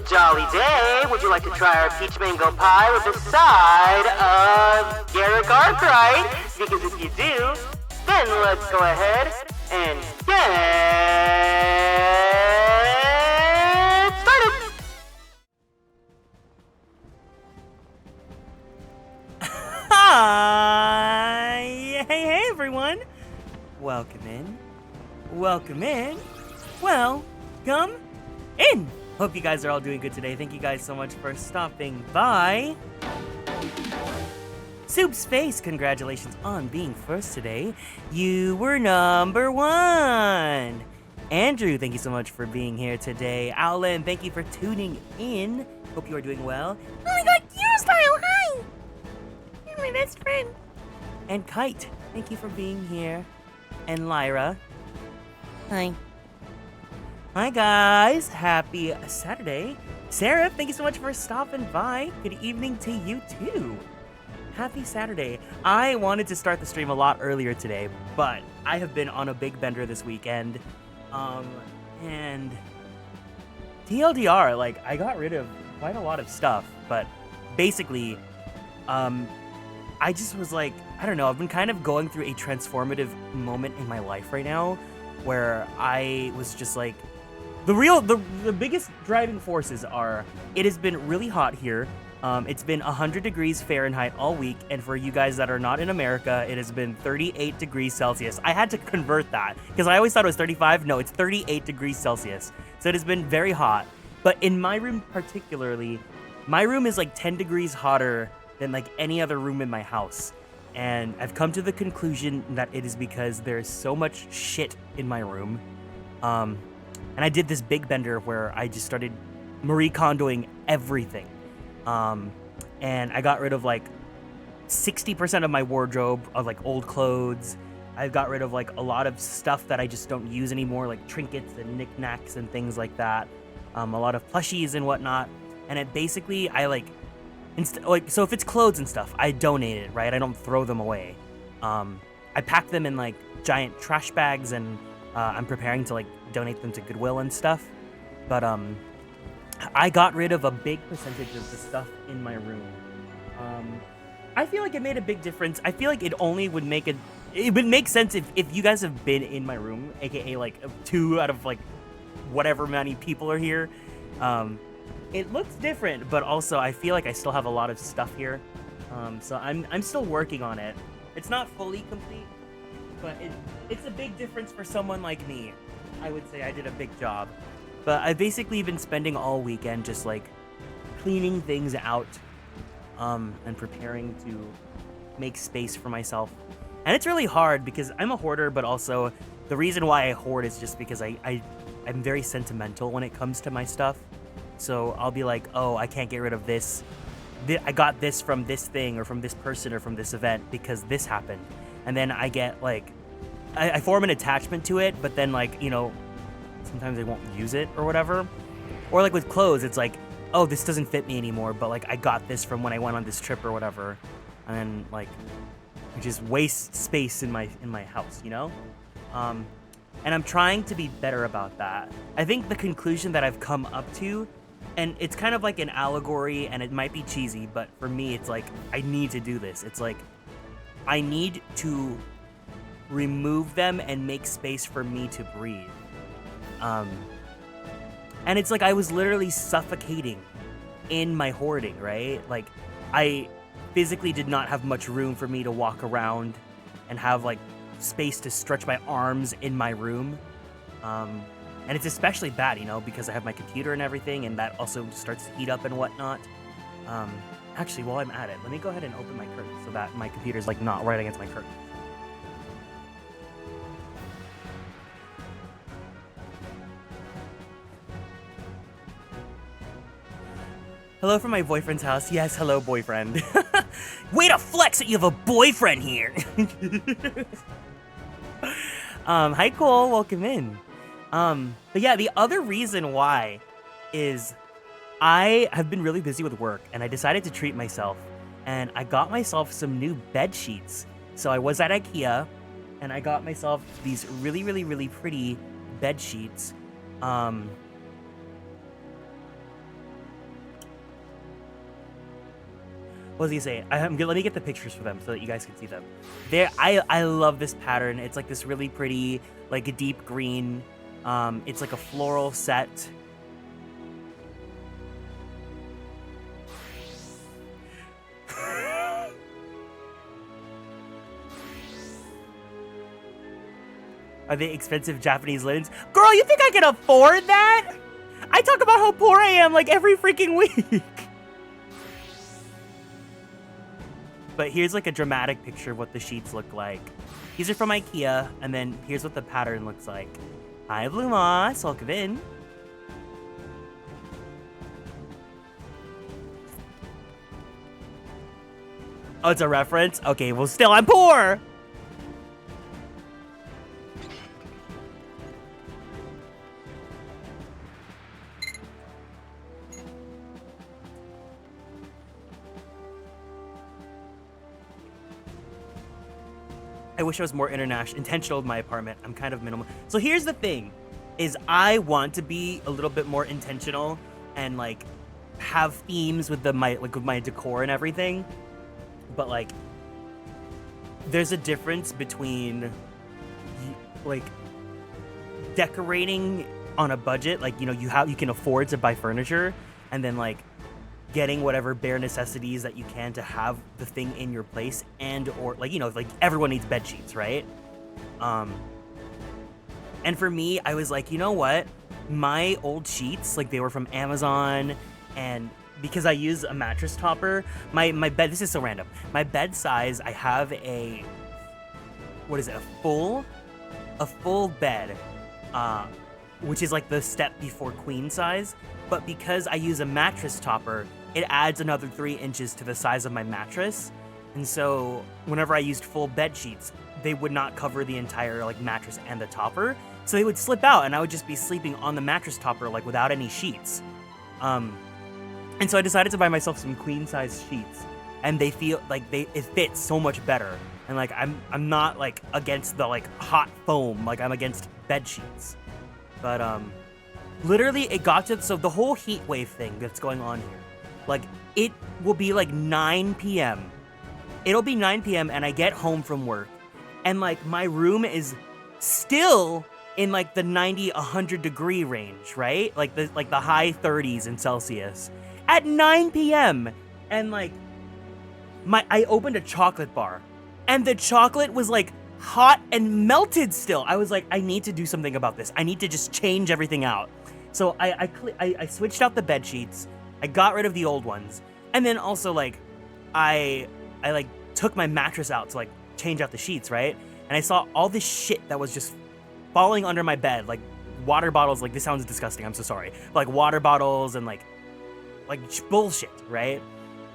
jolly day. Would you like to try our peach mango pie with a side of Garrick Arkwright? Because if you do, then let's go ahead and get started. Hi! Hey, everyone! Welcome in. Welcome in. Welcome in! Hope you guys are all doing good today. Thank you guys so much for stopping by. Soup's Face, congratulations on being first today. You were number 1. Andrew, thank you so much for being here today. Owlin, thank you for tuning in. Hope you are doing well. Oh my god, Style, hi! You're my best friend. And Kite, thank you for being here. And Lyra. Hi. Hi guys, happy Saturday. Sarah, thank you so much for stopping by. Good evening to you too. Happy Saturday. I wanted to start the stream a lot earlier today, but I have been on a big bender this weekend. And TLDR, like, I got rid of quite a lot of stuff, but basically, I just was like, I don't know, I've been kind of going through a transformative moment in my life right now, where I was just like, the biggest driving forces are, it has been really hot here. It's been 100 degrees Fahrenheit all week, and for you guys that are not in America, it has been 38 degrees Celsius. I had to convert that, because I always thought it was 35. No, it's 38 degrees Celsius. So it has been very hot. But in my room particularly, my room is like 10 degrees hotter than like any other room in my house. And I've come to the conclusion that it is because there's so much shit in my room. And I did this big bender where I just started Marie Kondoing everything. And I got rid of like 60% of my wardrobe of like old clothes. I got rid of like a lot of stuff that I just don't use anymore, like trinkets and knickknacks and things like that. A lot of plushies and whatnot. And it basically, I like, so if it's clothes and stuff, I donate it, right? I don't throw them away. I pack them in like giant trash bags, and I'm preparing to like donate them to Goodwill and stuff. But I got rid of a big percentage of the stuff in my room. I feel like it made a big difference. I feel like it only would make it would make sense if you guys have been in my room, aka like 2 out of like whatever many people are here. It looks different, but also I feel like I still have a lot of stuff here. So I'm still working on it. It's not fully complete, but it's a big difference for someone like me. I would say I did a big job. But I've basically been spending all weekend just like cleaning things out, and preparing to make space for myself. And it's really hard because I'm a hoarder, but also the reason why I hoard is just because I'm very sentimental when it comes to my stuff. So I'll be like, oh, I can't get rid of this. I got this from this thing or from this person or from this event because this happened. And then I get like, I form an attachment to it, but then like, you know, sometimes I won't use it or whatever. Or like with clothes, it's like, oh, this doesn't fit me anymore, but like I got this from when I went on this trip or whatever. And then like, it just wastes space in my house, you know? And I'm trying to be better about that. I think the conclusion that I've come up to, and it's kind of like an allegory and it might be cheesy, but for me, it's like, I need to do this. It's like, I need to remove them and make space for me to breathe. And it's like I was literally suffocating in my hoarding, right? Like, I physically did not have much room for me to walk around and have, like, space to stretch my arms in my room. And it's especially bad, you know, because I have my computer and everything, and that also starts to heat up and whatnot. Actually, while I'm at it, let me go ahead and open my curtain so that my computer's, like, not right against my curtain. Hello from my boyfriend's house. Yes, hello, boyfriend. Way to flex that you have a boyfriend here. Hi, Cole. Welcome in. But yeah, the other reason why is I have been really busy with work, and I decided to treat myself, and I got myself some new bed sheets. So I was at IKEA, and I got myself these really, really, really pretty bed sheets. what was he saying? Let me get the pictures for them so that you guys can see them. I love this pattern. It's like this really pretty, like a deep green. It's like a floral set. Are they expensive Japanese linens? Girl, you think I can afford that? I talk about how poor I am like every freaking week. But here's like a dramatic picture of what the sheets look like. These are from IKEA, and then here's what the pattern looks like. Hi, Blue Moss, welcome in. Oh, it's a reference? Okay, well still, I'm poor! I wish I was more intentional with my apartment. I'm kind of minimal. So here's the thing, is I want to be a little bit more intentional and like have themes with with my decor and everything. But like, there's a difference between like decorating on a budget, like, you know, you can afford to buy furniture, and then like getting whatever bare necessities that you can to have the thing in your place, and or like, you know, like everyone needs bed sheets, right? And for me, I was like, you know what? My old sheets, like they were from Amazon, and because I use a mattress topper, my bed, this is so random. My bed size, I have a, what is it? A full bed, which is like the step before queen size. But because I use a mattress topper, it adds another 3 inches to the size of my mattress. And so whenever I used full bed sheets, they would not cover the entire like mattress and the topper. So they would slip out, and I would just be sleeping on the mattress topper like without any sheets. And so I decided to buy myself some queen size sheets, and they feel like it fits so much better. And like I'm not like against the like hot foam, like I'm against bed sheets. But literally it got to, so the whole heat wave thing that's going on here, like it will be like 9 p.m. It'll be 9 p.m. and I get home from work, and like my room is still in like the 90-100 degree range, right? Like the high 30s in Celsius at 9 p.m. And like I opened a chocolate bar, and the chocolate was like hot and melted still. I was like, I need to do something about this. I need to just change everything out. So I switched out the bed sheets. I got rid of the old ones, and then also like I like took my mattress out to like change out the sheets, right? And I saw all this shit that was just falling under my bed, like water bottles. Like, this sounds disgusting, I'm so sorry. But, like water bottles and like bullshit, right?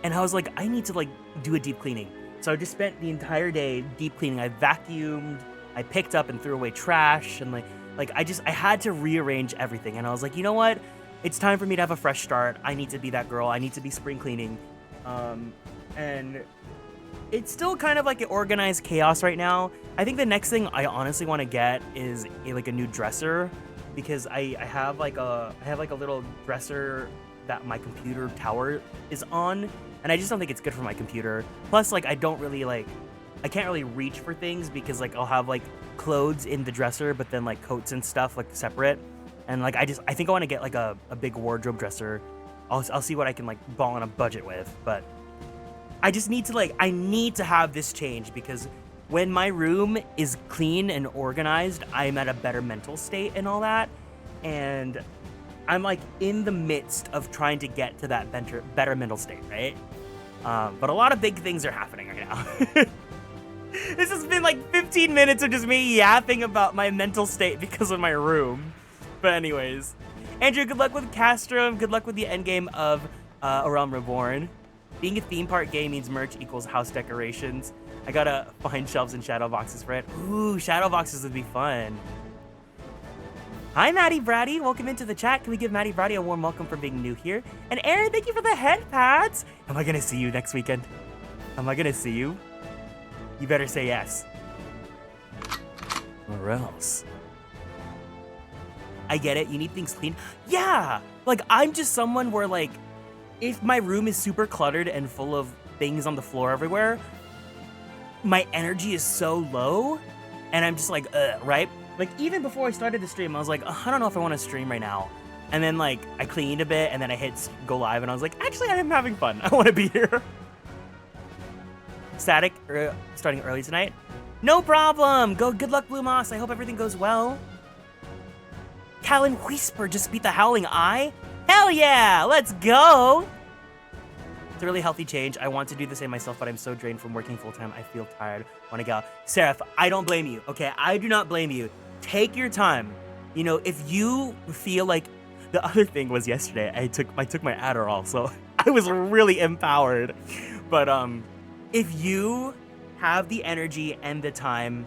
And I was like, I need to like do a deep cleaning. So I just spent the entire day deep cleaning. I vacuumed, I picked up and threw away trash, and I had to rearrange everything. And I was like, you know what? It's time for me to have a fresh start. I need to be that girl. I need to be spring cleaning. And it's still kind of like an organized chaos right now. I think the next thing I honestly want to get is a new dresser, because I have like a little dresser that my computer tower is on, and I just don't think it's good for my computer. Plus, like, I can't really reach for things, because like I'll have like clothes in the dresser, but then like coats and stuff like separate. And like I think I want to get like a big wardrobe dresser. I'll see what I can like ball on a budget with, but I just need to I need to have this change, because when my room is clean and organized, I'm at a better mental state and all that. And I'm like in the midst of trying to get to that better mental state, right? But a lot of big things are happening right now. This has been like 15 minutes of just me yapping about my mental state because of my room. But anyways, Andrew, good luck with Castrum. Good luck with the endgame of Realm Reborn. Being a theme park game means merch equals house decorations. I gotta find shelves and shadow boxes for it. Ooh, shadow boxes would be fun. Hi, Maddie Braddy. Welcome into the chat. Can we give Maddie Braddy a warm welcome for being new here? And Aaron, thank you for the head pads. Am I gonna see you next weekend? Am I gonna see you? You better say yes. Or else. I get it. You need things clean. Yeah. Like, I'm just someone where, like, if my room is super cluttered and full of things on the floor everywhere, my energy is so low, and I'm just like, right? Like, even before I started the stream, I was like, I don't know if I want to stream right now. And then, like, I cleaned a bit, and then I hit go live, and I was like, actually, I am having fun. I want to be here. Static, starting early tonight. No problem. Good luck, Blue Moss. I hope everything goes well. Callan Whisper just beat the Howling Eye. Hell yeah, let's go. It's a really healthy change. I want to do the same myself, but I'm so drained from working full-time. I feel tired. Want to go. Seraph, I don't blame you, okay? I do not blame you. Take your time. You know, if you feel like... The other thing was yesterday, I took my Adderall, so I was really empowered. But if you have the energy and the time,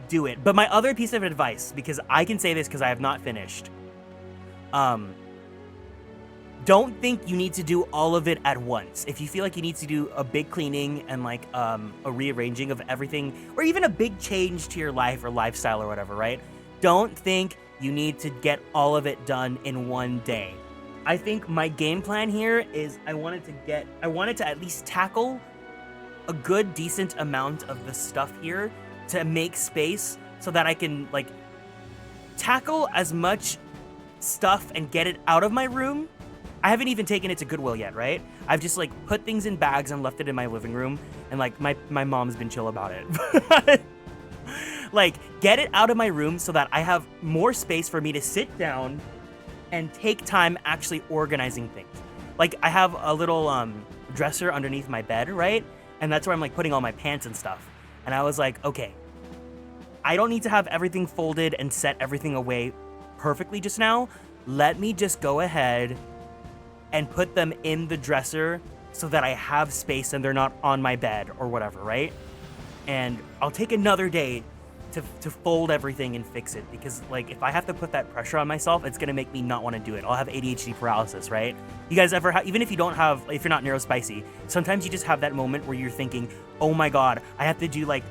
do it. But my other piece of advice, because I can say this because I have not finished, don't think you need to do all of it at once. If you feel like you need to do a big cleaning and like a rearranging of everything, or even a big change to your life or lifestyle or whatever, right? Don't think you need to get all of it done in one day. I think my game plan here is I wanted to at least tackle a good, decent amount of the stuff here to make space so that I can like tackle as much stuff and get it out of my room. I haven't even taken it to Goodwill yet, right? I've just like put things in bags and left it in my living room, and like my mom's been chill about it. Like, get it out of my room so that I have more space for me to sit down and take time actually organizing things. Like, I have a little dresser underneath my bed, right? And that's where I'm like putting all my pants and stuff. And I was like, okay, I don't need to have everything folded and set everything away perfectly just now. Let me just go ahead and put them in the dresser so that I have space and they're not on my bed or whatever, right? And I'll take another day to fold everything and fix it, because like if I have to put that pressure on myself, it's gonna make me not want to do it. I'll have ADHD paralysis, right? You guys ever even if you're not neurospicy, sometimes you just have that moment where you're thinking, oh my god, I have to do like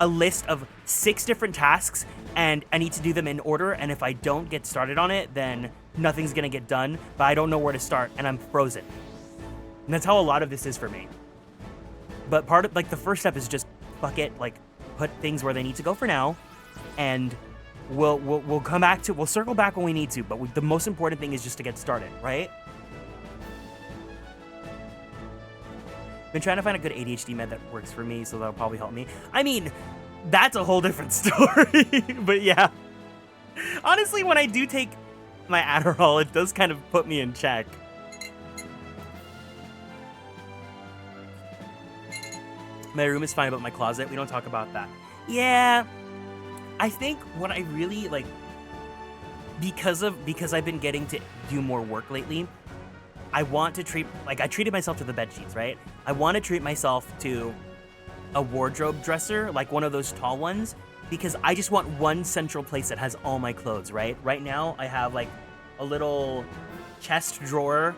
a list of 6 different tasks and I need to do them in order, and if I don't get started on it, then nothing's gonna get done, but I don't know where to start and I'm frozen. And that's how a lot of this is for me. But part of like the first step is just fuck it, like put things where they need to go for now, and we'll come back to, we'll circle back when we need to, but the most important thing is just to get started, right? Been trying to find a good ADHD med that works for me, so that'll probably help me. I mean, that's a whole different story, but yeah. Honestly, when I do take my Adderall, it does kind of put me in check. My room is fine, but my closet, we don't talk about that. Yeah, I think what I really like, because I've been getting to do more work lately, I want to I treated myself to the bed sheets, right? I want to treat myself to a wardrobe dresser, like one of those tall ones, because I just want one central place that has all my clothes, right? Right now, I have like a little chest drawer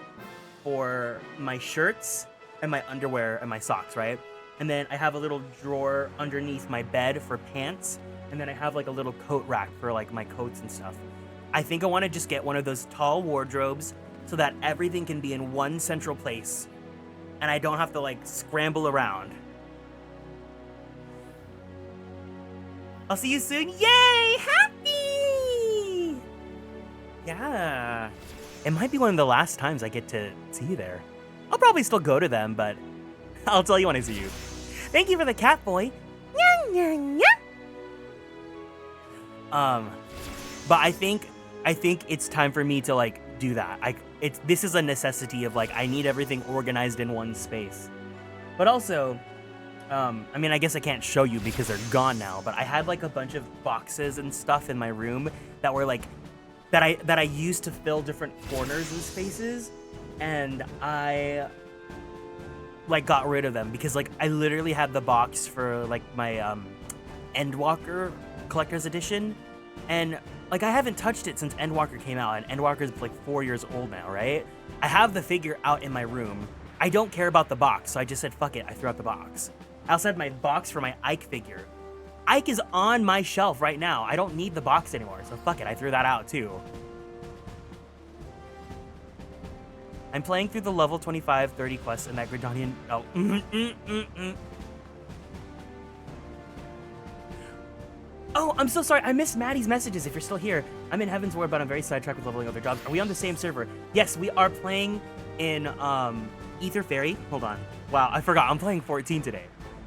for my shirts and my underwear and my socks, right? And then I have a little drawer underneath my bed for pants. And then I have like a little coat rack for like my coats and stuff. I think I want to just get one of those tall wardrobes so that everything can be in one central place and I don't have to like scramble around. I'll see you soon. Yay! Happy! Yeah. It might be one of the last times I get to see you there. I'll probably still go to them, but I'll tell you when I see you. Thank you for the cat boy. But I think it's time for me to like do that. This is a necessity of like I need everything organized in one space. But also, I mean, I guess I can't show you because they're gone now. But I had like a bunch of boxes and stuff in my room that were like that I used to fill different corners and spaces, and I like got rid of them because like I literally had the box for like my Endwalker collector's edition, and like I haven't touched it since Endwalker came out, and Endwalker's like 4 years old now, right? I have the figure out in my room. I don't care about the box, so I just said fuck it, I threw out the box. I also had my box for my Ike figure. Ike is on my shelf right now. I don't need the box anymore, so fuck it, I threw that out too. I'm playing through the level 25, 30 quests in that Gridanian. Oh. Oh, I'm so sorry. I missed Maddie's messages. If you're still here, I'm in Heaven's Ward, but I'm very sidetracked with leveling other jobs. Are we on the same server? Yes, we are playing in Ether Fairy. Hold on. Wow, I forgot. I'm playing 14 today.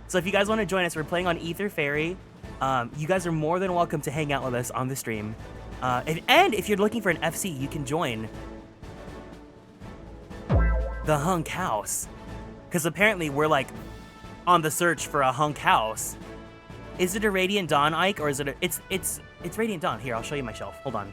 So if you guys want to join us, we're playing on Ether Fairy. You guys are more than welcome to hang out with us on the stream. And if you're looking for an FC, you can join the Hunk House. Because apparently we're like on the search for a Hunk House. Is it a Radiant Dawn, Ike, or is it a... It's Radiant Dawn. Here, I'll show you my shelf. Hold on.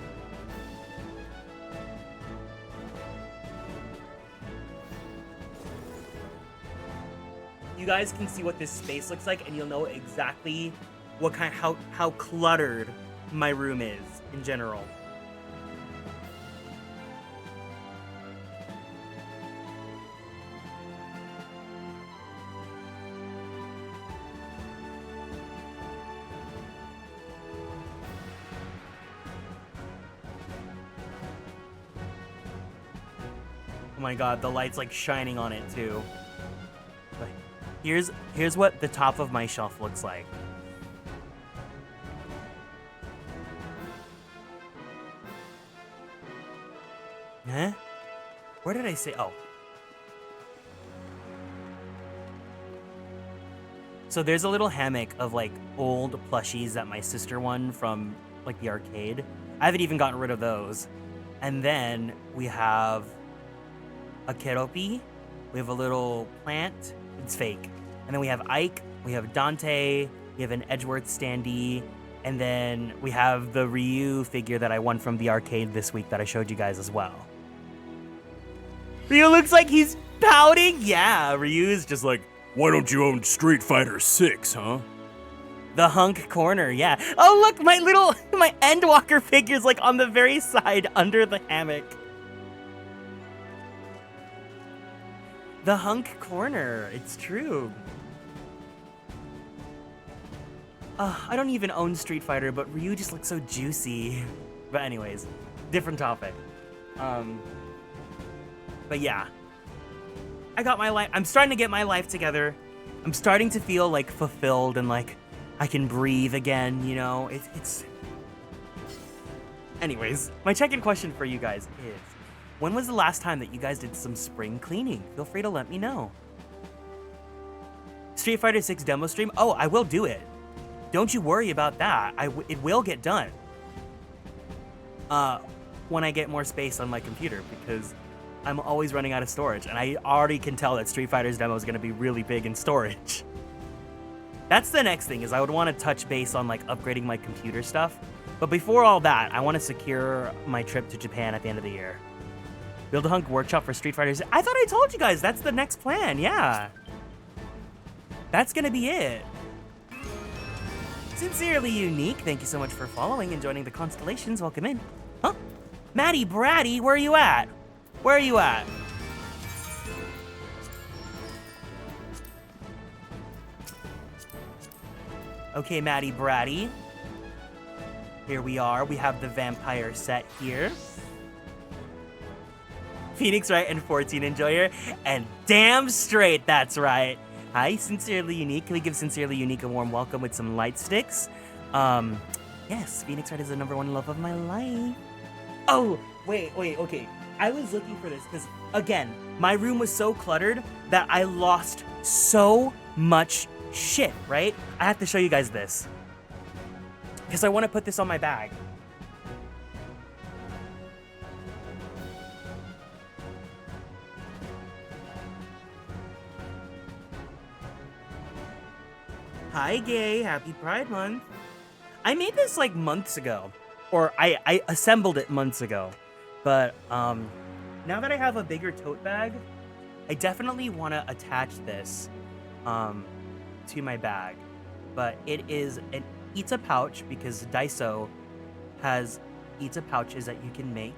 You guys can see what this space looks like, and you'll know exactly what kind, how cluttered my room is in general. Oh my god, the light's like shining on it too. But here's what the top of my shelf looks like. Huh? Where did I say? Oh. So there's a little hammock of like old plushies that my sister won from like the arcade. I haven't even gotten rid of those. And then we have a Keropi. We have a little plant. It's fake. And then we have Ike. We have Dante. We have an Edgeworth standee. And then we have the Ryu figure that I won from the arcade this week that I showed you guys as well. Ryu looks like he's pouting. Yeah, Ryu is just like, why don't you own Street Fighter 6, huh? the hunk corner. Yeah. Oh, look, my Endwalker figure's like on the very side under the hammock. The hunk corner. It's true. I don't even own Street Fighter, but Ryu just looks so juicy. But anyways, different topic. But yeah. I got my life. I'm starting to get my life together. I'm starting to feel like fulfilled and like I can breathe again, you know? It's... Anyways, my check-in question for you guys is, when was the last time that you guys did some spring cleaning? Feel free to let me know. Street Fighter 6 demo stream? Oh, I will do it. Don't you worry about that. It will get done. When I get more space on my computer, because I'm always running out of storage, and I already can tell that Street Fighter's demo is going to be really big in storage. That's the next thing, is I would want to touch base on like upgrading my computer stuff. But before all that, I want to secure my trip to Japan at the end of the year. Build a hunk workshop for Street Fighters. I thought I told you guys that's the next plan. Yeah. That's going to be it. Sincerely Unique, thank you so much for following and joining the Konstellations. Welcome in. Huh? Maddie Bratty, where are you at? Where are you at? Okay, Maddie Bratty. Here we are. We have the vampire set here. Phoenix Wright and 14 Enjoyer. And damn straight, that's right. Hi, Sincerely Unique. Can we give Sincerely Unique a warm welcome with some light sticks? Yes, Phoenix Wright is the #1 love of my life. Oh, wait, okay. I was looking for this because, again, my room was so cluttered that I lost so much shit, right? I have to show you guys this because I want to put this on my bag. Hi, gay. Happy Pride Month. I made this like months ago, or I assembled it months ago. But now that I have a bigger tote bag, I definitely want to attach this to my bag. But it is an Ita pouch because Daiso has Ita pouches that you can make.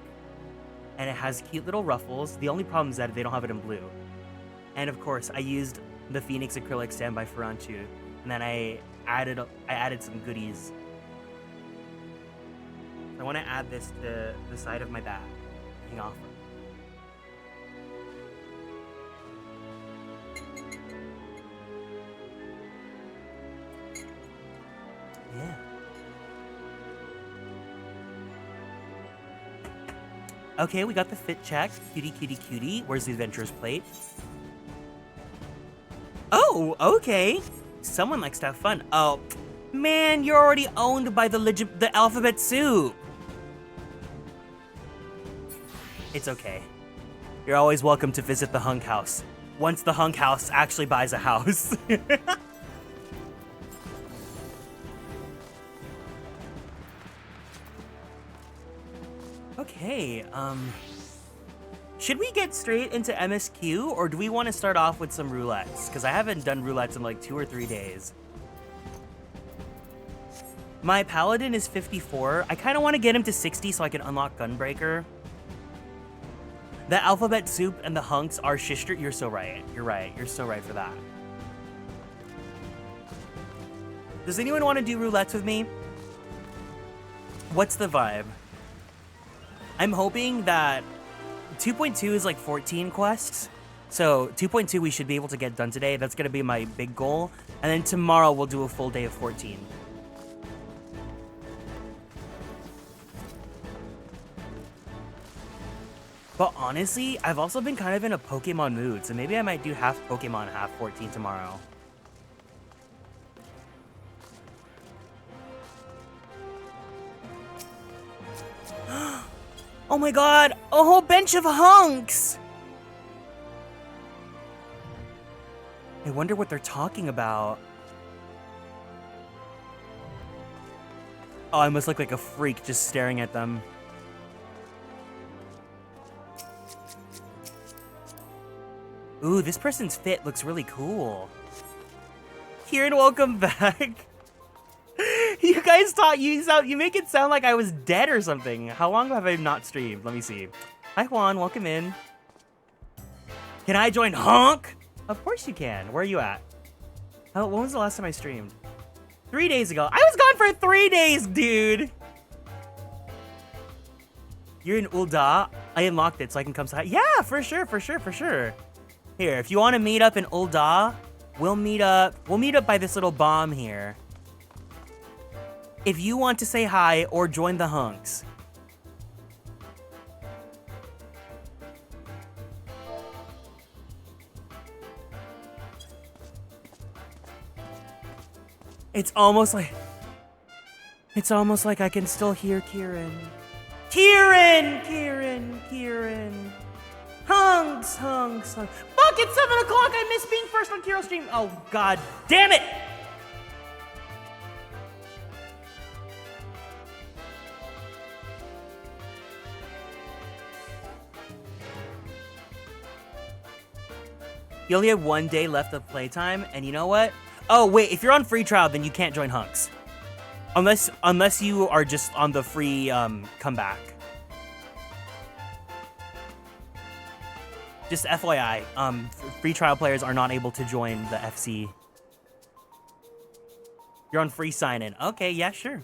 And it has cute little ruffles. The only problem is that they don't have it in blue. And of course, I used the Phoenix acrylic stand by Ferranchu. And then I added some goodies. I want to add this to the side of my bag. Hang off. Yeah. Okay, we got the fit check. Cutie, cutie, cutie. Where's the adventurer's plate? Oh, okay. Someone likes to have fun. Oh, man, you're already owned by the alphabet soup. It's okay. You're always welcome to visit the hunk house. Once the hunk house actually buys a house. Okay, should we get straight into MSQ, or do we want to start off with some roulettes? Because I haven't done roulettes in like 2 or 3 days. My paladin is 54. I kind of want to get him to 60 so I can unlock Gunbreaker. The alphabet soup and the hunks are shister. You're so right. You're right. You're so right for that. Does anyone want to do roulettes with me? What's the vibe? I'm hoping that 2.2 is like 14 quests. So 2.2 we should be able to get done today. That's going to be my big goal. And then tomorrow we'll do a full day of 14. But honestly, I've also been kind of in a Pokemon mood. So maybe I might do half Pokemon, half 14 tomorrow. Oh my god, a whole bench of hunks! I wonder what they're talking about. Oh, I must look like a freak just staring at them. Ooh, this person's fit looks really cool. Kieran, welcome back. You guys thought you make it sound like I was dead or something. How long have I not streamed? Let me see. Hi Juan, welcome in. Can I join Honk? Of course you can. Where are you at? When was the last time I streamed? 3 days ago. I was gone for 3 days, dude. You're in Ul'dah. I unlocked it so I can come say hi. Yeah, for sure, for sure, for sure. Here, if you want to meet up in Ul'dah, we'll meet up by this little bomb here. If you want to say hi or join the hunks. It's almost like I can still hear Kieran. Kieran! Hunks! Fuck, it's 7 o'clock! I missed being first on Kieran's stream! Oh, god damn it! You only have 1 day left of playtime, and you know what? Oh, wait, if you're on free trial, then you can't join hunks. Unless you are just on the free comeback. Just FYI, free trial players are not able to join the FC. You're on free sign-in. Okay, yeah, sure.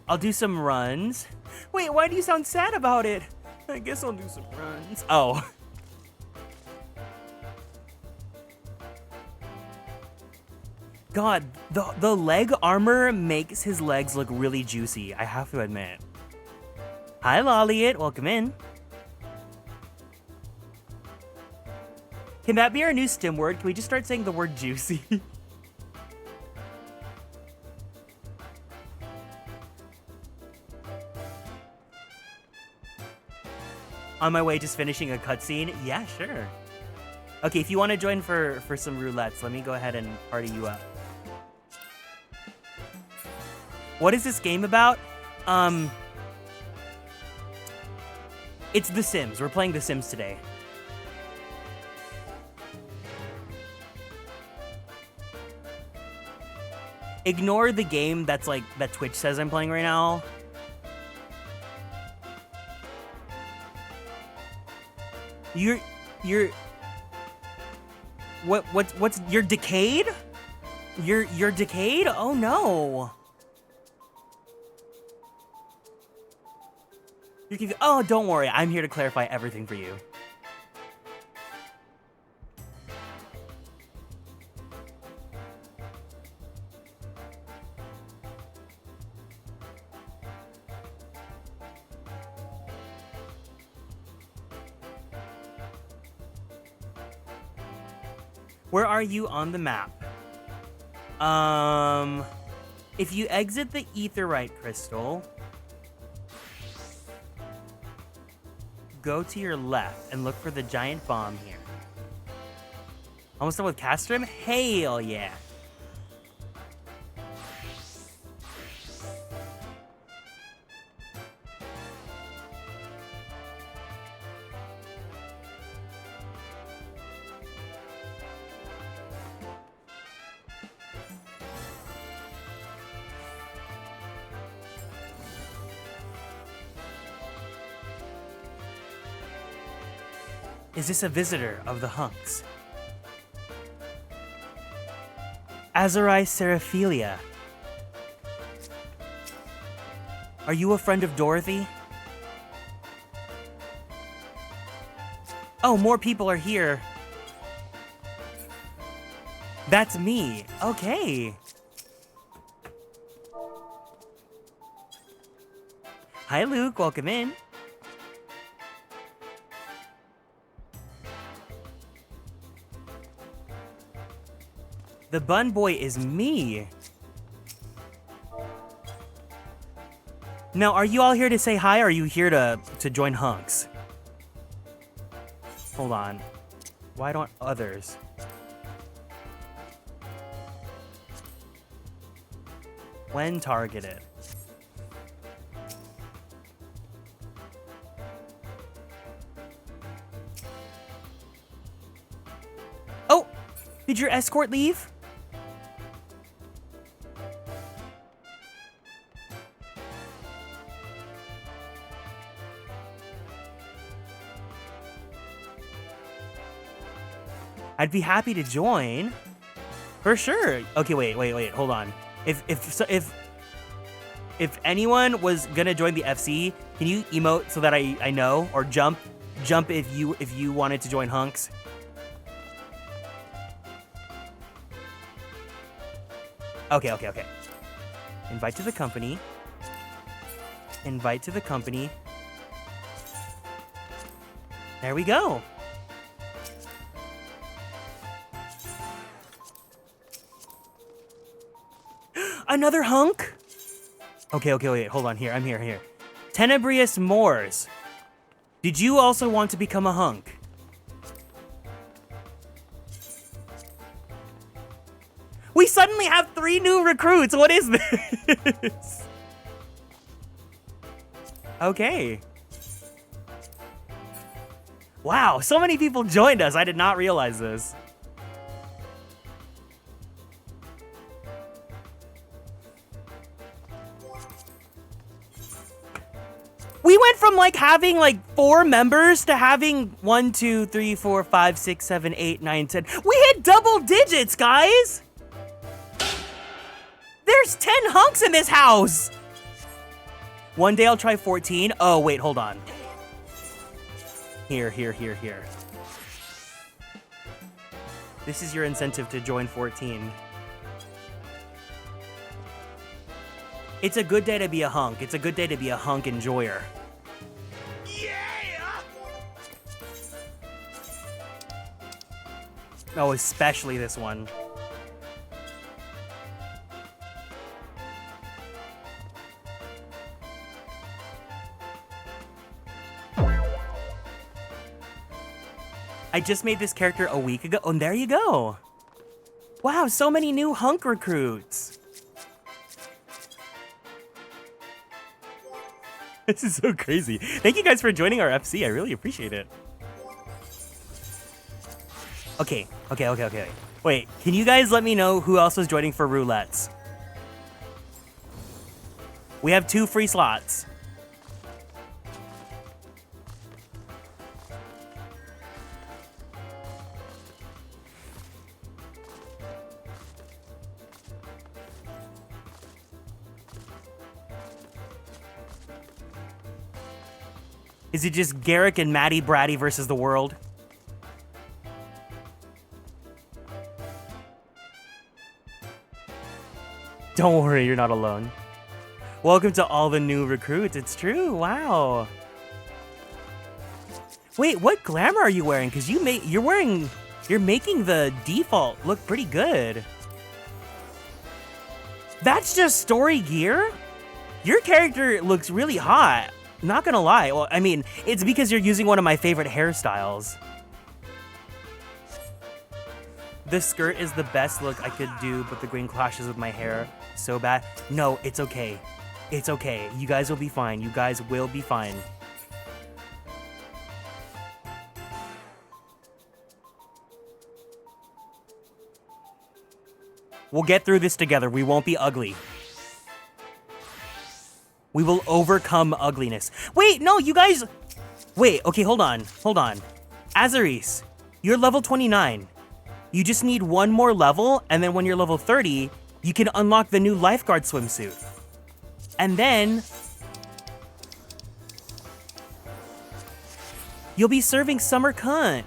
I'll do some runs. Wait, why do you sound sad about it? I guess I'll do some runs. Oh. God, the leg armor makes his legs look really juicy, I have to admit. Hi, Lolliot. Welcome in. Can that be our new stim word? Can we just start saying the word juicy? On my way, just finishing a cutscene? Yeah, sure. Okay, if you want to join for some roulettes, let me go ahead and party you up. What is this game about? It's The Sims. We're playing The Sims today. Ignore the game that's like, that Twitch says I'm playing right now. What's you're decayed? You're decayed? Oh no. You can. Oh, don't worry. I'm here to clarify everything for you. Where are you on the map? If you exit the aetheryte crystal, go to your left and look for the giant bomb here. Almost done with Castrum? Hell yeah. Is this a visitor of the hunks? Azurai Seraphilia. Are you a friend of Dorothy? Oh, more people are here. That's me. Okay. Hi, Luke. Welcome in. The bun boy is me. Now, are you all here to say hi, or are you here to join hunks? Hold on. Why don't others? When targeted. Oh! Did your escort leave? I'd be happy to join. For sure. Okay, wait, hold on. If anyone was gonna join the FC, can you emote so that I know? Or jump if you wanted to join hunks? Okay. Invite to the company. Invite to the company. There we go. Another hunk? Okay, wait, hold on. Here, I'm here. Tenebrious Moors. Did you also want to become a hunk? We suddenly have 3 new recruits. What is this? Okay. Wow, so many people joined us. I did not realize this. We went from like having like 4 members to having 1, 2, 3, 4, 5, 6, 7, 8, 9, 10. We hit double digits, guys. There's 10 hunks in this house. One day I'll try 14. Oh, wait, hold on. Here. This is your incentive to join 14. It's a good day to be a hunk. It's a good day to be a hunk enjoyer. Yeah! Oh, especially this one. I just made this character a week ago. Oh, and there you go. Wow, so many new hunk recruits. This is so crazy. Thank you guys for joining our FC. I really appreciate it. Okay. Wait, can you guys let me know who else is joining for roulettes? We have 2 free slots. Is it just Garrick and Maddie Bratty versus the world? Don't worry, you're not alone. Welcome to all the new recruits. It's true. Wow. Wait, what glamour are you wearing? Because you're making the default look pretty good. That's just story gear? Your character looks really hot. Not gonna lie. Well, I mean, it's because you're using one of my favorite hairstyles. This skirt is the best look I could do, but the green clashes with my hair so bad. No, it's okay. It's okay. You guys will be fine. You guys will be fine. We'll get through this together. We won't be ugly. We will overcome ugliness. Wait, no, you guys... Wait, okay, hold on. Hold on. Azaris, you're level 29. You just need one more level, and then when you're level 30, you can unlock the new lifeguard swimsuit. And then... you'll be serving summer cunt.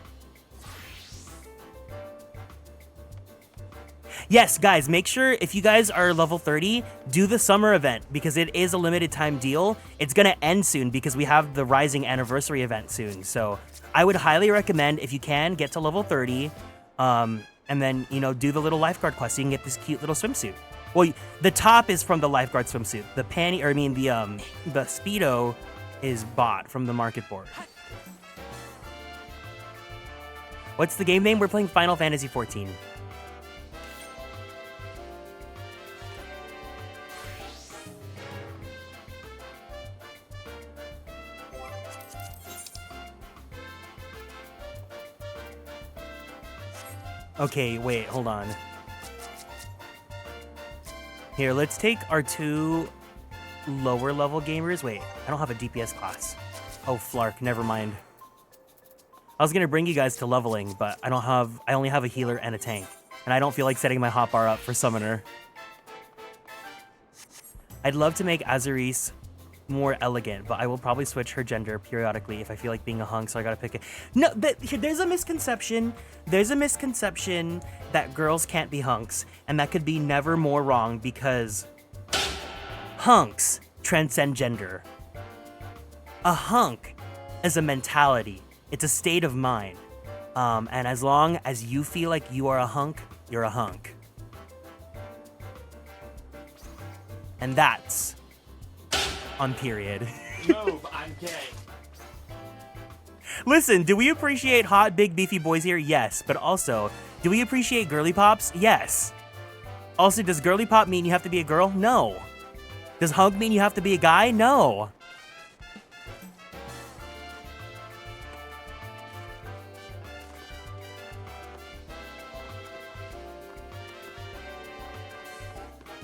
Yes, guys, make sure if you guys are level 30, do the summer event because it is a limited time deal. It's gonna end soon because we have the Rising anniversary event soon. So I would highly recommend if you can get to level 30, and then, you know, do the little lifeguard quest so you can get this cute little swimsuit. Well, the top is from the lifeguard swimsuit. The panty, or I mean the Speedo is bought from the market board. What's the game name? We're playing Final Fantasy XIV. Okay, wait, hold on. Here, let's take our two lower level gamers. Wait, I don't have a DPS class. Oh, Flark, never mind. I was gonna bring you guys to leveling, but I only have a healer and a tank. And I don't feel like setting my hotbar up for summoner. I'd love to make Azaris more elegant, but I will probably switch her gender periodically if I feel like being a hunk, so I gotta pick it. No, there's a misconception. There's a misconception that girls can't be hunks, and that could be never more wrong because hunks transcend gender. A hunk is a mentality. It's a state of mind. And as long as you feel like you are a hunk, you're a hunk. And that's on period. No, I'm gay. Listen, do we appreciate hot, big, beefy boys here? Yes. But also, do we appreciate girly pops? Yes. Also, does girly pop mean you have to be a girl? No. Does hunk mean you have to be a guy? No.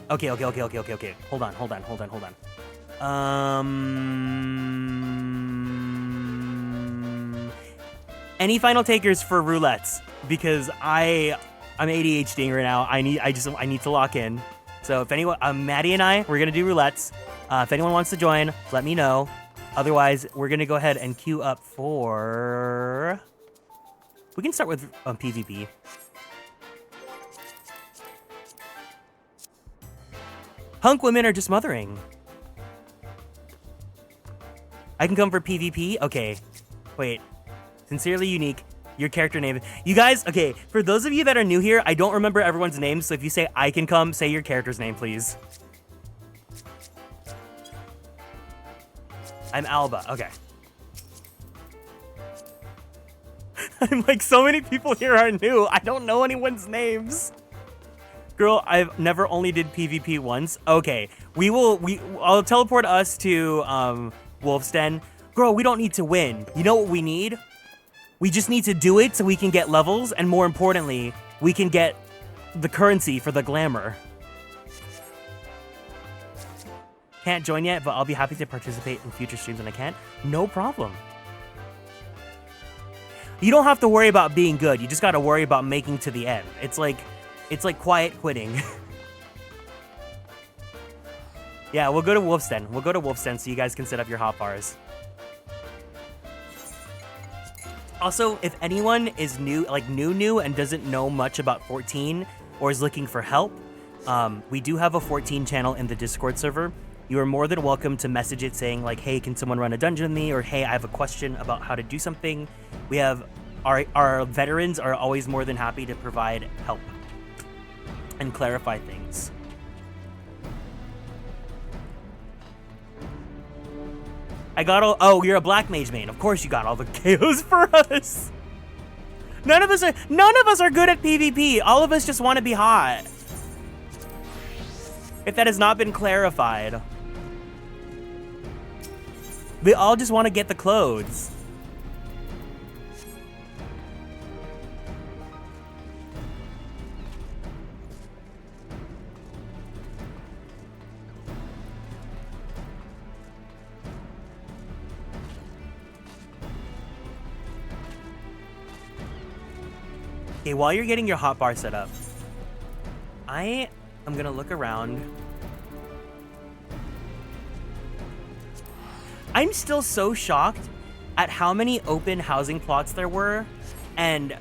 Okay. Hold on. Any final takers for roulettes? Because I'm ADHDing right now. I need to lock in. So if anyone, Maddie and I, we're gonna do roulettes. If anyone wants to join, let me know. Otherwise, we're gonna go ahead and queue up for. We can start with PvP. Hunk women are just mothering. I can come for PvP? Okay. Wait. Sincerely Unique. Your character name. You guys, okay, for those of you that are new here, I don't remember everyone's names, so if you say I can come, say your character's name, please. I'm Alba. Okay. I'm like, so many people here are new. I don't know anyone's names. Girl, I've never only did PvP once. Okay, I'll teleport us to Wolf's Den. Girl, we don't need to win. You know what we need? We just need to do it so we can get levels, and more importantly, we can get the currency for the glamour. Can't join yet, but I'll be happy to participate in future streams when I can. No problem. You don't have to worry about being good. You just gotta worry about making to the end. It's like quiet quitting. Yeah, we'll go to Wolf's Den. We'll go to Wolf's Den so you guys can set up your hotbars. Also, if anyone is new, like new and doesn't know much about 14 or is looking for help, we do have a 14 channel in the Discord server. You are more than welcome to message it saying like, hey, can someone run a dungeon with me? Or hey, I have a question about how to do something. We have our veterans are always more than happy to provide help and clarify things. I got all, oh, you're a black mage main. Of course you got all the KOs for us. None of us are good at PvP. All of us just want to be hot. If that has not been clarified. We all just want to get the clothes. Okay, while you're getting your hotbar set up, I am gonna look around. I'm still so shocked at how many open housing plots there were and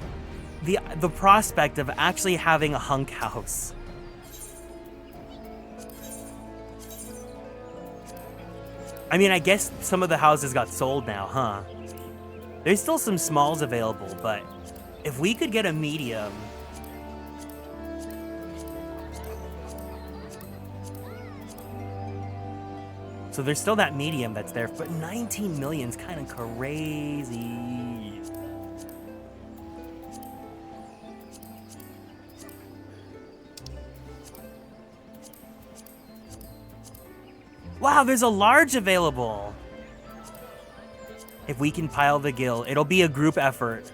the prospect of actually having a hunk house. I mean, I guess some of the houses got sold now, huh? There's still some smalls available, but if we could get a medium. So there's still that medium that's there, but 19 million's kind of crazy. Wow, there's a large available. If we can pile the gill, it'll be a group effort.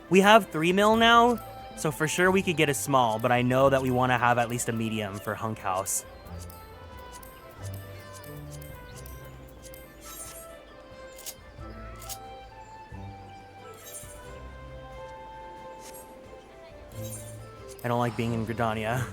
We have 3 mil now, so for sure we could get a small, but I know that we want to have at least a medium for hunk house. I don't like being in Gridania.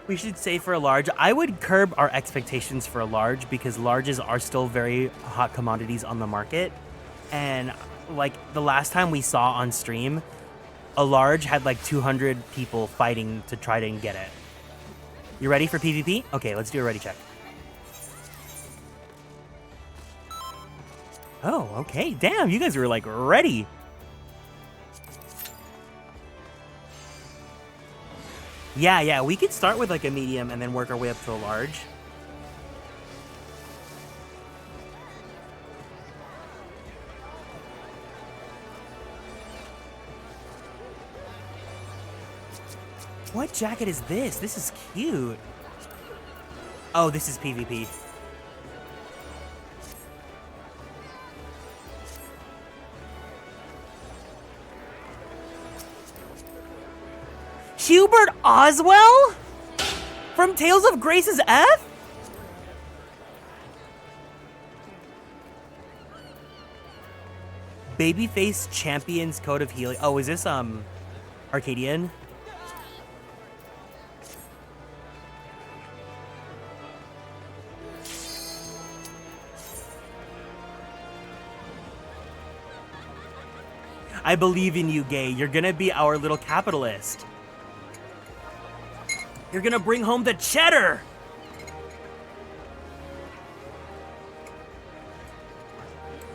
We should say for a large. I would curb our expectations for a large because larges are still very hot commodities on the market. And like the last time we saw on stream, a large had like 200 people fighting to try to get it. You ready for PvP? Okay, let's do a ready check. Oh, okay. Damn, you guys were like ready. Yeah, we could start with like a medium and then work our way up to a large. What jacket is this? This is cute. Oh, this is PvP. Hubert Oswell? From Tales of Grace's F? Babyface Champions Code of Healing. Oh, is this Arcadian? I believe in you, Gay. You're gonna be our little capitalist. You're gonna bring home the cheddar!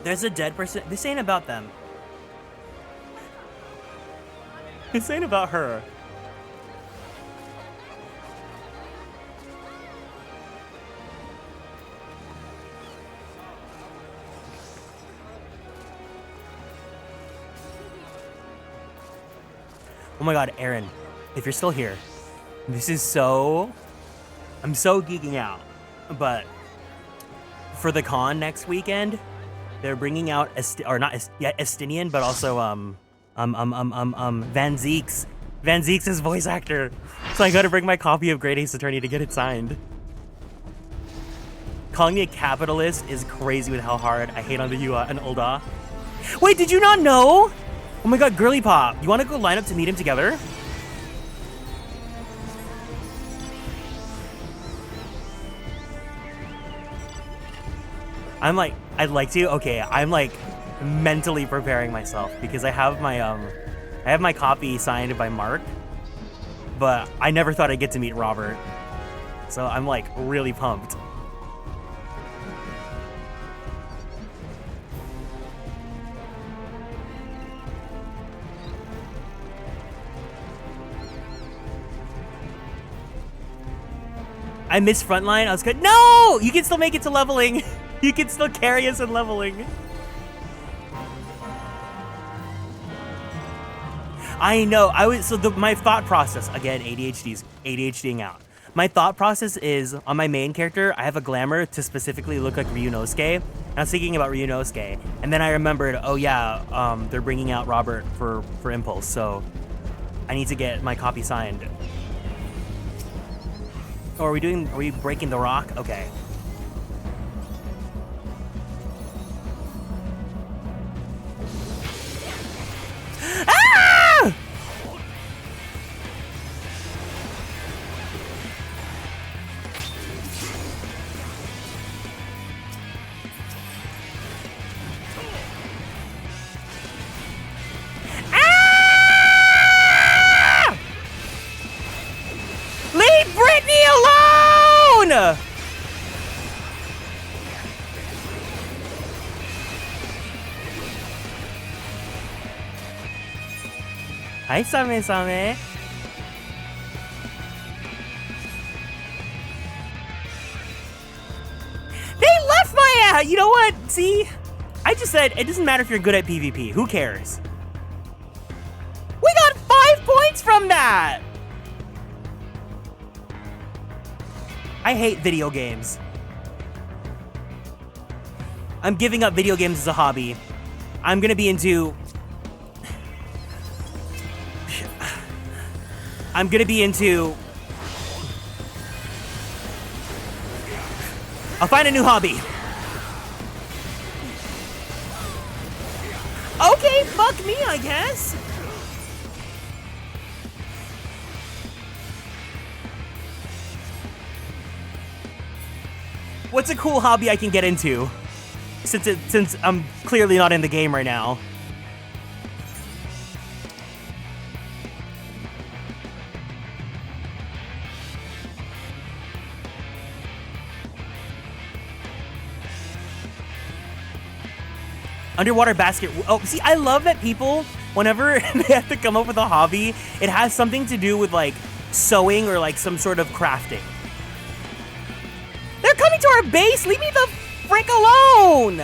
There's a dead person. This ain't about them. This ain't about her. Oh my god, Aaron, if you're still here, this is so... I'm so geeking out, but for the con next weekend, they're bringing out, Estinian, but also, Van Zeeks. Van Zeeks is voice actor. So I gotta bring my copy of Great Ace Attorney to get it signed. Calling me a capitalist is crazy with how hard I hate on the UA and Ulda. Wait, did you not know? Oh my god, Girly Pop, you wanna go line up to meet him together? I'm like, I'd like to. Okay, I'm like mentally preparing myself because I have my copy signed by Mark, but I never thought I'd get to meet Robert. So I'm like really pumped. I missed frontline. I was good. No! You can still make it to leveling. You can still carry us in leveling. I know. My thought process, again, ADHDing out. My thought process is, on my main character, I have a glamour to specifically look like Ryunosuke. And I was thinking about Ryunosuke. And then I remembered, oh yeah, they're bringing out Robert for Impulse, so I need to get my copy signed. Oh, are we breaking the rock? Okay. Ah! Ah! Leave Brittany alone! Hi, Same-same. They left my ass! You know what? See? I just said it doesn't matter if you're good at PvP. Who cares? We got 5 points from that! I hate video games. I'm giving up video games as a hobby. I'm gonna be into... I'll find a new hobby. Okay, fuck me, I guess. What's a cool hobby I can get into? Since I'm clearly not in the game right now. Underwater basket. Oh, see, I love that people, whenever they have to come up with a hobby, it has something to do with like sewing or like some sort of crafting. They're coming to our base. Leave me the frick alone.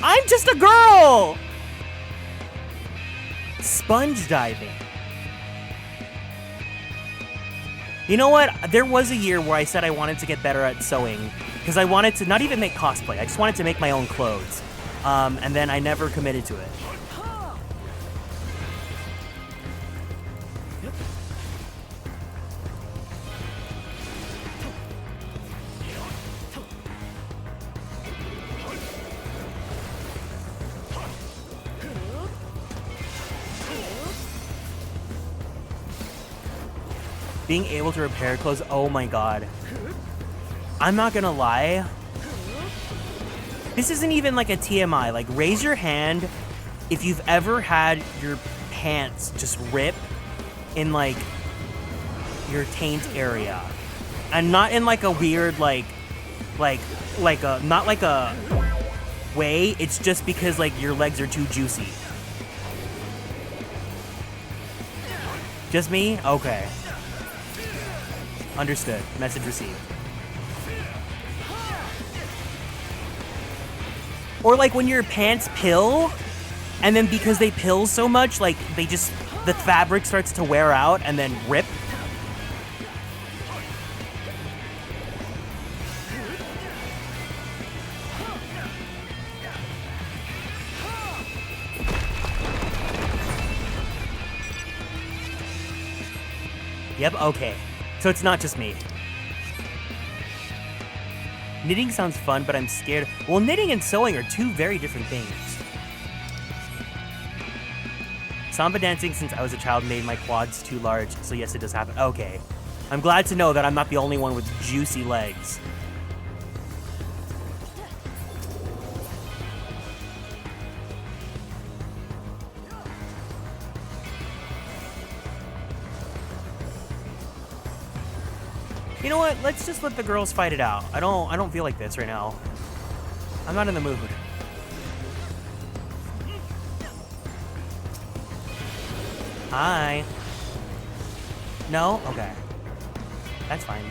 I'm just a girl. Sponge diving. You know what? There was a year where I said I wanted to get better at sewing because I wanted to not even make cosplay. I just wanted to make my own clothes. And then I never committed to it. Being able to repair clothes, oh my god. I'm not gonna lie. This isn't even like a TMI. Like, raise your hand if you've ever had your pants just rip in like your taint area. And not in like a weird not like a way, it's just because like your legs are too juicy. Just me? Okay. Understood. Message received. Or like when your pants pill, and then because they pill so much, like the fabric starts to wear out and then rip. Yep, okay. So it's not just me. Knitting sounds fun, but I'm scared. Well, knitting and sewing are two very different things. Samba dancing since I was a child made my quads too large, so yes, it does happen. Okay. I'm glad to know that I'm not the only one with juicy legs. You know what? Let's just let the girls fight it out. I don't feel like this right now. I'm not in the mood. Hi. No? Okay. That's fine.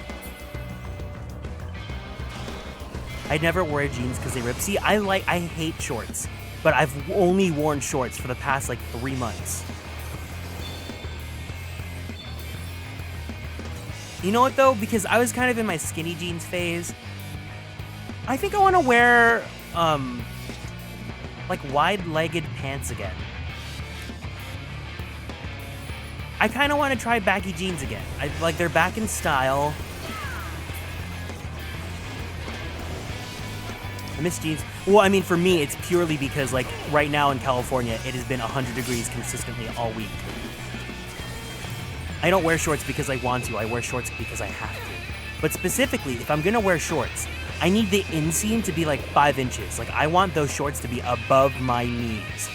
I'd never wear jeans because they rip. See, I hate shorts, but I've only worn shorts for the past like 3 months. You know what though? Because I was kind of in my skinny jeans phase, I think I want to wear like wide-legged pants again. I kind of want to try baggy jeans again. Like they're back in style. I miss jeans. Well, I mean, for me, it's purely because like right now in California, it has been 100 degrees consistently all week. I don't wear shorts because I want to. I wear shorts because I have to. But specifically, if I'm gonna wear shorts, I need the inseam to be like 5 inches. Like I want those shorts to be above my knees.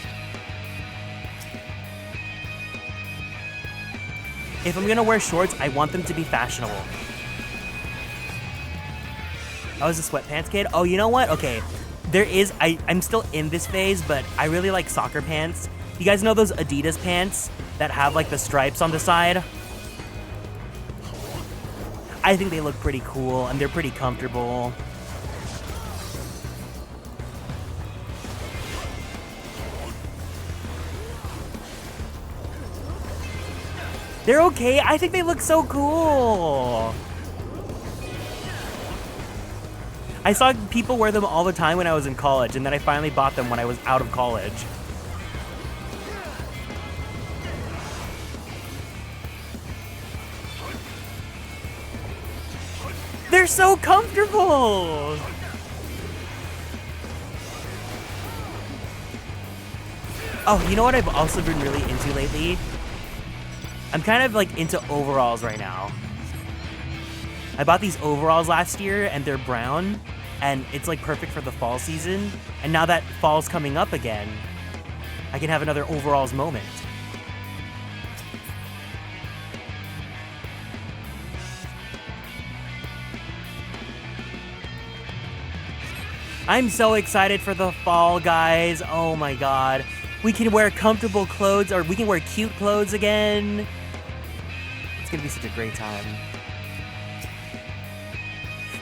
If I'm gonna wear shorts, I want them to be fashionable. I was a sweatpants kid. Oh, you know what? Okay, I'm still in this phase, but I really like soccer pants. You guys know those Adidas pants that have like the stripes on the side? I think they look pretty cool and they're pretty comfortable. They're okay. I think they look so cool. I saw people wear them all the time when I was in college, and then I finally bought them when I was out of college. They're so comfortable! Oh, you know what I've also been really into lately? I'm kind of like into overalls right now. I bought these overalls last year and they're brown and it's like perfect for the fall season. And now that fall's coming up again, I can have another overalls moment. I'm so excited for the fall, guys. Oh my God. We can wear comfortable clothes, or we can wear cute clothes again. It's gonna be such a great time.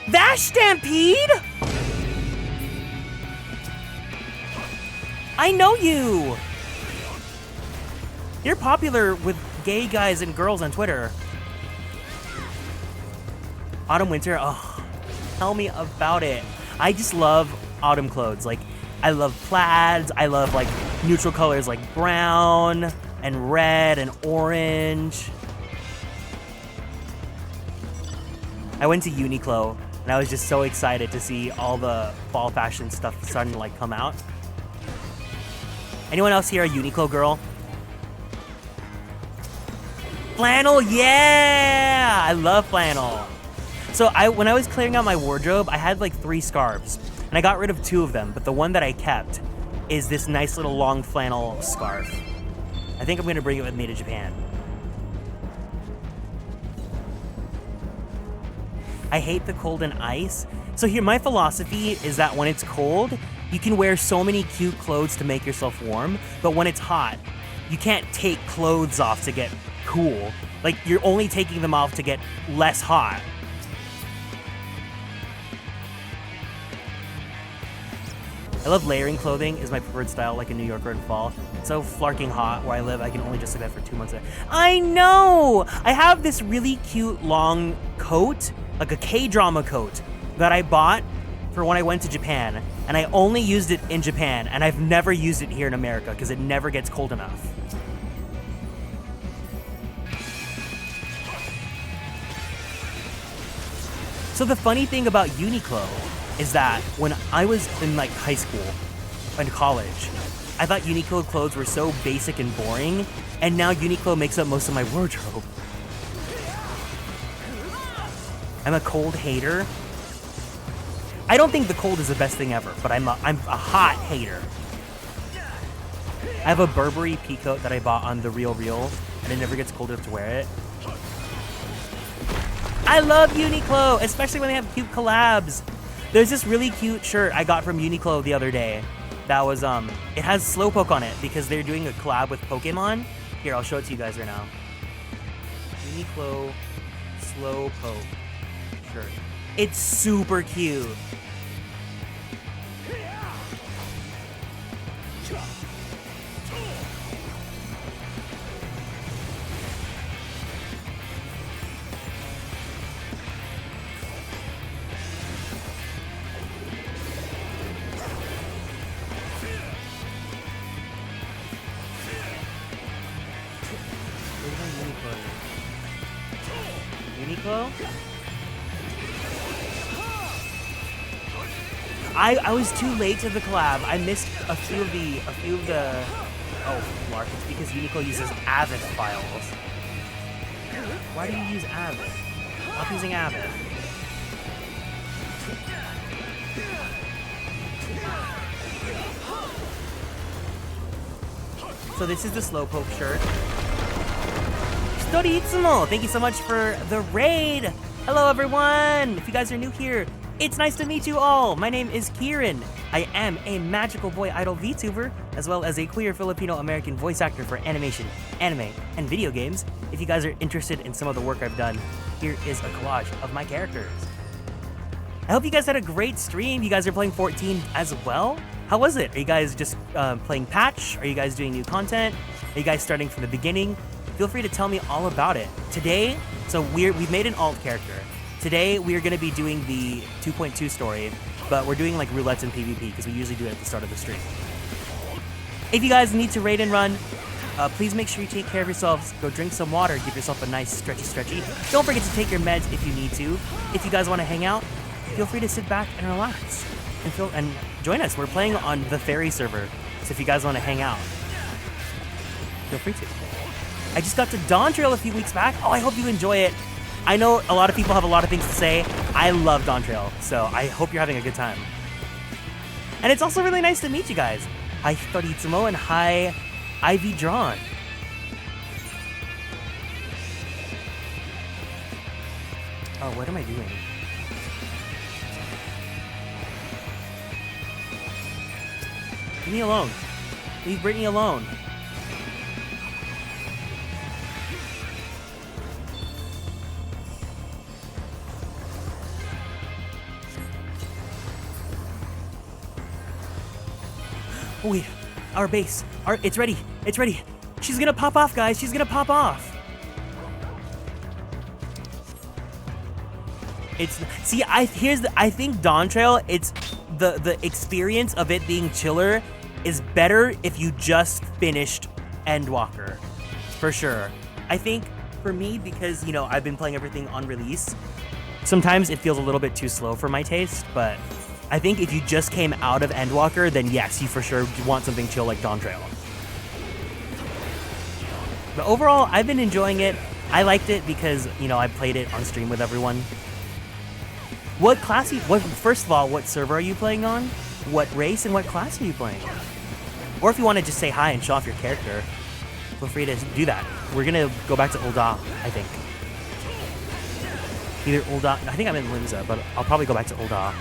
Vash Stampede! I know you! You're popular with gay guys and girls on Twitter. Autumn, winter, oh, tell me about it. I just love autumn clothes. Like, I love plaids. I love like neutral colors like brown and red and orange. I went to Uniqlo and I was just so excited to see all the fall fashion stuff starting to like come out. Anyone else here a Uniqlo girl? Flannel, yeah! I love flannel. So when I was clearing out my wardrobe, I had like 3 scarves. And I got rid of 2 of them, but the one that I kept is this nice little long flannel scarf. I think I'm gonna bring it with me to Japan. I hate the cold and ice. So here, my philosophy is that when it's cold, you can wear so many cute clothes to make yourself warm, but when it's hot, you can't take clothes off to get cool. Like, you're only taking them off to get less hot. I love layering clothing is my preferred style, like in New York or in fall. It's so flarking hot where I live, I can only just do that for 2 months. I know! I have this really cute long coat, like a K-drama coat, that I bought for when I went to Japan. And I only used it in Japan, and I've never used it here in America because it never gets cold enough. So the funny thing about Uniqlo is that when I was in like high school and college, I thought Uniqlo clothes were so basic and boring, and now Uniqlo makes up most of my wardrobe. I'm a cold hater. I don't think the cold is the best thing ever, but I'm a hot hater. I have a Burberry pea coat that I bought on The Real, and it never gets cold enough to wear it. I love Uniqlo, especially when they have cute collabs. There's this really cute shirt I got from Uniqlo the other day. That was, it has Slowpoke on it because they're doing a collab with Pokemon. Here, I'll show it to you guys right now. Uniqlo Slowpoke shirt. It's super cute. Uniqlo? I was too late to the collab. I missed a few of the oh, Lark, it's because Uniqlo uses Avid files. Why do you use Avid? Stop using Avid. So this is the Slowpoke shirt. Storitsumo, thank you so much for the raid. Hello everyone. If you guys are new here, it's nice to meet you all. My name is Kieran. I am a magical boy idol VTuber, as well as a queer Filipino-American voice actor for animation, anime, and video games. If you guys are interested in some of the work I've done, here is a collage of my characters. I hope you guys had a great stream. You guys are playing 14 as well. How was it? Are you guys just playing patch? Are you guys doing new content? Are you guys starting from the beginning? Feel free to tell me all about it. Today, so we've made an alt character. Today, we are going to be doing the 2.2 story, but we're doing like roulettes and PvP because we usually do it at the start of the stream. If you guys need to raid and run, please make sure you take care of yourselves. Go drink some water. Give yourself a nice stretchy. Don't forget to take your meds if you need to. If you guys want to hang out, feel free to sit back and relax and join us. We're playing on the Fairy server, so if you guys want to hang out, feel free to. I just got to Dawn Trail a few weeks back. Oh, I hope you enjoy it. I know a lot of people have a lot of things to say. I love Dawn Trail, so I hope you're having a good time. And it's also really nice to meet you guys. Hi, Storitsumo, and hi, Ivy Drawn. Oh, what am I doing? Leave me alone. Leave Brittany alone. Oh wait, our base. It's ready. It's ready. She's gonna pop off, guys. She's gonna pop off. I think Dawn Trail, it's the experience of it being chiller is better if you just finished Endwalker, for sure. I think for me, because you know I've been playing everything on release, sometimes it feels a little bit too slow for my taste, but I think if you just came out of Endwalker, then yes, you for sure want something chill like Dawn Trail. But overall, I've been enjoying it. I liked it because, you know, I played it on stream with everyone. First of all, what server are you playing on? What race and what class are you playing? Or if you want to just say hi and show off your character, feel free to do that. We're gonna go back to Ul'dah, I think. Either Ul'dah, I think I'm in Limsa, but I'll probably go back to Ul'dah.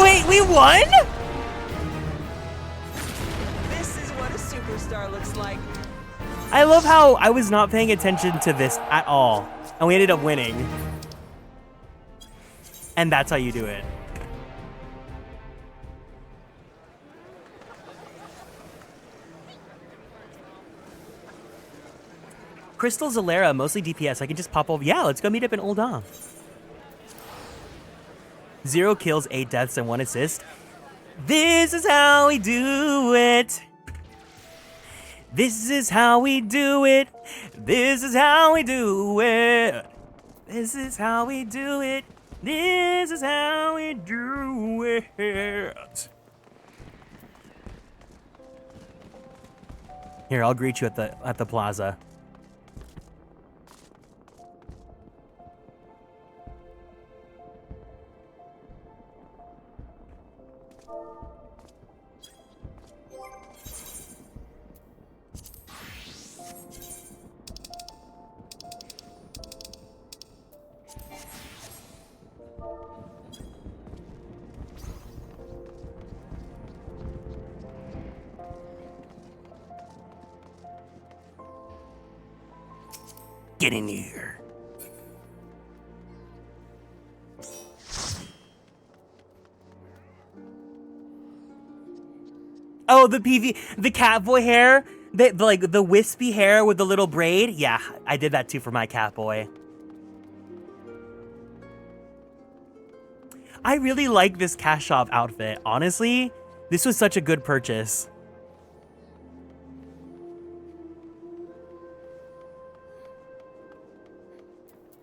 Wait, we won? This is what a superstar looks like. I love how I was not paying attention to this at all, and we ended up winning. And that's how you do it. Crystal Zalera, mostly DPS. I can just pop over. Yeah, let's go meet up in Ul'dah. 0 kills, 8 deaths, and 1 assist. This is how we do it. This is how we do it. This is how we do it. This is how we do it. This is how we do it. Here, I'll greet you at the plaza. Get in here. Oh, the catboy hair, the wispy hair with the little braid. Yeah, I did that too for my catboy. I really like this cash shop outfit. Honestly, this was such a good purchase.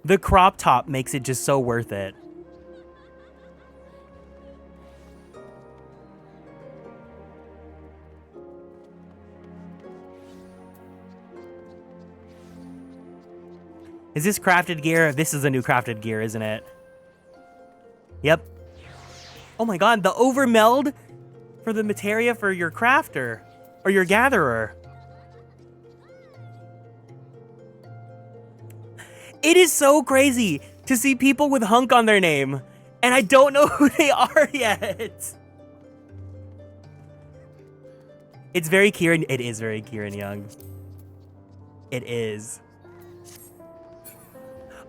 The crop top makes it just so worth it. Is this crafted gear? This is a new crafted gear, isn't it? Yep. Oh my god, the overmeld for the materia for your crafter or your gatherer. It is so crazy to see people with hunk on their name, and I don't know who they are yet. It's very Kieran. It is very Kieran Young. It is.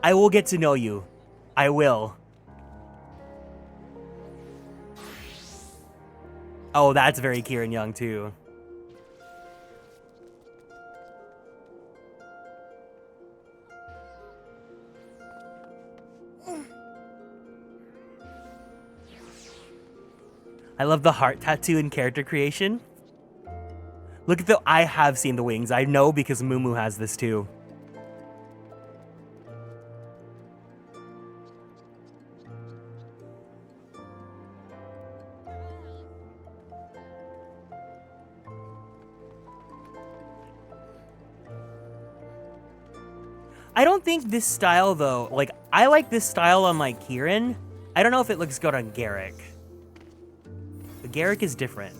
I will get to know you. I will. Oh, that's very Kieran Young too. I love the heart tattoo and character creation. Look at the, I have seen the wings. I know because Mumu has this too. I don't think this style though, like I like this style on like Kieran. I don't know if it looks good on Garrick. But Garrick is different.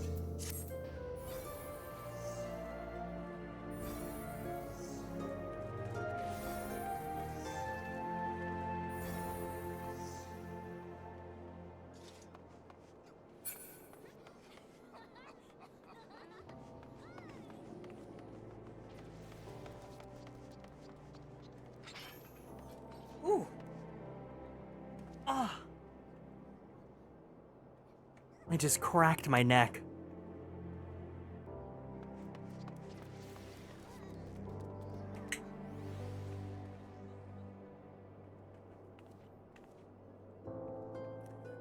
Ooh. Ah. I just cracked my neck.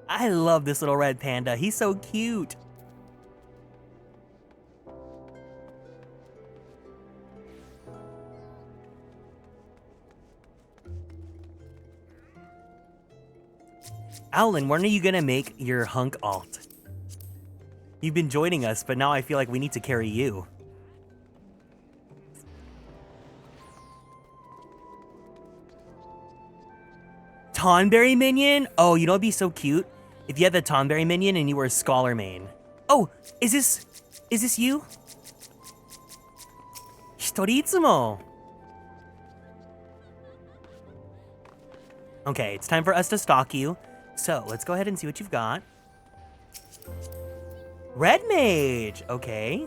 I love this little red panda. He's so cute. Alan, when are you gonna make your hunk alt? You've been joining us, but now I feel like we need to carry you. Tonberry minion? Oh, you know what'd be so cute? If you had the Tonberry minion and you were a scholar main. Oh, is this you? Hitoritsumo. Okay, it's time for us to stalk you. So, let's go ahead and see what you've got. Red Mage! Okay.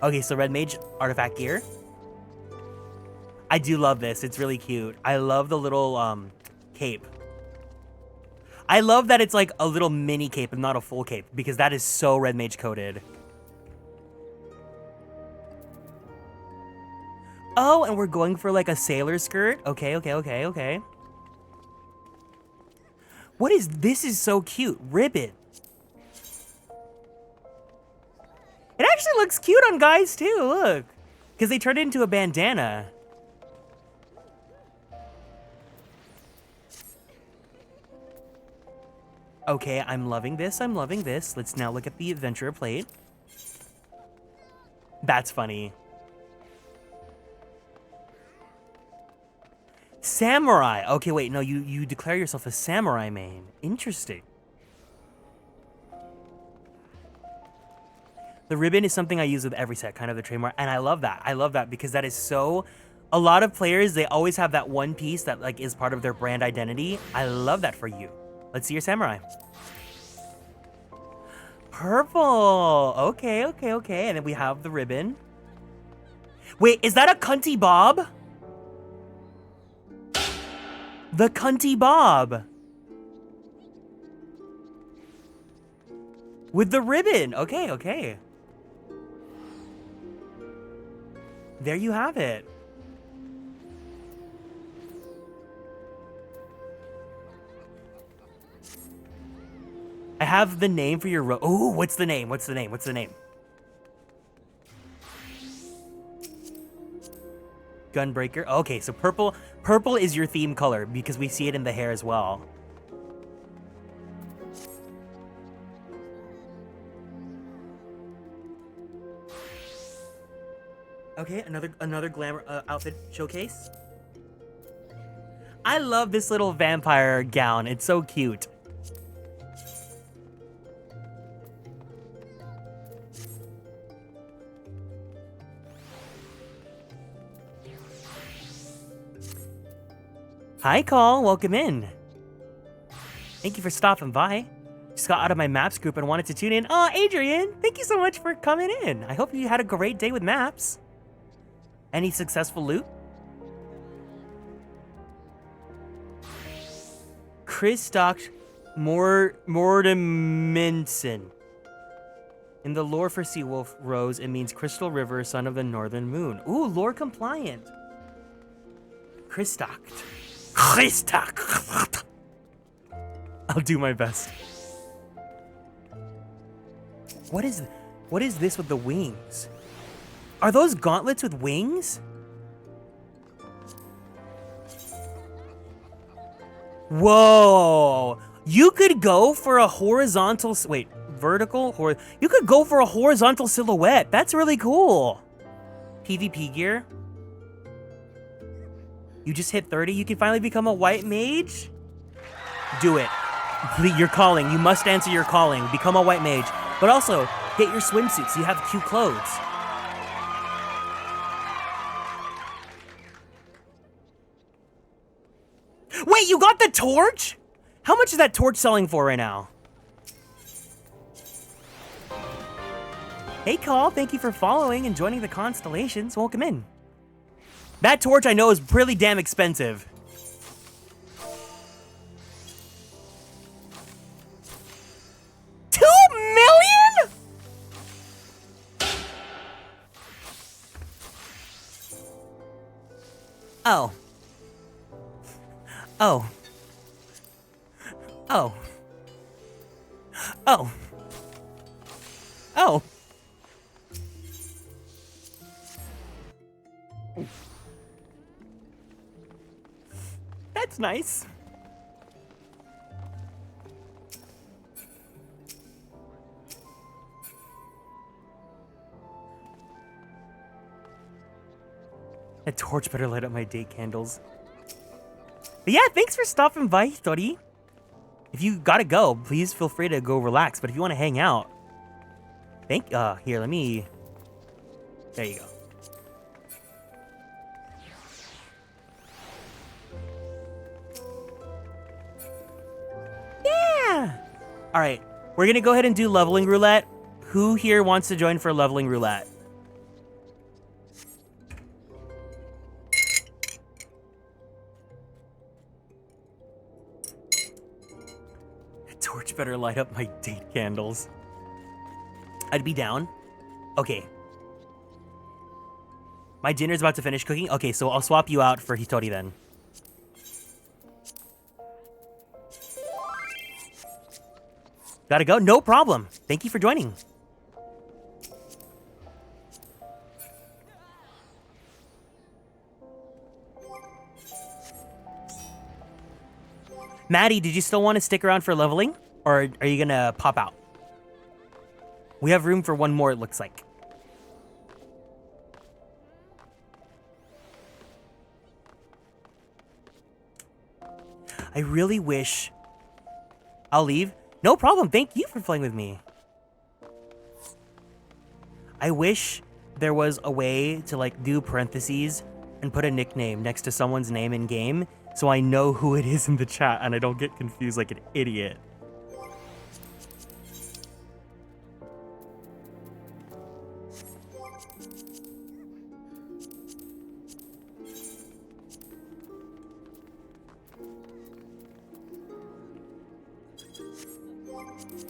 Okay, so Red Mage artifact gear. I do love this. It's really cute. I love the little cape. I love that it's like a little mini cape and not a full cape because that is so Red Mage coded. Oh, and we're going for like a sailor skirt. Okay, okay, okay, okay. What is this? Is so cute. Ribbon. It actually looks cute on guys too, look. Because they turned it into a bandana. Okay, I'm loving this. I'm loving this. Let's now look at the adventurer plate. That's funny. Samurai. Okay, wait. No, you declare yourself a samurai main. Interesting. The ribbon is something I use with every set, kind of the trademark, and I love that. I love that because that is so... A lot of players, they always have that one piece that like is part of their brand identity. I love that for you. Let's see your samurai. Purple. Okay, okay, okay. And then we have the ribbon. Wait, is that a cunty bob? The cunty bob. With the ribbon. Okay, okay. There you have it. I have the name for your oh, what's the name? What's the name? What's the name? Gunbreaker. Okay, so purple. Purple is your theme color because we see it in the hair as well. Okay, another glamour outfit showcase. I love this little vampire gown. It's so cute. Hi, Call. Welcome in. Thank you for stopping by. Just got out of my maps group and wanted to tune in. Oh, Adrian, thank you so much for coming in. I hope you had a great day with maps. Any successful loot? Chris doxx Mortimenson. In the lore for Seawolf Rose, it means Crystal River, son of the Northern Moon. Ooh, lore compliant. Chris doxx. Chris doxx. I'll do my best. What is this with the wings? Are those gauntlets with wings? Whoa! You could go for a horizontal... Wait, vertical? You could go for a horizontal silhouette. That's really cool. PvP gear. You just hit 30. You can finally become a white mage? Do it. You're calling. You must answer your calling. Become a white mage. But also, get your swimsuit so you have cute clothes. Wait, you got the torch? How much is that torch selling for right now? Hey, Call, thank you for following and joining the Konstellations. Welcome in. That torch I know is pretty damn expensive. $2 million? Oh. Oh. Oh. Oh. Oh. That's nice. That torch better light up my date candles. But yeah, thanks for stopping by, Tori. If you gotta go, please feel free to go relax. But if you want to hang out, here, let me. There you go. Yeah. All right, we're gonna go ahead and do leveling roulette. Who here wants to join for leveling roulette? Torch better light up my date candles. I'd be down. Okay. My dinner's about to finish cooking. Okay, so I'll swap you out for Hitori then. Gotta go? No problem. Thank you for joining. Maddie, did you still want to stick around for leveling? Or are you gonna pop out? We have room for one more, it looks like. I really wish... I'll leave. No problem. Thank you for playing with me. I wish there was a way to like do parentheses and put a nickname next to someone's name in game so I know who it is in the chat and I don't get confused like an idiot.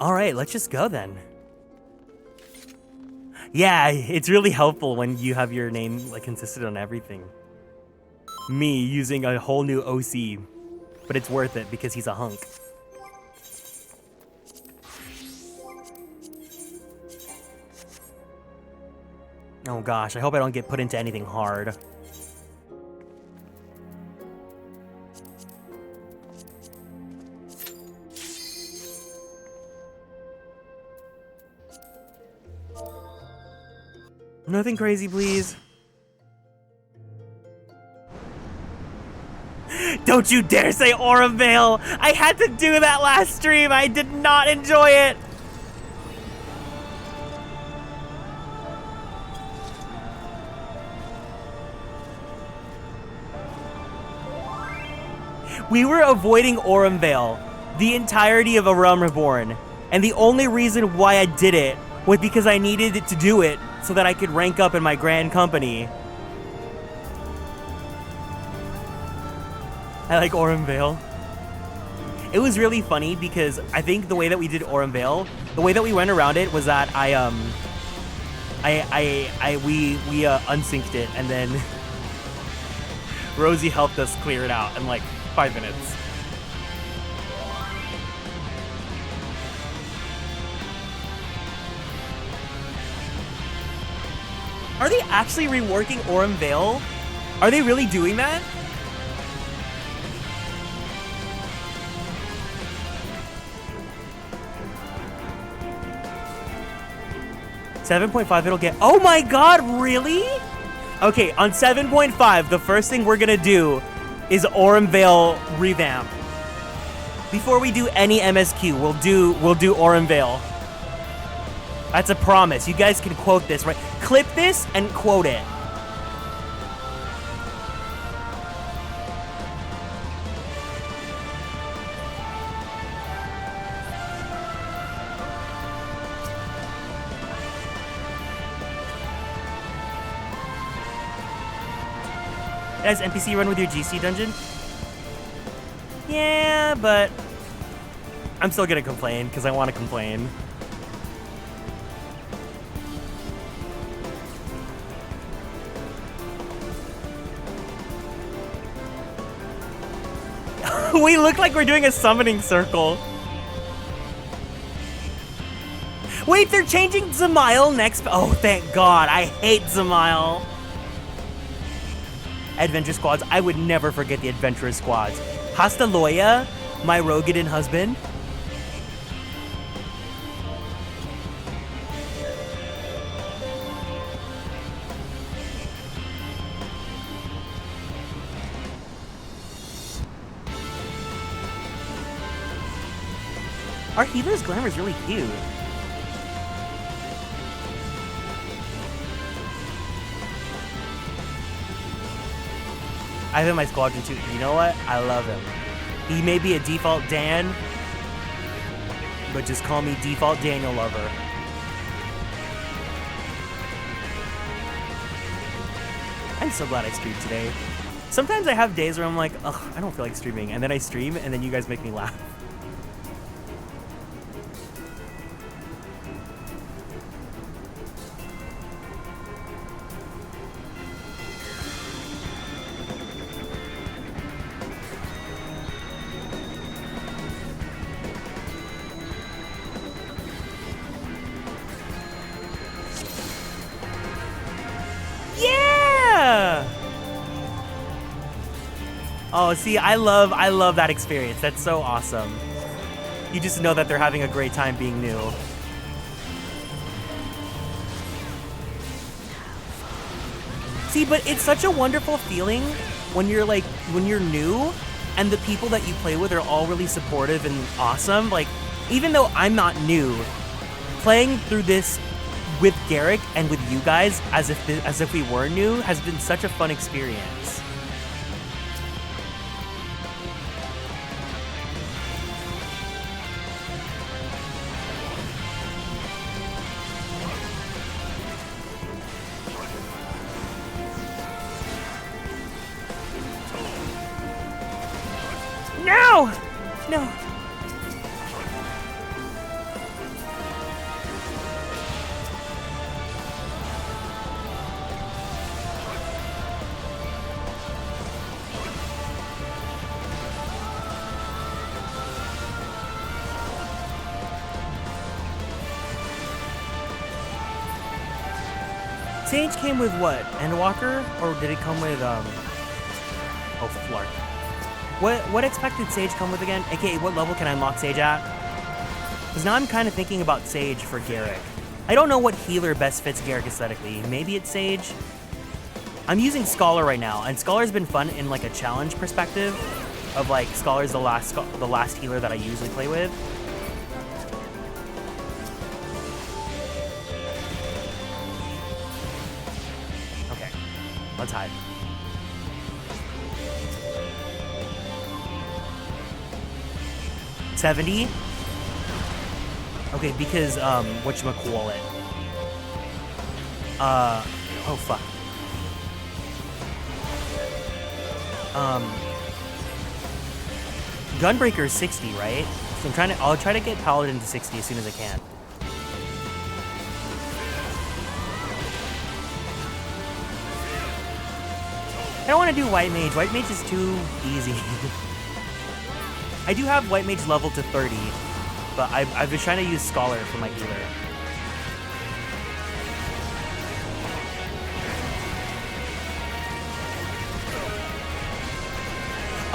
All right, let's just go then. Yeah, it's really helpful when you have your name like consistent on everything. Me using a whole new OC, but it's worth it because he's a hunk. Oh gosh, I hope I don't get put into anything hard. Nothing crazy, please. Don't you dare say Auramvale! I had to do that last stream. I did not enjoy it. We were avoiding Auramvale the entirety of a Realm Reborn, and the only reason why I did it was because I needed to do it so that I could rank up in my grand company. I like Auramvale. It was really funny because I think the way that we did Auramvale, the way that we went around it was that we unsynced it, and then Rosie helped us clear it out in like 5 minutes. Are they actually reworking Auramvale? Are they really doing that? .7.5 it'll get... Oh my god, really? Okay, on 7.5, the first thing we're gonna do is Auramvale revamp. Before we do any MSQ, we'll do Auramvale. That's a promise. You guys can quote this, right? Clip this and quote it. Does NPC run with your GC dungeon? Yeah, but I'm still gonna complain because I want to complain. We look like we're doing a summoning circle. Wait, they're changing Zamail next. Oh, thank God. I hate Zamail. Adventure squads. I would never forget the adventurous squads. Hasta Loya, my Rogadin husband. Our healer's glamour is really cute. I have him in my squadron too. You know what? I love him. He may be a default Dan, but just call me default Daniel lover. I'm so glad I streamed today. Sometimes I have days where I'm like, ugh, I don't feel like streaming, and then I stream, and then you guys make me laugh. Oh, see, I love that experience. That's so awesome. You just know that they're having a great time being new. See, but it's such a wonderful feeling when you're new and the people that you play with are all really supportive and awesome. Like, even though I'm not new, playing through this with Garrick and with you guys as if we were new has been such a fun experience. No! No. Sage came with what? Endwalker? Or did it come with, oh, Flark. What expected Sage come with again? AKA, what level can I unlock Sage at? Because now I'm kind of thinking about Sage for Garrick. I don't know what healer best fits Garrick aesthetically. Maybe it's Sage? I'm using Scholar right now, and Scholar's been fun in like a challenge perspective of like Scholar's the last healer that I usually play with. Okay, let's hide. $70? Okay, because, whatchamacallit. Oh, fuck. Gunbreaker is 60, right? So I'll try to get Paladin to 60 as soon as I can. I don't want to do White Mage. White Mage is too easy. I do have White Mage level to 30, but I've been trying to use Scholar for my healer.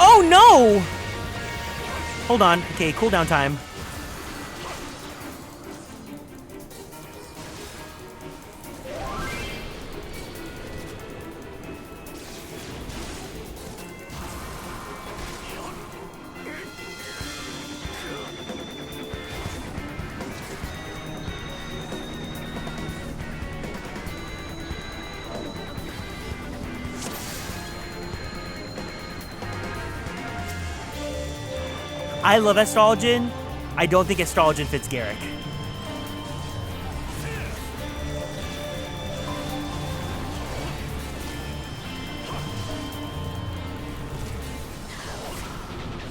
Oh no! Hold on. Okay, cooldown time. I love Astrologian. I don't think Astrologian fits Garrick.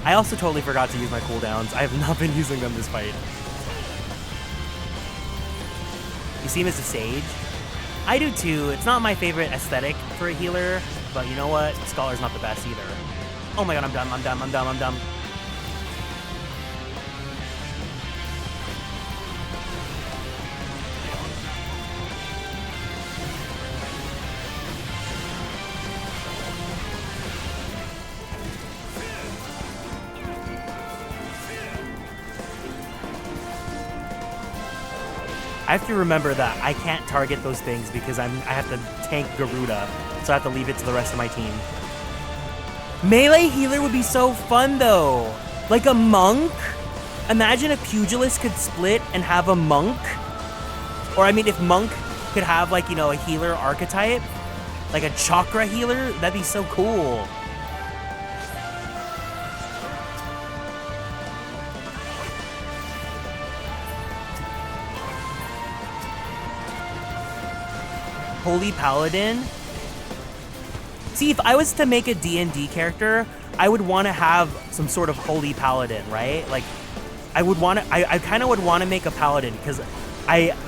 I also totally forgot to use my cooldowns. I have not been using them this fight. You see him as a Sage? I do too. It's not my favorite aesthetic for a healer, but you know what? Scholar's not the best either. Oh my god, I'm dumb, I'm dumb, I'm dumb, I'm dumb. I have to remember that I can't target those things because I have to tank Garuda, so I have to leave it to the rest of my team. Melee healer would be so fun though. Like a monk? Imagine a pugilist could split and have a monk. Or I mean, if monk could have like, you know, a healer archetype, like a chakra healer, that'd be so cool. Holy Paladin? See, if I was to make a D&D character, I would want to have some sort of Holy Paladin, right? Like, I kind of would want to make a Paladin, because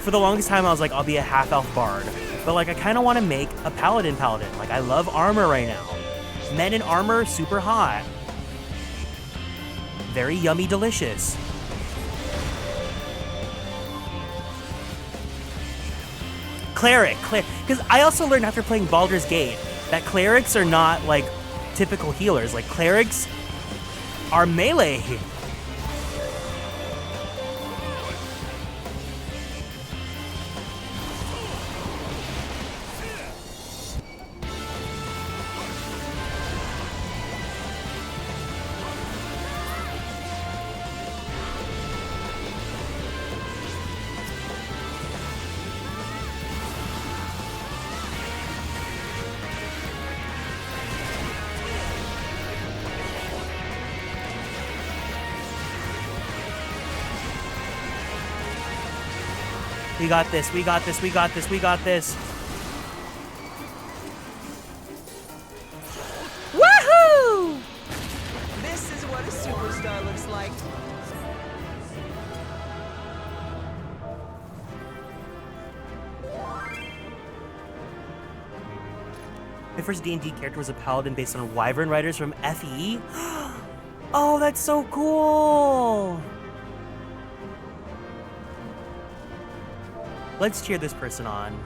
for the longest time, I was like, I'll be a half-elf bard. But, like, I kind of want to make a Paladin. Like, I love armor right now. Men in armor, super hot. Very yummy delicious. Cleric, because I also learned after playing Baldur's Gate that clerics are not like typical healers. Like clerics are melee. We got this, we got this, we got this, we got this. Woohoo! This is what a superstar looks like. My first D&D character was a paladin based on Wyvern Riders from FE. Oh, that's so cool! Let's cheer this person on.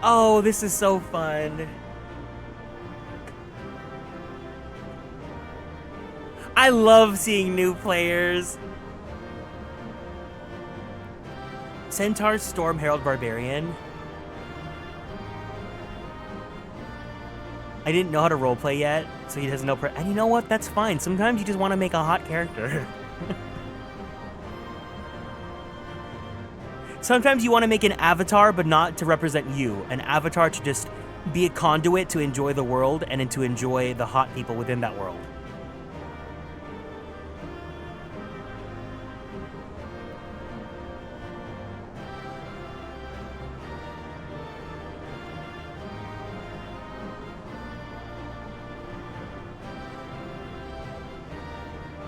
Oh, this is so fun. I love seeing new players. Centaur Storm Herald Barbarian. I didn't know how to roleplay yet, so he doesn't know. And you know what? That's fine. Sometimes you just want to make a hot character. Sometimes you want to make an avatar, but not to represent you. An avatar to just be a conduit to enjoy the world and to enjoy the hot people within that world.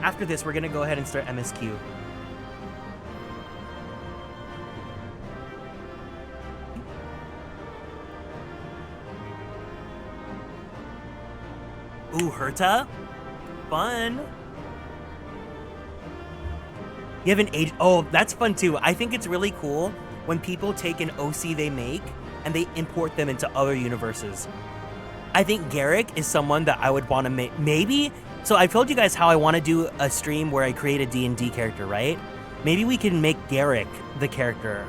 After this, we're going to go ahead and start MSQ. Ooh, Herta? Fun. You have an age... Oh, that's fun too. I think it's really cool when people take an OC they make and they import them into other universes. I think Garrick is someone that I would want to make... Maybe... So I've told you guys how I want to do a stream where I create a D&D character, right? Maybe we can make Garrick the character.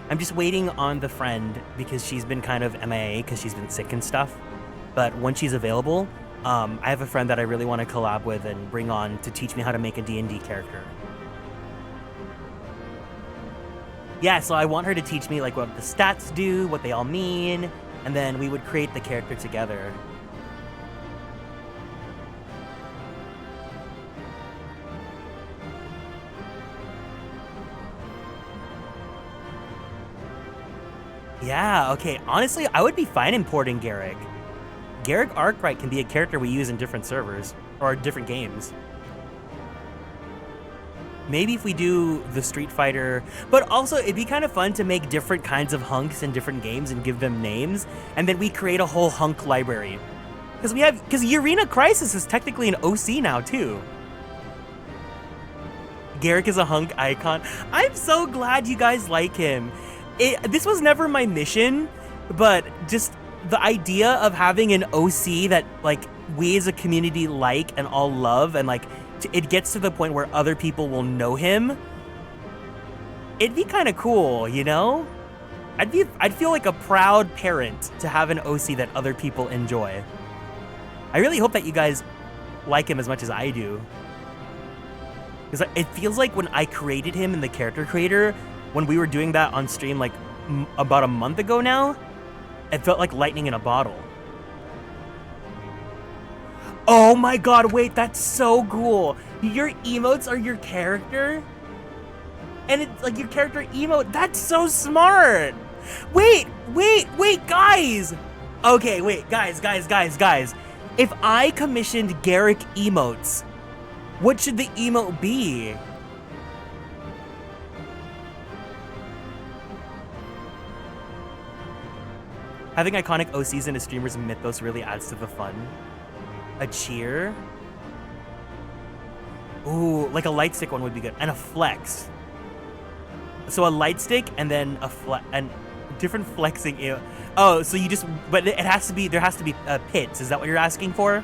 I'm just waiting on the friend because she's been kind of MIA because she's been sick and stuff. But when she's available, I have a friend that I really want to collab with and bring on to teach me how to make a D&D character. Yeah, so I want her to teach me like what the stats do, what they all mean, and then we would create the character together. Yeah, okay, honestly, I would be fine importing Garrick. Garrick Arkwright can be a character we use in different servers, or different games. Maybe if we do the Street Fighter, but also it'd be kind of fun to make different kinds of hunks in different games and give them names, and then we create a whole hunk library. Because Urena Crisis is technically an OC now, too. Garrick is a hunk icon. I'm so glad you guys like him. This was never my mission, but just the idea of having an OC that like we as a community like and all love, and like it gets to the point where other people will know him. It'd be kind of cool, you know? I'd feel like a proud parent to have an OC that other people enjoy. I really hope that you guys like him as much as I do. Because it feels like when I created him in the character creator, when we were doing that on stream like about a month ago now, it felt like lightning in a bottle. Oh my god, wait, that's so cool. Your emotes are your character? And it's like your character emote, that's so smart. Wait, guys. Okay, wait, guys. If I commissioned Garrick emotes, what should the emote be? Having iconic OCs in a streamer's mythos really adds to the fun. A cheer? Ooh, like a light stick one would be good. And a flex. So a light stick and then and different flexing. Oh, so you just, but there has to be pits. Is that what you're asking for?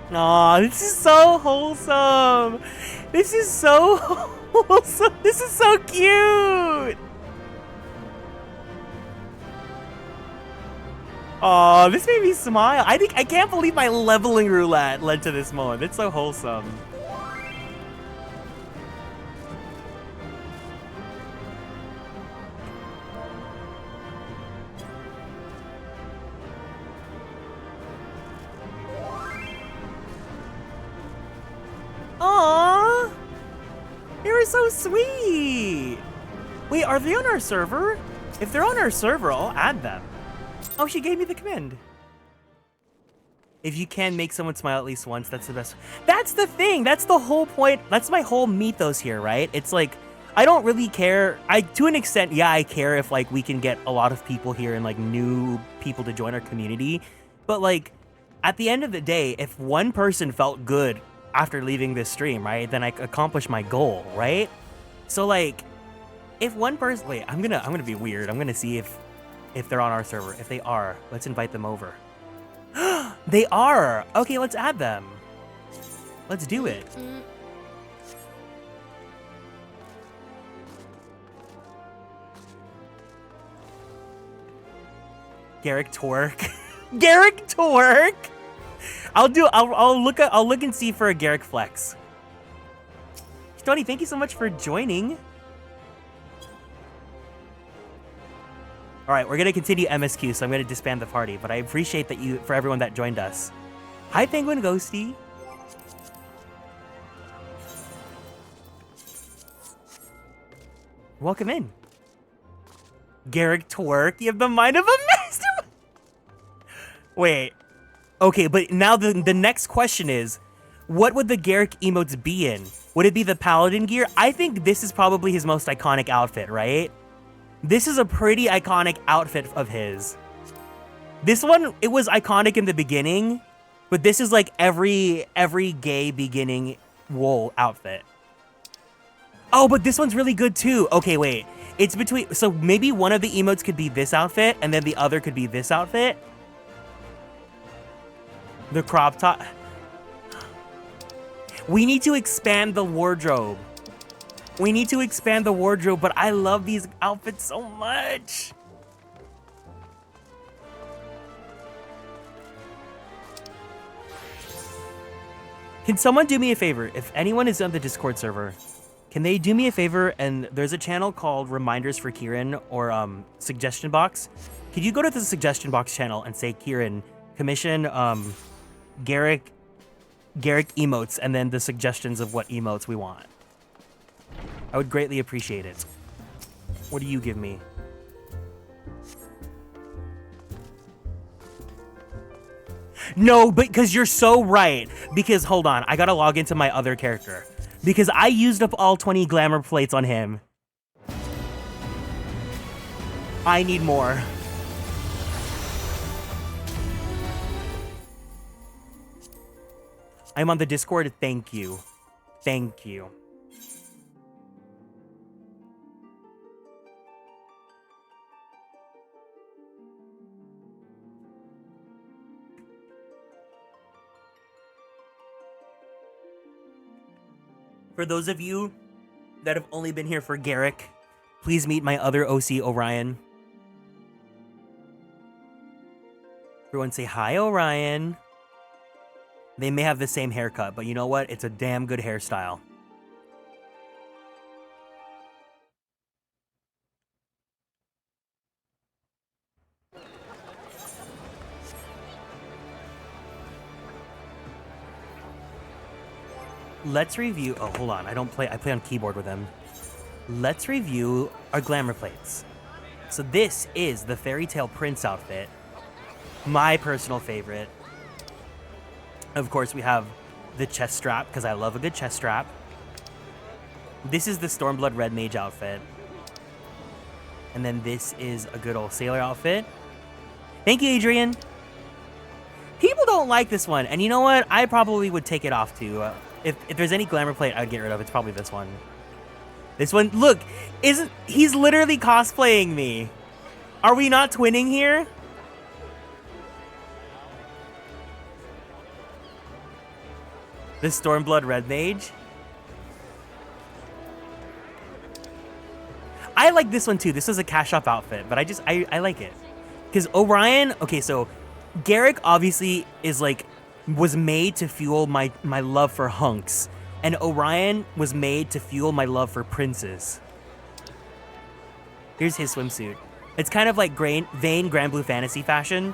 Aw, this is so wholesome. This is so wholesome. This is so cute. Oh, this made me smile. I can't believe my leveling roulette led to this moment. It's so wholesome. Aww! You were so sweet! Wait, are they on our server? If they're on our server, I'll add them. Oh, she gave me the command. If you can make someone smile at least once, that's the best. That's the thing. That's the whole point. That's my whole mythos here, right? It's like, I don't really care. To an extent, yeah, I care if like we can get a lot of people here and like new people to join our community. But like, at the end of the day, if one person felt good after leaving this stream, right, then I accomplished my goal, right? So like, if one person, wait, I'm gonna be weird. I'm gonna see if they're on our server. If they are, let's invite them over. They are! Okay, let's add them. Let's do it. Garrick Twerk. Garrick Twerk! I'll look and see for a Garrick Flex. Tony, thank you so much for joining. All right, we're gonna continue MSQ, so I'm gonna disband the party, but I appreciate that for everyone that joined us. Hi, Penguin Ghosty. Welcome in. Garrick Twerk, you have the mind of a master. Wait, okay, but now the next question is, what would the Garrick emotes be in? Would it be the Paladin gear? I think this is probably his most iconic outfit, right? This is a pretty iconic outfit of his. This one, it was iconic in the beginning, but this is like every gay beginning wool outfit. Oh, but this one's really good too. Okay, wait. It's between, so maybe one of the emotes could be this outfit, and then the other could be this outfit. The crop top. We need to expand the wardrobe. We need to expand the wardrobe, but I love these outfits so much. Can someone do me a favor? If anyone is on the Discord server, can they do me a favor? And there's a channel called Reminders for Kieran or Suggestion Box. Could you go to the Suggestion Box channel and say, Kieran, commission Garrick emotes and then the suggestions of what emotes we want? I would greatly appreciate it. What do you give me? No, because you're so right. Because, hold on, I gotta log into my other character. Because I used up all 20 glamour plates on him. I need more. I'm on the Discord. Thank you. Thank you. For those of you that have only been here for Garrick, please meet my other OC, Orion. Everyone say hi, Orion. They may have the same haircut, but you know what? It's a damn good hairstyle. Let's review, oh, hold on, I play on keyboard with them. Let's review our glamour plates. So this is the Fairy Tale Prince outfit, my personal favorite. Of course, we have the chest strap, because I love a good chest strap. This is the Stormblood Red Mage outfit. And then this is a good old sailor outfit. Thank you, Adrian. People don't like this one, and you know what? I probably would take it off too. If there's any glamour plate I'd get rid of, it's probably this one. This one, look, he's literally cosplaying me. Are we not twinning here? The Stormblood Red Mage. I like this one too. This is a cash shop outfit, but I like it. Because Orion, okay, so Garrick obviously is like, was made to fuel my love for hunks. And Orion was made to fuel my love for princes. Here's his swimsuit. It's kind of like vain Grand Blue Fantasy fashion.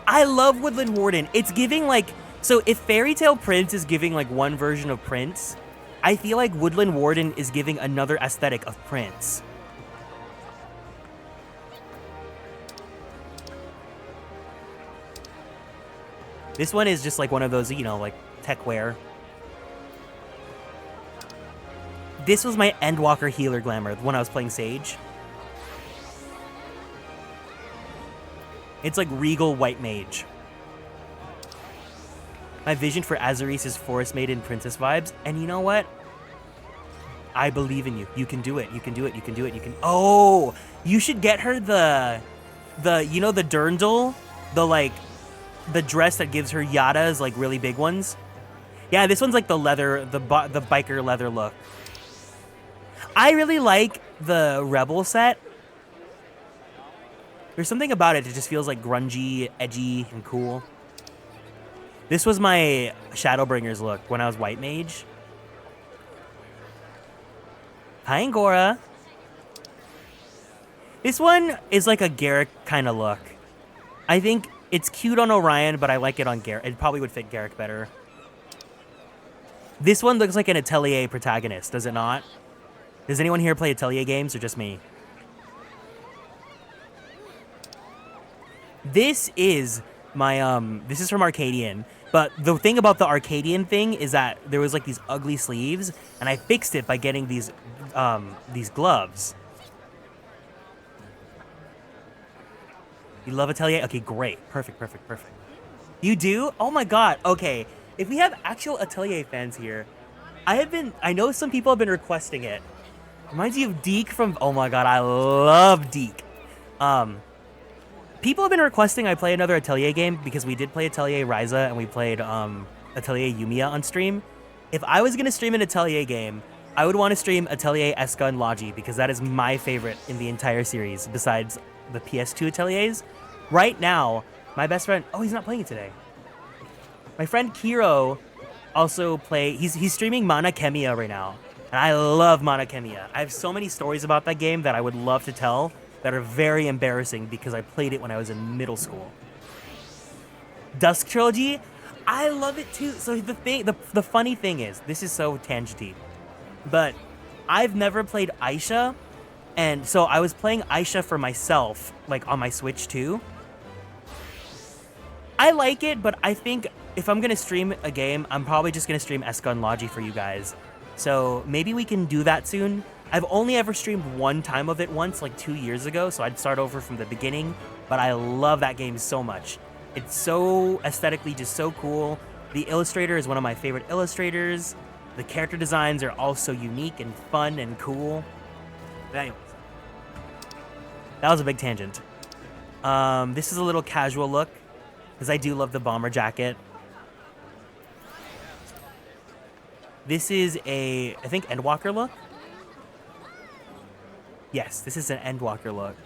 I love Woodland Warden. It's giving like, so if Fairy Tale Prince is giving like one version of Prince, I feel like Woodland Warden is giving another aesthetic of Prince. This one is just like one of those, you know, like tech wear. This was my Endwalker healer glamour when I was playing Sage. It's like regal white mage. My vision for Azaris is Forest Maiden Princess vibes. And you know what? I believe in you. You can do it. You can do it. You can do it. You can. Oh, you should get her the you know, the dirndl, the dress that gives her yadas, like really big ones. Yeah, this one's like the leather, the biker leather look. I really like the Rebel set. There's something about it that just feels like grungy, edgy, and cool. This was my Shadowbringers look when I was White Mage. Hi, Angora. This one is like a Garrick kind of look. I think it's cute on Orion, but I like it on Garrick. It probably would fit Garrick better. This one looks like an Atelier protagonist, does it not? Does anyone here play Atelier games or just me? This is my, this is from Arcadian. But the thing about the Arcadian thing is that there was like these ugly sleeves, and I fixed it by getting these gloves. You love Atelier? Okay, great. Perfect, perfect, perfect. You do? Oh my god. Okay, if we have actual Atelier fans here, I know some people have been requesting it. Reminds you of Deke from, oh my god, I love Deke. People have been requesting I play another Atelier game because we did play Atelier Ryza and we played Atelier Yumiya on stream. If I was going to stream an Atelier game, I would want to stream Atelier Eska and Logi because that is my favorite in the entire series besides the PS2 Ateliers. Right now, my best friend, oh, he's not playing it today. My friend Kiro also he's streaming Mana Chemia right now. And I love Mana Chemia. I have so many stories about that game that I would love to tell that are very embarrassing because I played it when I was in middle school. Dusk Trilogy, I love it too. So the funny thing is, this is so tangenty, but I've never played Aisha, and so I was playing Aisha for myself, like on my Switch too. I like it, but I think if I'm gonna stream a game, I'm probably just gonna stream Eska and Logi for you guys. So maybe we can do that soon. I've only ever streamed one time of it once, like 2 years ago, so I'd start over from the beginning, but I love that game so much. It's so aesthetically just so cool. The illustrator is one of my favorite illustrators. The character designs are all so unique and fun and cool. But anyways, that was a big tangent. This is a little casual look, because I do love the bomber jacket. This is I think, Endwalker look. Yes, this is an Endwalker look.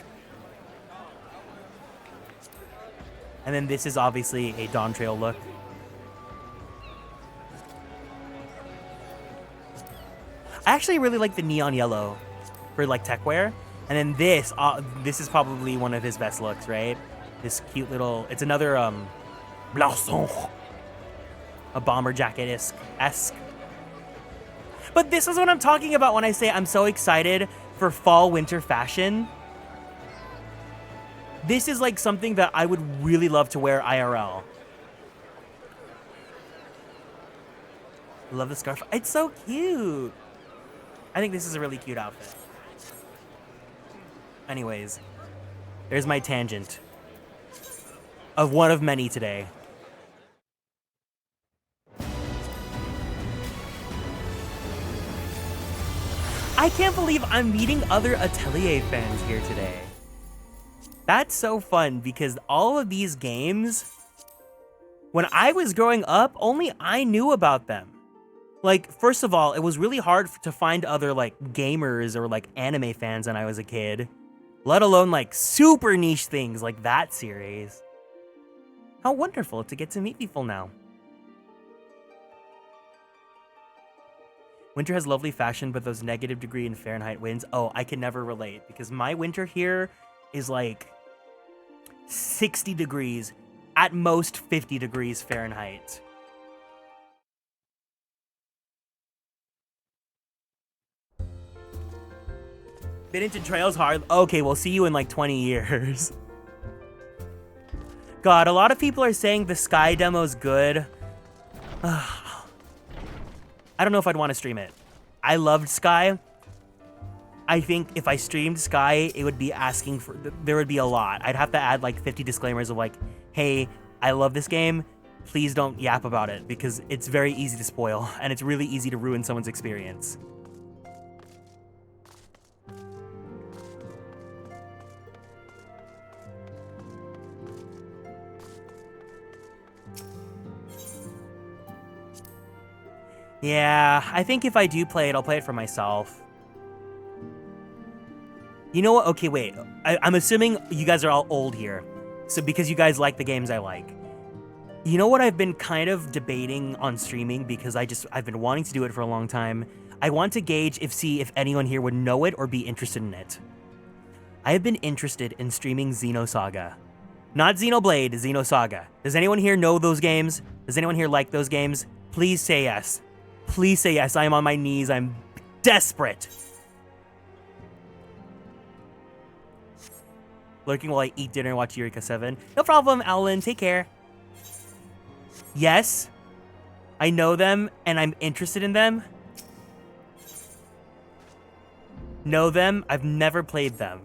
And then this is obviously a Dawn Trail look. I actually really like the neon yellow for like tech wear. And then this is probably one of his best looks, right? This cute little, it's another blason, a bomber jacket-esque. But this is what I'm talking about when I say I'm so excited for fall winter fashion. This is like something that I would really love to wear IRL. Love the scarf. It's so cute. I think this is a really cute outfit. Anyways, there's my tangent of one of many today. I can't believe I'm meeting other Atelier fans here today. That's so fun because all of these games When I was growing up, only I knew about them. Like, first of all, it was really hard to find other, like, gamers or, like, anime fans when I was a kid. Let alone, like, super niche things like that series. How wonderful to get to meet people now. Winter has lovely fashion, but those negative degree in Fahrenheit winds, oh, I can never relate. Because my winter here is, like, 60 degrees. At most 50 degrees Fahrenheit. Been into trails hard. Okay, we'll see you in like 20 years. God, a lot of people are saying the Sky demo's good. I don't know if I'd want to stream it. I loved Sky. I think if I streamed Sky, it would be asking for... There would be a lot. I'd have to add like 50 disclaimers of like, hey, I love this game. Please don't yap about it because it's very easy to spoil and it's really easy to ruin someone's experience. Yeah, I think if I do play it, I'll play it for myself. You know what? Okay, wait. I'm assuming you guys are all old here. So because you guys like the games I like. You know what I've been kind of debating on streaming because I've been wanting to do it for a long time. I want to gauge see if anyone here would know it or be interested in it. I have been interested in streaming Xenosaga. Not Xenoblade, Xenosaga. Does anyone here know those games? Does anyone here like those games? Please say yes. Please say yes. I am on my knees. I'm desperate. Lurking while I eat dinner and watch Eureka 7. No problem, Alan. Take care. Yes. I know them, and I'm interested in them. Know them. I've never played them.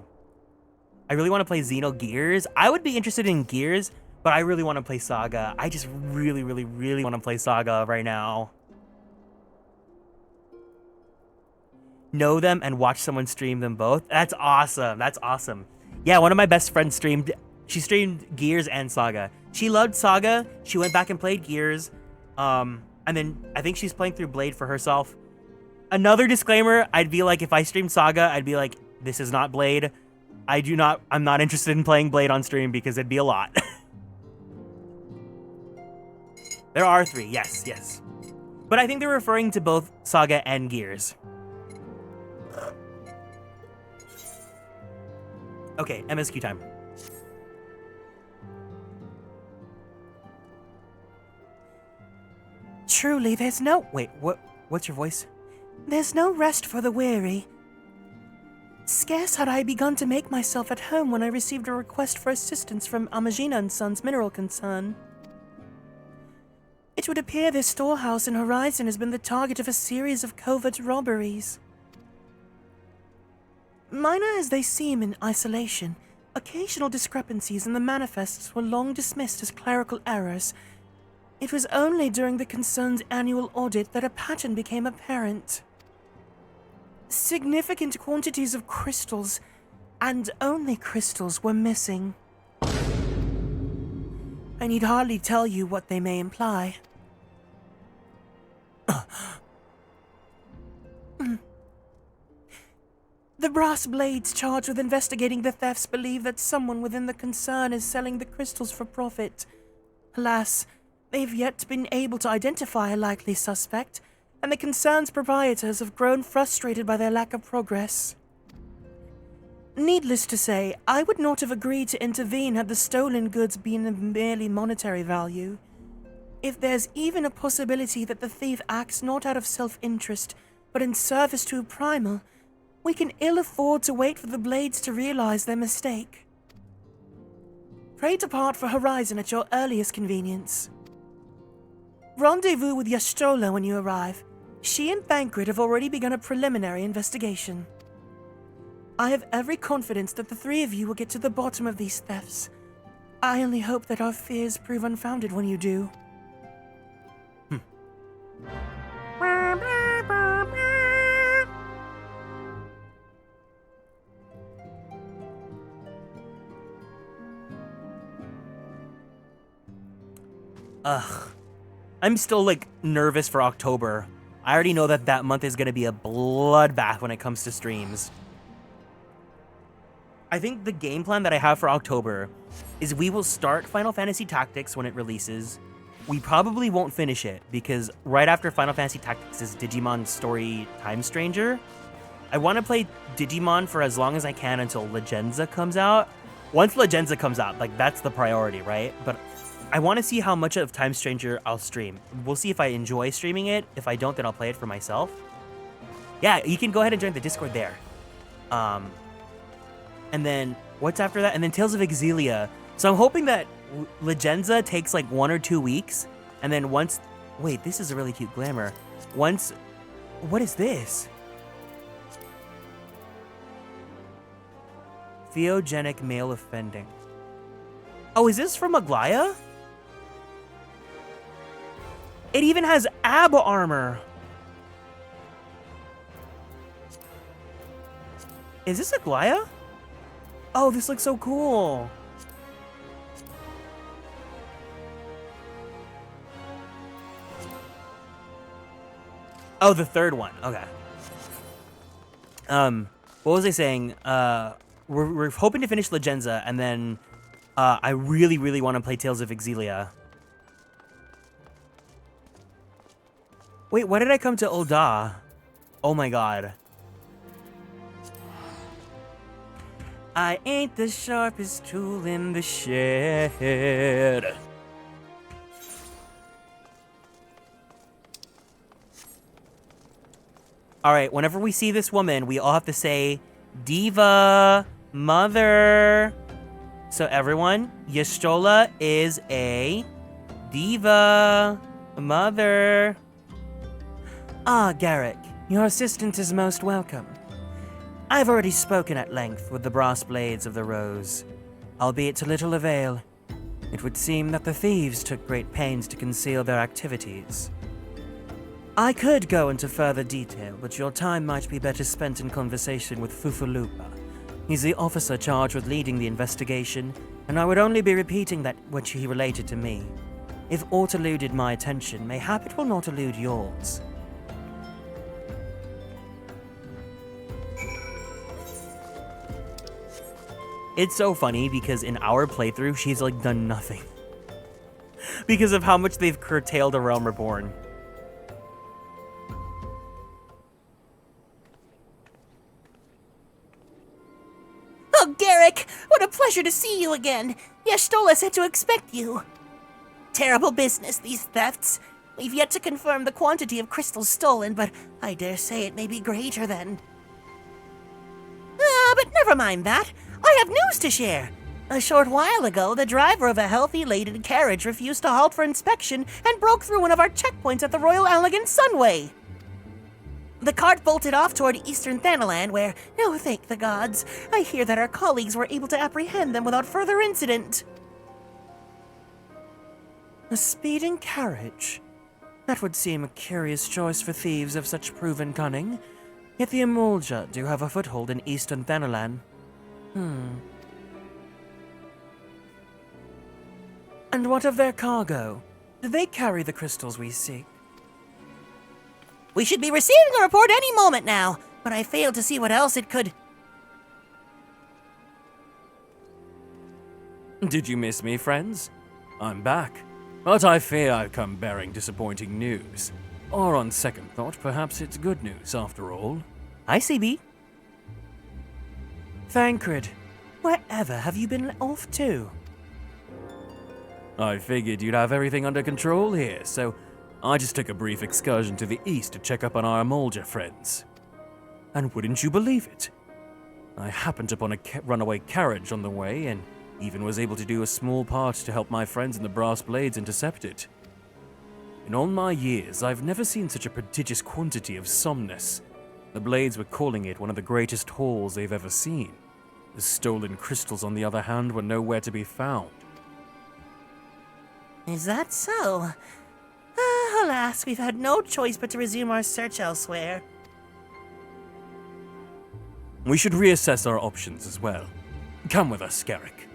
I really want to play Xenogears. I would be interested in Gears, but I really want to play Saga. I just really, really, really want to play Saga right now. Know them and watch someone stream them both. That's awesome. That's awesome. Yeah, one of my best friends streamed Gears and Saga. She loved Saga. She went back and played Gears. And then I think she's playing through Blade for herself. Another disclaimer, I'd be like, if I streamed Saga, I'd be like, this is not Blade. I'm not interested in playing Blade on stream because it'd be a lot. There are 3, yes. But I think they're referring to both Saga and Gears. Okay, MSQ time. Truly, there's no... Wait, what's your voice? There's no rest for the weary. Scarce had I begun to make myself at home when I received a request for assistance from Amagina & Sons Mineral Concern. It would appear their storehouse in Horizon has been the target of a series of covert robberies. Minor as they seem in isolation, occasional discrepancies in the manifests were long dismissed as clerical errors. It was only during the concern's annual audit that a pattern became apparent. Significant quantities of crystals, and only crystals, were missing. I need hardly tell you what they may imply. The brass blades charged with investigating the thefts believe that someone within the concern is selling the crystals for profit. Alas, they've yet been able to identify a likely suspect, and the concern's proprietors have grown frustrated by their lack of progress. Needless to say, I would not have agreed to intervene had the stolen goods been of merely monetary value. If there's even a possibility that the thief acts not out of self-interest, but in service to a primal, we can ill afford to wait for the blades to realize their mistake. Pray depart for Horizon at your earliest convenience. Rendezvous with Yastrola when you arrive. She and Thancred have already begun a preliminary investigation. I have every confidence that the 3 of you will get to the bottom of these thefts. I only hope that our fears prove unfounded when you do. Ugh. I'm still, like, nervous for October. I already know that that month is going to be a bloodbath when it comes to streams. I think the game plan that I have for October is we will start Final Fantasy Tactics when it releases. We probably won't finish it because right after Final Fantasy Tactics is Digimon Story Time Stranger. I want to play Digimon for as long as I can until Legenza comes out. Once Legenza comes out, like, that's the priority, right? But I want to see how much of Time Stranger I'll stream. We'll see if I enjoy streaming it. If I don't, then I'll play it for myself. Yeah, you can go ahead and join the Discord there. And then, what's after that? And then Tales of Exilia. So I'm hoping that Legenza takes like 1 or 2 weeks. And then once... Wait, this is a really cute glamour. Once... What is this? Theogenic male offending. Oh, is this from Aglaya? It even has ab armor. Is this Aglaya? Oh, this looks so cool. Oh, the third one. Okay. What was I saying? We're hoping to finish Legenza, and then I really, really want to play Tales of Exilia. Wait, why did I come to Ul'dah? Oh my god. I ain't the sharpest tool in the shed. Alright, whenever we see this woman, we all have to say, Diva, Mother. So everyone, Y'shtola is a Diva, Mother. Ah, Garrick, your assistance is most welcome. I've already spoken at length with the brass blades of the Rose, albeit to little avail. It would seem that the thieves took great pains to conceal their activities. I could go into further detail, but your time might be better spent in conversation with Fufulupa. He's the officer charged with leading the investigation, and I would only be repeating that which he related to me. If aught eluded my attention, mayhap it will not elude yours. It's so funny because in our playthrough, she's like done nothing. Because of how much they've curtailed a Realm Reborn. Oh, Garrick, what a pleasure to see you again. Y'shtola said to expect you. Terrible business, these thefts. We've yet to confirm the quantity of crystals stolen, but I dare say it may be greater than... but never mind that. I have news to share. A short while ago, the driver of a healthy laden carriage refused to halt for inspection and broke through one of our checkpoints at the Royal Elegant Sunway. The cart bolted off toward Eastern Thanalan, where, oh, thank the gods, I hear that our colleagues were able to apprehend them without further incident. A speeding carriage? That would seem a curious choice for thieves of such proven cunning. Yet the Emulja do have a foothold in Eastern Thanalan. And what of their cargo? Do they carry the crystals we seek? We should be receiving a report any moment now, but I fail to see what else it could... Did you miss me, friends? I'm back. But I fear I've come bearing disappointing news. Or on second thought, perhaps it's good news after all. Hi, CB. Thancred, wherever have you been off to? I figured you'd have everything under control here, so I just took a brief excursion to the east to check up on our Emulja friends. And wouldn't you believe it? I happened upon a runaway carriage on the way, and even was able to do a small part to help my friends in the Brass Blades intercept it. In all my years, I've never seen such a prodigious quantity of somnus. The Blades were calling it one of the greatest hauls they've ever seen. The stolen crystals, on the other hand, were nowhere to be found. Is that so? Alas, we've had no choice but to resume our search elsewhere. We should reassess our options as well. Come with us, Garrick.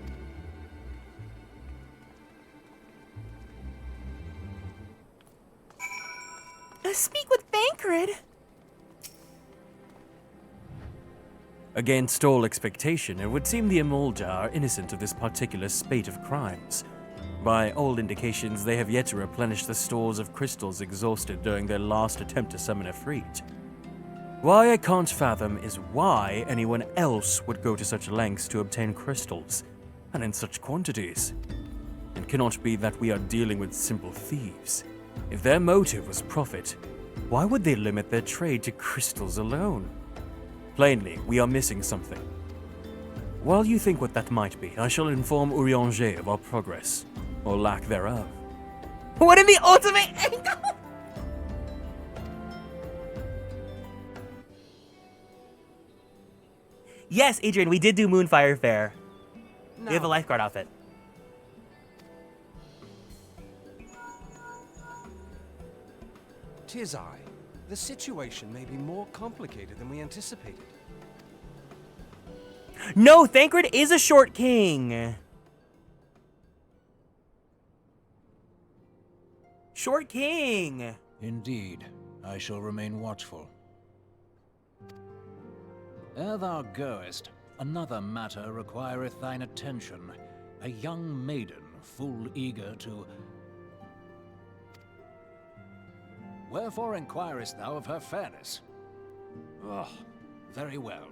Speak with Bankred. Against all expectation, it would seem the Emolja are innocent of this particular spate of crimes. By all indications, they have yet to replenish the stores of crystals exhausted during their last attempt to summon Efreet. Why I can't fathom is why anyone else would go to such lengths to obtain crystals, and in such quantities. It cannot be that we are dealing with simple thieves. If their motive was profit, why would they limit their trade to crystals alone? Plainly, we are missing something. While you think what that might be, I shall inform Urianger of our progress, or lack thereof. What in the ultimate angle? Yes, Adrian, we did do Moonfire Fair. No. We have a lifeguard outfit. Tis I. The situation may be more complicated than we anticipated. No, Thancred is a short king. Short king. Indeed, I shall remain watchful. Ere thou goest, another matter requireth thine attention. A young maiden, full eager to... Wherefore inquirest thou of her fairness? Oh, very well.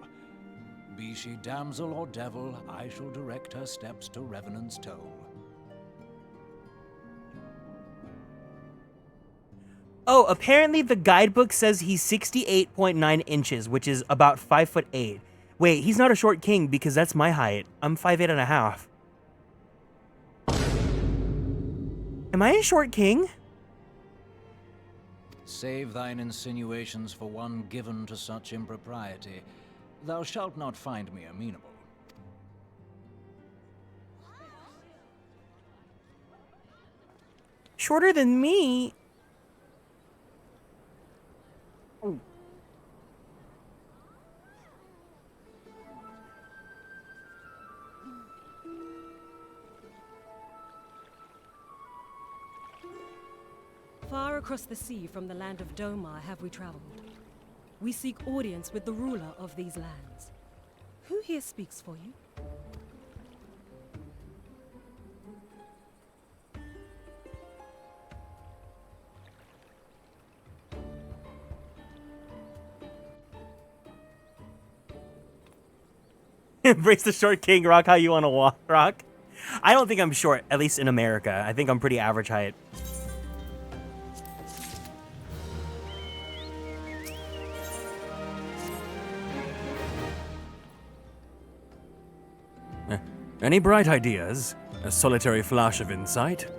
Be she damsel or devil, I shall direct her steps to Revenant's Toll. Oh, apparently the guidebook says he's 68.9 inches, which is about 5'8". Wait, he's not a short king because that's my height. I'm 5'8.5". Am I a short king? Save thine insinuations for one given to such impropriety. Thou shalt not find me amenable. Shorter than me? Far across the sea from the land of Domar have we traveled. We seek audience with the ruler of these lands. Who here speaks for you? Embrace the short king, rock how you want to walk, rock. I don't think I'm short, at least in America. I think I'm pretty average height. Any bright ideas? A solitary flash of insight?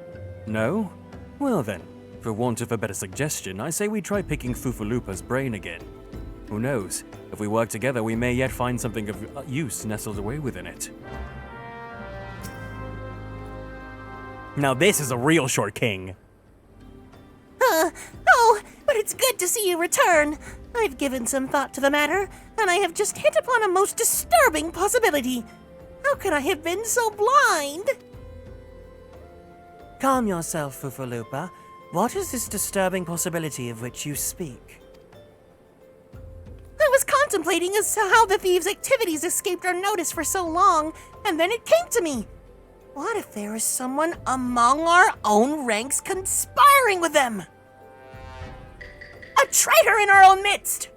No? Well then, for want of a better suggestion, I say we try picking Fufulupa's brain again. Who knows? If we work together, we may yet find something of use nestled away within it. Now this is a real short king. Oh, but it's good to see you return. I've given some thought to the matter, and I have just hit upon a most disturbing possibility. How could I have been so blind? Calm yourself, Fufulupa. What is this disturbing possibility of which you speak? I was contemplating as to how the thieves' activities escaped our notice for so long, and then it came to me. What if there is someone among our own ranks conspiring with them? A traitor in our own midst!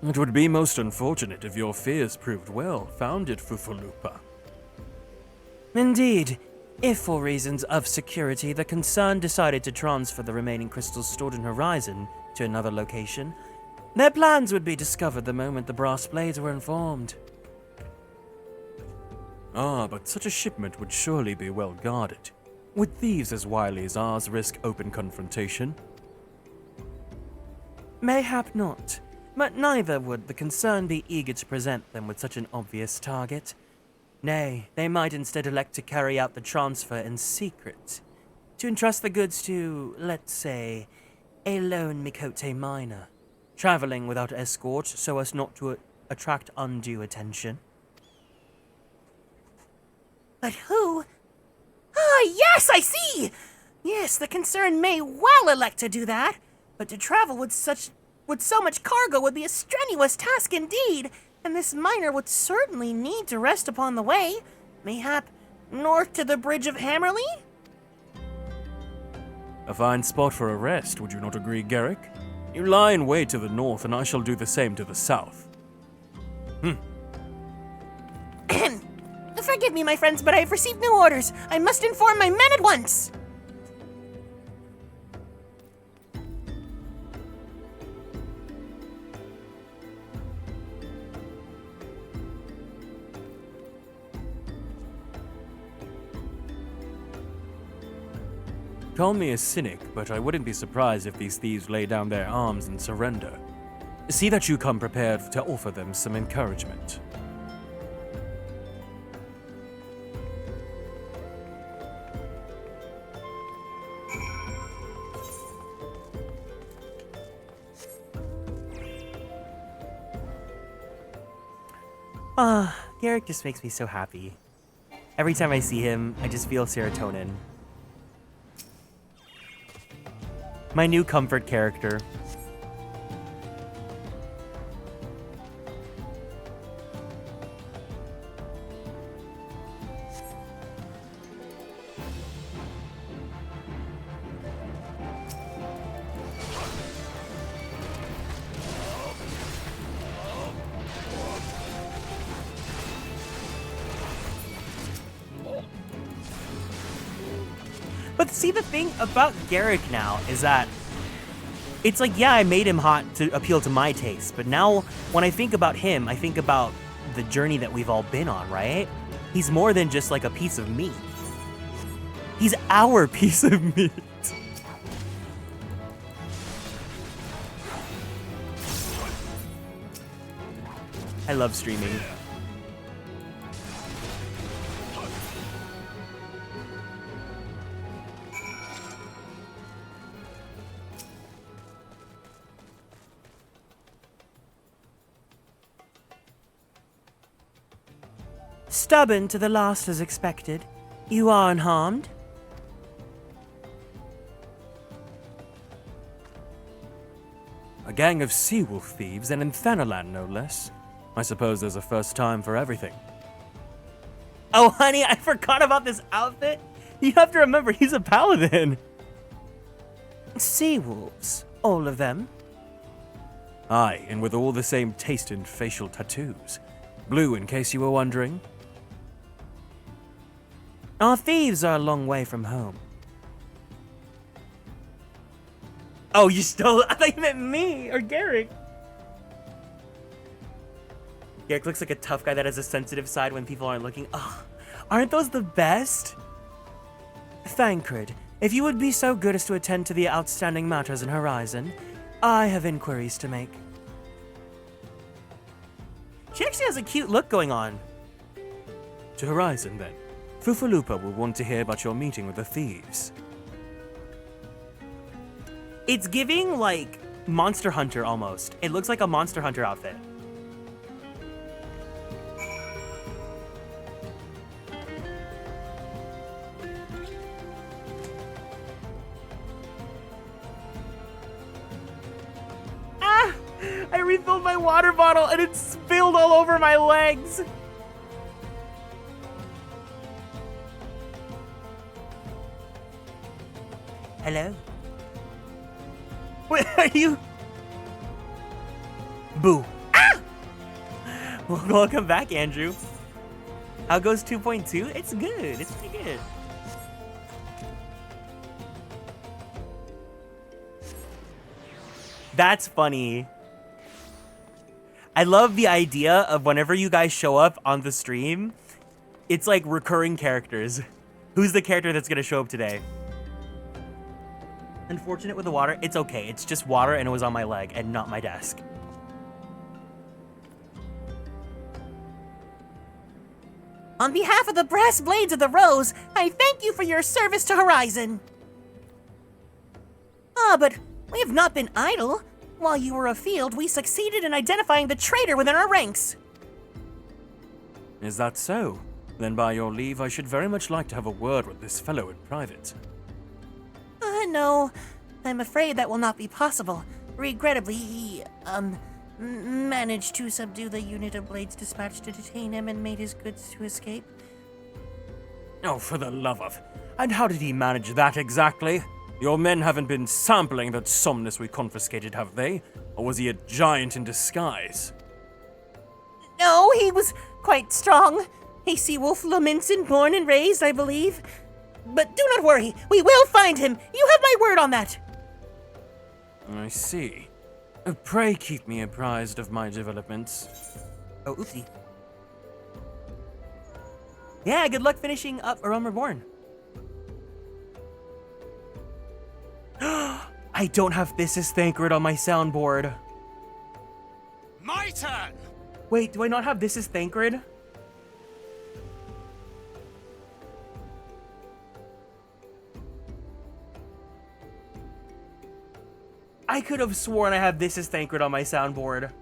It would be most unfortunate if your fears proved well founded, Fufulupa. Indeed. If for reasons of security, the concern decided to transfer the remaining crystals stored in Horizon to another location, their plans would be discovered the moment the brass blades were informed. Ah, but such a shipment would surely be well guarded. Would thieves as wily as ours risk open confrontation? Mayhap not, but neither would the concern be eager to present them with such an obvious target. Nay, they might instead elect to carry out the transfer in secret, to entrust the goods to, let's say, a lone Mikote miner, traveling without escort so as not to attract undue attention. But who? Ah, yes, I see! Yes, the concern may well elect to do that, but to travel with so much cargo would be a strenuous task indeed, and this miner would certainly need to rest upon the way. Mayhap north to the Bridge of Hammerley? A fine spot for a rest, would you not agree, Garrick? You lie in wait to the north, and I shall do the same to the south. Forgive me, my friends, but I have received new orders. I must inform my men at once. Call me a cynic, but I wouldn't be surprised if these thieves lay down their arms and surrender. See that you come prepared to offer them some encouragement. Garrick just makes me so happy. Every time I see him, I just feel serotonin. My new comfort character. But see, the thing about Garrick now is that it's like, yeah, I made him hot to appeal to my taste, but now when I think about him, I think about the journey that we've all been on, right? He's more than just like a piece of meat. He's our piece of meat. I love streaming. Stubborn to the last as expected. You are unharmed? A gang of sea-wolf thieves and in Thanalan, no less. I suppose there's a first time for everything. Oh, honey, I forgot about this outfit. You have to remember, he's a paladin. Sea wolves, all of them? Aye, and with all the same taste in facial tattoos. Blue, in case you were wondering. Our thieves are a long way from home. Oh, you stole it? I thought you meant me or Garrick. Garrick looks like a tough guy that has a sensitive side when people aren't looking. Oh, aren't those the best? Thancred, if you would be so good as to attend to the outstanding matters in Horizon, I have inquiries to make. She actually has a cute look going on. To Horizon, then. Fufalupa will want to hear about your meeting with the thieves. It's giving, like, Monster Hunter almost. It looks like a Monster Hunter outfit. Ah! I refilled my water bottle and it spilled all over my legs. Hello? Wait, are you? Boo. Ah! Well, welcome back, Andrew. How goes 2.2? It's good. It's pretty good. That's funny. I love the idea of whenever you guys show up on the stream, it's like recurring characters. Who's the character that's gonna show up today? Unfortunate with the water. It's okay. It's just water and it was on my leg and not my desk. On behalf of the Brass Blades of the Rose, I thank you for your service to Horizon. But we have not been idle. While you were afield, we succeeded in identifying the traitor within our ranks. Is that so? Then by your leave, I should very much like to have a word with this fellow in private. No, I'm afraid that will not be possible. Regrettably, he, managed to subdue the unit of blades dispatched to detain him and made his goods to escape. Oh, for the love of... And how did he manage that exactly? Your men haven't been sampling that somnus we confiscated, have they? Or was he a giant in disguise? No, he was quite strong. A sea wolf Laminson, born and raised, I believe. But do not worry, we will find him. You have my word on that. I see. Pray keep me apprised of my developments. Oh, oopsie. Yeah, good luck finishing up Realm Reborn. I don't have This Is Thancred on my soundboard. My turn! Wait, do I not have This Is Thancred? I could have sworn I have This Is Thancred on my soundboard.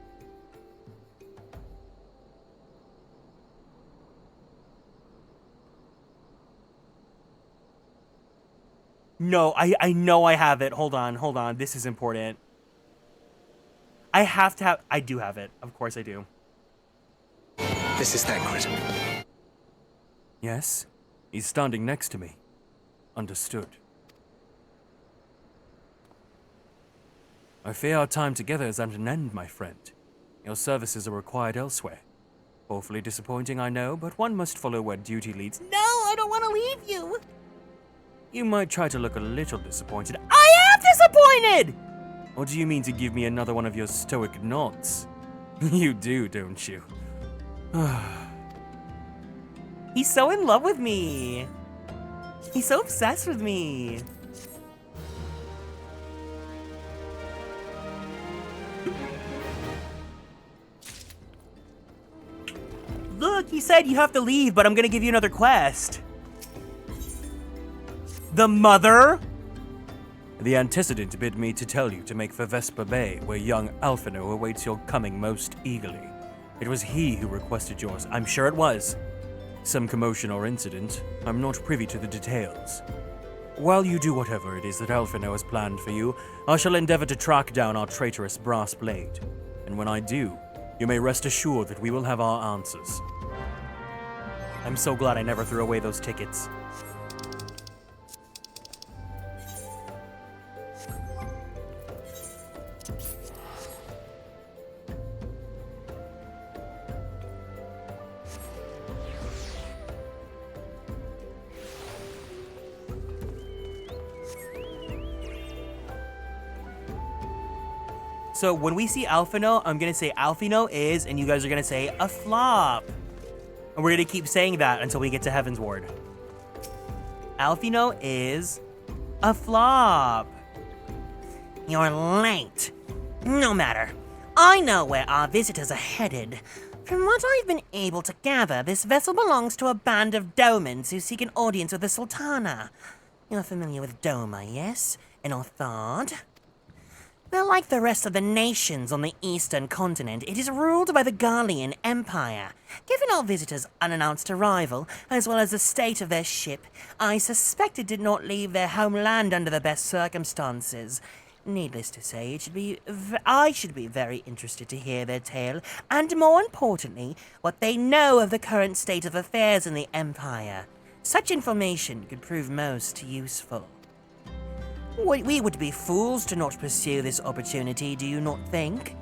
No, I know I have it. Hold on. This is important. I have to have... I do have it. Of course I do. This is Thancred. Yes? He's standing next to me. Understood. I fear our time together is at an end, my friend. Your services are required elsewhere. Awfully disappointing, I know, but one must follow where duty leads. No, I don't want to leave you. You might try to look a little disappointed. I am disappointed! Or do you mean to give me another one of your stoic nods? You do, don't you? He's so in love with me. He's so obsessed with me. Look, he said you have to leave, but I'm gonna give you another quest. The mother? The antecedent bid me to tell you to make for Vesper Bay, where young Alphino awaits your coming most eagerly. It was he who requested yours. I'm sure it was. Some commotion or incident. I'm not privy to the details. While you do whatever it is that Alphino has planned for you, I shall endeavor to track down our traitorous brass blade. And when I do, you may rest assured that we will have our answers. I'm so glad I never threw away those tickets. So when we see Alphino, I'm gonna say Alphino is, and you guys are gonna say a flop. And we're gonna keep saying that until we get to Heaven's Ward. Alphino is a flop. You're late. No matter. I know where our visitors are headed. From what I've been able to gather, this vessel belongs to a band of Domans who seek an audience with the Sultana. You're familiar with Doma, yes? An Orthard? Well, like the rest of the nations on the eastern continent, it is ruled by the Garlean Empire. Given our visitors' unannounced arrival, as well as the state of their ship, I suspect it did not leave their homeland under the best circumstances. Needless to say, I should be very interested to hear their tale, and more importantly, what they know of the current state of affairs in the Empire. Such information could prove most useful. We would be fools to not pursue this opportunity, do you not think?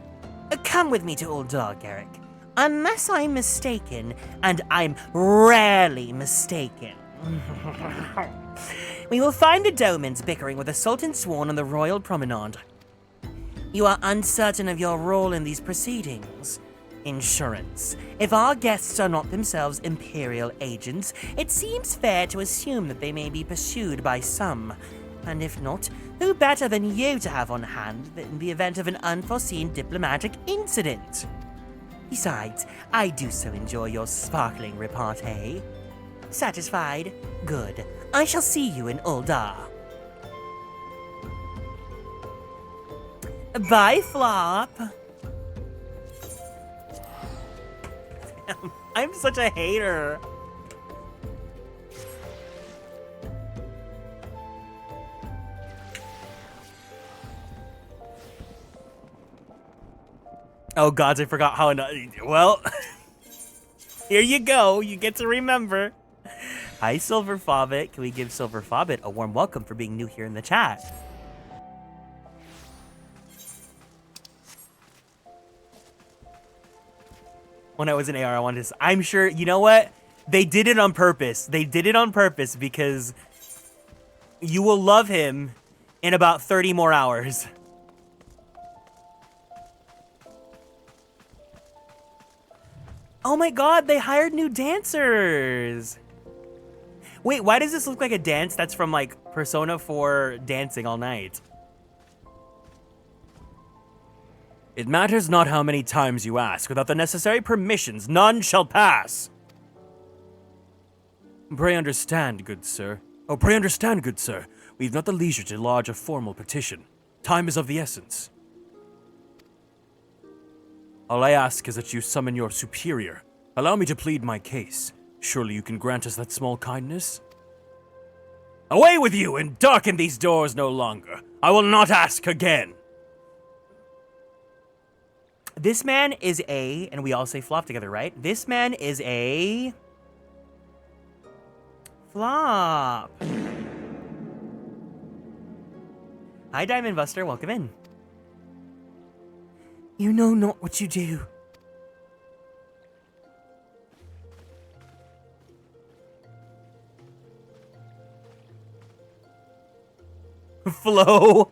Come with me to Uldar, Garrick. Unless I'm mistaken, and I'm rarely mistaken. We will find the Domans bickering with the Sultan Sworn on the Royal Promenade. You are uncertain of your role in these proceedings. Insurance. If our guests are not themselves Imperial agents, it seems fair to assume that they may be pursued by some. And if not, who better than you to have on hand in the event of an unforeseen diplomatic incident? Besides, I do so enjoy your sparkling repartee. Satisfied? Good. I shall see you in Uldar. Bye, Flop. I'm such a hater. Oh gods, I forgot how. Well, here you go. You get to remember. Hi, Silver Fobbit. Can we give Silver Fobbit a warm welcome for being new here in the chat? When I was in AR, I wanted to. I'm sure. You know what? They did it on purpose. They did it on purpose because you will love him in about 30 more hours. Oh my god, they hired new dancers. Wait, why does this look like a dance that's from like Persona 4 Dancing All Night? It matters not how many times you ask. Without the necessary permissions, none shall pass. Pray understand, good sir. Oh, pray understand, good sir. We've not the leisure to lodge a formal petition. Time is of the essence. All I ask is that you summon your superior. Allow me to plead my case. Surely you can grant us that small kindness? Away with you and darken these doors no longer. I will not ask again. This man is a, and we all say flop together, right? This man is a flop. Hi, Diamond Buster. Welcome in. You know not what you do. Flo.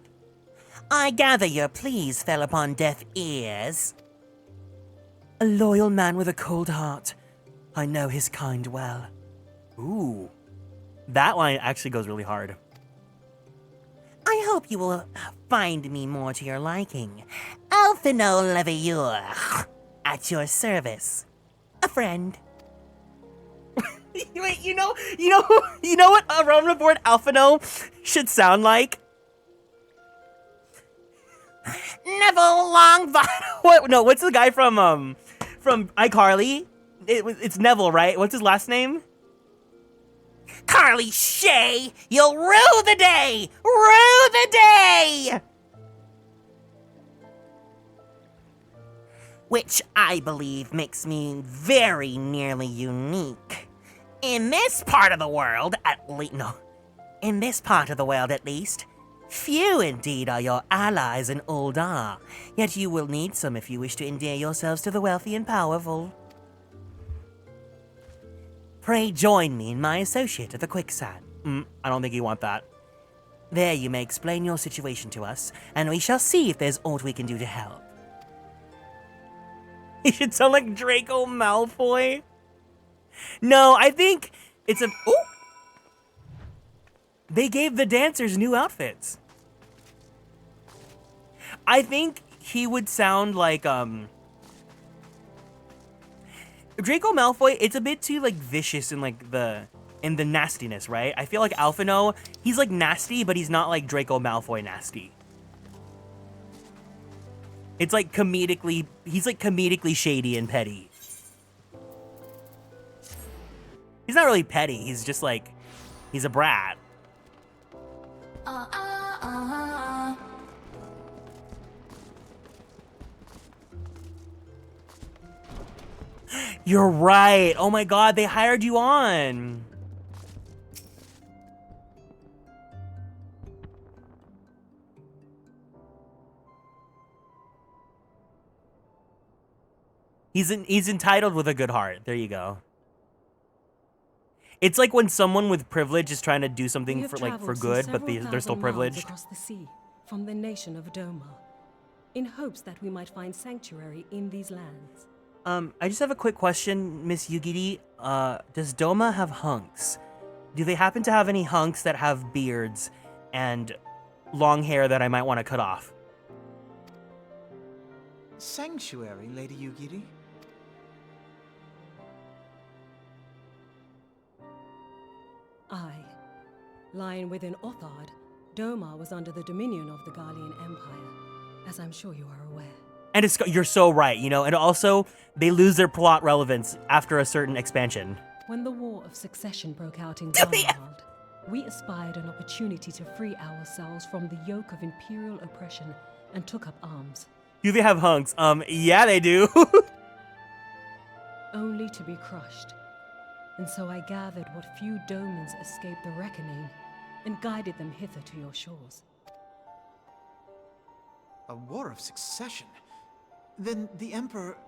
I gather your pleas fell upon deaf ears. A loyal man with a cold heart. I know his kind well. Ooh. That line actually goes really hard. I hope you will find me more to your liking. Alphino Levieur, at your service. A friend. Wait, you know what a Realm Reborn Alphino should sound like? Neville Longbottom. What? No, what's the guy from iCarly? It's Neville, right? What's his last name? Carly Shay, you'll rue the day! Rue the day! Which I believe makes me very nearly unique. In this part of the world, in this part of the world at least, few indeed are your allies in Uldar, yet you will need some if you wish to endear yourselves to the wealthy and powerful. Pray join me and my associate at the quicksand. I don't think you want that. There you may explain your situation to us, and we shall see if there's aught we can do to help. He should sound like Draco Malfoy. No, I think it's a... Ooh! They gave the dancers new outfits. I think he would sound like, Draco Malfoy, it's a bit too, like, vicious in, like, the nastiness, right? I feel like Alphino, he's, like, nasty, but he's not, like, Draco Malfoy nasty. It's, like, he's, like, comedically shady and petty. He's not really petty, he's just, like, he's a brat. You're right. Oh my god, they hired you on. He's entitled with a good heart. There you go. It's like when someone with privilege is trying to do something for good, but they're still privileged. Across the sea, from the nation of Doma, in hopes that we might find sanctuary in these lands. I just have a quick question, Miss Yugiri. Does Doma have hunks? Do they happen to have any hunks that have beards and long hair that I might want to cut off? Sanctuary, Lady Yugiri? Aye. Lying within Othard, Doma was under the dominion of the Garlean Empire, as I'm sure you are aware. And you're so right, you know, and also, they lose their plot relevance after a certain expansion. When the War of Succession broke out in Garlean, we aspired an opportunity to free ourselves from the yoke of imperial oppression and took up arms. Do they have hunks? Yeah, they do. Only to be crushed. And so I gathered what few domans escaped the reckoning, and guided them hither to your shores. A war of succession? Then the Emperor...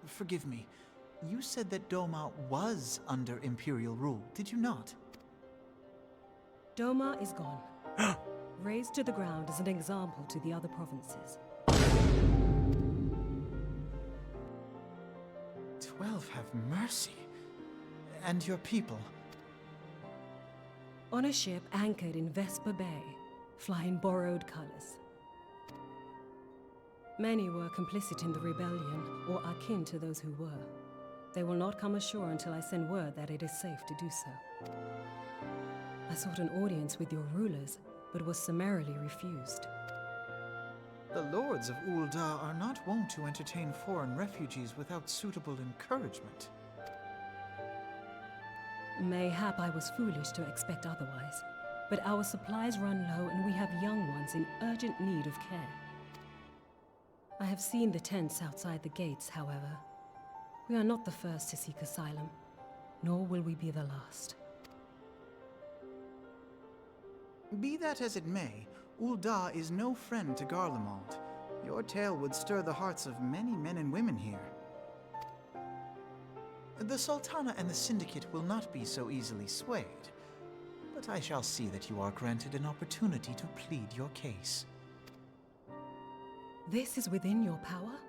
Forgive me. You said that Doma was under Imperial rule, did you not? Doma is gone. Razed to the ground as an example to the other provinces. 12 have mercy. And your people? On a ship anchored in Vesper Bay, flying borrowed colors. Many were complicit in the rebellion, or akin to those who were. They will not come ashore until I send word that it is safe to do so. I sought an audience with your rulers, but was summarily refused. The lords of Ul'dah are not wont to entertain foreign refugees without suitable encouragement. Mayhap I was foolish to expect otherwise, but our supplies run low and we have young ones in urgent need of care. I have seen the tents outside the gates, however. We are not the first to seek asylum, nor will we be the last. Be that as it may, Ul'dah is no friend to Garlemald. Your tale would stir the hearts of many men and women here. The Sultana and the Syndicate will not be so easily swayed, but I shall see that you are granted an opportunity to plead your case. This is within your power?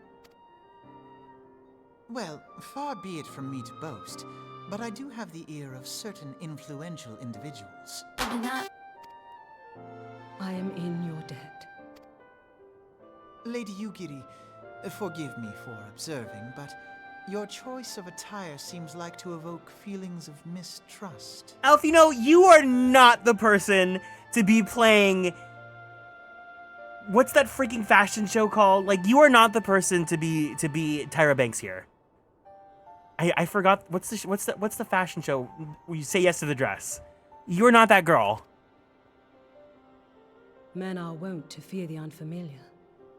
Well, far be it from me to boast, but I do have the ear of certain influential individuals. I am in your debt. Lady Yugiri, forgive me for observing, but your choice of attire seems like to evoke feelings of mistrust. Alfino, you are not the person to be playing... What's that freaking fashion show called? Like, you are not the person to be Tyra Banks here. I forgot what's the fashion show where you say yes to the dress. You're not that girl. Men are wont to fear the unfamiliar.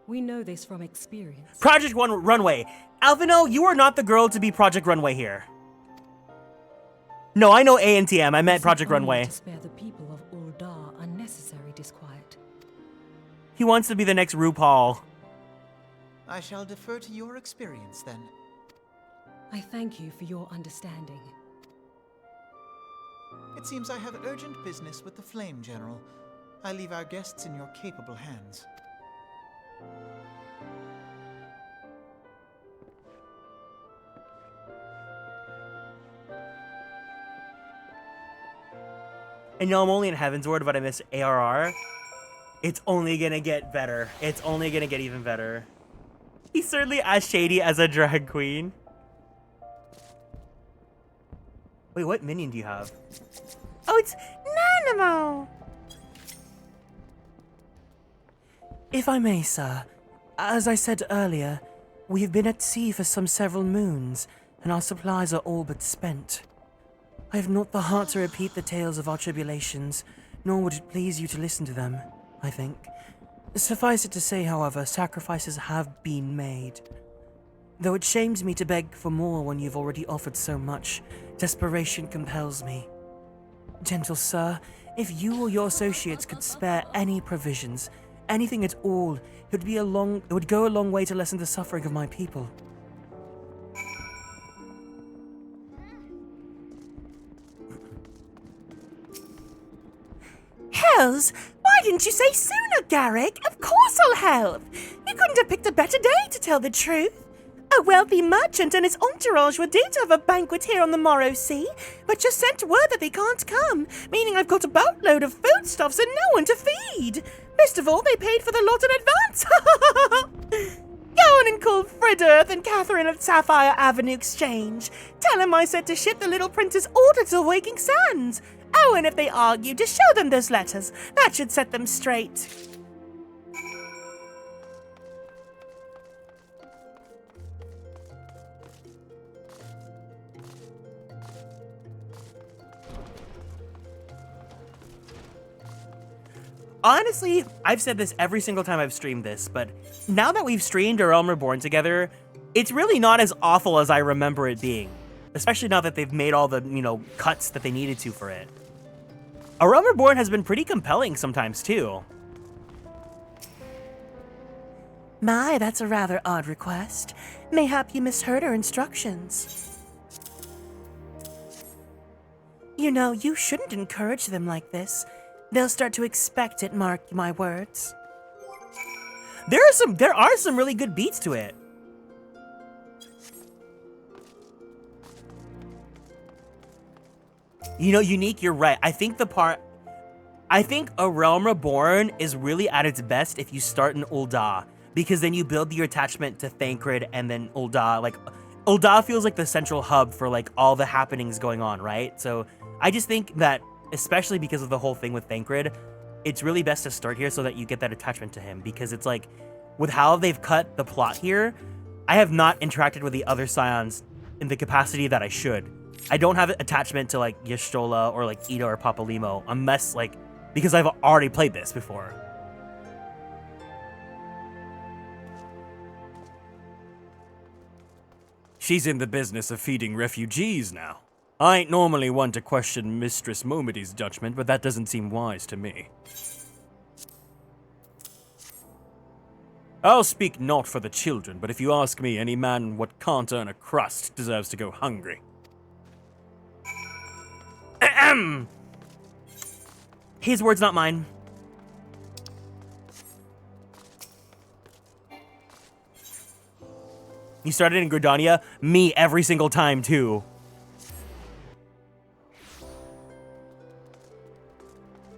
We know this from experience. Project Runway. Alvino, you are not the girl to be Project Runway here. No, I know ANTM. I meant Project Runway. To spare the people of Ul'dah unnecessary disquiet. He wants to be the next RuPaul. I shall defer to your experience then. I thank you for your understanding. It seems I have urgent business with the Flame General. I leave our guests in your capable hands. And I'm only in Heavensward, but I miss ARR. It's only gonna get better. It's only gonna get even better. He's certainly as shady as a drag queen. Wait, what minion do you have? Oh, it's Nanamo! If I may, sir, as I said earlier, we have been at sea for several moons, and our supplies are all but spent. I have not the heart to repeat the tales of our tribulations, nor would it please you to listen to them, I think. Suffice it to say, however, sacrifices have been made. Though it shames me to beg for more when you've already offered so much, desperation compels me. Gentle sir, if you or your associates could spare any provisions, anything at all, it would go a long way to lessen the suffering of my people. Hells! Why didn't you say sooner, Garrick? Of course I'll help! You couldn't have picked a better day, to tell the truth. A wealthy merchant and his entourage were due to have a banquet here on the Morrow Sea, but just sent word that they can't come, meaning I've got a boatload of foodstuffs and no one to feed. Best of all, they paid for the lot in advance. Go on and call Fridurth and Catherine of Sapphire Avenue Exchange. Tell them I said to ship the little prince's order to Waking Sands. Oh, and if they argue, just show them those letters. That should set them straight. honestly, I've said this every single time I've streamed this, but now that we've streamed a Realm Reborn together, it's really not as awful as I remember it being. Especially now that they've made all the, cuts that they needed to for it. A Realm Reborn has been pretty compelling sometimes, too. My, that's a rather odd request. Mayhap you misheard her instructions. You know, you shouldn't encourage them like this. They'll start to expect it, mark my words. There are some really good beats to it. Unique, you're right. I think a Realm Reborn is really at its best if you start in Ul'dah, because then you build your attachment to Thancred and then Ul'dah. Like, Ul'dah feels like the central hub for, like, all the happenings going on, right? So I just think that, especially because of the whole thing with Thancred, it's really best to start here so that you get that attachment to him, because it's like, with how they've cut the plot here, I have not interacted with the other Scions in the capacity that I should. I don't have an attachment to, like, Y'shtola or, like, Ida or Papalimo, unless, like, because I've already played this before. She's in the business of feeding refugees now. I ain't normally one to question Mistress Momedy's judgment, but that doesn't seem wise to me. I'll speak not for the children, but if you ask me, any man what can't earn a crust deserves to go hungry. His words, not mine. You started in Gridania? Me every single time, too.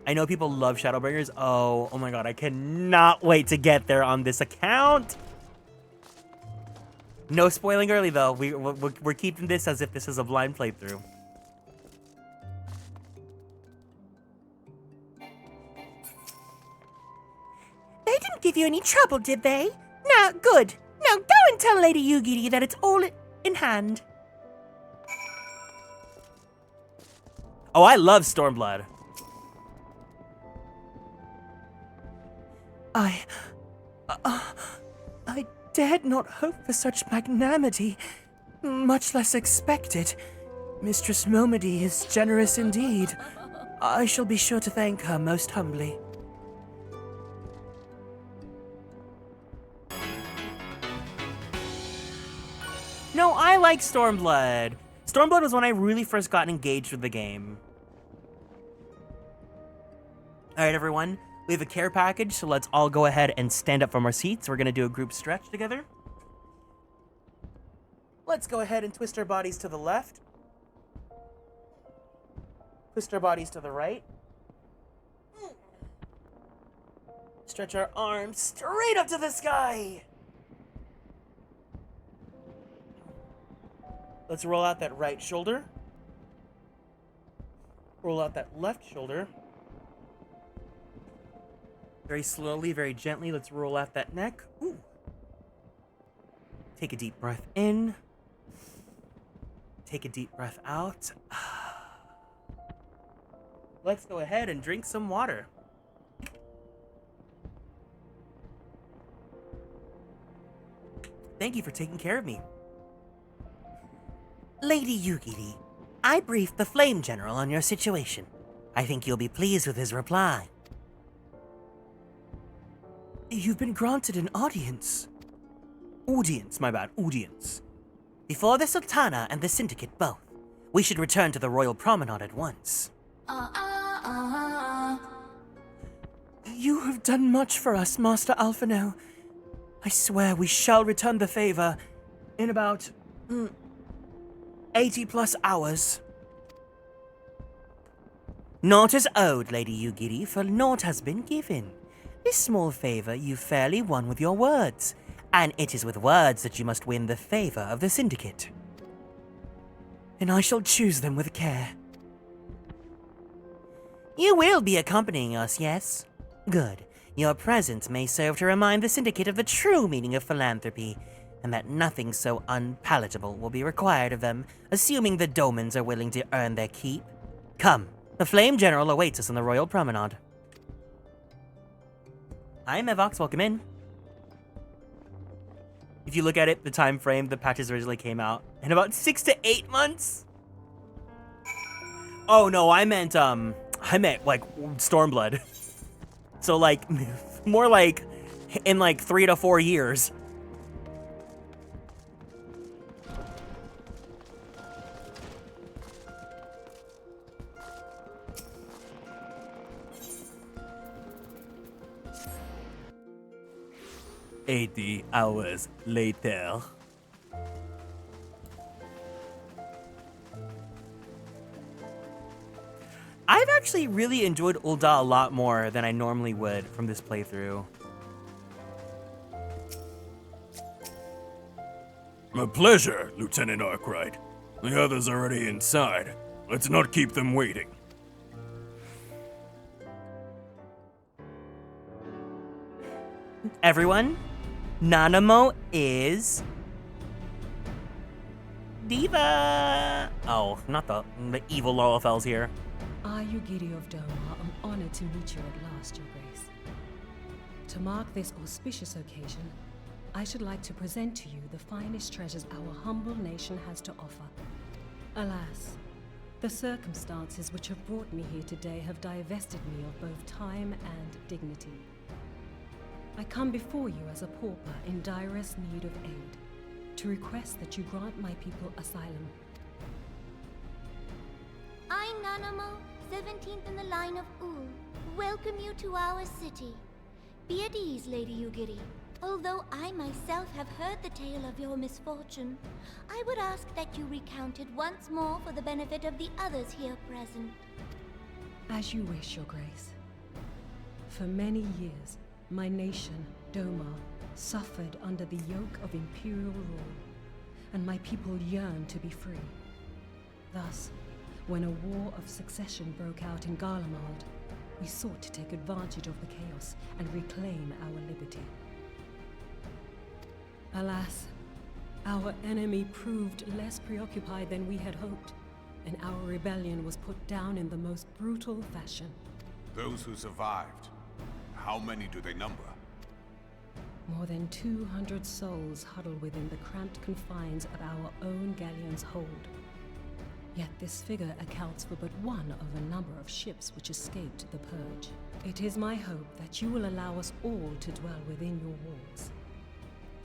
I know people love Shadowbringers. Oh my god, I cannot wait to get there on this account. No spoiling early, though. We're keeping this as if this is a blind playthrough. They didn't give you any trouble, did they? Now, good. Now go and tell Lady Yugiri that it's all in hand. Oh, I love Stormblood. I dared not hope for such magnanimity, much less expect it. Mistress Momedy is generous indeed. I shall be sure to thank her most humbly. No, I like Stormblood. Stormblood was when I really first got engaged with the game. Alright, everyone. We have a care package, so let's all go ahead and stand up from our seats. We're going to do a group stretch together. Let's go ahead and twist our bodies to the left. Twist our bodies to the right. Stretch our arms straight up to the sky. Let's roll out that right shoulder. Roll out that left shoulder. Very slowly, very gently, let's roll out that neck. Ooh. Take a deep breath in. Take a deep breath out. Let's go ahead and drink some water. Thank you for taking care of me. Lady Yugiri, I briefed the Flame General on your situation. I think you'll be pleased with his reply. You've been granted an audience. Audience, my bad, audience. Before the Sultana and the Syndicate both. We should return to the Royal Promenade at once. You have done much for us, Master Alphino. I swear we shall return the favor in about 80 plus hours. Naught is owed, Lady Yugiri, for naught has been given. This small favor you fairly won with your words, and it is with words that you must win the favor of the Syndicate. And I shall choose them with care. You will be accompanying us, yes? Good. Your presence may serve to remind the Syndicate of the true meaning of philanthropy, and that nothing so unpalatable will be required of them, assuming the Domans are willing to earn their keep. Come, the Flame General awaits us on the Royal Promenade. Hi, Mevox. Welcome in. If you look at it, the time frame, the patches originally came out in about 6 to 8 months. Oh no, I meant like Stormblood. So like more like in like 3 to 4 years. "80 hours later." I've actually really enjoyed Ul'dah a lot more than I normally would from this playthrough. My pleasure, Lieutenant Arkwright. The others are already inside. Let's not keep them waiting. Everyone, Nanamo is... Diva! Oh, not the evil Lorelfel's here. I, Ugiri of Doma, am honored to meet you at last, Your Grace. To mark this auspicious occasion, I should like to present to you the finest treasures our humble nation has to offer. Alas, the circumstances which have brought me here today have divested me of both time and dignity. I come before you as a pauper in direst need of aid, to request that you grant my people asylum. I, Nanamo, 17th in the line of Ul, welcome you to our city. Be at ease, Lady Ugiri. Although I myself have heard the tale of your misfortune, I would ask that you recount it once more for the benefit of the others here present. As you wish, Your Grace. For many years, my nation, Doma, suffered under the yoke of imperial rule, and my people yearned to be free. Thus, when a war of succession broke out in Garlemald, we sought to take advantage of the chaos and reclaim our liberty. Alas, our enemy proved less preoccupied than we had hoped, and our rebellion was put down in the most brutal fashion. Those who survived, how many do they number? More than 200 souls huddle within the cramped confines of our own galleon's hold. Yet this figure accounts for but one of a number of ships which escaped the purge. It is my hope that you will allow us all to dwell within your walls.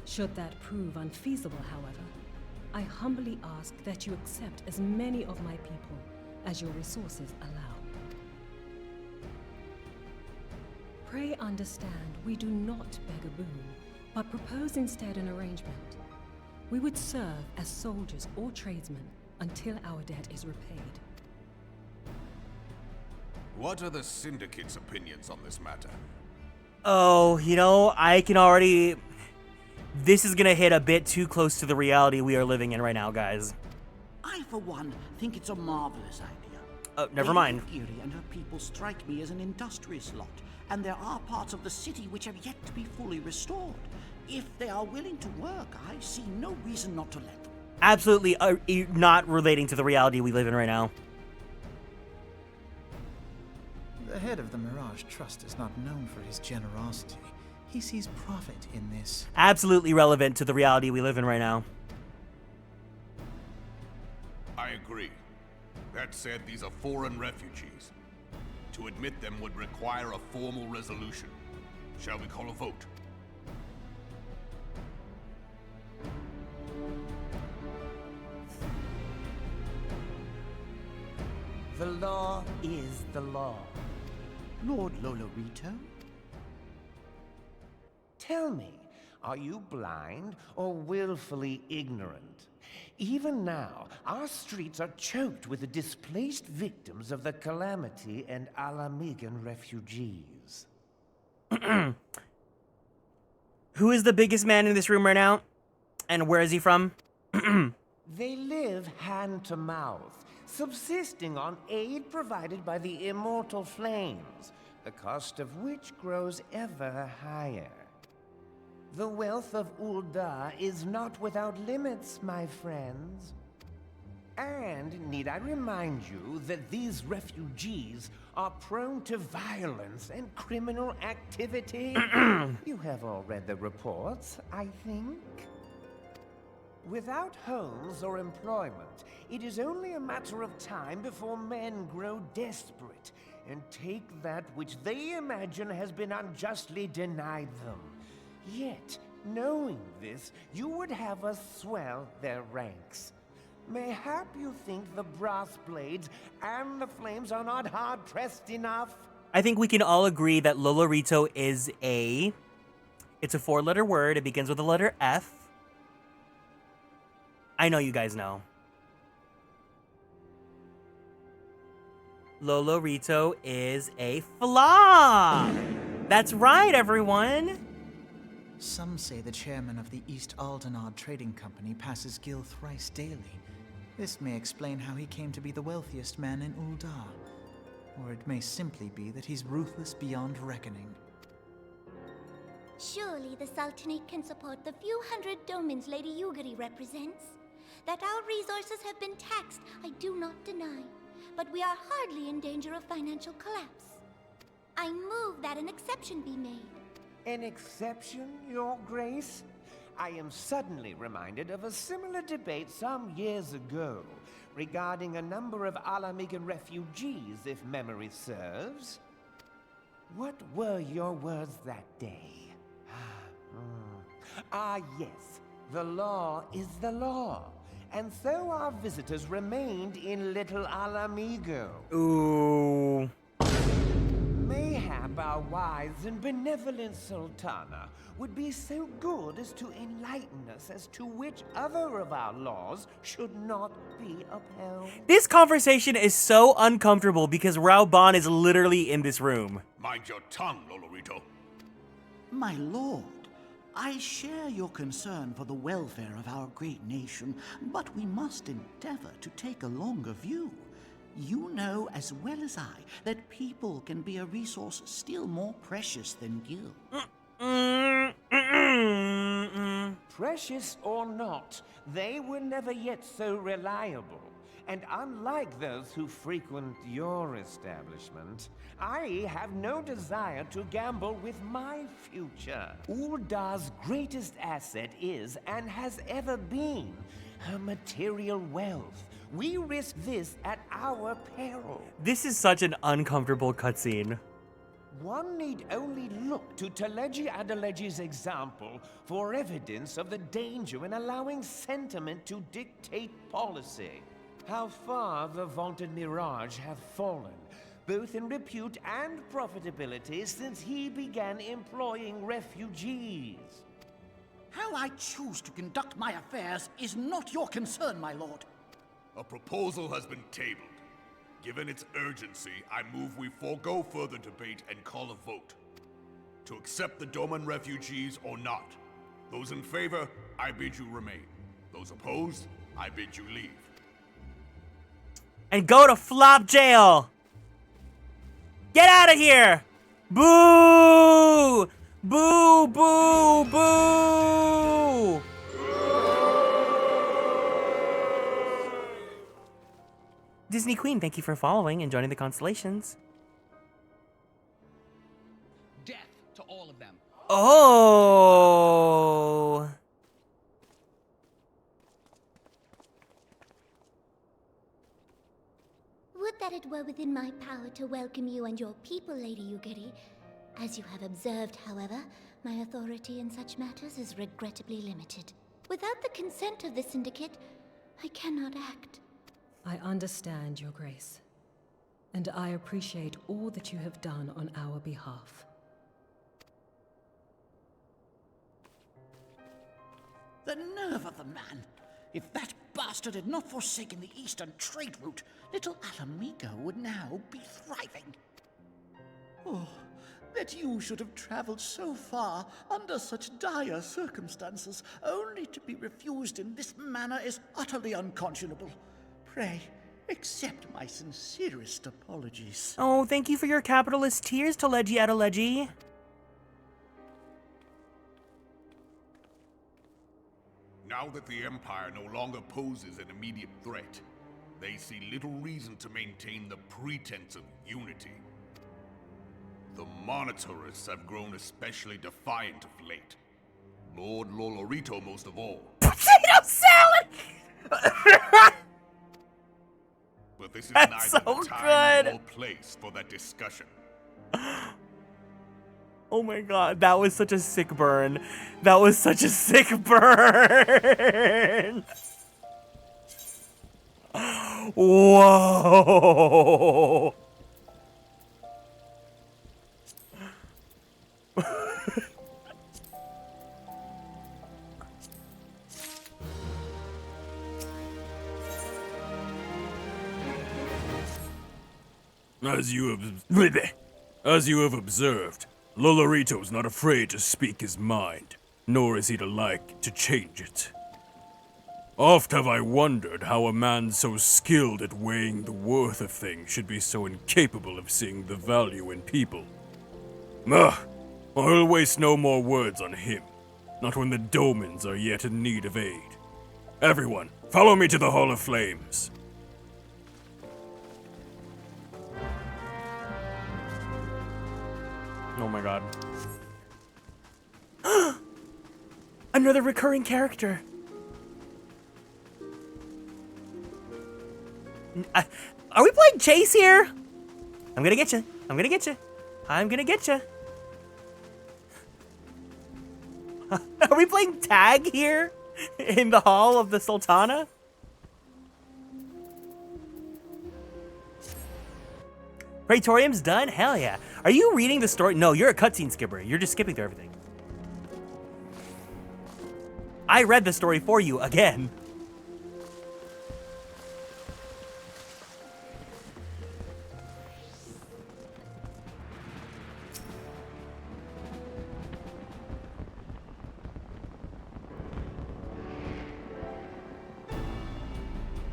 Should that prove unfeasible, however, I humbly ask that you accept as many of my people as your resources allow. Pray understand, we do not beg a boon, but propose instead an arrangement. We would serve as soldiers or tradesmen until our debt is repaid. What are the Syndicate's opinions on this matter? Oh, you know, I can already... This is gonna hit a bit too close to the reality we are living in right now, guys. I, for one, think it's a marvelous idea. Never mind. Lady Ugiri and her people strike me as an industrious lot, and there are parts of the city which have yet to be fully restored. If they are willing to work, I see no reason not to let them. Absolutely not relating to the reality we live in right now. The head of the Mirage Trust is not known for his generosity. He sees profit in this. Absolutely relevant to the reality we live in right now. I agree. That said, these are foreign refugees. To admit them would require a formal resolution. Shall we call a vote? The law is the law. Lord Lolorito? Tell me, are you blind or willfully ignorant? Even now, our streets are choked with the displaced victims of the Calamity and Alamigan refugees. Who is the biggest man in this room right now? And where is he from? They live hand to mouth, subsisting on aid provided by the immortal flames, the cost of which grows ever higher. The wealth of Ul'dah is not without limits, my friends. And need I remind you that these refugees are prone to violence and criminal activity? You have all read the reports, I think. Without homes or employment, it is only a matter of time before men grow desperate and take that which they imagine has been unjustly denied them. Yet, knowing this, you would have us swell their ranks. Mayhap you think the brass blades and the flames are not hard-pressed enough? I think we can all agree that Lolorito is it's a 4-letter word. It begins with the letter F. I know you guys know. Lolorito is a flop. That's right, everyone. Some say the chairman of the East Aldenard Trading Company passes Gil thrice daily. This may explain how he came to be the wealthiest man in Uldar. Or it may simply be that he's ruthless beyond reckoning. Surely the Sultanate can support the few hundred domins Lady Yugiri represents. That our resources have been taxed, I do not deny. But we are hardly in danger of financial collapse. I move that an exception be made. An exception, Your Grace? I am suddenly reminded of a similar debate some years ago regarding a number of Alamigan refugees, if memory serves. What were your words that day? Yes. The law is the law. And so our visitors remained in Little Alamigo. Ooh. Mayhap our wise and benevolent Sultana would be so good as to enlighten us as to which other of our laws should not be upheld. This conversation is so uncomfortable because Raoban is literally in this room. Mind your tongue, Lolorito. My lord, I share your concern for the welfare of our great nation, but we must endeavor to take a longer view. You know as well as I that people can be a resource still more precious than gil. Precious or not, they were never yet so reliable. And unlike those who frequent your establishment, I have no desire to gamble with my future. Uldar's greatest asset is, and has ever been, her material wealth. We risk this at our peril. This is such an uncomfortable cutscene. One need only look to Teleji Adeleji's example for evidence of the danger in allowing sentiment to dictate policy. How far the vaunted Mirage hath fallen, both in repute and profitability, since he began employing refugees. How I choose to conduct my affairs is not your concern, my lord. A proposal has been tabled. Given its urgency, I move we forego further debate and call a vote. To accept the Doman refugees or not. Those in favor, I bid you remain. Those opposed, I bid you leave. And go to flop jail! Get out of here! Boo! Boo, boo, boo! Disney Queen, thank you for following and joining the Konstellations. Death to all of them. Oh! Would that it were within my power to welcome you and your people, Lady Yugiri. As you have observed, however, my authority in such matters is regrettably limited. Without the consent of the Syndicate, I cannot act. I understand, Your Grace, and I appreciate all that you have done on our behalf. The nerve of the man! If that bastard had not forsaken the eastern trade route, Little Alamigo would now be thriving. Oh, that you should have traveled so far under such dire circumstances, only to be refused in this manner is utterly unconscionable. Pray, accept my sincerest apologies. Oh, thank you for your capitalist tears, Teleji Adeleji. Now that the Empire no longer poses an immediate threat, they see little reason to maintain the pretense of unity. The monetarists have grown especially defiant of late. Lord Lolorito most of all. Potato salad! But this is That's neither so the time good. nor place for that discussion. Oh my god, that was such a sick burn. That was such a sick burn. Whoa. As you have observed, Lolorito's not afraid to speak his mind, nor is he to like to change it. Oft have I wondered how a man so skilled at weighing the worth of things should be so incapable of seeing the value in people. I'll waste no more words on him, not when the Domans are yet in need of aid. Everyone, follow me to the Hall of Flames. Oh my god. Another recurring character. Are we playing chase here? I'm gonna get you. I'm gonna get you. I'm gonna get you. Are we playing tag here? In the Hall of the Sultana? Praetorium's done? Hell yeah. Are you reading the story? No, you're a cutscene skipper. You're just skipping through everything. I read the story for you again.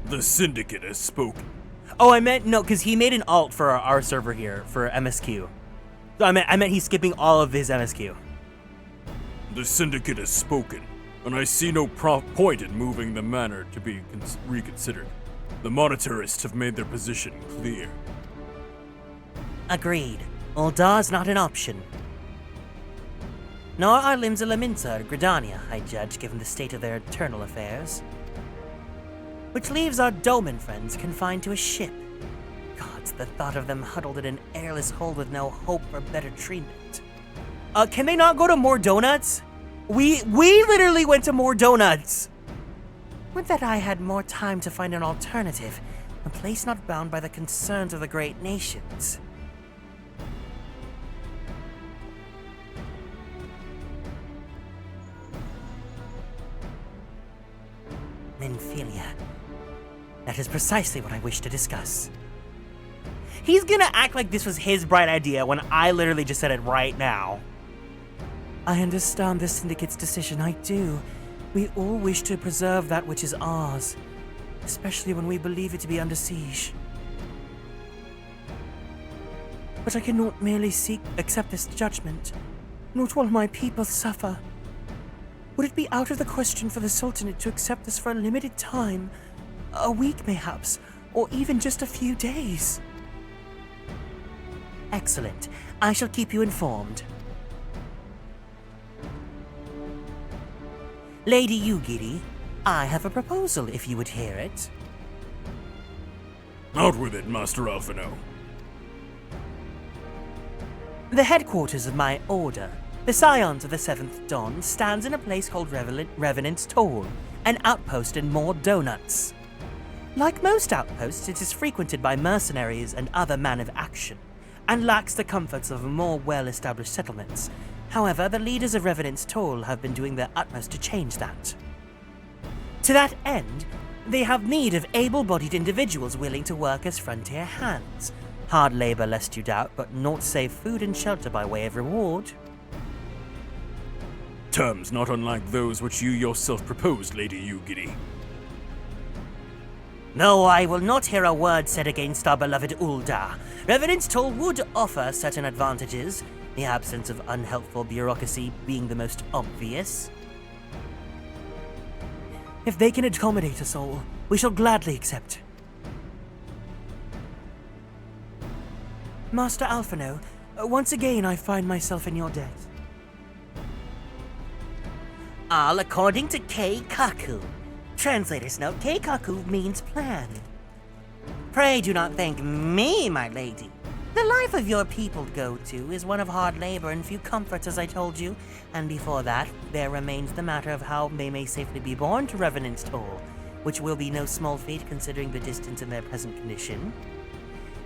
The Syndicate has spoken. Oh, I meant, no, because he made an alt for our server here, for MSQ. So I meant he's skipping all of his MSQ. The Syndicate has spoken, and I see no point in moving the manor to be reconsidered. The monetarists have made their position clear. Agreed. Uldar's not an option. Nor are Limsa Laminsa or Gridania, I judge, given the state of their internal affairs. Which leaves our Doman friends confined to a ship. Gods, the thought of them huddled in an airless hold with no hope for better treatment. Can they not go to More Donuts? We literally went to More Donuts. Would that I had more time to find an alternative, a place not bound by the concerns of the great nations. Minfilia. That is precisely what I wish to discuss. He's gonna act like this was his bright idea when I literally just said it right now. I understand the Syndicate's decision, I do. We all wish to preserve that which is ours, especially when we believe it to be under siege. But I cannot merely accept this judgment, not while my people suffer. Would it be out of the question for the Sultanate to accept this for a limited time? A week, mayhaps, or even just a few days? Excellent. I shall keep you informed. Lady Yugiri, I have a proposal if you would hear it. Out with it, Master Alphino. The headquarters of my order, the Scions of the Seventh Dawn, stands in a place called Revenant's Toll, an outpost in More Donuts. Like most outposts, it is frequented by mercenaries and other men of action, and lacks the comforts of more well-established settlements. However, the leaders of Revenant's Toll have been doing their utmost to change that. To that end, they have need of able-bodied individuals willing to work as frontier hands. Hard labor, lest you doubt, but naught save food and shelter by way of reward. Terms not unlike those which you yourself proposed, Lady Yugiri. No, I will not hear a word said against our beloved Uldar. Revenant's Toll would offer certain advantages, the absence of unhelpful bureaucracy being the most obvious. If they can accommodate us all, we shall gladly accept. Master Alphino, once again I find myself in your debt. All according to Keikaku. Translator's note, Keikaku means plan. Pray do not thank me, my lady. The life of your people go to is one of hard labor and few comforts, as I told you. And before that, there remains the matter of how they may safely be borne to Revenant's Toll, which will be no small feat considering the distance in their present condition.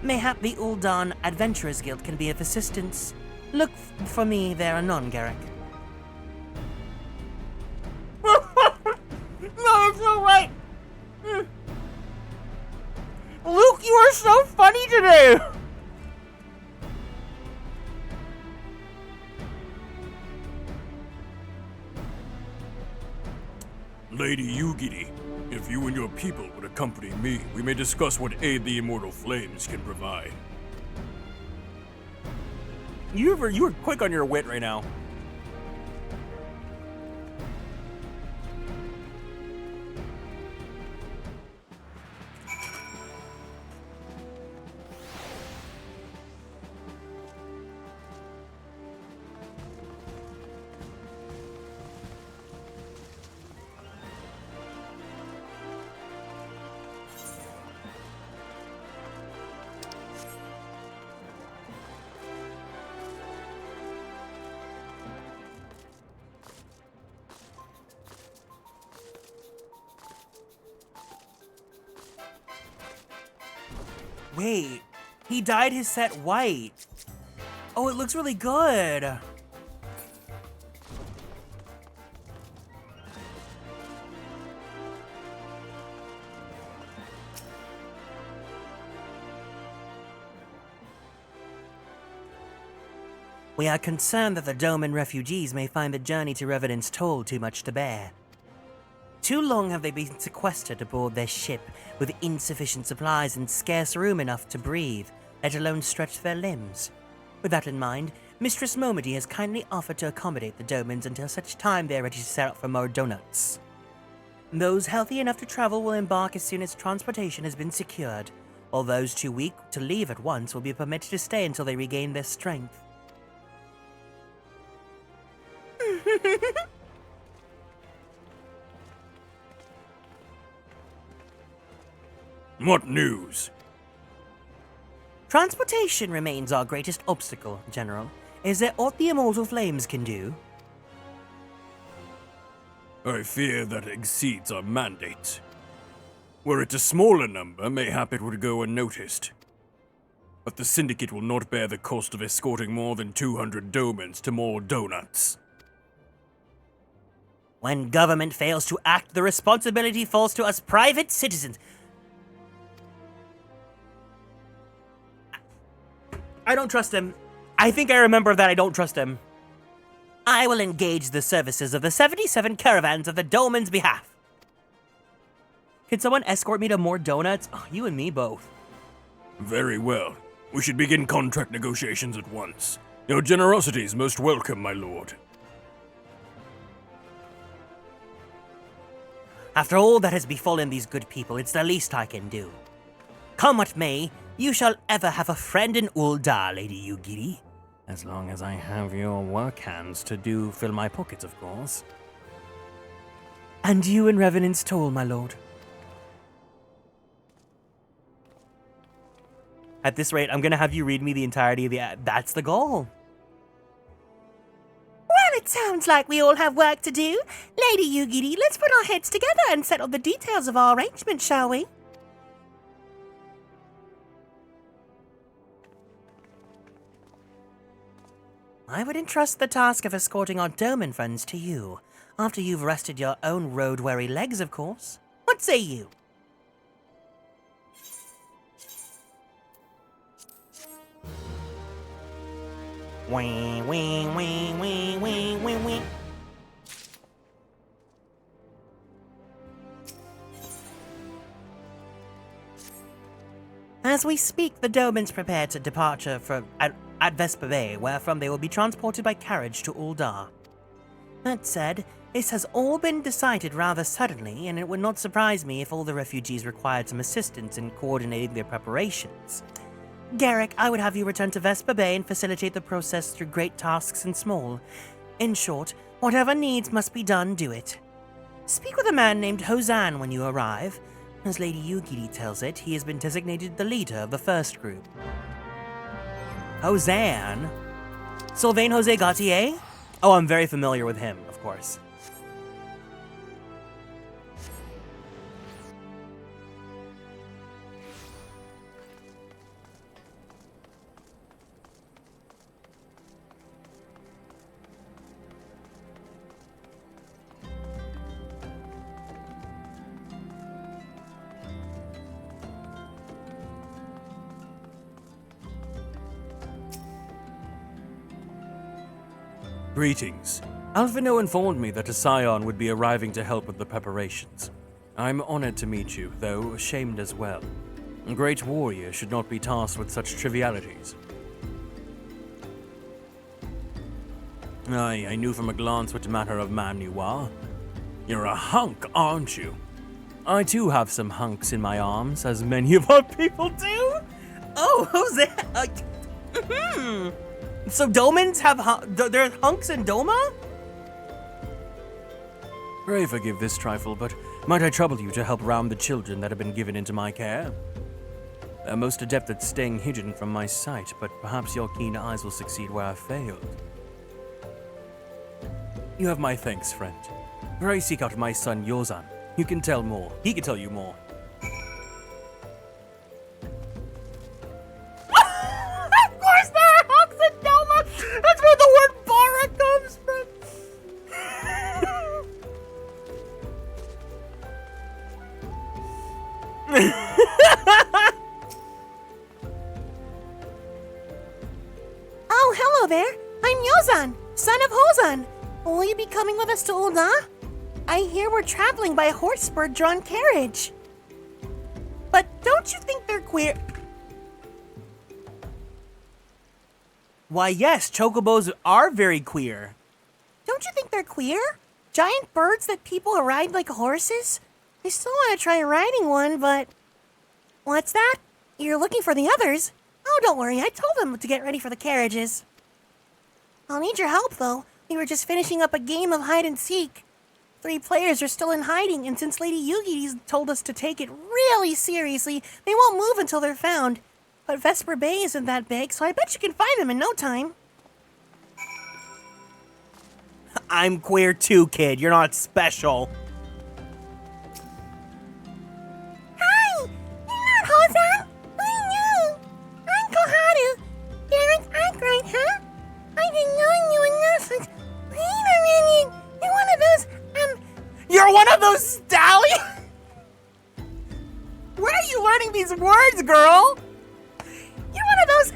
Mayhap the Ul'Dan Adventurers Guild can be of assistance. Look for me there anon, Garrick. No, it's all right. Luke, you are so funny today. Lady Yugiri, if you and your people would accompany me, we may discuss what aid the immortal flames can provide. You were quick on your wit right now. Wait, he dyed his set white. Oh, it looks really good. We are concerned that the Doman refugees may find the journey to Revenant's Toll too much to bear. Too long have they been sequestered aboard their ship with insufficient supplies and scarce room enough to breathe, let alone stretch their limbs. With that in mind, Mistress Momedy has kindly offered to accommodate the Domans until such time they are ready to set out for more donuts. Those healthy enough to travel will embark as soon as transportation has been secured, while those too weak to leave at once will be permitted to stay until they regain their strength. What news? Transportation remains our greatest obstacle, General. Is there aught the immortal flames can do? I fear that exceeds our mandate. Were it a smaller number, mayhap it would go unnoticed. But the Syndicate will not bear the cost of escorting more than 200 Domans to more donuts. When government fails to act, the responsibility falls to us private citizens. I don't trust him. I think I remember that I don't trust him. I will engage the services of the 77 caravans of the Doman's behalf. Can someone escort me to more donuts? Oh, you and me both. Very well. We should begin contract negotiations at once. Your generosity is most welcome, my lord. After all that has befallen these good people, it's the least I can do. Come what may, you shall ever have a friend in Ul'Dah, Lady Yugiri. As long as I have your work hands to fill my pockets, of course. And you in Revenant's Toll, my lord. At this rate, I'm gonna have you read me the entirety of the ad. That's the goal. Well, it sounds like we all have work to do. Lady Yugiri, let's put our heads together and settle the details of our arrangement, shall we? I would entrust the task of escorting our Doman friends to you, after you've rested your own road-weary legs, of course. What say you? Wee, wee, wee, wee, wee, wee, wee. As we speak, the Domans prepare to departure at Vesper Bay, wherefrom they will be transported by carriage to Ul'Dah. That said, this has all been decided rather suddenly, and it would not surprise me if all the refugees required some assistance in coordinating their preparations. Garrick, I would have you return to Vespa Bay and facilitate the process through great tasks and small. In short, whatever needs must be done, do it. Speak with a man named Hosann when you arrive. As Lady Yugiri tells it, he has been designated the leader of the first group. Hosann? Sylvain Jose Gautier? Oh, I'm very familiar with him, of course. Greetings. Alphino informed me that a scion would be arriving to help with the preparations. I'm honored to meet you, though ashamed as well. A great warrior should not be tasked with such trivialities. I knew from a glance what manner of man you are. You're a hunk, aren't you? I too have some hunks in my arms, as many of our people do. Oh, Hosann! So Domans have there's hunks in Doma? Pray forgive this trifle, but might I trouble you to help round the children that have been given into my care? They're most adept at staying hidden from my sight, but perhaps your keen eyes will succeed where I've failed. You have my thanks, friend. Pray seek out my son Yozan. You can tell more. He can tell you more. Of course there are hunks in Doma! That's where the word Bara comes from! Oh, hello there. I'm Yozan, son of Hozan. Will you be coming with us to Ul'dah? I hear we're traveling by a horse-spur-drawn carriage. But don't you think they're queer? Why, yes, chocobos are very queer. Don't you think they're queer? Giant birds that people ride like horses? I still want to try riding one, but... What's that? You're looking for the others? Oh, don't worry, I told them to get ready for the carriages. I'll need your help, though. We were just finishing up a game of hide-and-seek. 3 players are still in hiding, and since Lady Yugiri's told us to take it really seriously, they won't move until they're found. But Vesper Bay isn't that big, so I bet you can find them in no time. I'm queer too, kid. You're not special. Hi! You're not Hozan? Who are you? I'm Koharu. Darren's Arkwright, huh? I've been knowing you enough since... Wait a minute! You're one of those, You're one of those stallions? Where are you learning these words, girl? You're one of those,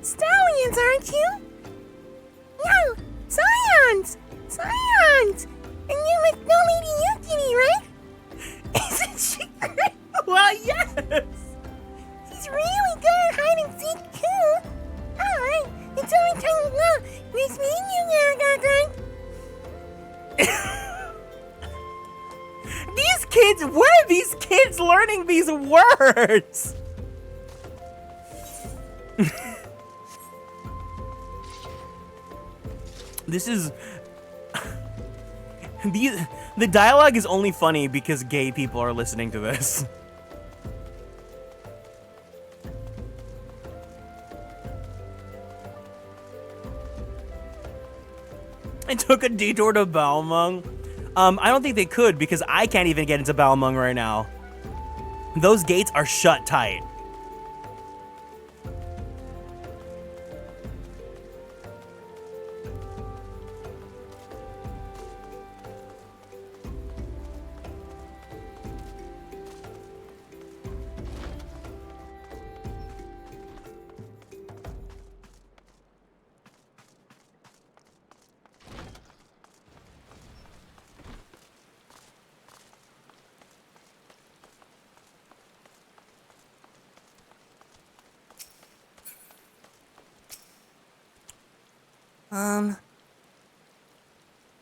stallions, aren't you? No, scions! Scions! And you must know Lady Yukini, right? Isn't she great? Well, yes! She's really good at hide and seek, too. Alright, it's only time to go. Nice meeting you, Gargoyle. These kids, where are these kids learning these words? This is... The dialogue is only funny because gay people are listening to this. I took a detour to Balmung. I don't think they could because I can't even get into Balmung right now. Those gates are shut tight.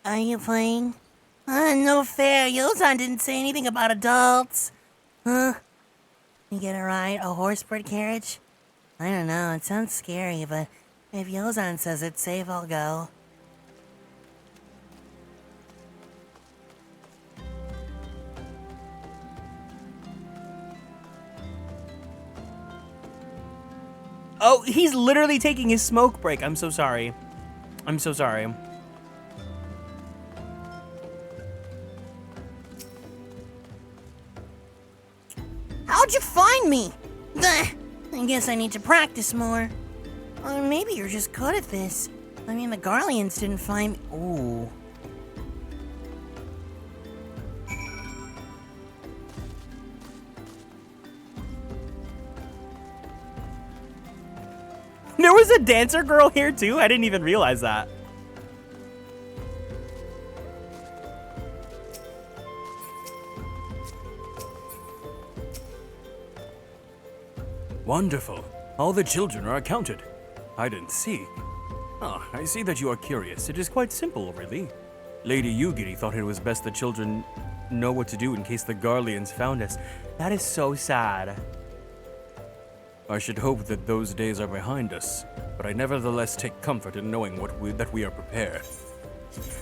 Are you playing? No fair. Yozan didn't say anything about adults. Huh? You get a ride, a horse-bird carriage? I don't know, it sounds scary, but if Yozan says it's safe, I'll go. Oh, he's literally taking his smoke break. I'm so sorry. I'm so sorry. How'd you find me? I guess I need to practice more. Or maybe you're just good at this. I mean, the Garleans didn't find me. Ooh. There was a dancer girl here too? I didn't even realize that. Wonderful. All the children are accounted. Hide and seek. Ah, I see that you are curious. It is quite simple, really. Lady Yugiri thought it was best the children know what to do in case the Garleans found us. That is so sad. I should hope that those days are behind us, but I nevertheless take comfort in knowing that we are prepared.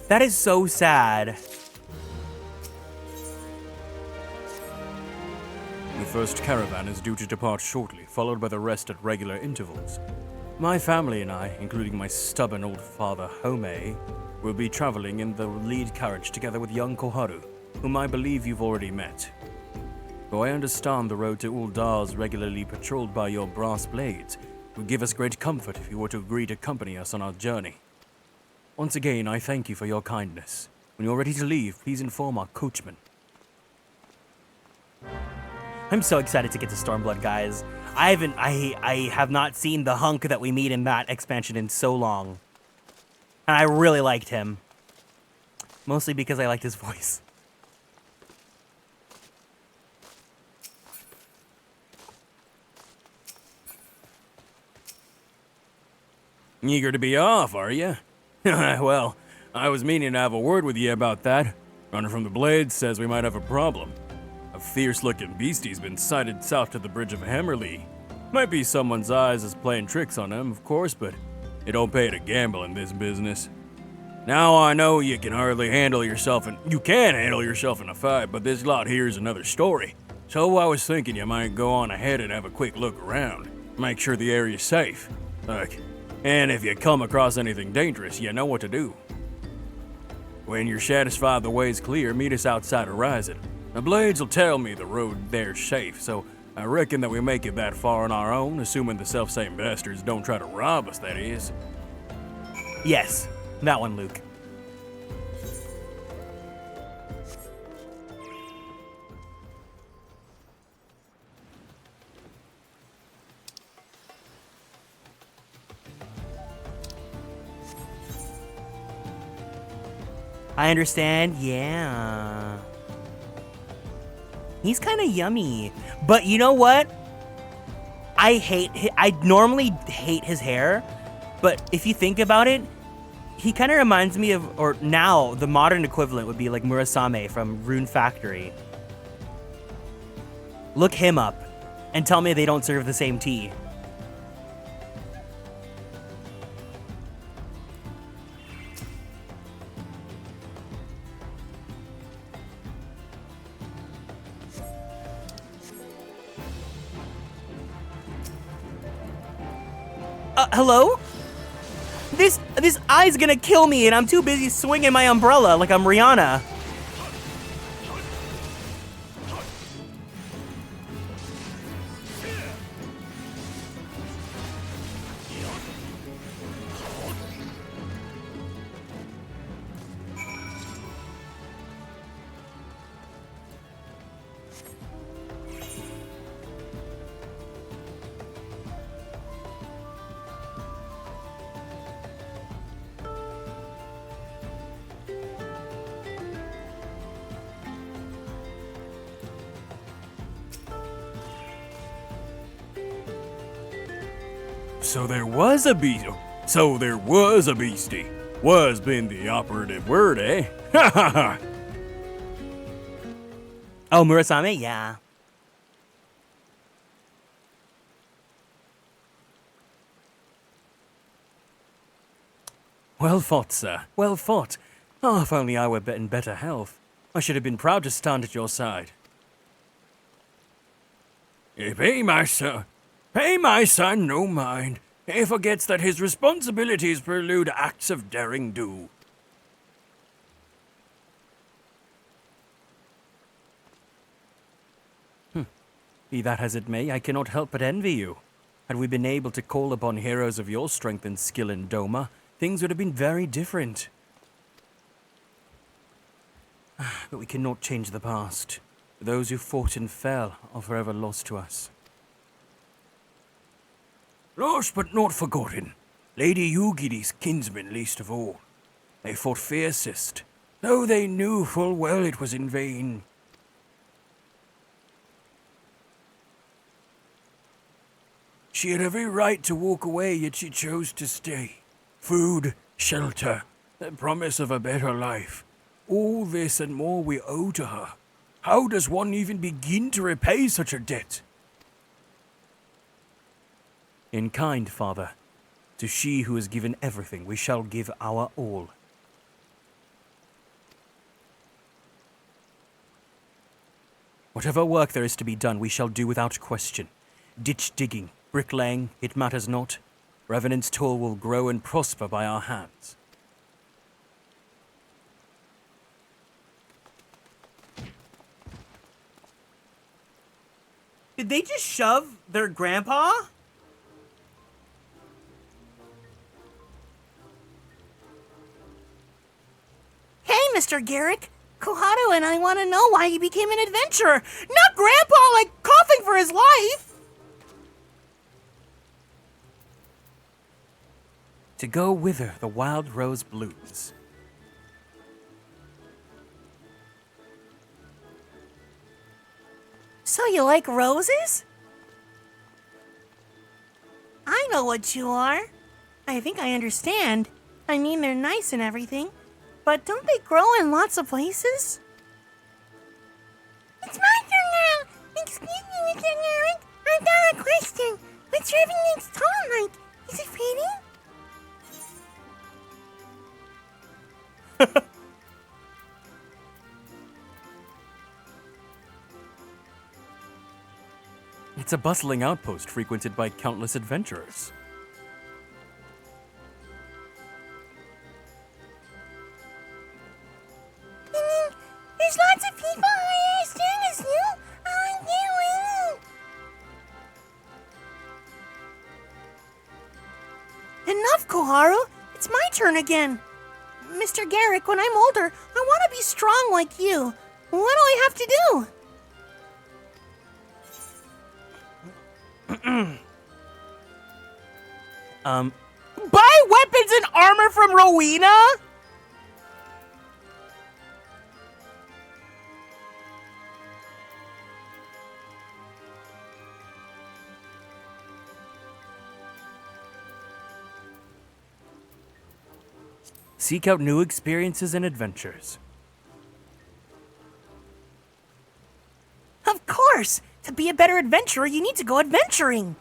That is so sad. The first caravan is due to depart shortly, followed by the rest at regular intervals. My family and I, including my stubborn old father Home, will be traveling in the lead carriage together with young Koharu, whom I believe you've already met. Though I understand the road to Uldar is regularly patrolled by your brass blades, it would give us great comfort if you were to agree to accompany us on our journey. Once again, I thank you for your kindness. When you're ready to leave, please inform our coachman. I'm so excited to get to Stormblood, guys. I have not seen the hunk that we meet in that expansion in so long. And I really liked him. Mostly because I liked his voice. Eager to be off, are you? Well, I was meaning to have a word with you about that. Runner from the Blades says we might have a problem. A fierce-looking beastie's been sighted south to the bridge of Hammerley. Might be someone's eyes is playing tricks on him, of course, but it don't pay to gamble in this business. Now I know you can hardly handle yourself, and you can handle yourself in a fight, but this lot here is another story. So I was thinking you might go on ahead and have a quick look around. Make sure the area's safe. Look, and if you come across anything dangerous, you know what to do. When you're satisfied the way's clear, meet us outside Horizon. The Blades will tell me the road there's safe, so I reckon that we make it that far on our own, assuming the self-same bastards don't try to rob us, that is. Yes, that one, Luke. I understand, yeah. He's kind of yummy. But you know what? I normally hate his hair, but if you think about it, he kind of reminds me of, or now, the modern equivalent would be like Murasame from Rune Factory. Look him up and tell me they don't serve the same tea. Hello? This eye's gonna kill me and I'm too busy swinging my umbrella like I'm Rihanna. So there was a beastie. So there was a beastie. Was been the operative word, eh? Ha ha ha! Oh, Murasame? Yeah. Well fought, sir. Well fought. Oh, if only I were in better health. I should have been proud to stand at your side. Pay my son no mind. He forgets that his responsibilities prelude acts of daring do. Be that as it may, I cannot help but envy you. Had we been able to call upon heroes of your strength and skill in Doma, things would have been very different. But we cannot change the past. Those who fought and fell are forever lost to us. Lost but not forgotten. Lady Yugiri's kinsmen least of all. They fought fiercest, though they knew full well it was in vain. She had every right to walk away, yet she chose to stay. Food, shelter, the promise of a better life. All this and more we owe to her. How does one even begin to repay such a debt? In kind, Father. To she who has given everything, we shall give our all. Whatever work there is to be done, we shall do without question. Ditch digging, bricklaying, it matters not. Revenant's toil will grow and prosper by our hands. Did they just shove their grandpa? Hey, Mr. Garrick. Koharu and I want to know why you became an adventurer. Not Grandpa, like, coughing for his life. To go whither the wild rose blooms. So you like roses? I know what you are. I think I understand. I mean, they're nice and everything. But don't they grow in lots of places? It's my turn now! Excuse me, Mr. Garrick. I've got a question. What's Revenant's tone like? Is it pretty? It's a bustling outpost frequented by countless adventurers. There's lots of people I understand as you. I can't wait. Enough, Koharu. It's my turn again. Mr. Garrick, when I'm older, I want to be strong like you. What do I have to do? Buy weapons and armor from Rowena? Seek out new experiences and adventures. Of course! To be a better adventurer, you need to go adventuring.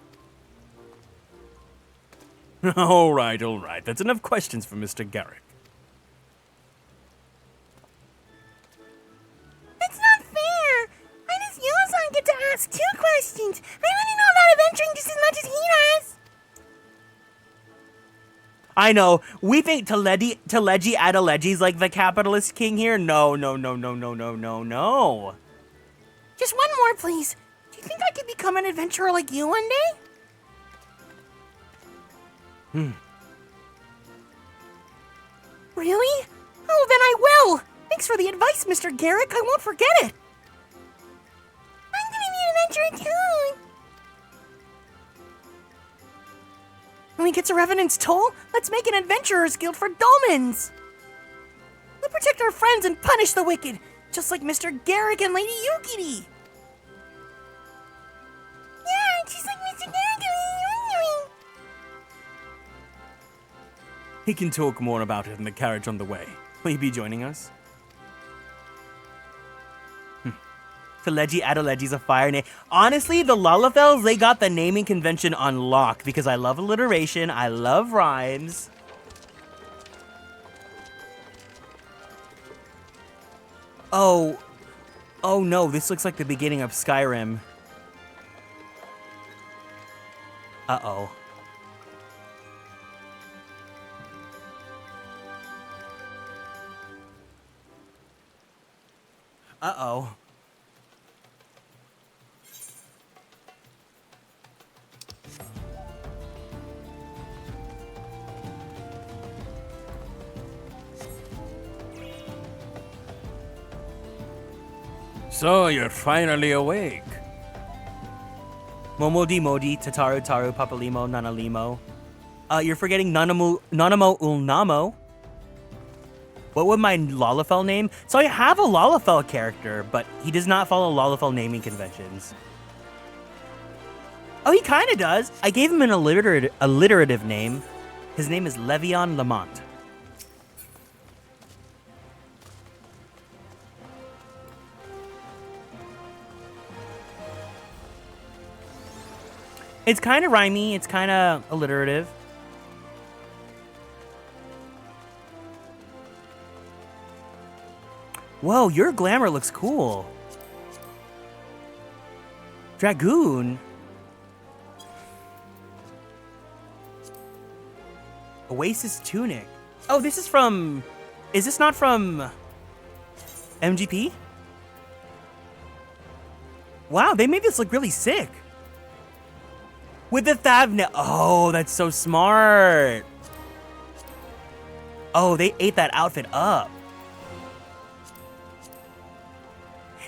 All right. That's enough questions for Mr. Garrick. That's not fair. I just Yozan get to ask 2 questions. I already know about adventuring just as much as he does. I know. We think Teleji Adeleji's like the capitalist king here. No. Just one more, please. Do you think I could become an adventurer like you one day? Really? Oh, then I will. Thanks for the advice, Mr. Garrick. I won't forget it. I'm gonna be an adventurer too. When we get to Revenant's Toll, let's make an adventurer's guild for Domans. We'll protect our friends and punish the wicked, just like Mr. Garrick and Lady Yugiri. Yeah, just like Mr. Garrick and Lady Yugiri. He can talk more about it in the carriage on the way. Will you be joining us? Teleji Adeleji's a fire name. Honestly, the Lullafels, they got the naming convention on lock because I love alliteration, I love rhymes. Oh. Oh no, this looks like the beginning of Skyrim. Uh-oh. Uh-oh. So you're finally awake. Momodi Modi, Tataru Taru, Papalimo, Nanalimo. You're forgetting Nanamo Ulnamo. What would my Lalafell name? So I have a Lalafell character, but he does not follow Lalafell naming conventions. Oh, he kind of does. I gave him an alliterative name. His name is Levion Lamont. It's kind of rhymey. It's kind of alliterative. Whoa, your glamour looks cool. Dragoon. Oasis Tunic. Oh, this is from... Is this not from... MGP? Wow, they made this look really sick. With the Thavnet. Oh, that's so smart. Oh, they ate that outfit up.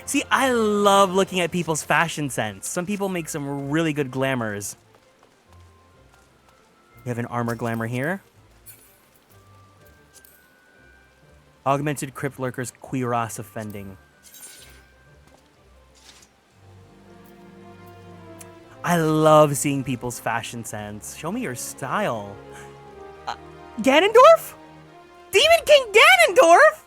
See, I love looking at people's fashion sense. Some people make some really good glamours. We have an armor glamour here. Augmented Crypt Lurker's Cuirass offending. I love seeing people's fashion sense. Show me your style. Ganondorf? Demon King Ganondorf?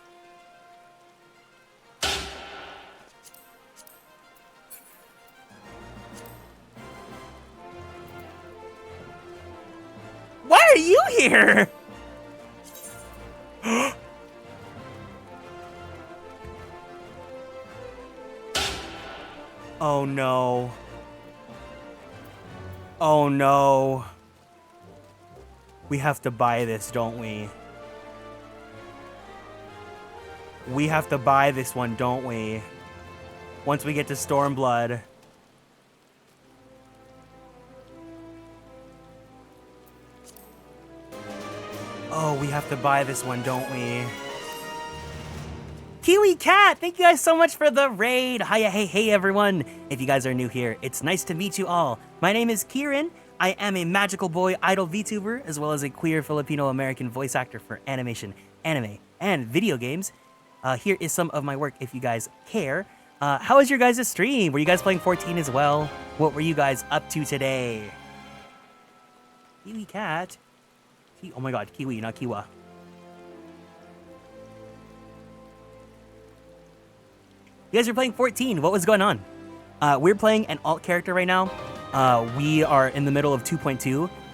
Why are you here? Oh no. Oh no. We have to buy this, don't we? We have to buy this one, don't we? Once we get to Stormblood. Oh, we have to buy this one, don't we? Kiwi Cat, thank you guys so much for the raid. Hiya, hey everyone. If you guys are new here, it's nice to meet you all. My name is Kieran. I am a magical boy idol VTuber, as well as a queer Filipino-American voice actor for animation, anime, and video games. Here is some of my work if you guys care. How was your guys' stream? Were you guys playing 14 as well? What were you guys up to today? Kiwi Cat. Oh my god, Kiwi, not Kiwa. You guys are playing 14. What was going on? We're playing an alt character right now. We are in the middle of 2.2.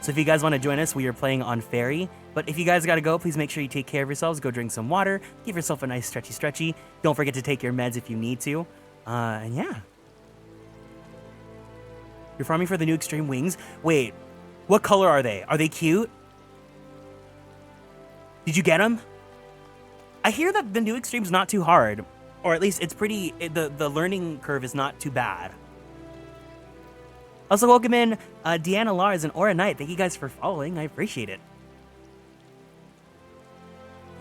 So if you guys want to join us, we are playing on Fairy. But if you guys got to go, please make sure you take care of yourselves. Go drink some water. Give yourself a nice stretchy. Don't forget to take your meds if you need to. And yeah. You're farming for the new extreme wings? Wait, what color are they? Are they cute? Did you get them? I hear that the new extreme's not too hard. Or at least it's pretty, the learning curve is not too bad. Also, welcome in Deanna Lars and Aura Knight. Thank you guys for following. I appreciate it.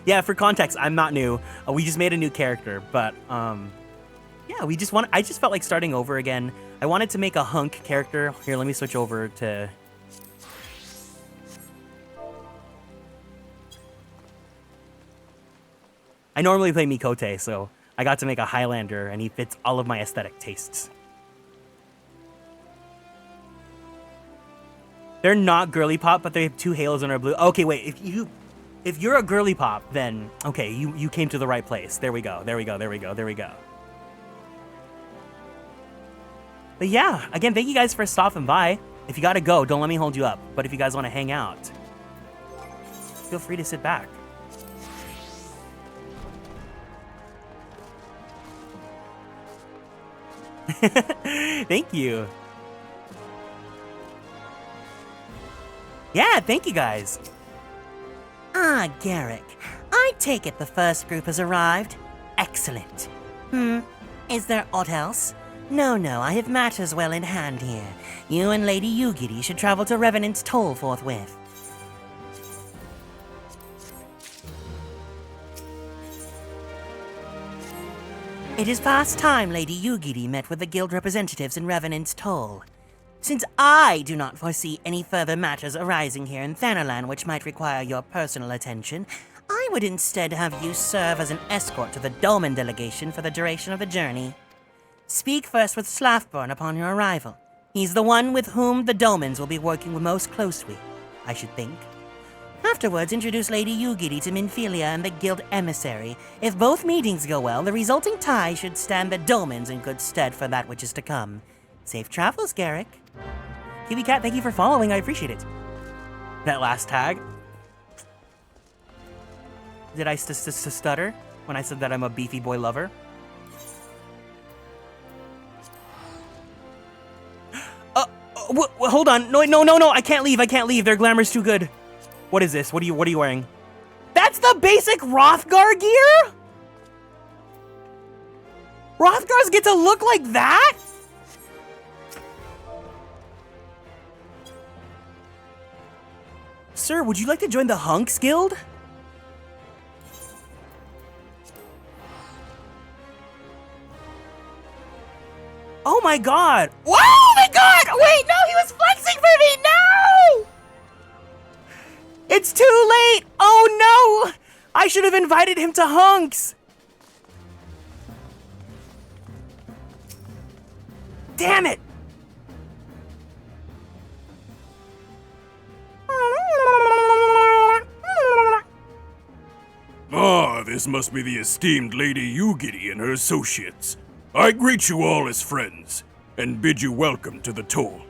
Yeah, for context, I'm not new. We just made a new character, but yeah, I just felt like starting over again. I wanted to make a hunk character. Here, let me switch over to... I normally play Mikote, so I got to make a Highlander, and he fits all of my aesthetic tastes. They're not girly pop, but they have 2 halos and are blue. Okay, wait, if you're a girly pop, then okay, you came to the right place. There we go. But yeah, again, thank you guys for stopping by. If you gotta go, don't let me hold you up. But if you guys want to hang out, feel free to sit back. Thank you. Yeah, thank you guys. Ah, Garrick. I take it the first group has arrived. Excellent. Is there aught else? No, I have matters well in hand here. You and Lady Yugiri should travel to Revenant's Toll forthwith. It is past time Lady Yugiri met with the guild representatives in Revenant's Toll. Since I do not foresee any further matters arising here in Thanorland which might require your personal attention, I would instead have you serve as an escort to the Dolmen delegation for the duration of the journey. Speak first with Slafburn upon your arrival. He's the one with whom the Dolmens will be working most closely, I should think. Afterwards, introduce Lady Yugiri to Minfilia and the guild emissary. If both meetings go well, the resulting tie should stand the Dolmens in good stead for that which is to come. Safe travels, Garrick. Kiwi Cat, thank you for following. I appreciate it. That last tag. Did I stutter when I said that I'm a beefy boy lover? Hold on. No. I can't leave. Their glamour's too good. What is this? What are you wearing? That's the basic Hrothgar gear? Hrothgars get to look like that? Sir, would you like to join the Hunks Guild? Oh my god! Oh my god! Wait, no, he was flexing for me! No! It's too late! Oh no! I should have invited him to Hunks! Damn it! Ah, this must be the esteemed Lady Yugiri and her associates. I greet you all as friends, and bid you welcome to the Toll.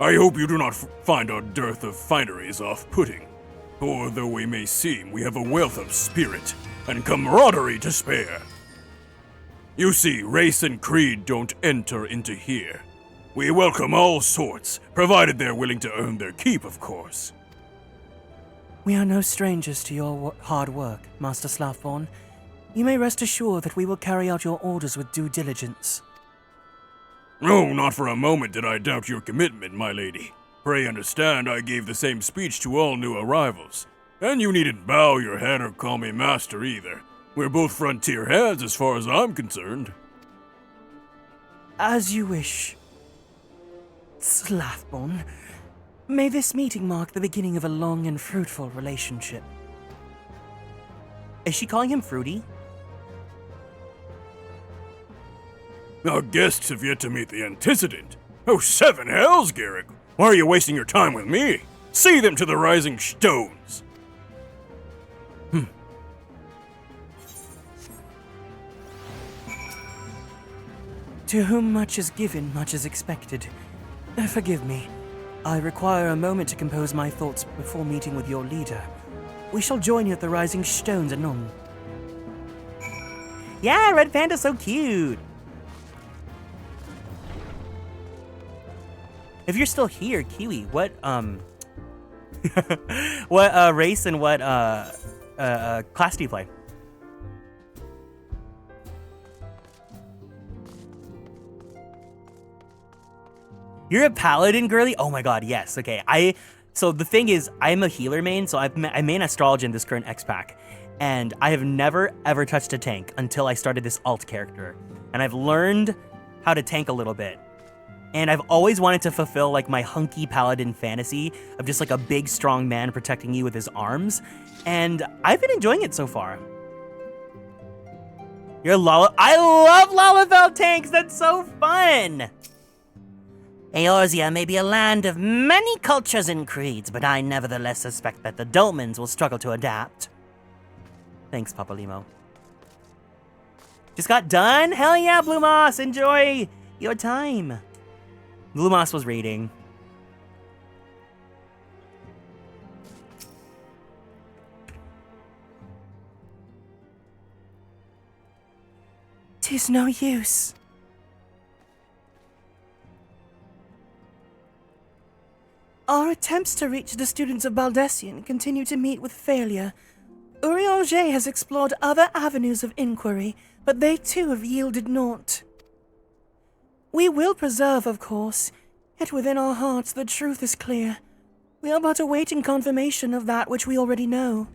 I hope you do not find our dearth of fineries off-putting, for though we may seem, we have a wealth of spirit and camaraderie to spare. You see, race and creed don't enter into here. We welcome all sorts, provided they're willing to earn their keep, of course. We are no strangers to your hard work, Master Slafborn. You may rest assured that we will carry out your orders with due diligence. No, not for a moment did I doubt your commitment, my lady. Pray understand I gave the same speech to all new arrivals. And you needn't bow your head or call me master either. We're both frontier heads as far as I'm concerned. As you wish. Slafborn, may this meeting mark the beginning of a long and fruitful relationship. Is she calling him Fruity? Our guests have yet to meet the antecedent. Oh, seven hells, Garrick! Why are you wasting your time with me? See them to the rising stones! To whom much is given, much is expected. Forgive me. I require a moment to compose my thoughts before meeting with your leader. We shall join you at the Rising Stones anon. Yeah, Red Panda's so cute! If you're still here, Kiwi, what, what, race and what, class do you play? You're a paladin, girly? Oh my god, yes. Okay, so the thing is, I'm a healer main, so I main astrology in this current X pack, and I have never ever touched a tank until I started this alt character, and I've learned how to tank a little bit. And I've always wanted to fulfill like my hunky paladin fantasy of just like a big strong man protecting you with his arms, and I've been enjoying it so far. I love Lalafell tanks, that's so fun! Eorzea may be a land of many cultures and creeds, but I nevertheless suspect that the Dolmens will struggle to adapt. Thanks, Papa Limo. Just got done? Hell yeah, Blue Moss! Enjoy your time. Blue Moss was reading. 'Tis no use. attempts to reach the students of Baldessian continue to meet with failure. Urianger has explored other avenues of inquiry, but they too have yielded naught. We will preserve, of course, yet within our hearts the truth is clear. We are but awaiting confirmation of that which we already know.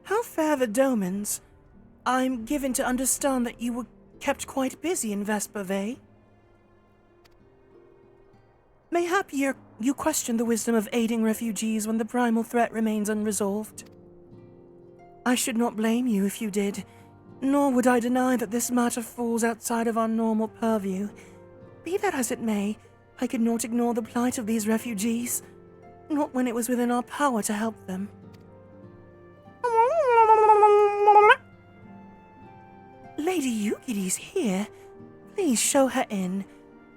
How fare the Domans? I'm given to understand that you were kept quite busy in Vespervey. Mayhap you question the wisdom of aiding refugees when the primal threat remains unresolved. I should not blame you if you did, nor would I deny that this matter falls outside of our normal purview. Be that as it may, I could not ignore the plight of these refugees, not when it was within our power to help them. Lady Yugidi's here. Please show her in.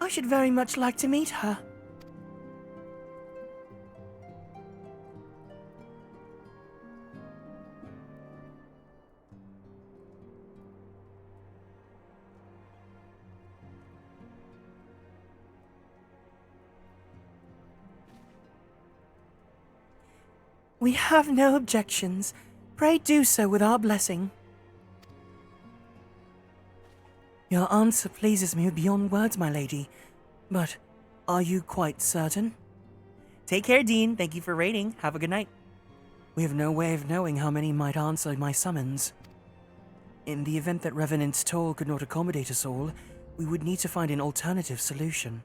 I should very much like to meet her. We have no objections. Pray do so with our blessing. Your answer pleases me beyond words, my lady. But are you quite certain? Take care, Dean. Thank you for raiding. Have a good night. We have no way of knowing how many might answer my summons. In the event that Revenant's toll could not accommodate us all, we would need to find an alternative solution.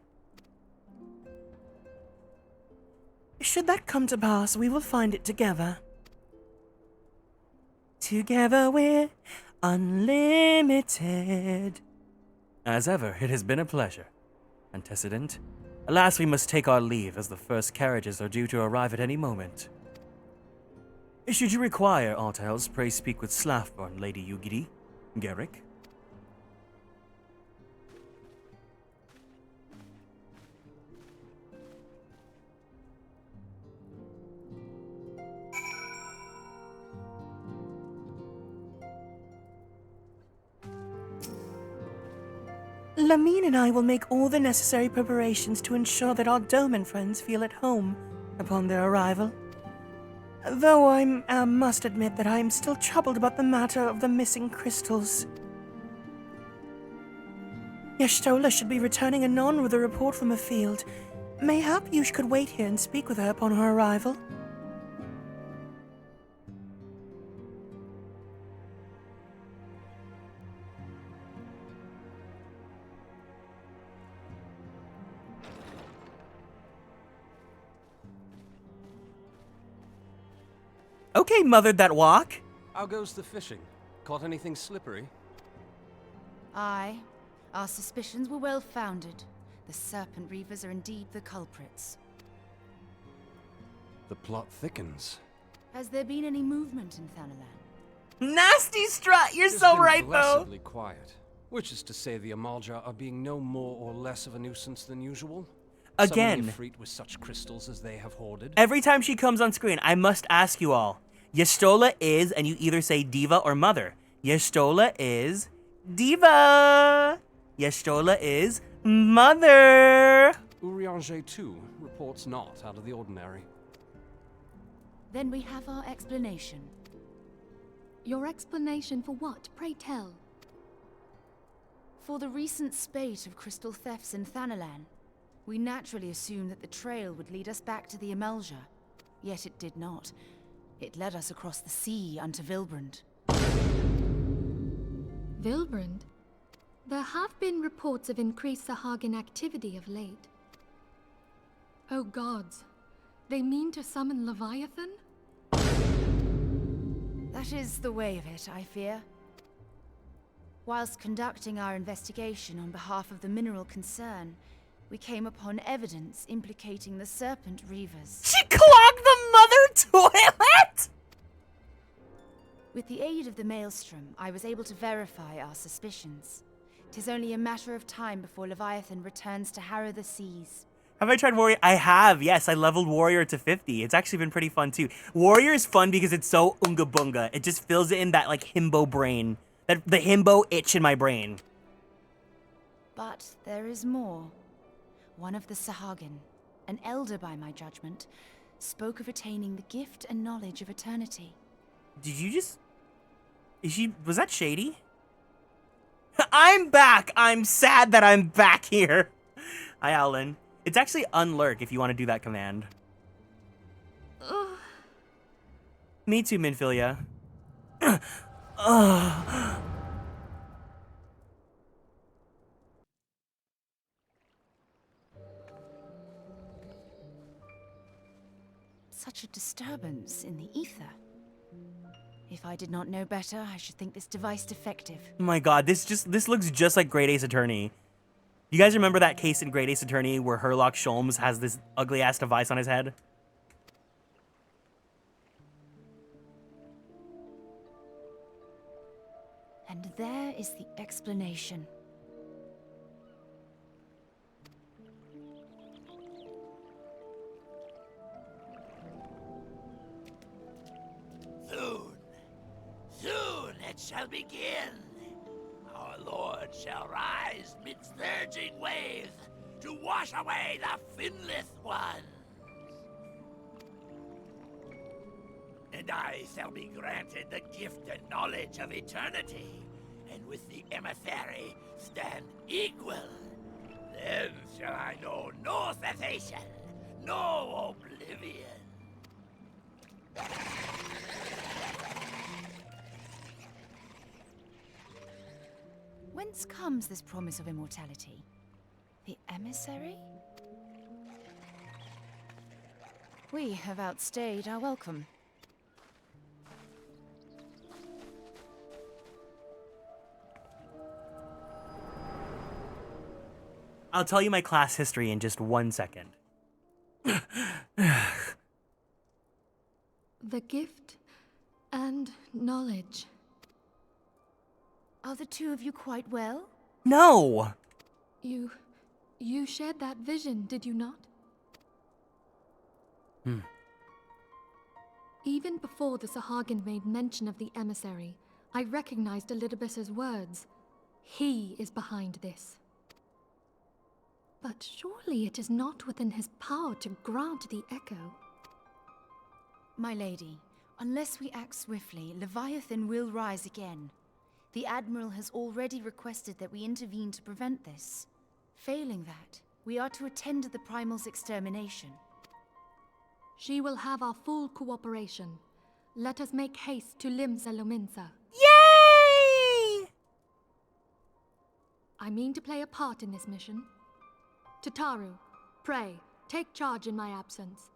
Should that come to pass, we will find it together. Together we're unlimited. As ever, it has been a pleasure. Antecedent. Alas, we must take our leave, as the first carriages are due to arrive at any moment. Should you require aught else, pray speak with Slafborn, Lady Yugiri. Garrick? Lamine and I will make all the necessary preparations to ensure that our Doman friends feel at home upon their arrival. Though I must admit that I am still troubled about the matter of the missing crystals. Yestola should be returning anon with a report from a field. Mayhap you could wait here and speak with her upon her arrival. Okay, mothered that walk. How goes the fishing? Caught anything slippery? Aye. Our suspicions were well founded. The Serpent Reavers are indeed the culprits. The plot thickens. Has there been any movement in Thanalan? Nasty strut, you're It's so been right, though. blessedly quiet, which is to say the Amalja are being no more or less of a nuisance than usual. Again. Summoning with such crystals as they have hoarded. Every time she comes on screen, I must ask you all. Yestola is, and you either say diva or mother. Yestola is diva. Yestola is mother. Urianger too reports not out of the ordinary. Then we have our explanation. Your explanation for what, pray tell? For the recent spate of crystal thefts in Thanalan, we naturally assumed that the trail would lead us back to the Amalja. Yet it did not. It led us across the sea unto Vilbrand. Vilbrand? There have been reports of increased Sahagin activity of late. Oh gods, they mean to summon Leviathan? That is the way of it, I fear. Whilst conducting our investigation on behalf of the mineral concern, we came upon evidence implicating the Serpent Reavers. She clogged the mother toilet? With the aid of the Maelstrom, I was able to verify our suspicions. 'Tis only a matter of time before Leviathan returns to harrow the seas. Have I tried Warrior? I have, yes. I leveled Warrior to 50. It's actually been pretty fun, too. Warrior is fun because it's so unga bunga. It just fills in that, like, himbo brain. The himbo itch in my brain. But there is more. one of the Sahagin, an elder by my judgment, spoke of attaining the gift and knowledge of eternity. Did you just... Was that shady? I'm back! I'm sad that I'm back here. Hi, Alan. It's actually unlurk if you want to do that command. Me too, Minfilia. Such a disturbance in the ether. If I did not know better, I should think this device defective. Oh my god, this looks just like Great Ace Attorney. You guys remember that case in Great Ace Attorney where Herlock Sholmes has this ugly-ass device on his head? And there is the explanation. Soon it shall begin. Our Lord shall rise midst surging waves to wash away the finless ones. And I shall be granted the gift and knowledge of eternity, and with the emissary stand equal. Then shall I know no cessation, no oblivion. Whence comes this promise of immortality? The emissary? We have outstayed our welcome. I'll tell you my class history in just 1 second. The gift and knowledge. Are the two of you quite well? No! You shared that vision, did you not? Even before the Sahagin made mention of the emissary, I recognized Elidibus's words. He is behind this. But surely it is not within his power to grant the echo. My lady, unless we act swiftly, Leviathan will rise again. The Admiral has already requested that we intervene to prevent this. Failing that, we are to attend to the Primal's extermination. She will have our full cooperation. Let us make haste to Limsa Lominsa. Yay! I mean to play a part in this mission. Tataru, pray, take charge in my absence.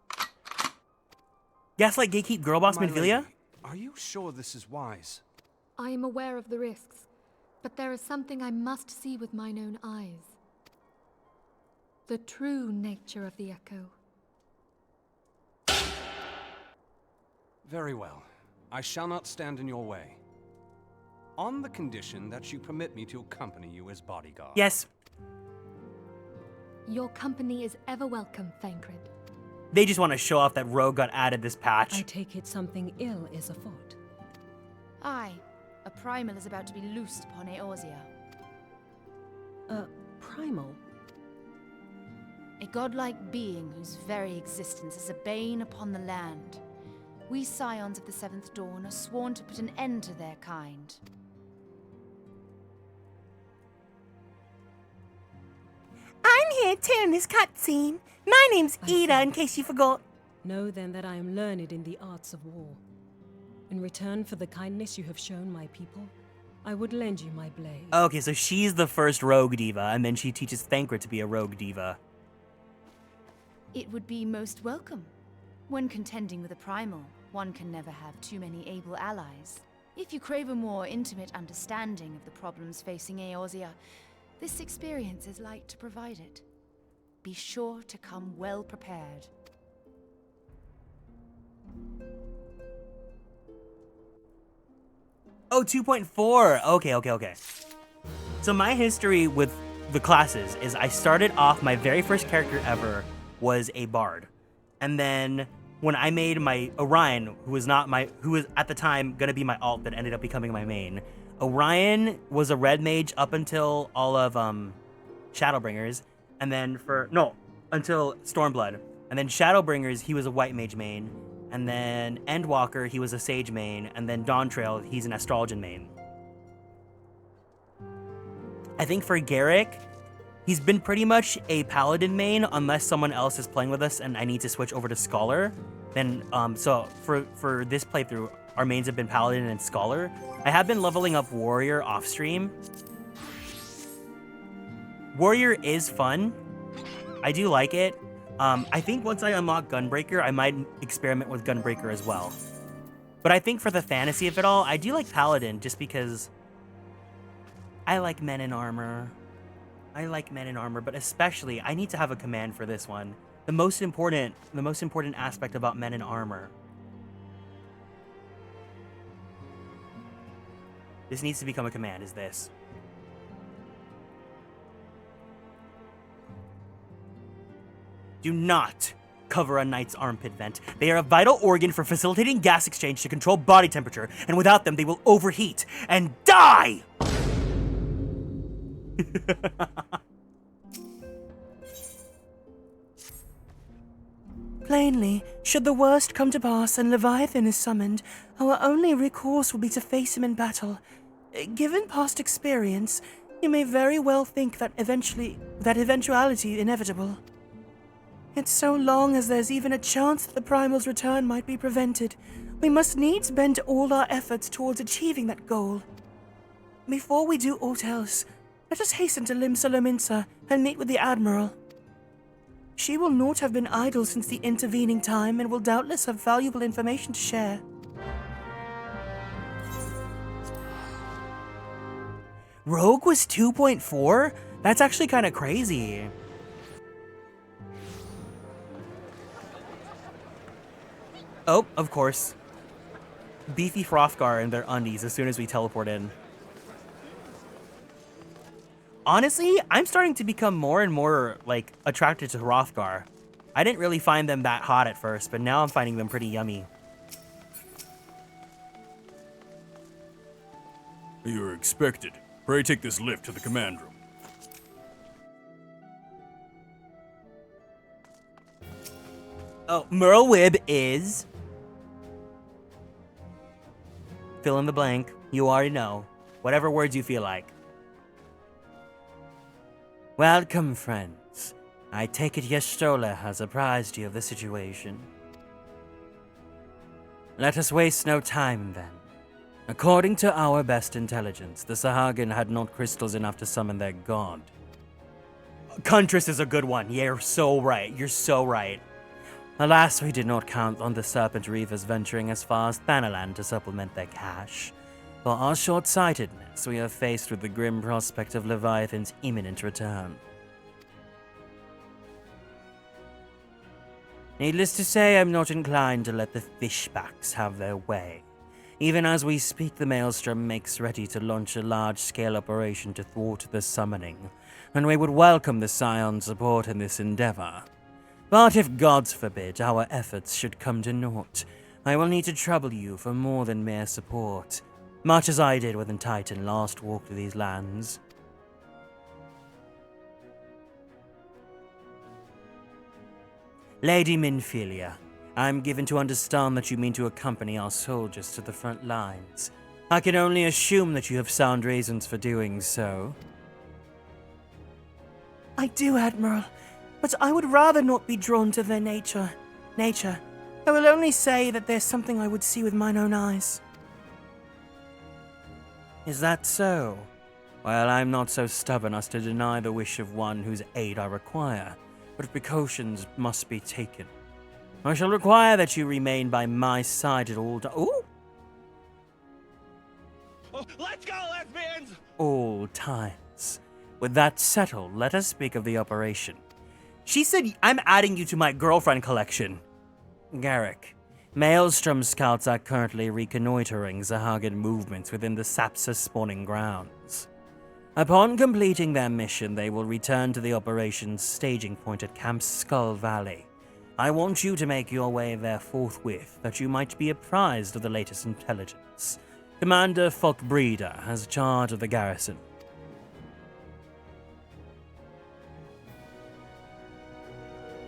Gaslight Gatekeep Girlboss My Minfilia? lady, are you sure this is wise? I am aware of the risks, but there is something I must see with mine own eyes. The true nature of the echo. Very well. I shall not stand in your way. On the condition that you permit me to accompany you as bodyguard. Yes. Your company is ever welcome, Thancred. They just want to show off that Rogue got added this patch. I take it something ill is afoot. Aye. A primal is about to be loosed upon Eorzea. A primal? A godlike being whose very existence is a bane upon the land. We scions of the Seventh Dawn are sworn to put an end to their kind. I'm here too in this cutscene. My name's Ida, in case you forgot. Know then that I am learned in the arts of war. In return for the kindness you have shown my people, I would lend you my blade. Okay, so she's the first rogue diva, and then she teaches Thancred to be a rogue diva. It would be most welcome. When contending with a primal, one can never have too many able allies. If you crave a more intimate understanding of the problems facing Eorzea, this experience is like to provide it. Be sure to come well prepared. Oh, 2.4. Okay. So my history with the classes is I started off, my very first character ever was a bard. And then when I made my Orion, who was at the time gonna be my alt but ended up becoming my main, Orion was a red mage up until all of Shadowbringers. and then until Stormblood. And then Shadowbringers, he was a white mage main. And then Endwalker, he was a sage main. And then Dawntrail, he's an Astrologian main. I think for Garrick, he's been pretty much a Paladin main unless someone else is playing with us and I need to switch over to Scholar. Then, so for this playthrough, our mains have been Paladin and Scholar. I have been leveling up Warrior off stream. Warrior is fun. I do like it. I think once I unlock Gunbreaker, I might experiment with Gunbreaker as well. But I think for the fantasy of it all, I do like Paladin just because I like men in armor. But especially I need to have a command for this one. The most important aspect about men in armor. This needs to become a command, is this. Do not cover a knight's armpit vent. They are a vital organ for facilitating gas exchange to control body temperature, and without them they will overheat and die! Plainly, should the worst come to pass and Leviathan is summoned, our only recourse will be to face him in battle. Given past experience, you may very well think that eventuality inevitable. Yet so long as there's even a chance that the Primal's return might be prevented, we must needs bend all our efforts towards achieving that goal. Before we do aught else, let us hasten to Lim Solominsa and meet with the Admiral. She will not have been idle since the intervening time and will doubtless have valuable information to share. Rogue was 2.4? That's actually kind of crazy. Oh, of course. Beefy Hrothgar in their undies as soon as we teleport in. Honestly, I'm starting to become more and more, like, attracted to Hrothgar. I didn't really find them that hot at first, but now I'm finding them pretty yummy. You are expected. Pray take this lift to the command room. Oh, Merle Wibb is... Fill in the blank. You already know. Whatever words you feel like. Welcome, friends. I take it Yestola has apprised you of the situation. Let us waste no time, then. According to our best intelligence, the Sahagin had not crystals enough to summon their god. Kuntress is a good one. You're so right. You're so right. Alas, we did not count on the Serpent Reavers venturing as far as Thanalan to supplement their cache. For our short-sightedness, we are faced with the grim prospect of Leviathan's imminent return. Needless to say, I'm not inclined to let the fishbacks have their way. Even as we speak, the Maelstrom makes ready to launch a large-scale operation to thwart the summoning, and we would welcome the Scion's support in this endeavor. But if, gods forbid, our efforts should come to naught, I will need to trouble you for more than mere support, much as I did when Titan last walked these lands. Lady Minfilia, I am given to understand that you mean to accompany our soldiers to the front lines. I can only assume that you have sound reasons for doing so. I do, Admiral, but I would rather not be drawn to their nature. I will only say that there's something I would see with mine own eyes. Is that so? Well, I'm not so stubborn as to deny the wish of one whose aid I require, but precautions must be taken. I shall require that you remain by my side at all Let's go, lesbians! all times. With that settled, let us speak of the operation. She said, I'm adding you to my girlfriend collection. Garrick, Maelstrom scouts are currently reconnoitering Sahagin movements within the Sapsa spawning grounds. Upon completing their mission, they will return to the operation's staging point at Camp Skull Valley. I want you to make your way there forthwith, that you might be apprised of the latest intelligence. Commander Folkbreeder has charge of the garrison.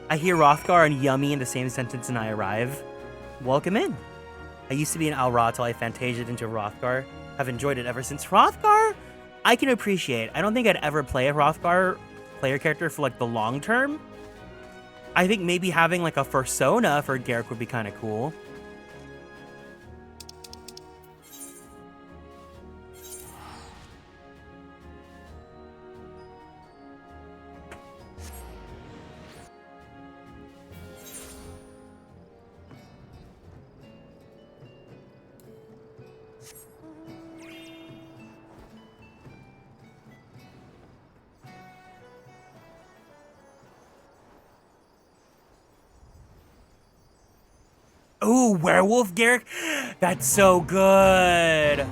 I hear Rothgar and yummy in the same sentence and I arrive. Welcome in. I used to be an Alra till I Fantasia'd into Rothgar. I've enjoyed it ever since. Rothgar, I can appreciate. I don't think I'd ever play a Rothgar player character for like the long term. I think maybe having like a persona for Garrick would be kind of cool. Ooh, werewolf Garrick? That's so good.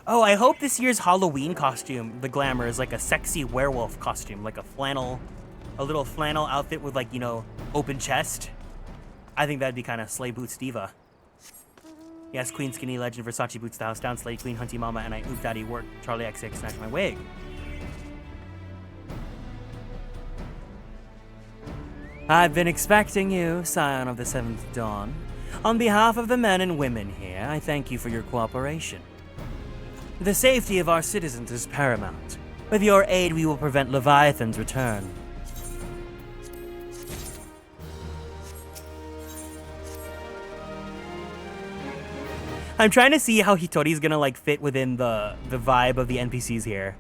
Oh, I hope this year's Halloween costume, the glamour, is like a sexy werewolf costume, like a little flannel outfit with like, you know, open chest. I think that'd be kind of Slay Boots Diva. Yes, Queen Skinny Legend, Versace Boots the House Down, Slay Queen Hunty Mama, and I Oop Daddy Work, Charlie XX, Snatch My Wig. I've been expecting you, Scion of the Seventh Dawn. On behalf of the men and women here, I thank you for your cooperation. The safety of our citizens is paramount. With your aid, we will prevent Leviathan's return. I'm trying to see how Hitori's gonna like fit within the vibe of the NPCs here.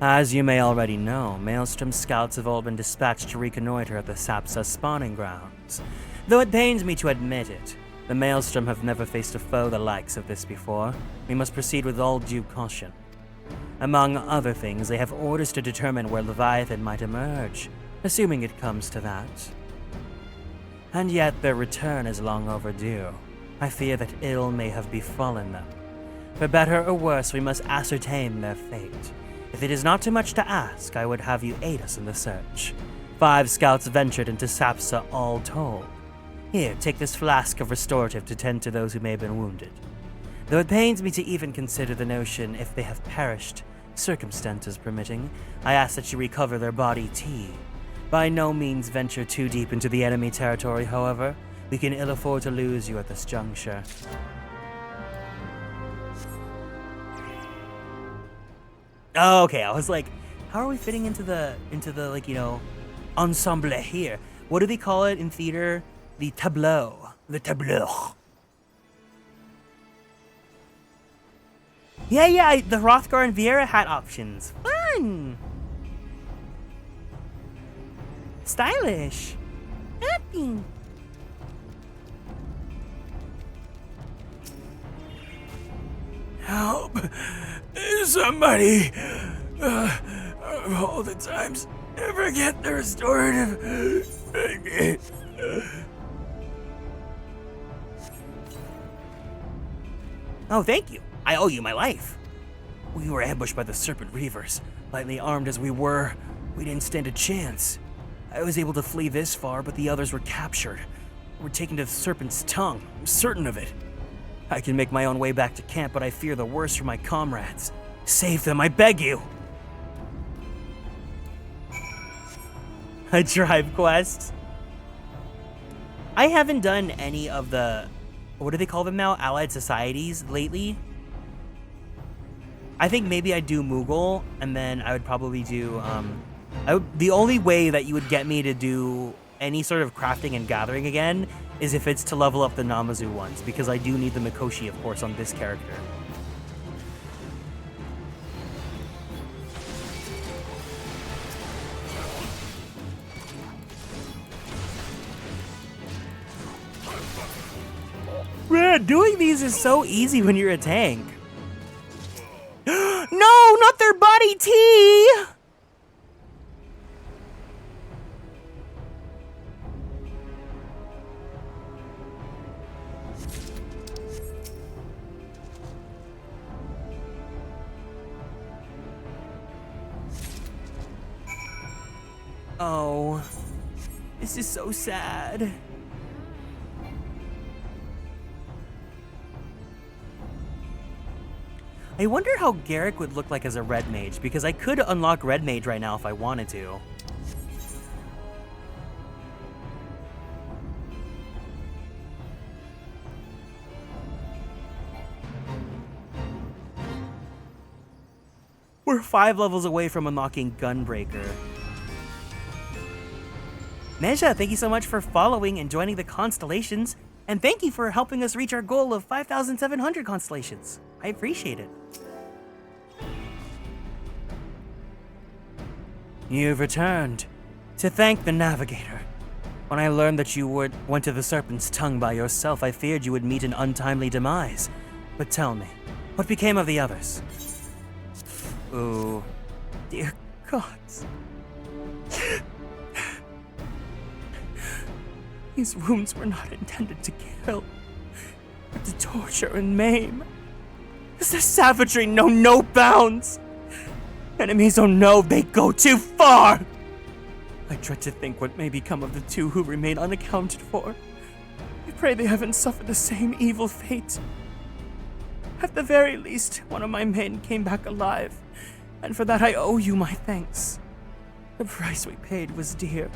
As you may already know, Maelstrom scouts have all been dispatched to reconnoiter at the Sapsa spawning grounds. Though it pains me to admit it, the Maelstrom have never faced a foe the likes of this before. We must proceed with all due caution. Among other things, they have orders to determine where Leviathan might emerge, assuming it comes to that. And yet their return is long overdue. I fear that ill may have befallen them. For better or worse, we must ascertain their fate. If it is not too much to ask, I would have you aid us in the search. 5 scouts ventured into Sapsa all told. Here, take this flask of restorative to tend to those who may have been wounded. Though it pains me to even consider the notion if they have perished, circumstances permitting, I ask that you recover their body tea. By no means venture too deep into the enemy territory, however. We can ill afford to lose you at this juncture. Oh, okay, I was like, how are we fitting into the like, you know, ensemble here? What do they call it in theater? The tableau. The tableau. Yeah, the Hrothgar and Vieira hat options. Fun! Stylish. Happy. Help! Somebody! Of all the times I forget the restorative. Oh, thank you. I owe you my life. We were ambushed by the Serpent Reavers. Lightly armed as we were, we didn't stand a chance. I was able to flee this far, but the others were captured. Were taken to the Serpent's Tongue. I'm certain of it. I can make my own way back to camp, but I fear the worst for my comrades. Save them, I beg you! A tribe quest? I haven't done any of the, what do they call them now? Allied societies lately? I think maybe I'd do Moogle, and then I would probably do, the only way that you would get me to do any sort of crafting and gathering again is if it's to level up the Namazu ones, because I do need the Mikoshi, of course, on this character. Man, doing these is so easy when you're a tank. No, not their body tea! Oh, this is so sad. I wonder how Garrick would look like as a red mage, because I could unlock red mage right now if I wanted to. We're 5 levels away from unlocking Gunbreaker. Neja, thank you so much for following and joining the Konstellations, and thank you for helping us reach our goal of 5,700 constellations. I appreciate it. You've returned to thank the Navigator. When I learned that you went to the Serpent's Tongue by yourself, I feared you would meet an untimely demise. But tell me, what became of the others? Oh, dear gods. These wounds were not intended to kill, but to torture and maim. Does the savagery know no bounds? Enemies, oh no, they go too far! I dread to think what may become of the 2 who remain unaccounted for. I pray they haven't suffered the same evil fate. At the very least, one of my men came back alive, and for that I owe you my thanks. The price we paid was dear,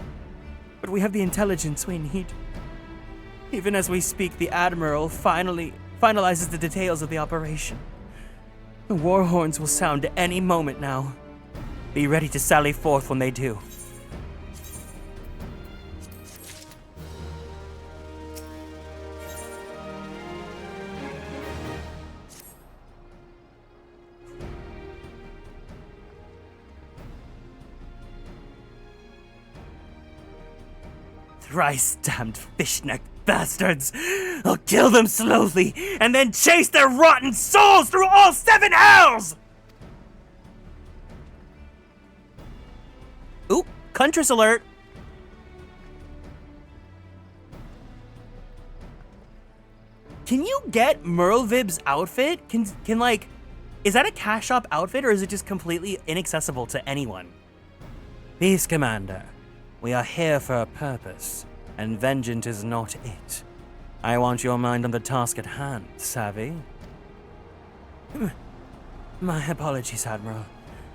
but we have the intelligence we need. Even as we speak, the Admiral finalizes the details of the operation. The war horns will sound at any moment now. Be ready to sally forth when they do. Thrice damned fishneck bastards! I'll kill them slowly, and then chase their rotten souls through all 7 hells! Oop, Huntress alert! Can you get Merlvib's outfit? Can like, is that a cash shop outfit, or is it just completely inaccessible to anyone? Peace, Commander. We are here for a purpose, and vengeance is not it. I want your mind on the task at hand, savvy? My apologies, Admiral.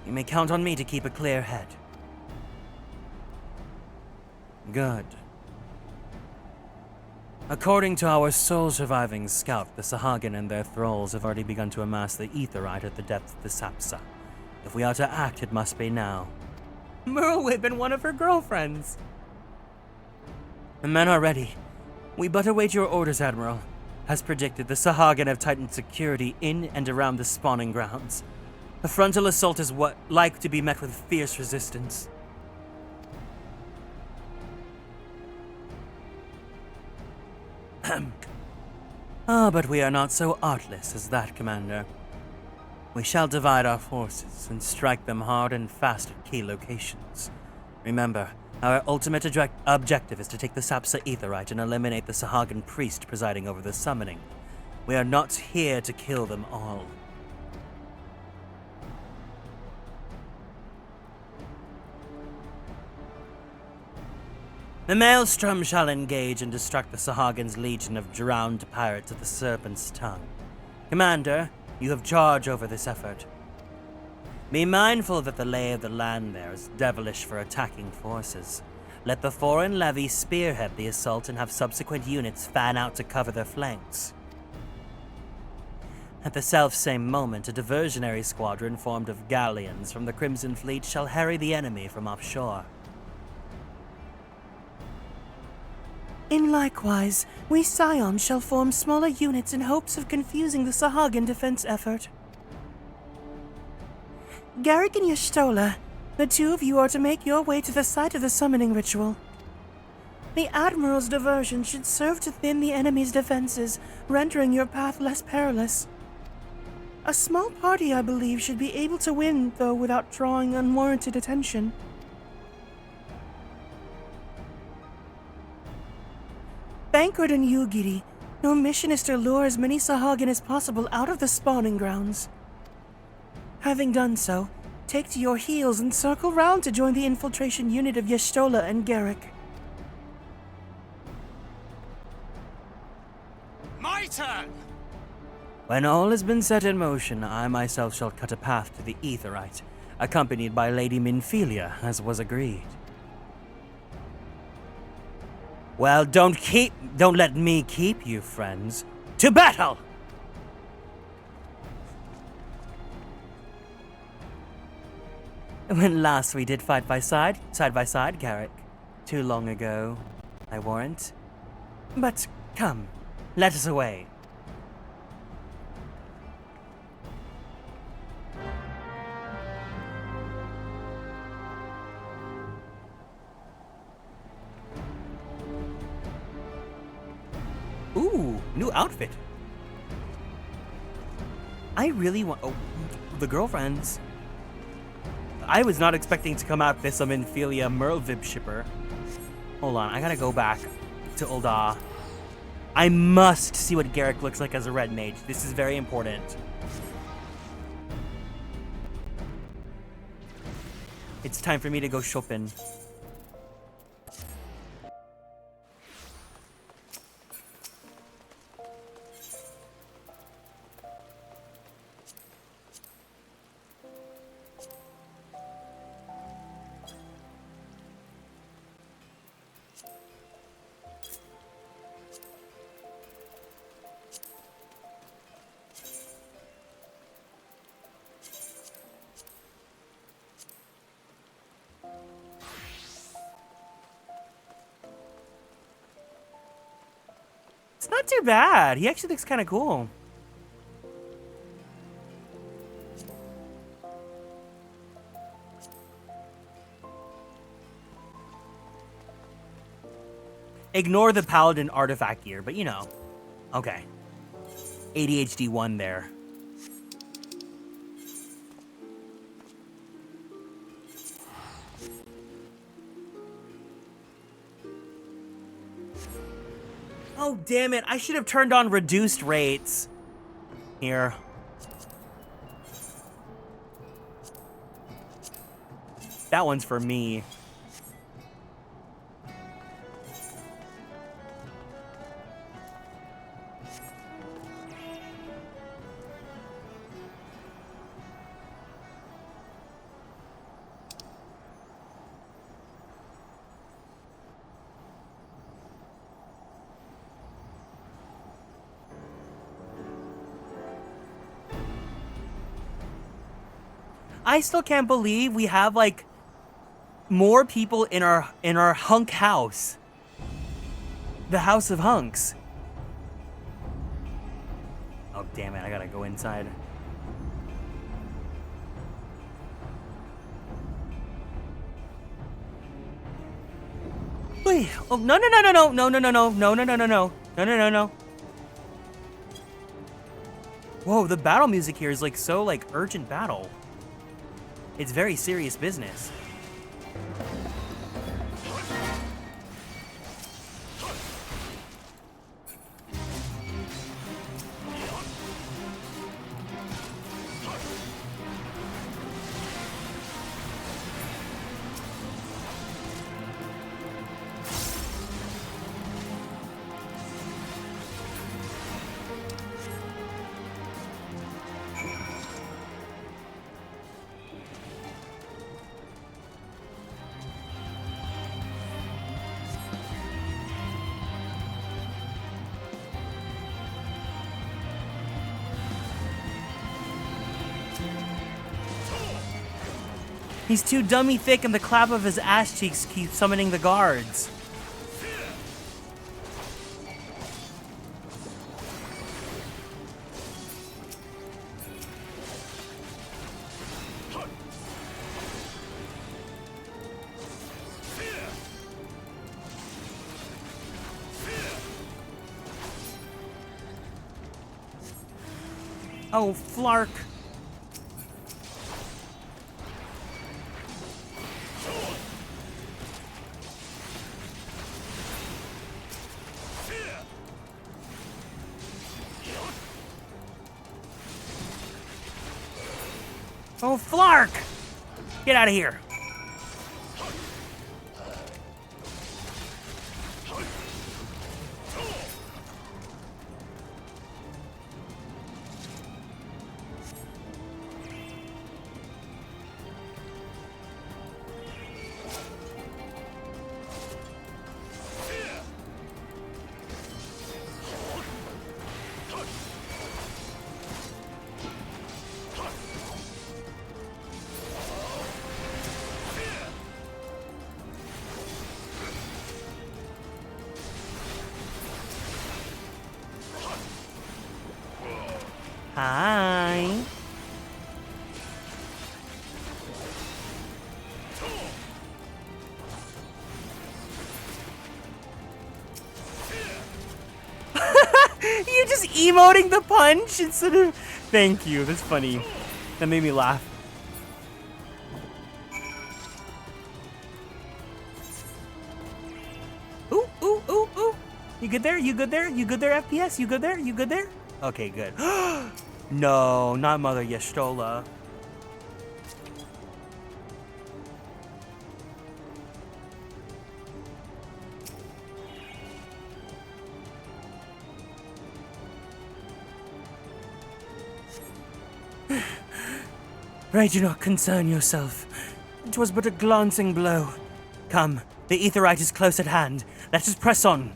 You may count on me to keep a clear head. Good. According to our sole-surviving scout, the Sahagin and their thralls have already begun to amass the aetherite at the depths of the Sapsa. If we are to act, it must be now. Merlwib and one of her girlfriends. The men are ready. We but await your orders, Admiral. As predicted, the Sahagin have tightened security in and around the spawning grounds. A frontal assault is what like to be met with fierce resistance. But we are not so artless as that, Commander. We shall divide our forces and strike them hard and fast at key locations. Remember, our ultimate objective is to take the Sapsa Aetherite and eliminate the Sahagin priest presiding over the summoning. We are not here to kill them all. The Maelstrom shall engage and destruct the Sahagin's legion of drowned pirates at the Serpent's Tongue. Commander, you have charge over this effort. Be mindful that the lay of the land there is devilish for attacking forces. Let the foreign levy spearhead the assault and have subsequent units fan out to cover their flanks. At the self-same moment, a diversionary squadron formed of galleons from the Crimson Fleet shall harry the enemy from offshore. In likewise, we Scions shall form smaller units in hopes of confusing the Sahagin defense effort. Garrick and Y'shtola, the 2 of you are to make your way to the site of the summoning ritual. The Admiral's diversion should serve to thin the enemy's defenses, rendering your path less perilous. A small party, I believe, should be able to win, though without drawing unwarranted attention. Banquet and Yugiri, your mission is to lure as many Sahagin as possible out of the spawning grounds. Having done so, take to your heels and circle round to join the infiltration unit of Y'shtola and Garrick. My turn! When all has been set in motion, I myself shall cut a path to the Aetherite, accompanied by Lady Minfilia, as was agreed. Well, don't let me keep you, friends. To battle! When last we did fight side by side, Garrick. Too long ago, I warrant. But come, let us away. Ooh, new outfit. I really want... Oh, the girlfriends. I was not expecting to come out with some Infilia Merlvib shipper. Hold on, I gotta go back to Ul'dah. I must see what Garrick looks like as a red mage. This is very important. It's time for me to go shopping. It's not too bad. He actually looks kind of cool. Ignore the paladin artifact gear, but you know. Okay. ADHD 1 there. Oh, damn it. I should have turned on reduced rates. Here. That one's for me. I still can't believe we have like more people in our hunk house. The House of Hunks. Oh damn it, I gotta go inside. Wait, oh no. Whoa, the battle music here is like so like urgent battle. It's very serious business. He's too dummy thick and the clap of his ass cheeks keeps summoning the guards. Oh, Flark. Oh, Flark! Get out of here. Hi. You just emoting the punch instead of... Thank you, that's funny. That made me laugh. Ooh, ooh, ooh, ooh. You good there? You good there? You good there, FPS? You good there? You good there? Okay, good. No, not Mother Y'shtola. Pray do not concern yourself. It was but a glancing blow. Come, the Aetheryte is close at hand. Let us press on.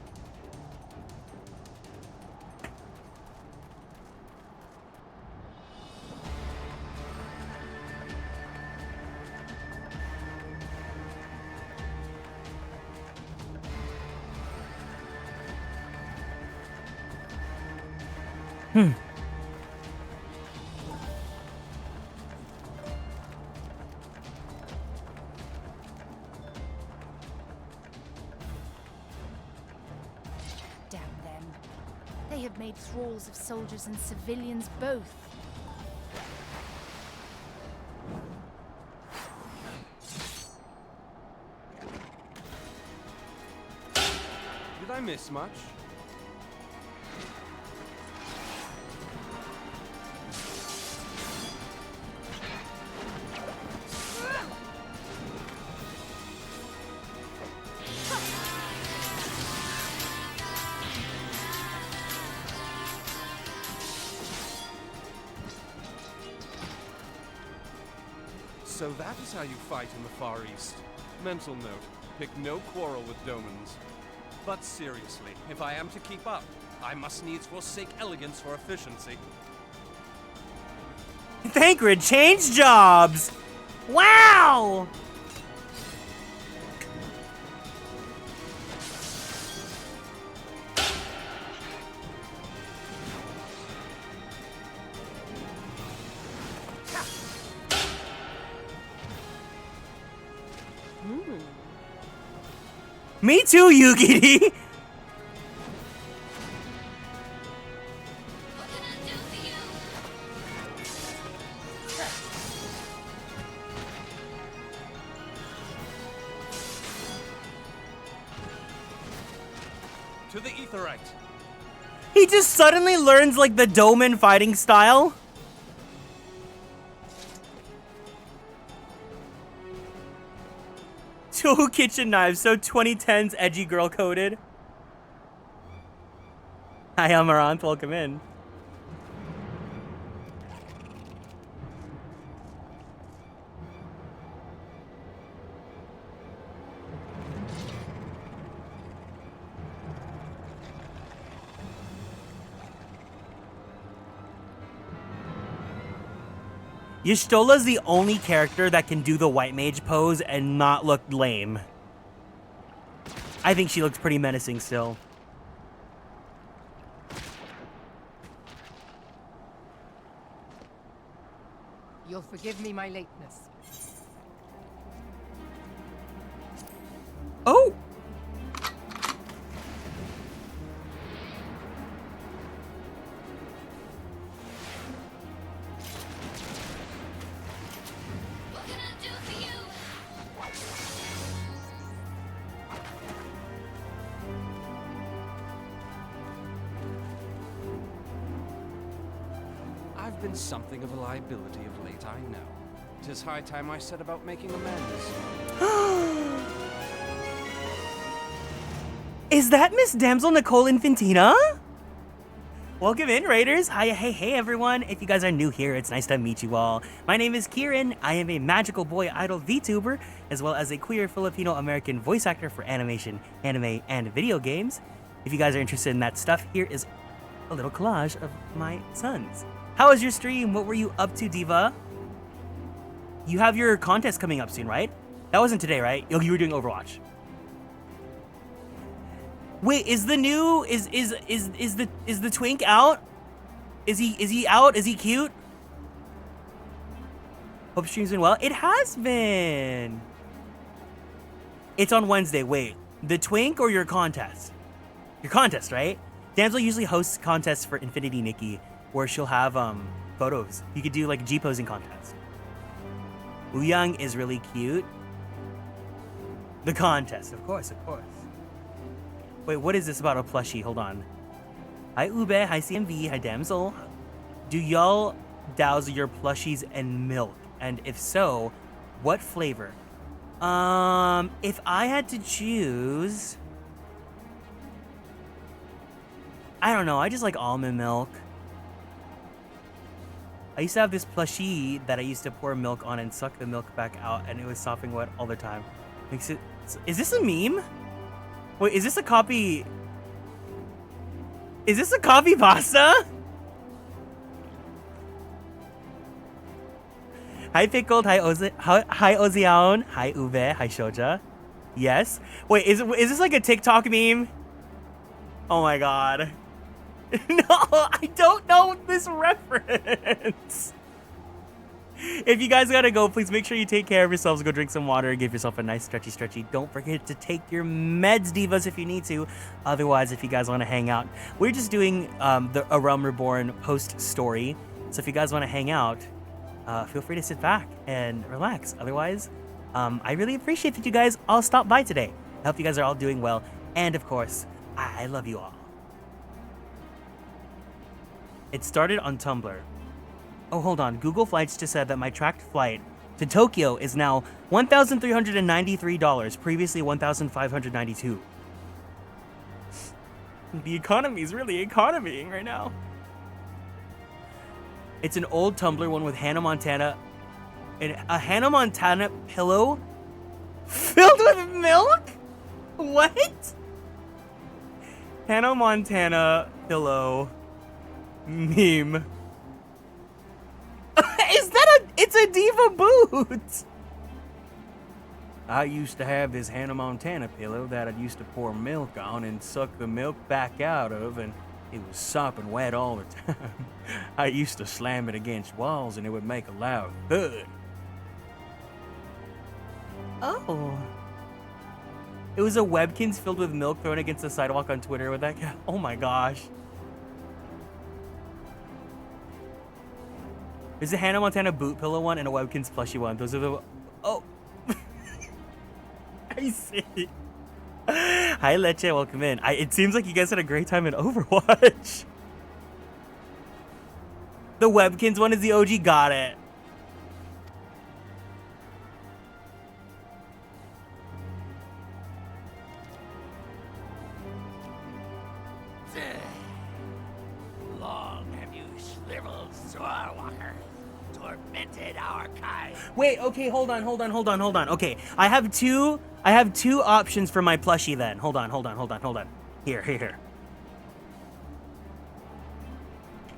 Damn them. They have made thralls of soldiers and civilians both. Did I miss much? So that is how you fight in the Far East. Mental note, pick no quarrel with Domans. But seriously, if I am to keep up, I must needs forsake elegance for efficiency. Thancred, change jobs! Wow! Me too, Yugiri! To the Aetheryte. He just suddenly learns like the Doman fighting style. Two kitchen knives, so 2010's edgy girl coded. Hi, Amaranth, welcome in. Y'shtola's the only character that can do the white mage pose and not look lame. I think she looks pretty menacing still. You'll forgive me my lateness. Oh! I've been something of a liability of late, I know. 'Tis high time I set about making amends. Is that Miss Damsel Nicole Infantina? Welcome in, Raiders. Hi, hey, everyone. If you guys are new here, it's nice to meet you all. My name is Kieran. I am a magical boy idol VTuber, as well as a queer Filipino-American voice actor for animation, anime, and video games. If you guys are interested in that stuff, here is a little collage of my sons. How was your stream? What were you up to, Diva? You have your contest coming up soon, right? That wasn't today, right? You were doing Overwatch. Wait, is the new is the twink out? Is he out? Is he cute? Hope stream's been well. It has been. It's on Wednesday. Wait, the twink or your contest? Your contest, right? Damsel usually hosts contests for Infinity Nikki, where she'll have photos. You could do like a G posing contest. Young is really cute. The contest, of course, of course. Wait, what is this about a plushie? Hold on. Hi Ube, hi CMV, hi Damsel. Do y'all douse your plushies in milk? And if so, what flavor? If I had to choose, I don't know, I just like almond milk. I used to have this plushie that I used to pour milk on and suck the milk back out, and it was sopping wet all the time. Makes it. Is this a meme? Wait, is this a copy? Is this a copy pasta? Hi Pickled, hi Ozion, hi Uwe, hi Shoja. Yes. Wait, is this like a TikTok meme? Oh my god. No, I don't know this reference. If you guys gotta go, please make sure you take care of yourselves. Go drink some water. Give yourself a nice stretchy. Don't forget to take your meds, divas, if you need to. Otherwise, if you guys want to hang out, we're just doing a Realm Reborn post story. So if you guys want to hang out, feel free to sit back and relax. Otherwise, I really appreciate that you guys all stopped by today. I hope you guys are all doing well. And of course, I love you all. It started on Tumblr. Oh, hold on. Google Flights just said that my tracked flight to Tokyo is now $1,393, previously $1,592. The economy is really economying right now. It's an old Tumblr one with Hannah Montana, a Hannah Montana pillow filled with milk? What? Hannah Montana pillow meme. Is that it's a diva boot? I used to have this Hannah Montana pillow that I used to pour milk on and suck the milk back out of, and it was sopping wet all the time. I used to slam it against walls and it would make a loud thud. Oh. It was a Webkins filled with milk thrown against the sidewalk on Twitter with that guy. Oh my gosh. There's a Hannah Montana boot pillow one and a Webkins plushie one. Those are the... Oh. I see. Hi, Leche. Welcome in. It seems like you guys had a great time in Overwatch. The Webkins one is the OG. Got it. Long have you shriveled Sorewalker, tormented our kind. Wait, okay, hold on. Okay, I have two options for my plushie then. Hold on. Here.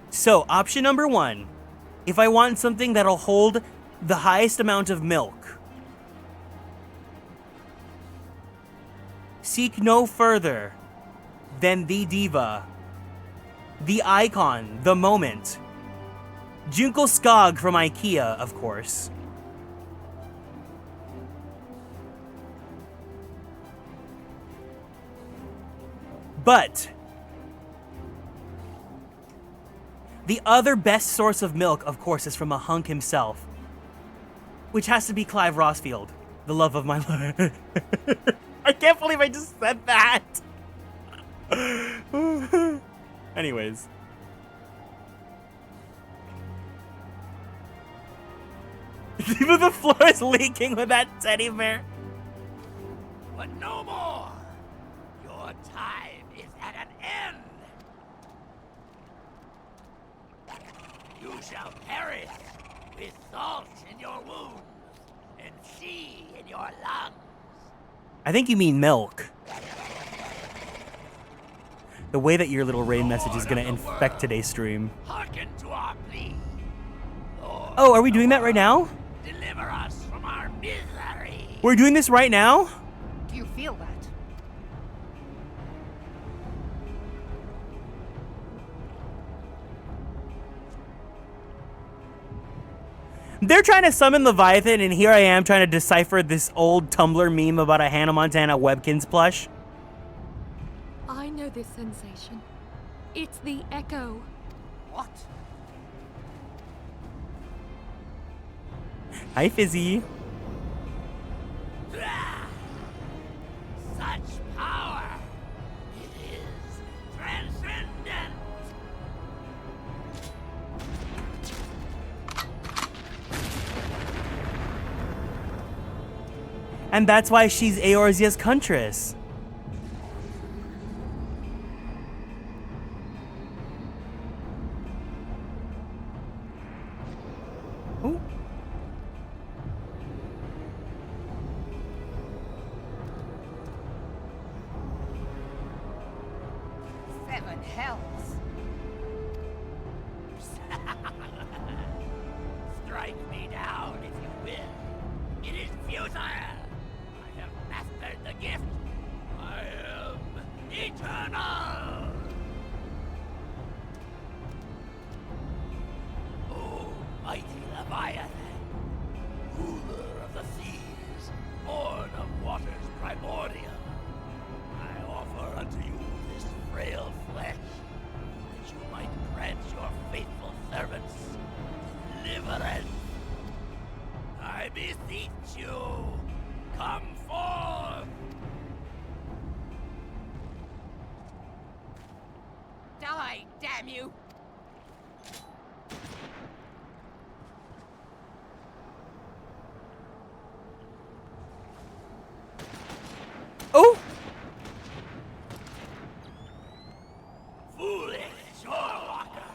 So, option number one, if I want something that'll hold the highest amount of milk, seek no further than the diva, the icon, the moment, Junko Skog from IKEA, of course. But the other best source of milk, of course, is from a hunk himself, which has to be Clive Rossfield, the love of my life. I can't believe I just said that. Anyways. Even the floor is leaking with that teddy bear. But no more. Your time is at an end. You shall perish with salt in your wounds and sea in your lungs. I think you mean milk. The way that your little rain message is gonna infect today's stream. Hearken to our plea. Oh, are we doing that right now? Deliver us from our misery. We're doing this right now? Do you feel that? They're trying to summon Leviathan, and here I am trying to decipher this old Tumblr meme about a Hannah Montana Webkins plush. I know this sensation. It's the echo. What? Hi, Fizzy. Such power! It is transcendent! And that's why she's Eorzea's Huntress. Ooh. Seven hells. Strike me down if you will. It is futile! I have mastered the gift. I am eternal! Oh, mighty Leviathan, ruler of the seas, born of waters primordial, I offer unto you this frail flesh, that you might grant your faithful servants deliverance. I beseech you, come forth! Die, damn you! Oh! Foolish shorewalker!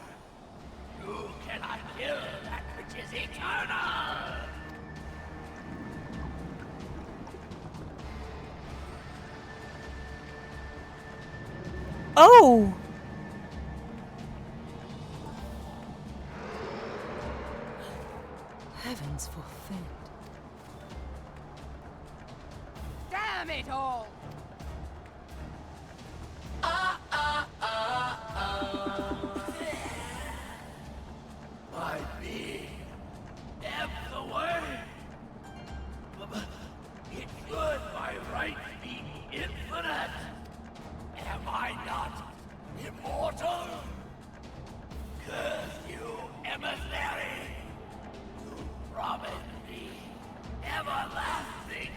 You cannot kill that which is eternal! Oh! Heavens forfend. Damn it all! My being ebbs away. It should by right be infinite. Am I not immortal? Curse you, emissary! You promised me everlasting.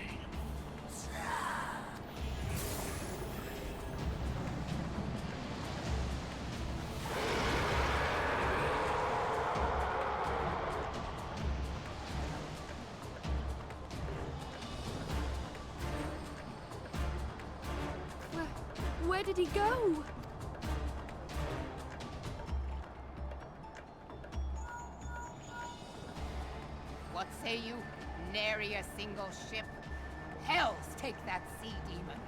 Where did he go? What say you? Nary a single ship? Hells take that sea demon.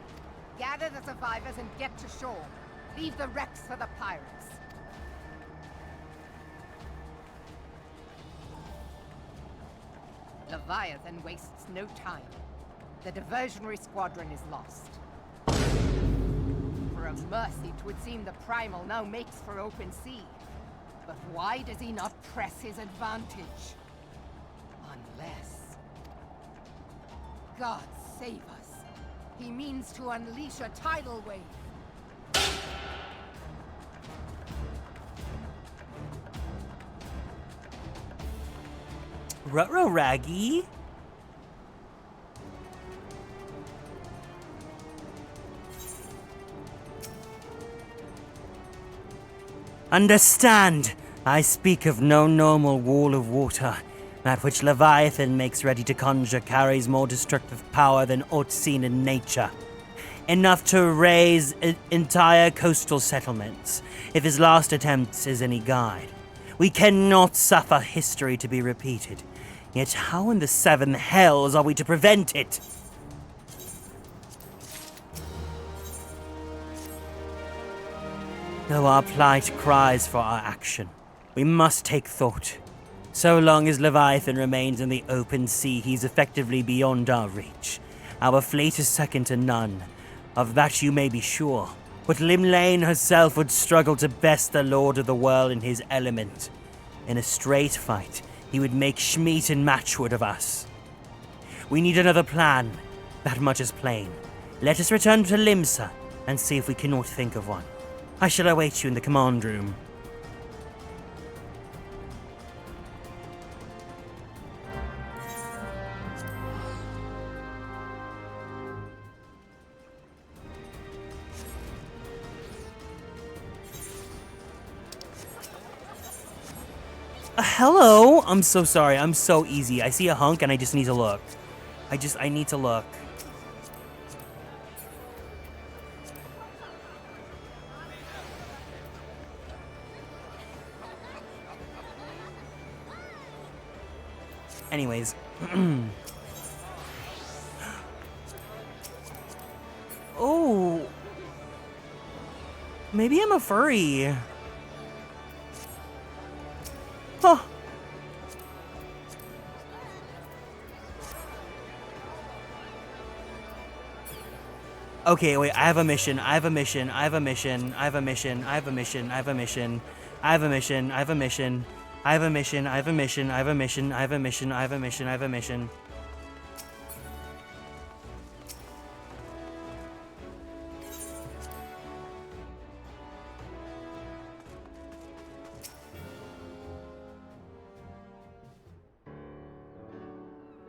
Gather the survivors and get to shore. Leave the wrecks for the pirates. Leviathan wastes no time. The diversionary squadron is lost. For a mercy, 'twould seem the Primal now makes for open sea. But why does he not press his advantage? Unless... God save us. He means to unleash a tidal wave. Ruh-roh, Raggy. Understand, I speak of no normal wall of water. That which Leviathan makes ready to conjure carries more destructive power than aught seen in nature. Enough to raze entire coastal settlements, if his last attempt is any guide. We cannot suffer history to be repeated. Yet how in the seven hells are we to prevent it? Though our plight cries for our action, we must take thought. So long as Leviathan remains in the open sea, he's effectively beyond our reach. Our fleet is second to none. Of that you may be sure. But Limlane herself would struggle to best the Lord of the World in his element. In a straight fight, he would make Schmeat and Matchwood of us. We need another plan. That much is plain. Let us return to Limsa and see if we cannot think of one. I shall await you in the command room. Hello? I'm so sorry. I'm so easy. I see a hunk and I just need to look. I need to look. Anyways. Oh. Maybe I'm a furry. Huh. Okay, wait, I have a mission. I have a mission. I have a mission. I have a mission. I have a mission. I have a mission. I have a mission. I have a mission. I have a mission. I have a mission. I have a mission. I have a mission. I have a mission. I have a mission.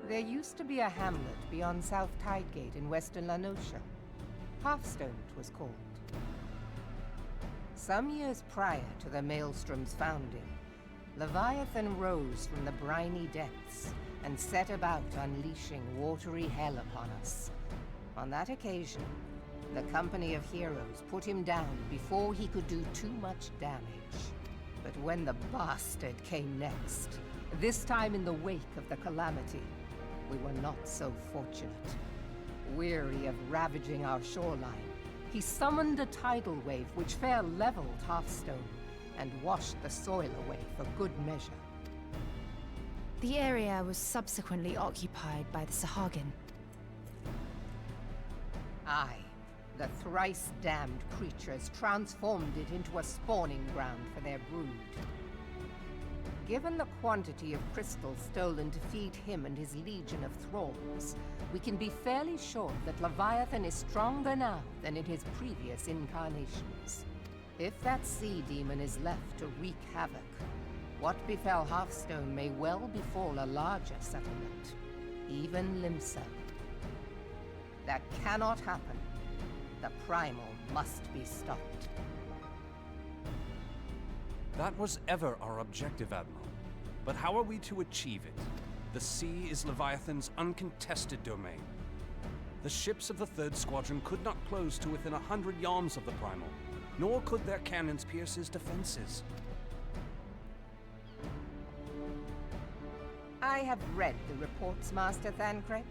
There used to be a hamlet beyond South Tidegate in western Lanosha. Hearthstone, it was called. Some years prior to the Maelstrom's founding, Leviathan rose from the briny depths and set about unleashing watery hell upon us. On that occasion, the Company of Heroes put him down before he could do too much damage. But when the bastard came next, this time in the wake of the calamity, we were not so fortunate. Weary of ravaging our shoreline, he summoned a tidal wave which fair leveled Hearthstone and washed the soil away for good measure. The area was subsequently occupied by the Sahagin. Aye, the thrice-damned creatures transformed it into a spawning ground for their brood. Given the quantity of crystals stolen to feed him and his legion of thralls, we can be fairly sure that Leviathan is stronger now than in his previous incarnations. If that sea demon is left to wreak havoc, what befell Hearthstone may well befall a larger settlement, even Limsa. That cannot happen. The Primal must be stopped. That was ever our objective, Admiral. But how are we to achieve it? The sea is Leviathan's uncontested domain. The ships of the 3rd Squadron could not close to within 100 yards of the Primal, nor could their cannons pierce his defenses. I have read the reports, Master Thancred.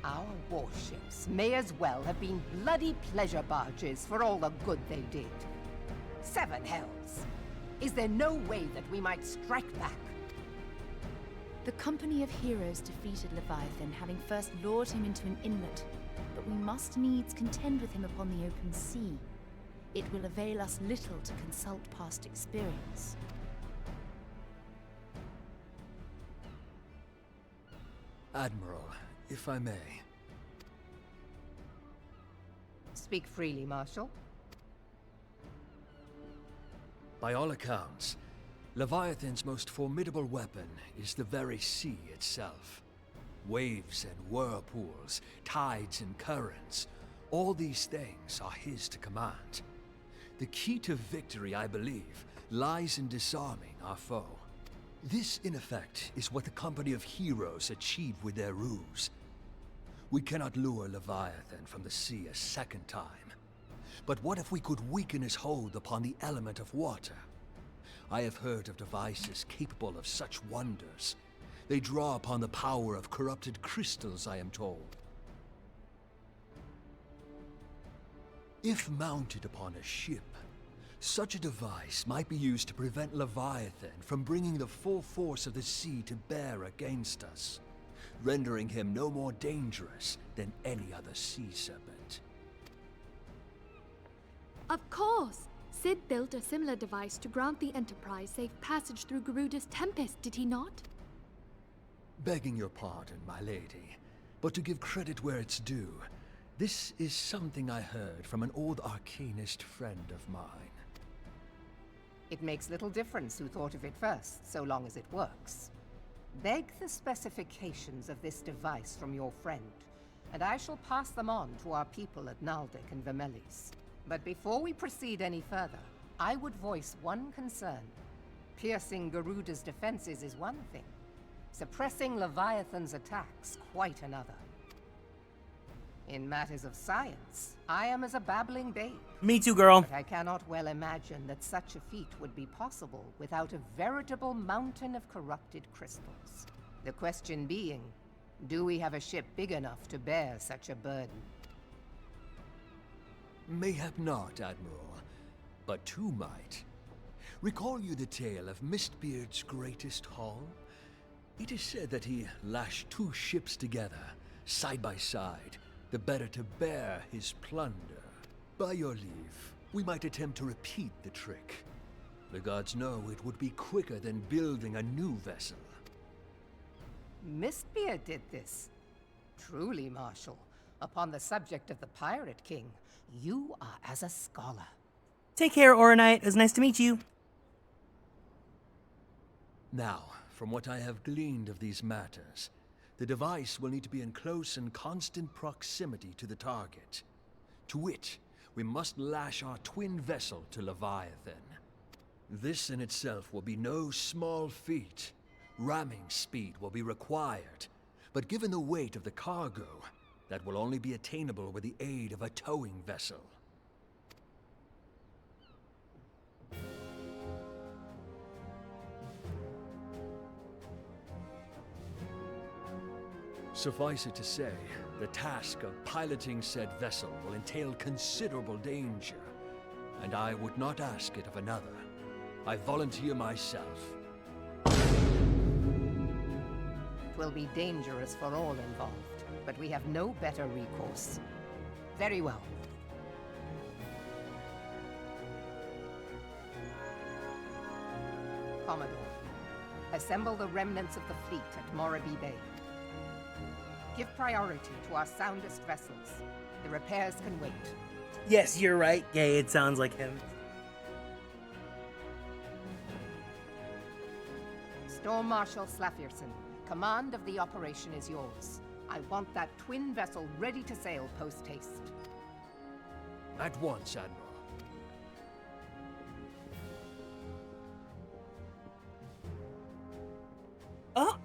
Our warships may as well have been bloody pleasure barges for all the good they did. 7 hells! Is there no way that we might strike back? The Company of Heroes defeated Leviathan, having first lured him into an inlet, but we must needs contend with him upon the open sea. It will avail us little to consult past experience. Admiral, if I may. Speak freely, Marshal. By all accounts, Leviathan's most formidable weapon is the very sea itself. Waves and whirlpools, tides and currents, all these things are his to command. The key to victory, I believe, lies in disarming our foe. This, in effect, is what the Company of Heroes achieved with their ruse. We cannot lure Leviathan from the sea a second time. But what if we could weaken his hold upon the element of water? I have heard of devices capable of such wonders. They draw upon the power of corrupted crystals, I am told. If mounted upon a ship, such a device might be used to prevent Leviathan from bringing the full force of the sea to bear against us, rendering him no more dangerous than any other sea serpent. Of course! Cid built a similar device to grant the Enterprise safe passage through Garuda's tempest, did he not? Begging your pardon, my lady, but to give credit where it's due, this is something I heard from an old arcanist friend of mine. It makes little difference who thought of it first, so long as it works. Beg the specifications of this device from your friend, and I shall pass them on to our people at Naldic and Vermelis. But before we proceed any further, I would voice one concern. Piercing Garuda's defenses is one thing. Suppressing Leviathan's attacks, quite another. In matters of science, I am as a babbling babe. Me too, girl. But I cannot well imagine that such a feat would be possible without a veritable mountain of corrupted crystals. The question being, do we have a ship big enough to bear such a burden? Mayhap not, Admiral, but two might. Recall you the tale of Mistbeard's greatest haul? It is said that he lashed two ships together, side by side, the better to bear his plunder. By your leave, we might attempt to repeat the trick. The gods know it would be quicker than building a new vessel. Mistbeard did this. Truly, Marshal, upon the subject of the Pirate King, you are as a scholar. Take care, Oronite. It was nice to meet you. Now, from what I have gleaned of these matters, the device will need to be in close and constant proximity to the target. To wit, we must lash our twin vessel to Leviathan. This in itself will be no small feat. Ramming speed will be required, but given the weight of the cargo, that will only be attainable with the aid of a towing vessel. Suffice it to say, the task of piloting said vessel will entail considerable danger, and I would not ask it of another. I volunteer myself. It will be dangerous for all involved, but we have no better recourse. Very well. Commodore, assemble the remnants of the fleet at Morabee Bay. Give priority to our soundest vessels. The repairs can wait. Yes, you're right. Yay, it sounds like him. Storm Marshal Slafierson, command of the operation is yours. I want that twin vessel ready to sail post-haste. At once, Admiral. Oh,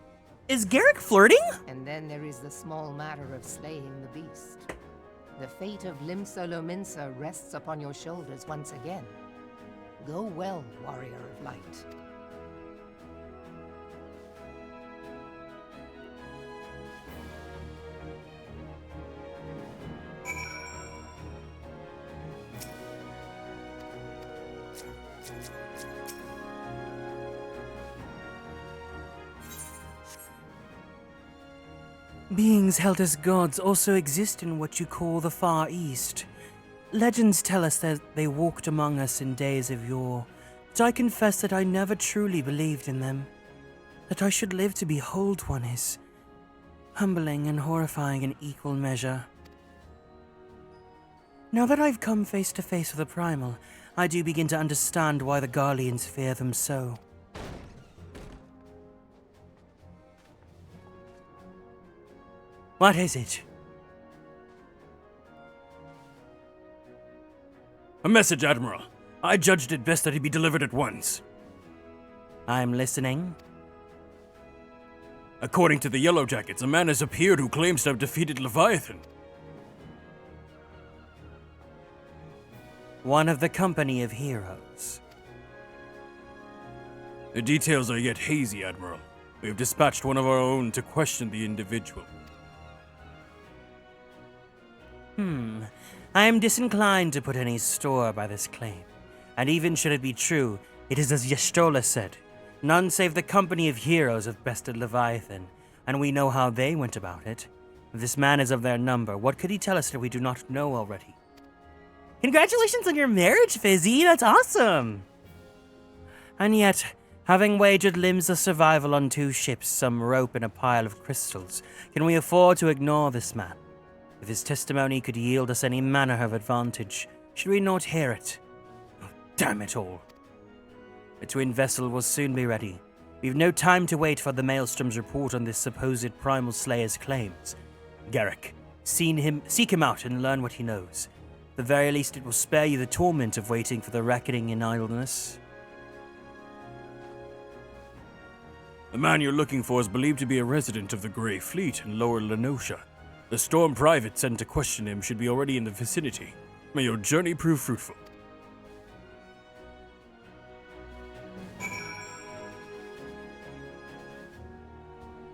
is Garrick flirting? And then there is the small matter of slaying the beast. The fate of Limsa Lominsa rests upon your shoulders once again. Go well, warrior of light. Beings held as gods also exist in what you call the Far East. Legends tell us that they walked among us in days of yore, but I confess that I never truly believed in them. That I should live to behold one is humbling and horrifying in equal measure. Now that I've come face to face with the Primal, I do begin to understand why the Garleans fear them so. What is it? A message, Admiral. I judged it best that he be delivered at once. I'm listening. According to the Yellow Jackets, a man has appeared who claims to have defeated Leviathan. One of the company of heroes. The details are yet hazy, Admiral. We have dispatched one of our own to question the individual. I am disinclined to put any store by this claim. And even should it be true, it is as Y'shtola said. None save the company of heroes have bested Leviathan, and we know how they went about it. If this man is of their number, what could he tell us that we do not know already? Congratulations on your marriage, Fizzy. That's awesome. And yet, having wagered limbs of survival on 2 ships, some rope, and a pile of crystals, can we afford to ignore this man? If his testimony could yield us any manner of advantage, should we not hear it? Oh, damn it all. The twin vessel will soon be ready. We've no time to wait for the Maelstrom's report on this supposed primal slayer's claims. Garrick, seek him out and learn what he knows. At the very least, it will spare you the torment of waiting for the reckoning in idleness. The man you're looking for is believed to be a resident of the Grey Fleet in Lower Lenosha. The Storm Private sent to question him should be already in the vicinity. May your journey prove fruitful.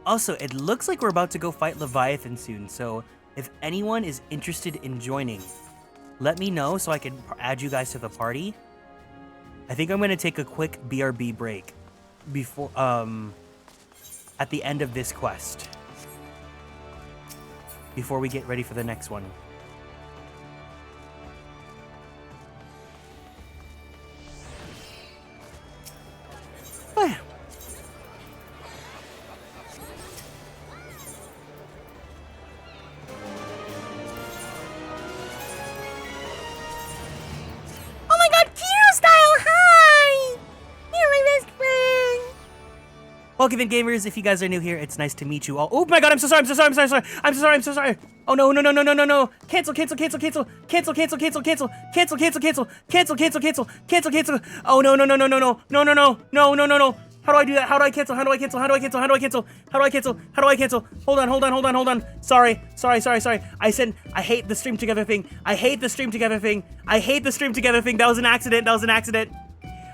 Also, it looks like we're about to go fight Leviathan soon, so if anyone is interested in joining, let me know so I can add you guys to the party. I think I'm going to take a quick BRB break before, at the end of this quest, before we get ready for the next one. Oh, my god, Kiro style, hi! You're my best friend! Welcome in, gamers. If you guys are new here, it's nice to meet you all. Oh my god, I'm so sorry, I'm so sorry, I'm so sorry, I'm so sorry, I'm so sorry. Oh no, no, no, no, no, no, no. Cancel, cancel, cancel, cancel, cancel, cancel, cancel, cancel, cancel, cancel, cancel, cancel, cancel, cancel, cancel, cancel. Oh no, no, no, no, no, no, no, no, no, no, no, no, no. How do I do that? How do I cancel? How do I cancel? How do I cancel? How do I cancel? How do I cancel? How do I cancel? Hold on, hold on, hold on, hold on. Sorry, sorry, sorry, sorry. I hate the stream together thing. I hate the stream together thing. I hate the stream together thing. That was an accident. That was an accident.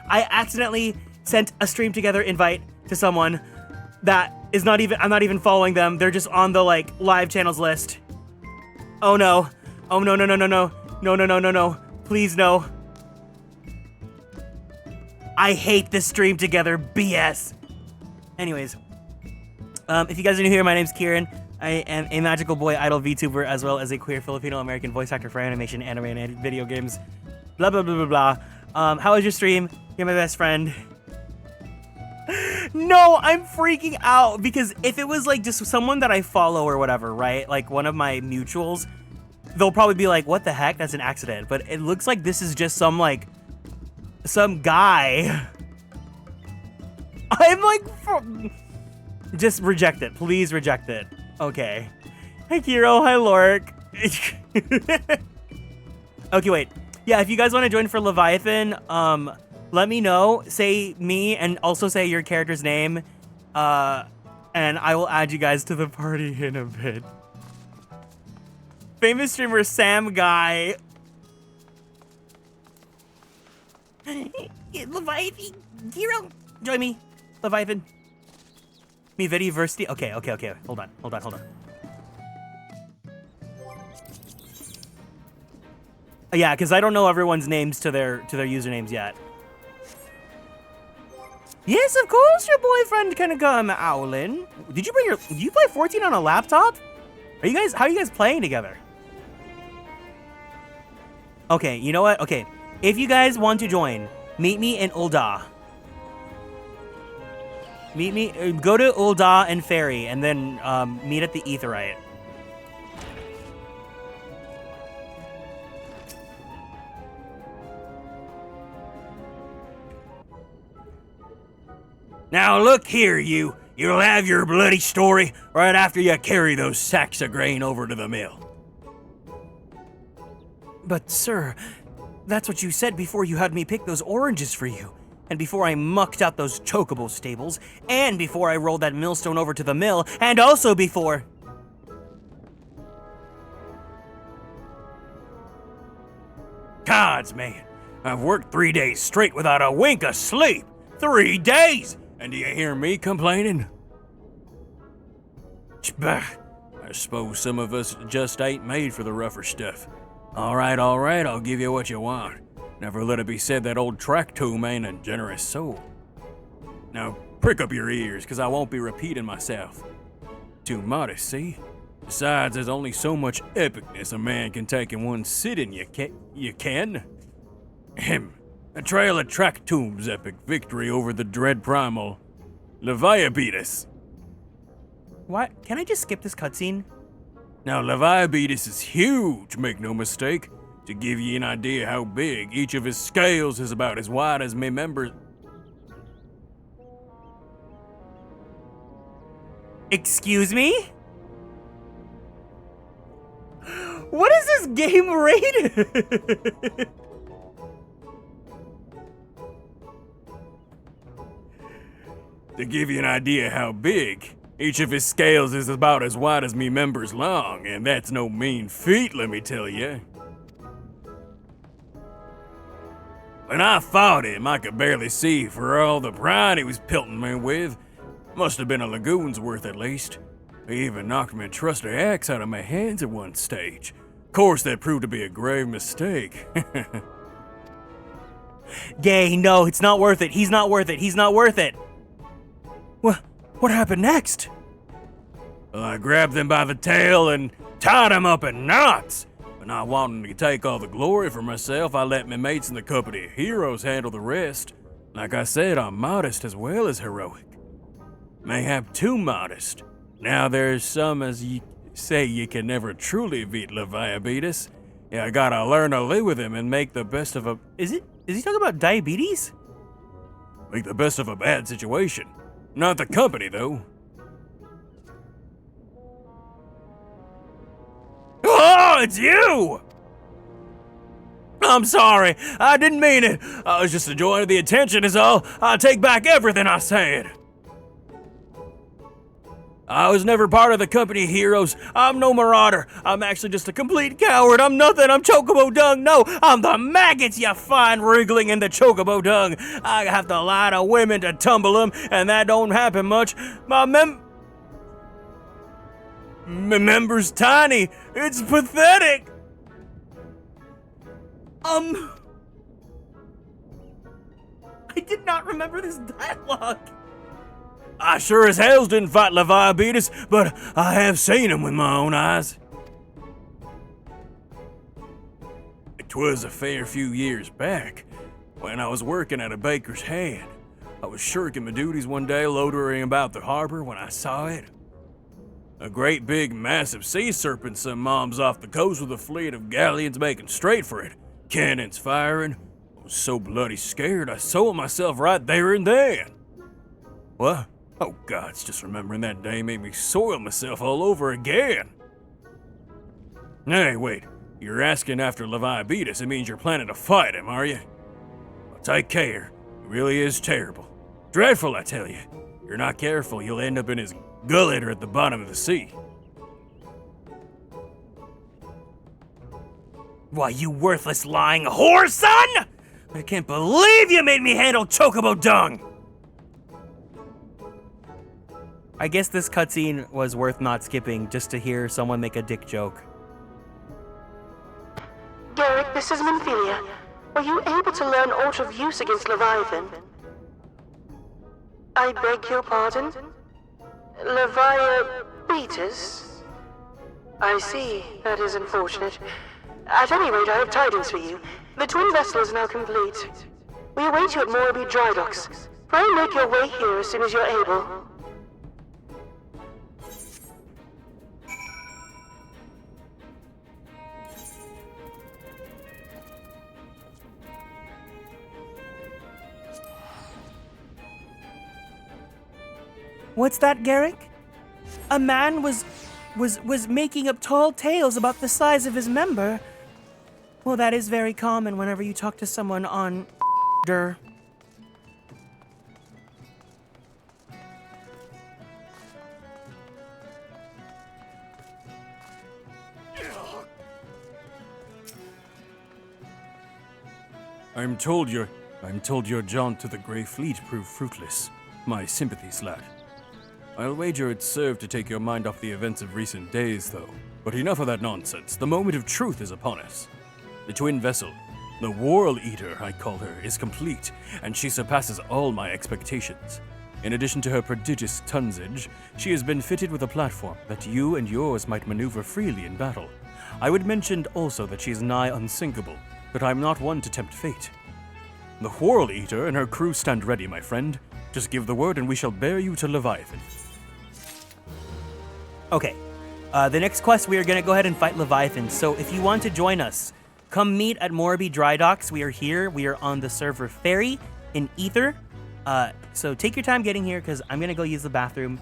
I accidentally sent a stream together invite to someone that is not even, I'm not even following them. They're just on the like live channels list. Oh no. Oh no, no, no, no, no. No, no, no, no, no. Please no. I hate this stream together BS. Anyways, if you guys are new here, my name's Kieran. I am a magical boy idol VTuber as well as a queer Filipino-American voice actor for animation, anime, and video games. Blah, blah, blah, blah, blah. How was your stream? You're my best friend. No, I'm freaking out because if it was like just someone that I follow or whatever, right? Like one of my mutuals, they'll probably be like, what the heck? That's an accident. But it looks like this is just some guy. I'm like, just reject it. Please reject it. Okay. Hi, Kiro. Hi, Lork. Okay, wait. Yeah, if you guys want to join for Leviathan, let me know. Say me and also say your character's name. And I will add you guys to the party in a bit. Famous streamer Sam Guy. Leviathan, Kiro, join me. Leviathan. Me video versity. Okay, okay, okay. Hold on, hold on, hold on. Yeah, because I don't know everyone's names to their usernames yet. Yes, of course, your boyfriend can come, Owlin. Did you play 14 on a laptop? How are you guys playing together? Okay, you know what? Okay, if you guys want to join, meet me in Ul'dah. Go to Ul'dah and Ferry, and then meet at the Aetheryte. Now look here, you. You'll have your bloody story right after you carry those sacks of grain over to the mill. But sir, that's what you said before you had me pick those oranges for you. And before I mucked out those chocobo stables, and before I rolled that millstone over to the mill, and also before... Gods, man. I've worked 3 days straight without a wink of sleep. 3 days! And do you hear me complaining? Bah, I suppose some of us just ain't made for the rougher stuff. All right, I'll give you what you want. Never let it be said that old Tractome ain't a generous soul. Now, prick up your ears, because I won't be repeating myself. Too modest, see? Besides, there's only so much epicness a man can take in one sitting, you can? Him. A trail of Trachtum's epic victory over the dread primal Leviabetus. What? Can I just skip this cutscene? Now, Leviabetus is huge, make no mistake. To give you an idea how big, each of his scales is about as wide as me members. Excuse me? What is this game rated? To give you an idea how big, each of his scales is about as wide as me members long, and that's no mean feat, let me tell you. When I fought him, I could barely see for all the pride he was pelting me with. Must have been a lagoon's worth at least. He even knocked me a trusty axe out of my hands at one stage. Of course, that proved to be a grave mistake. Gay, no, it's not worth it. He's not worth it. He's not worth it. What happened next? Well, I grabbed them by the tail and tied them up in knots. But not wanting to take all the glory for myself, I let my mates in the company of heroes handle the rest. Like I said, I'm modest as well as heroic. Mayhap too modest. Now there's some as you say you can never truly beat Leviabetus. Yeah, I gotta learn to live with him and make the best of a... Is he talking about diabetes? Make the best of a bad situation. Not the company, though. Oh, it's you! I'm sorry. I didn't mean it. I was just enjoying the attention is all. I take back everything I said. I was never part of the company of heroes. I'm no marauder. I'm actually just a complete coward. I'm nothing. I'm chocobo dung. No, I'm the maggots you find wriggling in the chocobo dung. I have to lie to women to tumble them, and that don't happen much. My member's tiny. It's pathetic. I did not remember this dialogue. I sure as hell didn't fight Leviabetus, but I have seen him with my own eyes. 'Twas a fair few years back, when I was working at a baker's hand. I was shirking my duties one day loitering about the harbor when I saw it. A great big massive sea serpent some moms off the coast with a fleet of galleons making straight for it. Cannons firing. I was so bloody scared I sold myself right there and then. What? Oh gods, just remembering that day made me soil myself all over again. Hey, wait. You're asking after Leviabetus, it means you're planning to fight him, are you? Well, take care. It really is terrible. Dreadful, I tell you. If you're not careful, you'll end up in his gullet or at the bottom of the sea. Why, you worthless lying whore, son! I can't believe you made me handle chocobo dung! I guess this cutscene was worth not skipping just to hear someone make a dick joke. Garrick, this is Minfilia. Were you able to learn aught of use against Leviathan? I beg your pardon? Leviabetus? I see. That is unfortunate. At any rate, I have tidings for you. The twin vessel is now complete. We await you at Morrowby Dry Docks. Pray make your way here as soon as you're able. What's that, Garrick? A man was making up tall tales about the size of his member. Well, that is very common whenever you talk to someone on der. I'm told your jaunt to the Grey Fleet proved fruitless. My sympathies, lad. I'll wager it served to take your mind off the events of recent days, though. But enough of that nonsense. The moment of truth is upon us. The twin vessel, the World Eater, I call her, is complete, and she surpasses all my expectations. In addition to her prodigious tonnage, she has been fitted with a platform that you and yours might maneuver freely in battle. I would mention also that she is nigh unsinkable, but I am not one to tempt fate. The Whirl Eater and her crew stand ready, my friend. Just give the word and we shall bear you to Leviathan. Okay. The next quest, we are going to go ahead and fight Leviathan. So if you want to join us, come meet at Morbi Dry Docks. We are here. We are on the server Ferry in Ether. So take your time getting here because I'm going to go use the bathroom.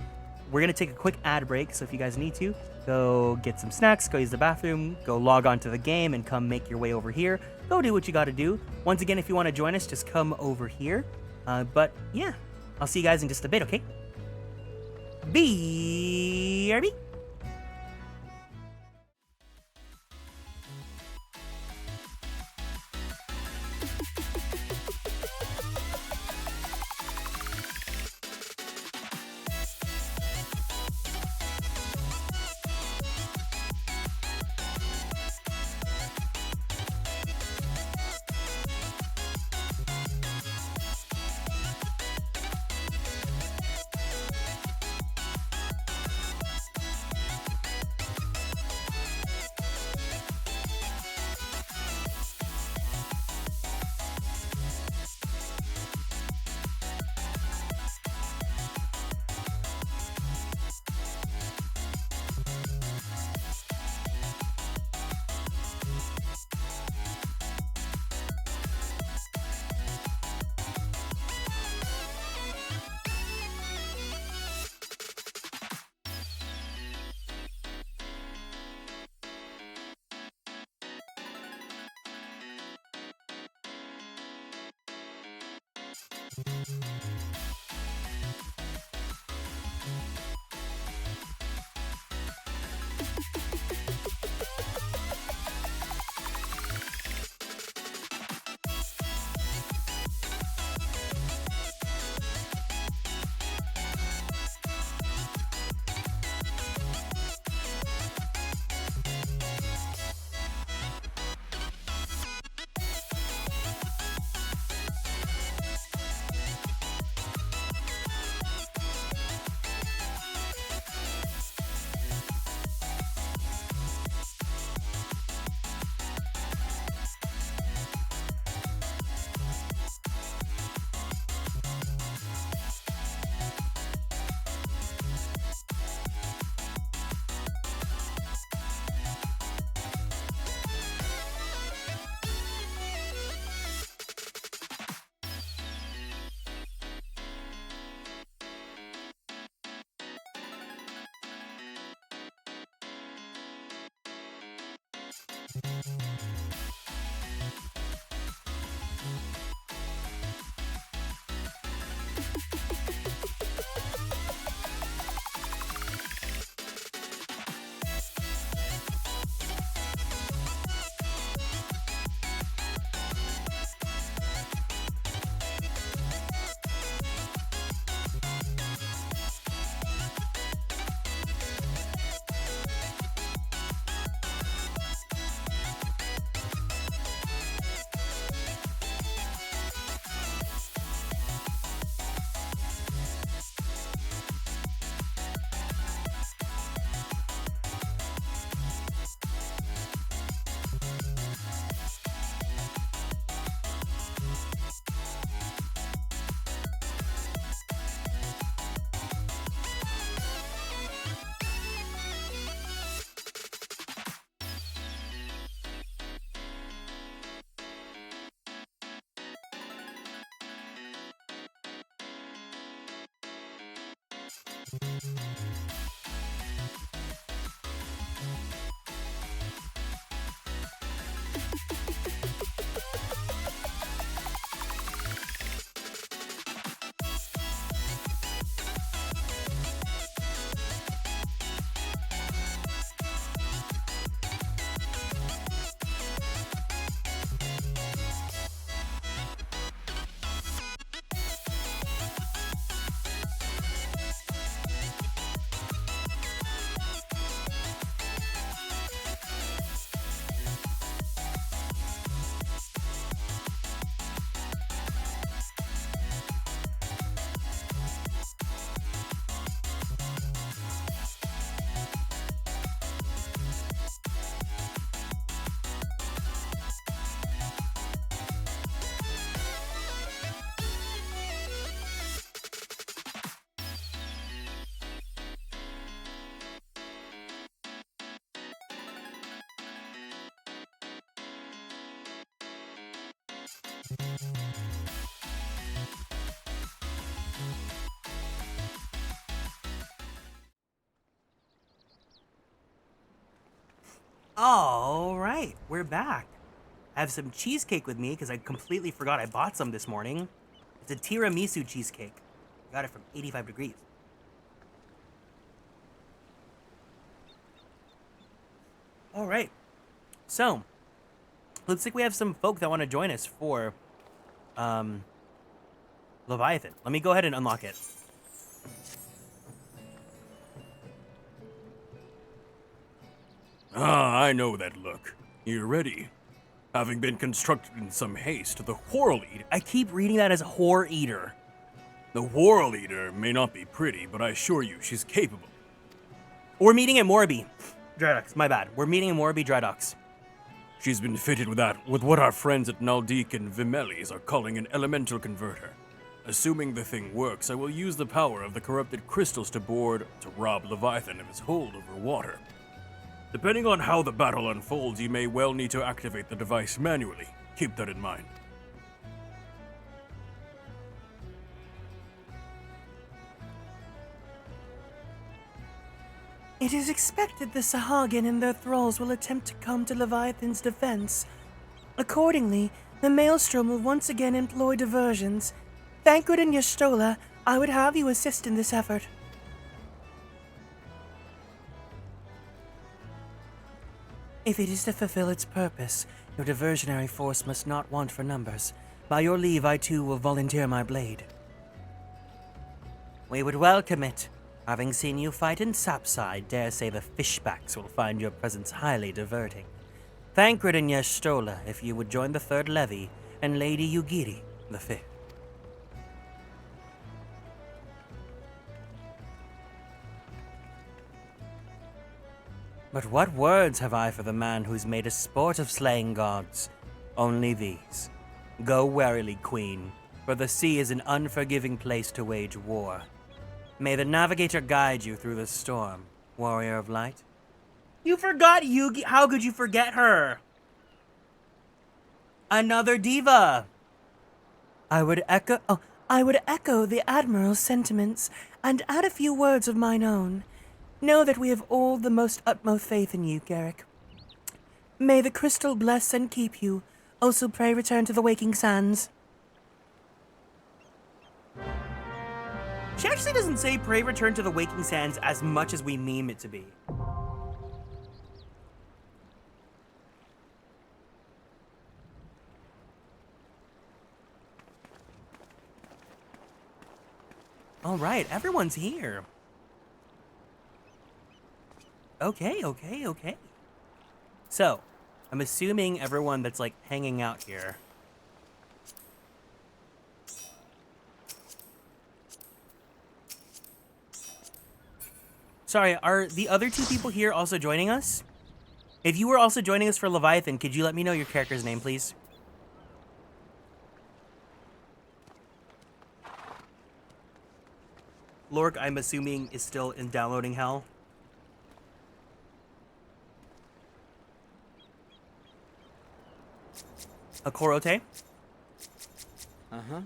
We're going to take a quick ad break. So if you guys need to, go get some snacks, go use the bathroom, go log on to the game and come make your way over here. Go do what you got to do. Once again, if you want to join us, just come over here. But yeah, I'll see you guys in just a bit, okay? BRB. All right, we're back. I have some cheesecake with me because I completely forgot I bought some this morning. It's a tiramisu cheesecake. Got it from 85 Degrees. All right, so looks like we have some folk that want to join us for Leviathan. Let me go ahead and unlock it. Ah, I know that look. You ready? Having been constructed in some haste, the Whorl Eater... I keep reading that as Whore Eater. The Whorl Eater may not be pretty, but I assure you she's capable. We're meeting at Morby. Drydox, my bad. We're meeting in Morby, Drydox. She's been fitted with what our friends at Naldik and Vimelis are calling an elemental converter. Assuming the thing works, I will use the power of the corrupted crystals to rob Leviathan of his hold over water. Depending on how the battle unfolds, you may well need to activate the device manually. Keep that in mind. It is expected the Sahagin and their thralls will attempt to come to Leviathan's defense. Accordingly, the Maelstrom will once again employ diversions. Thancred and Yastola, I would have you assist in this effort. If it is to fulfill its purpose, your diversionary force must not want for numbers. By your leave, I too will volunteer my blade. We would welcome it. Having seen you fight in Sapside, dare say the fishbacks will find your presence highly diverting. Thancred and Yastola, if you would join the third levy, and Lady Yugiri, the fifth. But what words have I for the man who's made a sport of slaying gods? Only these. Go warily, Queen, for the sea is an unforgiving place to wage war. May the navigator guide you through the storm, warrior of light. You forgot Yugi. How could you forget her? Another diva. I would echo the Admiral's sentiments and add a few words of mine own. Know that we have all the most utmost faith in you, Garrick. May the crystal bless and keep you. Also pray return to the waking sands. She actually doesn't say pray return to the waking sands as much as we meme it to be. All right, everyone's here. Okay. So, I'm assuming everyone that's like hanging out here. Sorry, are the other two people here also joining us? If you were also joining us for Leviathan, could you let me know your character's name, please? Lork, I'm assuming, is still in downloading hell. Akorote? Uh-huh.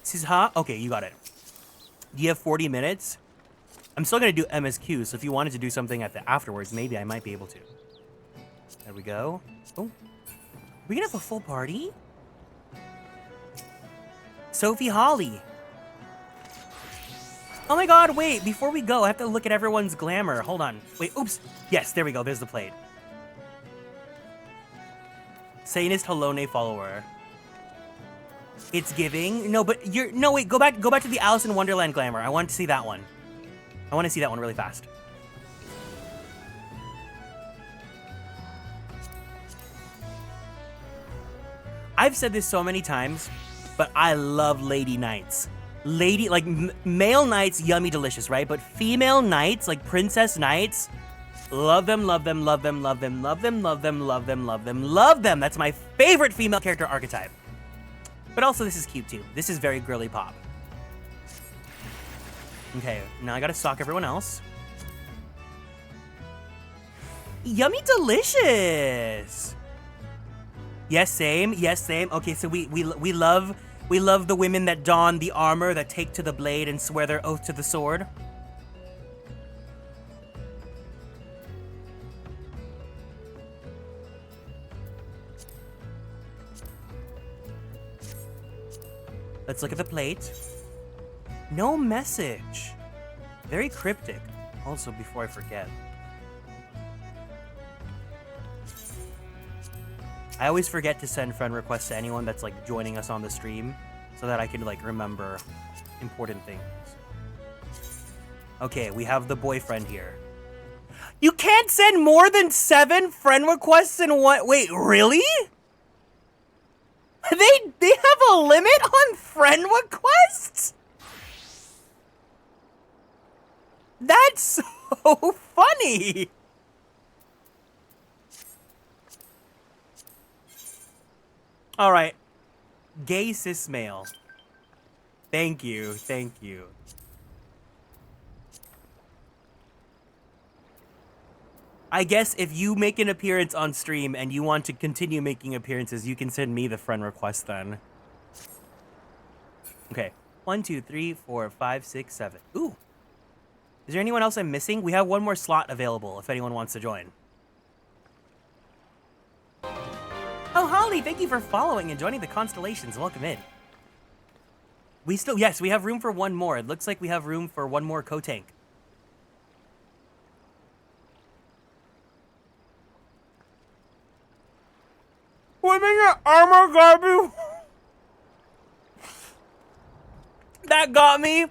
Sizha? Okay, you got it. Do you have 40 minutes? I'm still going to do MSQ, so if you wanted to do something afterwards, maybe I might be able to. There we go. Oh. Are we going to have a full party? Sophie Holly. Oh my god, wait. Before we go, I have to look at everyone's glamour. Hold on. Wait, oops. Yes, there we go. There's the plate. Satanist Halone follower. It's giving. No, but you're no wait, go back to the Alice in Wonderland glamour. I want to see that one. I want to see that one really fast. I've said this so many times, but I love lady knights. Male knights, yummy delicious, right? But female knights, like princess knights, love them, love them, love them, love them, love them, love them, love them, love them, love them. That's my favorite female character archetype. But also this is cute too. This is very girly pop. Okay, now I gotta stalk everyone else. Yummy delicious! Yes, same. Yes, same. Okay, so we love the women that don the armor, that take to the blade and swear their oath to the sword. Let's look at the plate. No message. Very cryptic. Also, before I forget, I always forget to send friend requests to anyone that's like joining us on the stream so that I can like remember important things. Okay, we have the boyfriend here. You can't send more than 7 friend requests in one. Wait, really? They have a limit on friend requests? That's so funny. All right. Gay cis male. Thank you. Thank you. I guess if you make an appearance on stream and you want to continue making appearances, you can send me the friend request then. Okay. 1, 2, 3, 4, 5, 6, 7. Ooh. Is there anyone else I'm missing? We have one more slot available if anyone wants to join. Oh, Holly, thank you for following and joining the Konstellations. Welcome in. Yes, we have room for one more. It looks like we have room for one more co-tank. Women in armor garbage. That got me.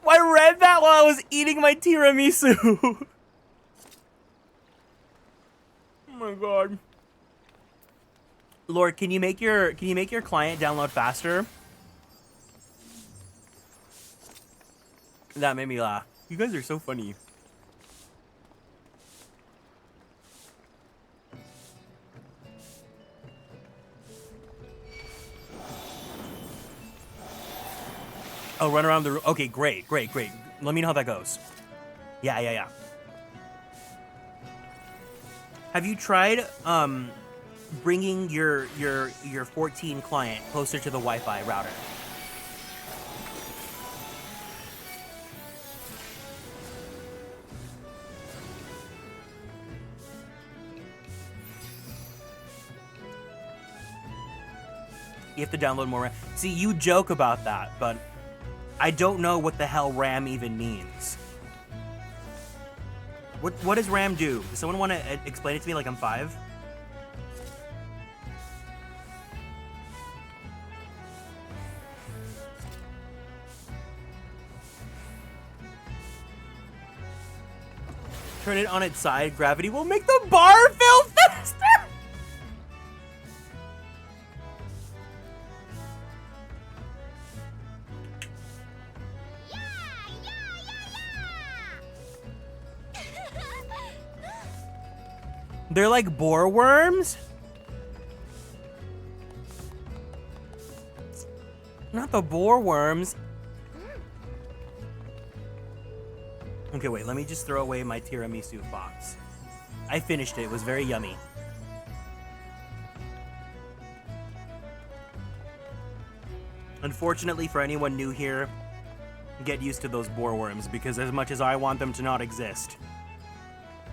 I read that while I was eating my tiramisu. Oh my god. Lord, can you make your client download faster? That made me laugh. You guys are so funny. Oh, run around the room. Okay, great. Let me know how that goes. Yeah. Have you tried bringing your 14 client closer to the Wi-Fi router? You have to download more RAM. See, you joke about that, but I don't know what the hell RAM even means. What does RAM do? Does someone want to explain it to me like I'm 5? Turn it on its side. Gravity will make the bar fill faster. They're like boar worms? Not the boar worms. Okay, wait, let me just throw away my tiramisu box. I finished it. It was very yummy. Unfortunately, for anyone new here, get used to those boar worms, because as much as I want them to not exist,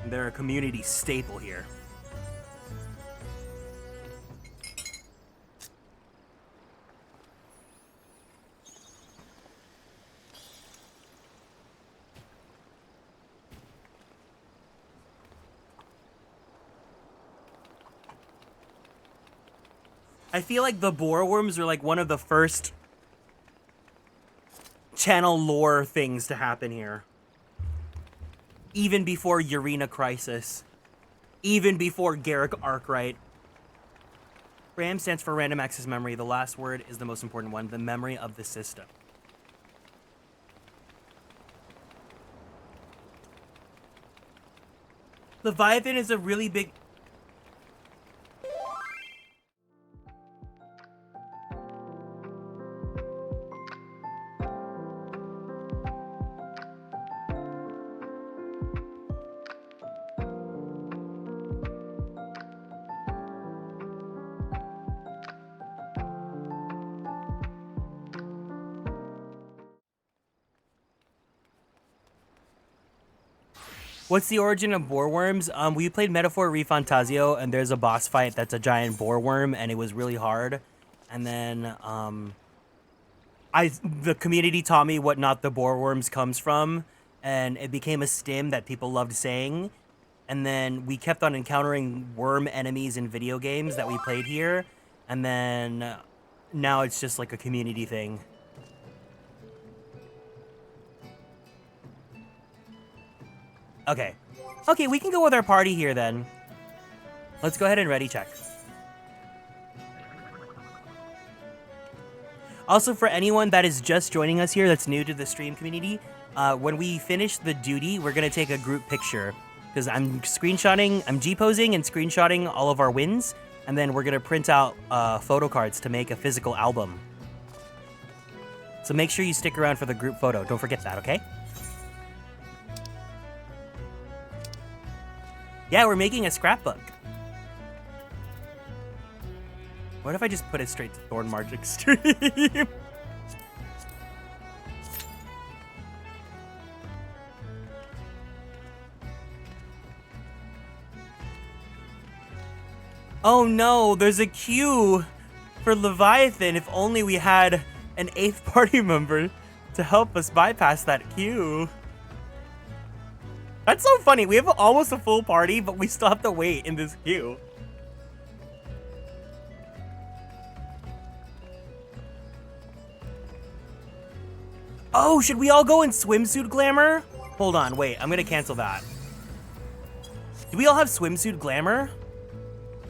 they're a community staple here. I feel like the boar worms are like one of the first channel lore things to happen here. Even before Urena Crisis. Even before Garrick Arkwright. RAM stands for Random Access Memory. The last word is the most important one. The memory of the system. Leviathan is a really big... What's the origin of boar worms? We played Metaphor Refantasio, and there's a boss fight that's a giant boar worm, and it was really hard. And then the community taught me what Not the Boar Worms comes from, and it became a stim that people loved saying. And then we kept on encountering worm enemies in video games that we played here, and then now it's just like a community thing. Okay. Okay, we can go with our party here then. Let's go ahead and ready check. Also, for anyone that is just joining us here that's new to the stream community, when we finish the duty, we're going to take a group picture. Because I'm G-posing and screenshotting all of our wins, and then we're going to print out photo cards to make a physical album. So make sure you stick around for the group photo. Don't forget that, okay? Yeah, we're making a scrapbook. What if I just put it straight to Thornmarch Extreme? Oh no, there's a queue for Leviathan. If only we had an 8th party member to help us bypass that queue. That's so funny. We have almost a full party, but we still have to wait in this queue. Oh, should we all go in swimsuit glamour? Hold on, wait. I'm gonna cancel that. Do we all have swimsuit glamour?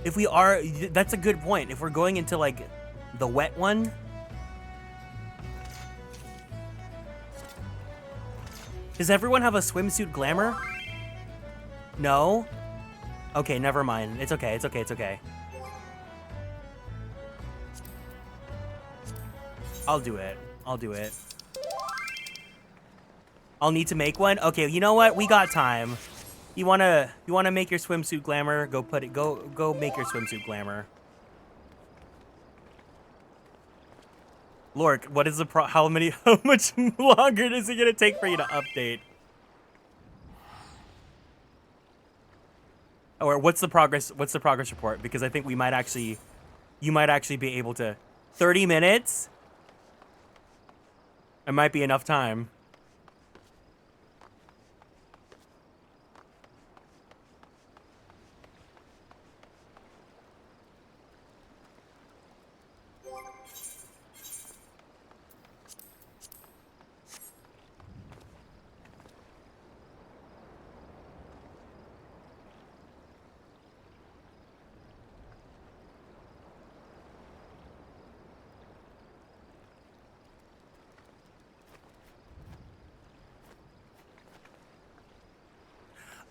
If we are, that's a good point. If we're going into, like, the wet one. Does everyone have a swimsuit glamour? No? Okay, never mind. It's okay, it's okay, it's okay. I'll do it. I'll do it. I'll need to make one? Okay, you know what? We got time. You wanna make your swimsuit glamour? Go make your swimsuit glamour. Lork, what is the how much longer is it gonna take for you to update? Or what's the progress report? Because I think you might actually be able to 30 minutes? It might be enough time.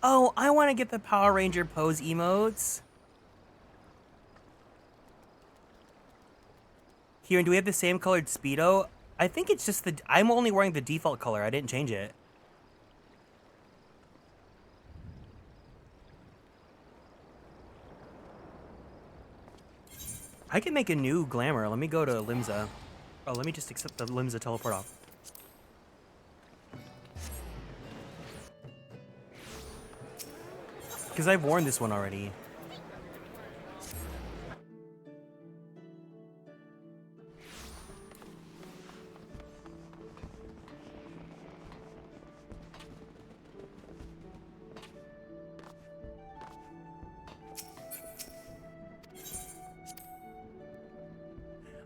Oh, I want to get the Power Ranger pose emotes. Kieran, do we have the same colored Speedo? I think it's just I'm only wearing the default color. I didn't change it. I can make a new glamour. Let me go to Limsa. Oh, let me just accept the Limsa teleport off. Because I've worn this one already.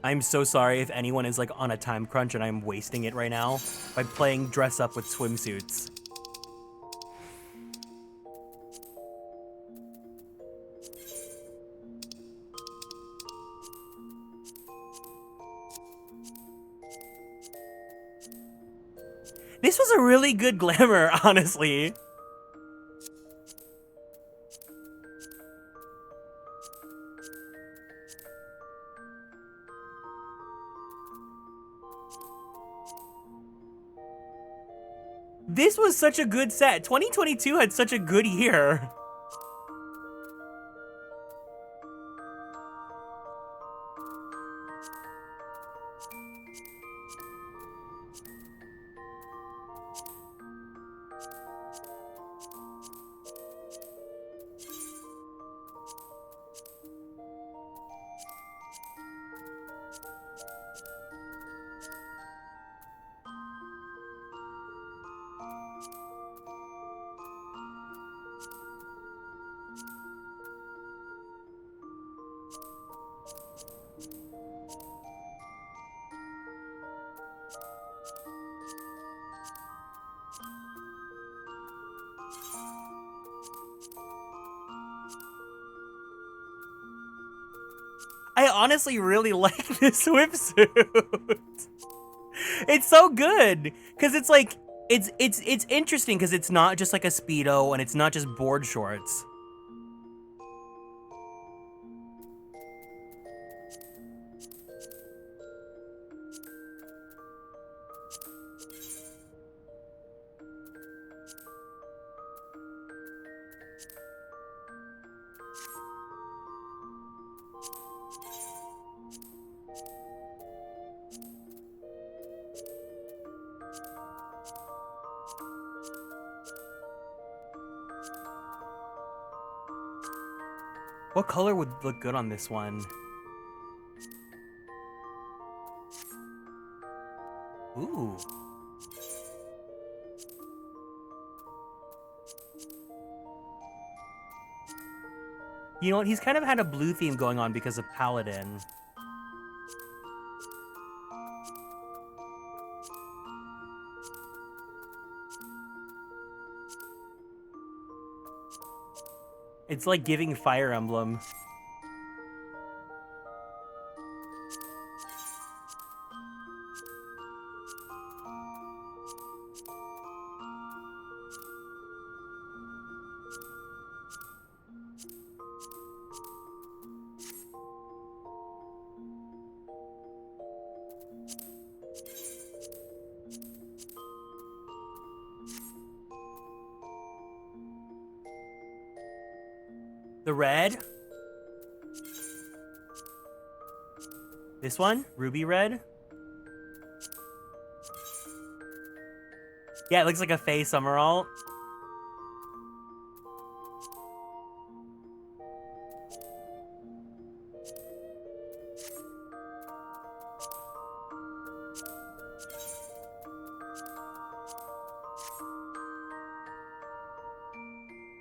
I'm so sorry if anyone is like on a time crunch and I'm wasting it right now by playing dress up with swimsuits. This was a really good glamour, honestly. This was such a good set. 2022 had such a good year. I honestly really like this swimsuit. It's so good because it's like it's interesting because it's not just like a Speedo and it's not just board shorts. What color would look good on this one? Ooh. You know what? He's kind of had a blue theme going on because of Paladin. It's like giving Fire Emblem. The red? This one? Ruby red? Yeah, it looks like a Faye Summerall.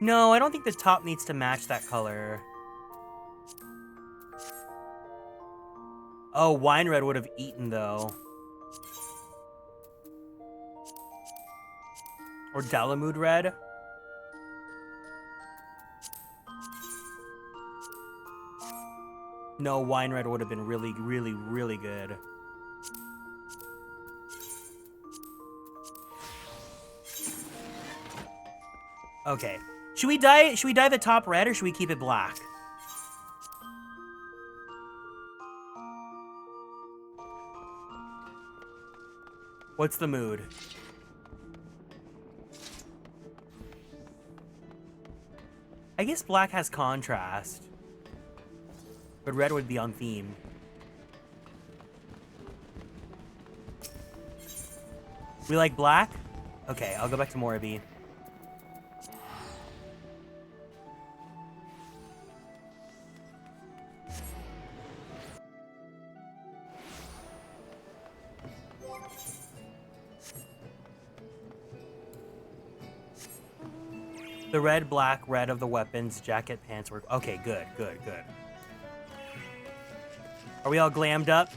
No, I don't think the top needs to match that color. Oh, wine red would have eaten though. Or Dalamud red. No, wine red would have been really, really, really good. Okay. Should we dye the top red or should we keep it black? What's the mood? I guess black has contrast, but red would be on theme. We like black? Okay, I'll go back to Moribi. The red, black, red of the weapons, jacket, pants work. Okay, good, good, good. Are we all glammed up?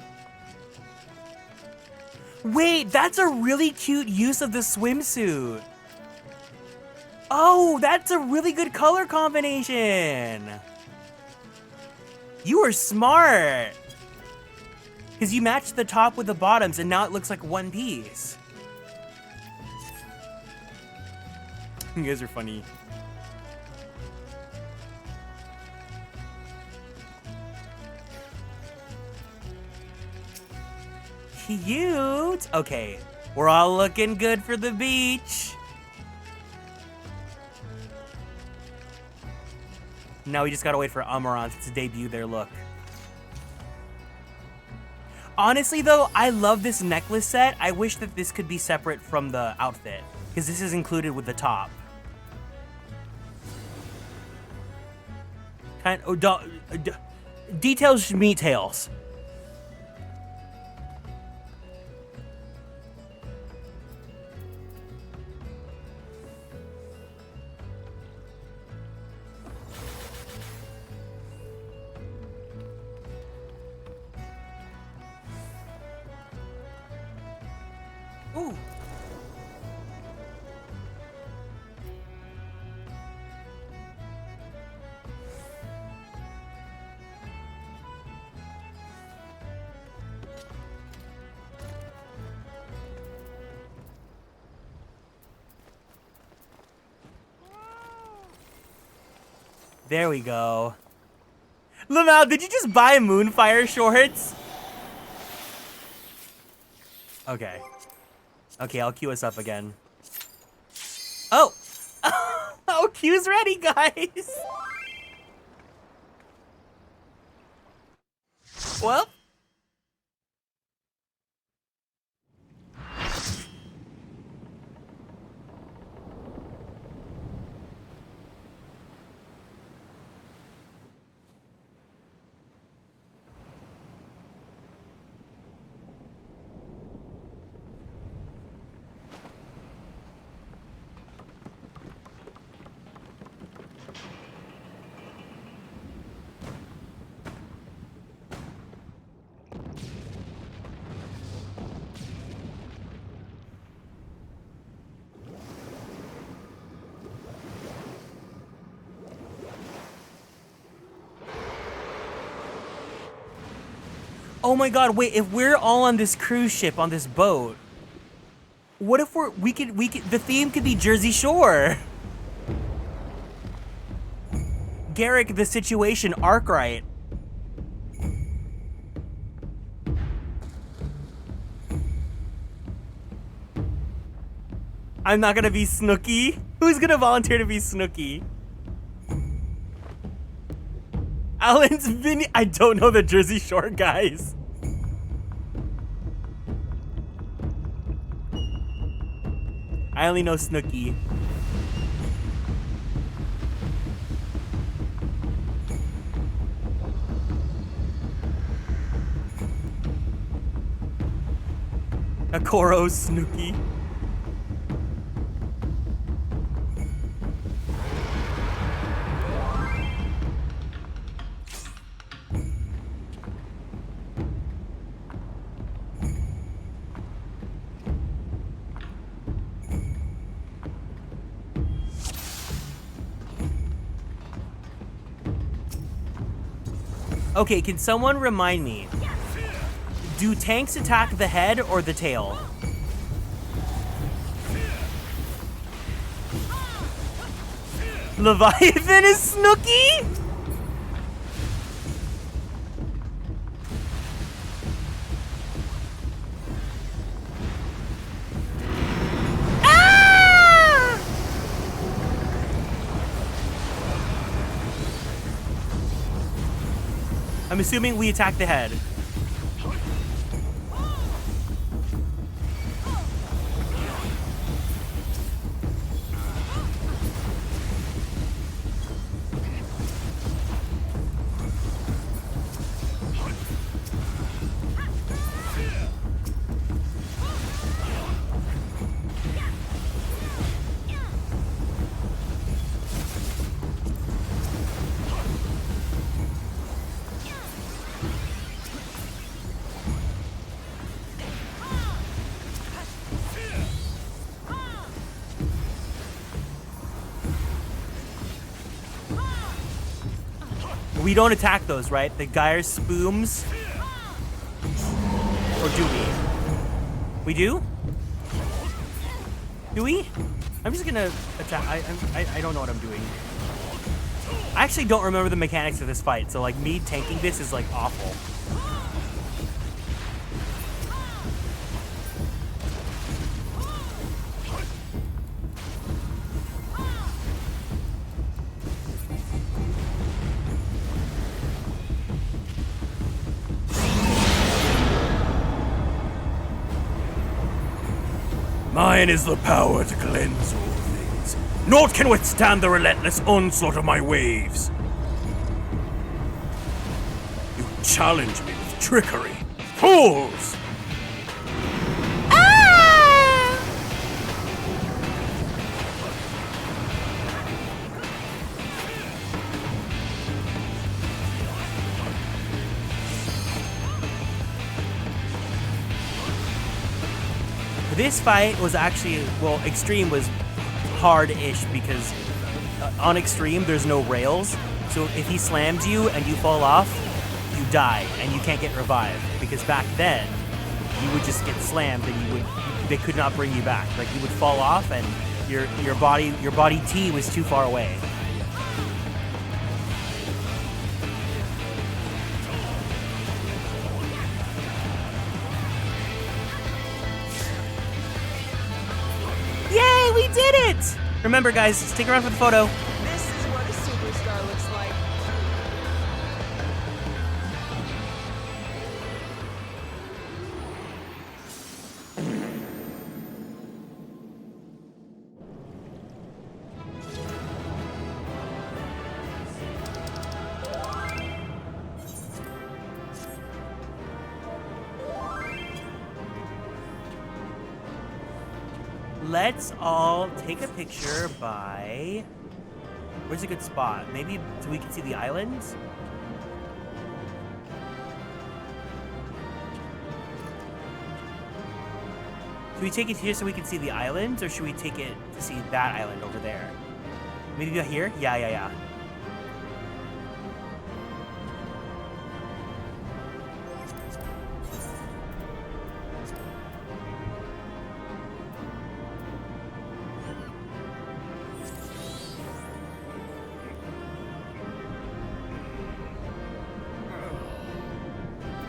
Wait, that's a really cute use of the swimsuit. Oh, that's a really good color combination. You were smart. Because you matched the top with the bottoms and now it looks like one piece. You guys are funny. Cute. Okay, we're all looking good for the beach. Now we just gotta wait for Amaranth to debut their look. Honestly though, I love this necklace set. I wish that this could be separate from the outfit, because this is included with the top. Details should meet tails. There we go. Lamau, did you just buy Moonfire shorts? Okay. Okay, I'll queue us up again. Oh! Oh, queue's ready, guys! Well. Oh my god, wait, if we're all on this cruise ship, on this boat, what if we could, the theme could be Jersey Shore. Garrick, the situation, Arkwright. I'm not gonna be Snooki. Who's gonna volunteer to be Snooki? Alan's Vinny. I don't know the Jersey Shore guys. I only know Snooki. Akoro, Snooki. Okay, can someone remind me? Do tanks attack the head or the tail? Leviathan is Snooki? I'm assuming we attack the head. We don't attack those, right? The Geyer spooms? Or do we? We do? Do we? I'm just gonna attack. I don't know what I'm doing. I actually don't remember the mechanics of this fight, so like me tanking this is like awful. Mine is the power to cleanse all things. Naught can withstand the relentless onslaught of my waves. You challenge me with trickery. Fools! This fight was actually, well, Extreme was hard-ish because on Extreme there's no rails. So if he slams you and you fall off, you die and you can't get revived. Because back then, you would just get slammed and they could not bring you back. Like you would fall off and your body T was too far away. Remember, guys, stick around for the photo. This is what a superstar looks like. Let's all take a picture by... Where's a good spot? Maybe so we can see the islands? Should we take it here so we can see the islands, or should we take it to see that island over there? Maybe go here? Yeah.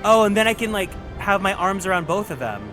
Oh, and then I can, like, have my arms around both of them.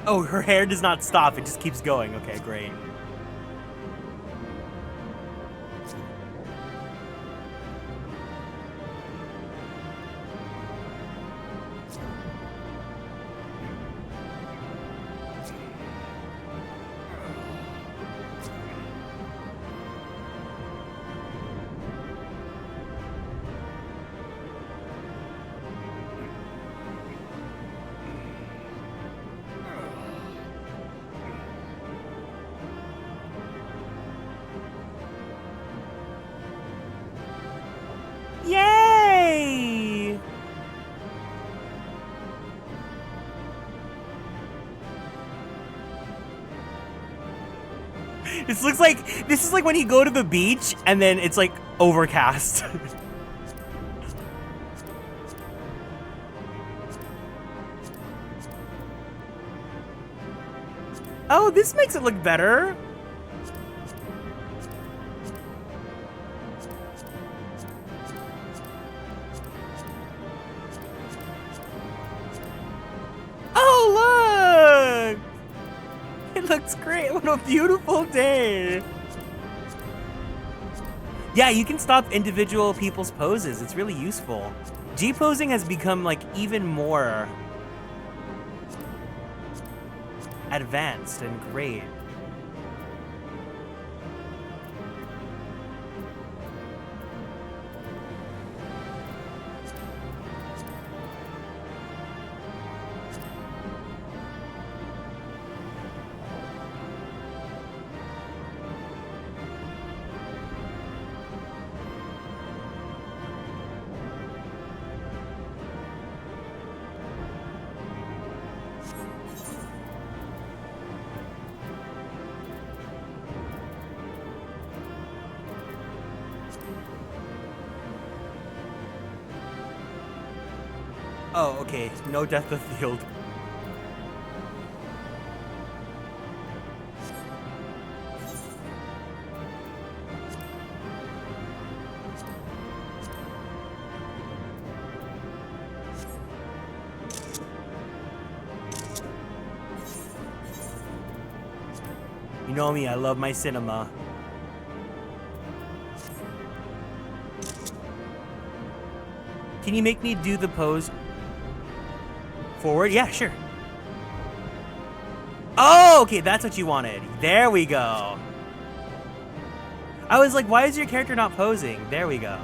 Oh, her hair does not stop. It just keeps going. Okay, great. Yay! This is like when you go to the beach and then it's like overcast. Oh, this makes it look better. Oh, look! It looks great. What a beautiful day. Yeah, you can stop individual people's poses. It's really useful. G-posing has become like even more advanced and great. Oh, okay. No depth of field. You know me, I love my cinema. Can you make me do the pose? Forward? Yeah, sure. Oh, okay, that's what you wanted. There we go. I was like, why is your character not posing? There we go.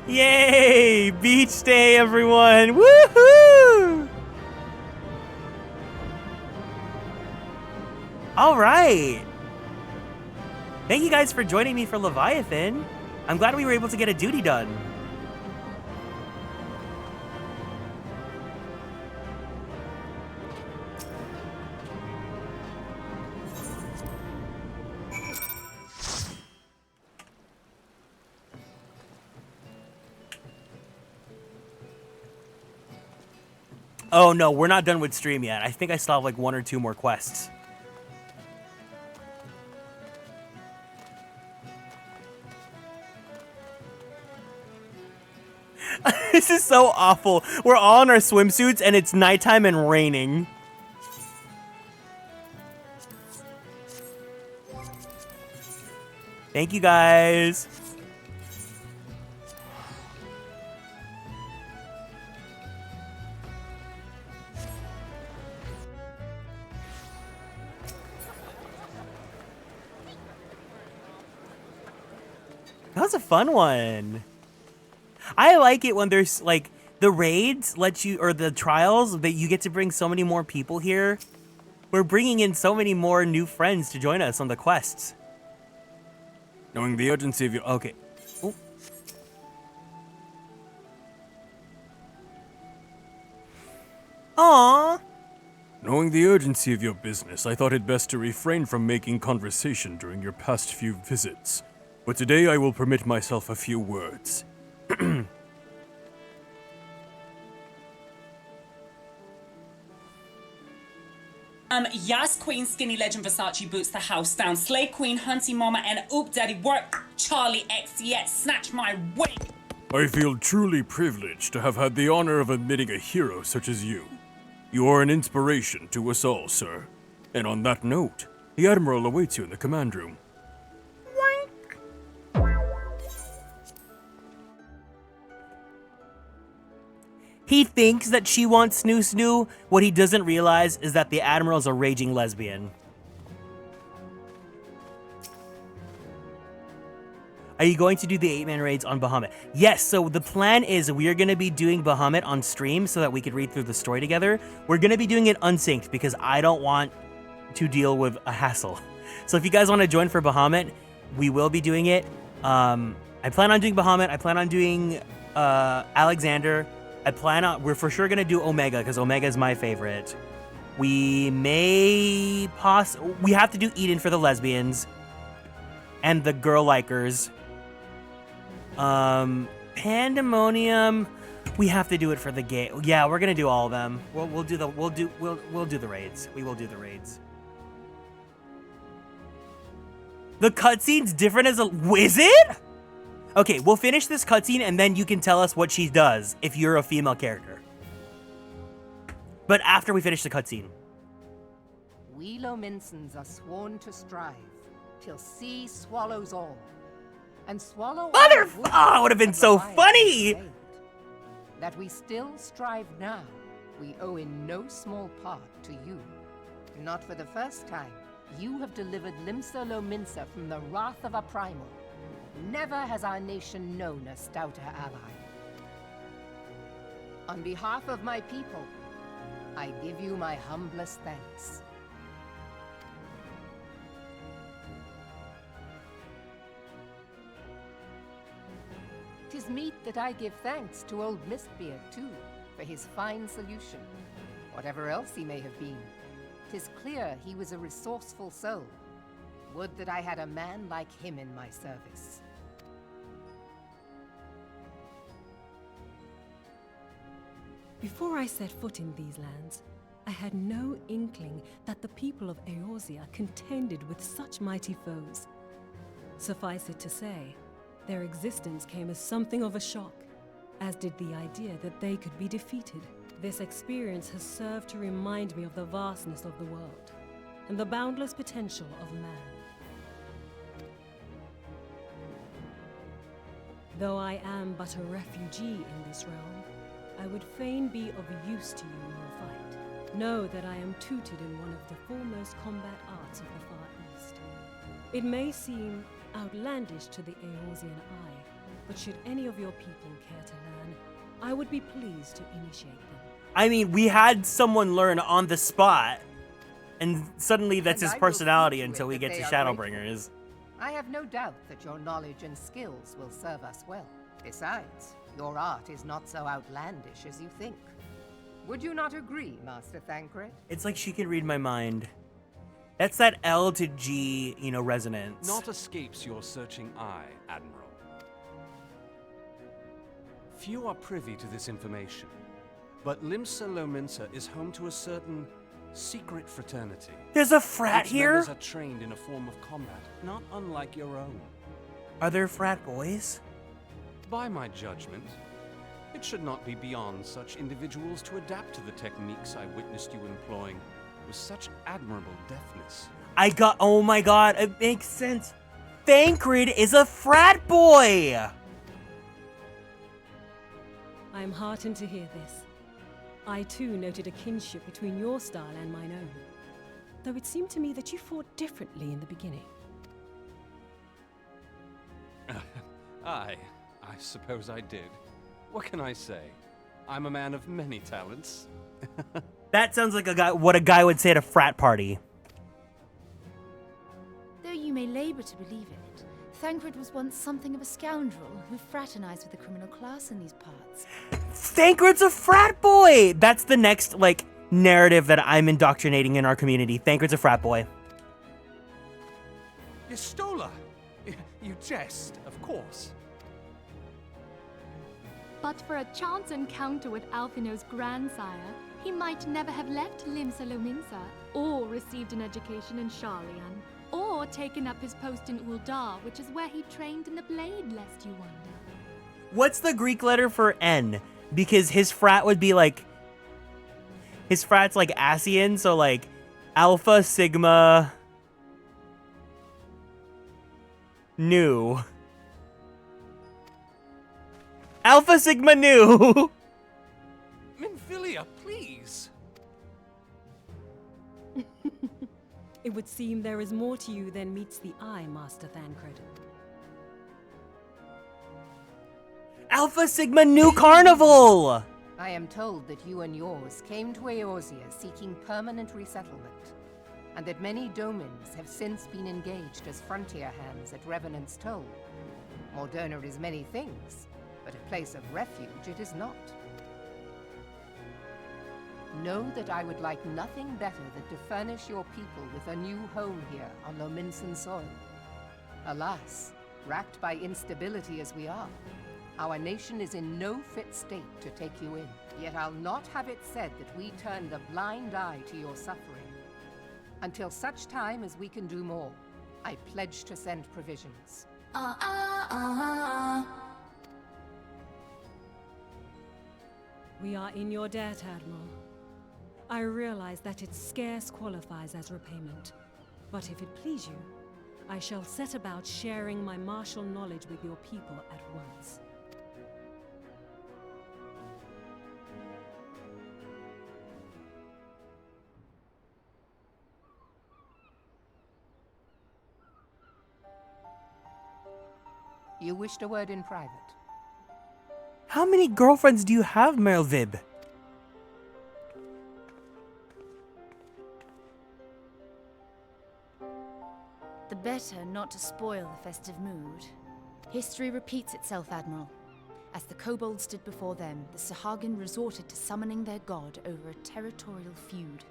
Yay! Beach day, everyone! Woohoo! All right. Thank you guys for joining me for Leviathan. I'm glad we were able to get a duty done. Oh no, we're not done with stream yet. I think I still have like 1 or 2 more quests. This is so awful. We're all in our swimsuits and it's nighttime and raining. Thank you guys. That was a fun one. I like it when there's like the raids let you, or the trials that you get to bring so many more people here. We're bringing in so many more new friends to join us on the quests. Knowing the urgency of your... Okay. Ooh. Aww. Knowing the urgency of your business, I thought it best to refrain from making conversation during your past few visits. But today I will permit myself a few words. Yes, Queen Skinny Legend Versace boots the house down. Slay Queen Hunty Mama and Oop Daddy work. Charlie X yet snatch my wig. I feel truly privileged to have had the honor of admitting a hero such as you. You are an inspiration to us all, sir. And on that note, the Admiral awaits you in the command room. He thinks that she wants Snoo Snoo. What he doesn't realize is that the Admiral's a raging lesbian. Are you going to do the 8-man raids on Bahamut? Yes, so the plan is we are going to be doing Bahamut on stream so that we could read through the story together. We're going to be doing it unsynced because I don't want to deal with a hassle. So if you guys want to join for Bahamut, we will be doing it. I plan on doing Bahamut. I plan on doing Alexander. We're for sure going to do Omega because Omega is my favorite. We may we have to do Eden for the lesbians and the girl likers. Pandemonium, we have to do it for the gay. Yeah, we're going to do all of them. We'll do the raids. We will do the raids. The cutscene's different as a wizard? Okay, we'll finish this cutscene and then you can tell us what she does if you're a female character. But after we finish the cutscene. We Lominsons are sworn to strive till sea swallows all. And swallow Mother! Oh, it would have been so funny! That we still strive now, we owe in no small part to you. Not for the first time, you have delivered Limsa Lominsa from the wrath of a primal. Never has our nation known a stouter ally. On behalf of my people, I give you my humblest thanks. 'Tis meet that I give thanks to old Mistbeard, too, for his fine solution. Whatever else he may have been, 'tis clear he was a resourceful soul. Would that I had a man like him in my service. Before I set foot in these lands, I had no inkling that the people of Eorzea contended with such mighty foes. Suffice it to say, their existence came as something of a shock, as did the idea that they could be defeated. This experience has served to remind me of the vastness of the world, and the boundless potential of man. Though I am but a refugee in this realm, I would fain be of use to you in your fight. Know that I am tutored in one of the foremost combat arts of the Far East. It may seem outlandish to the Eorzean eye, But should any of your people care to learn, I would be pleased to initiate them. I mean, we had someone learn on the spot, and suddenly that's his personality until we get to Shadowbringers. I have no doubt that your knowledge and skills will serve us well. Besides, your art is not so outlandish as you think. Would you not agree, Master Thancred? It's like she can read my mind. That's that L to G, you know, resonance. Naught escapes your searching eye, Admiral. Few are privy to this information, but Limsa Lominsa is home to a certain secret fraternity. There's a frat Its here? members are trained in a form of combat, not unlike your own. Are there frat boys? By my judgment, it should not be beyond such individuals to adapt to the techniques I witnessed you employing with such admirable deftness. Oh my god, it makes sense. Thancred is a frat boy! I am heartened to hear this. I too noted a kinship between your style and mine own, though it seemed to me that you fought differently in the beginning. I suppose I did. What can I say? I'm a man of many talents. That sounds like what a guy would say at a frat party. Though you may labor to believe it, Thancred was once something of a scoundrel who fraternized with the criminal class in these parts. Thancred's a frat boy! That's the next, like, narrative that I'm indoctrinating in our community. Thancred's a frat boy. Yestola! You jest, of course. But for a chance encounter with Alphino's grandsire, he might never have left Limsa Lominsa, or received an education in Sharlayan, or taken up his post in Uldar, which is where he trained in the blade, lest you wonder. What's the Greek letter for N? Because his frat would be like... His frat's like Asian, so like Alpha, Sigma... Nu. Alpha, Sigma, Nu! Minfilia, please! It would seem there is more to you than meets the eye, Master Thancred. Alpha, Sigma, Nu Carnival! I am told that you and yours came to Eorzea seeking permanent resettlement, and that many domins have since been engaged as frontier hands at Revenant's Toll. Moderna is many things, but a place of refuge it is not. Know that I would like nothing better than to furnish your people with a new home here on Lominsan soil. Alas, racked by instability as we are, our nation is in no fit state to take you in. Yet I'll not have it said that we turn the blind eye to your suffering. Until such time as we can do more, I pledge to send provisions. We are in your debt, Admiral. I realize that it scarce qualifies as repayment, but if it please you, I shall set about sharing my martial knowledge with your people at once. You wished a word in private. How many girlfriends do you have, Melvib? The better not to spoil the festive mood. History repeats itself, Admiral. As the kobolds stood before them, the Sahagin resorted to summoning their god over a territorial feud.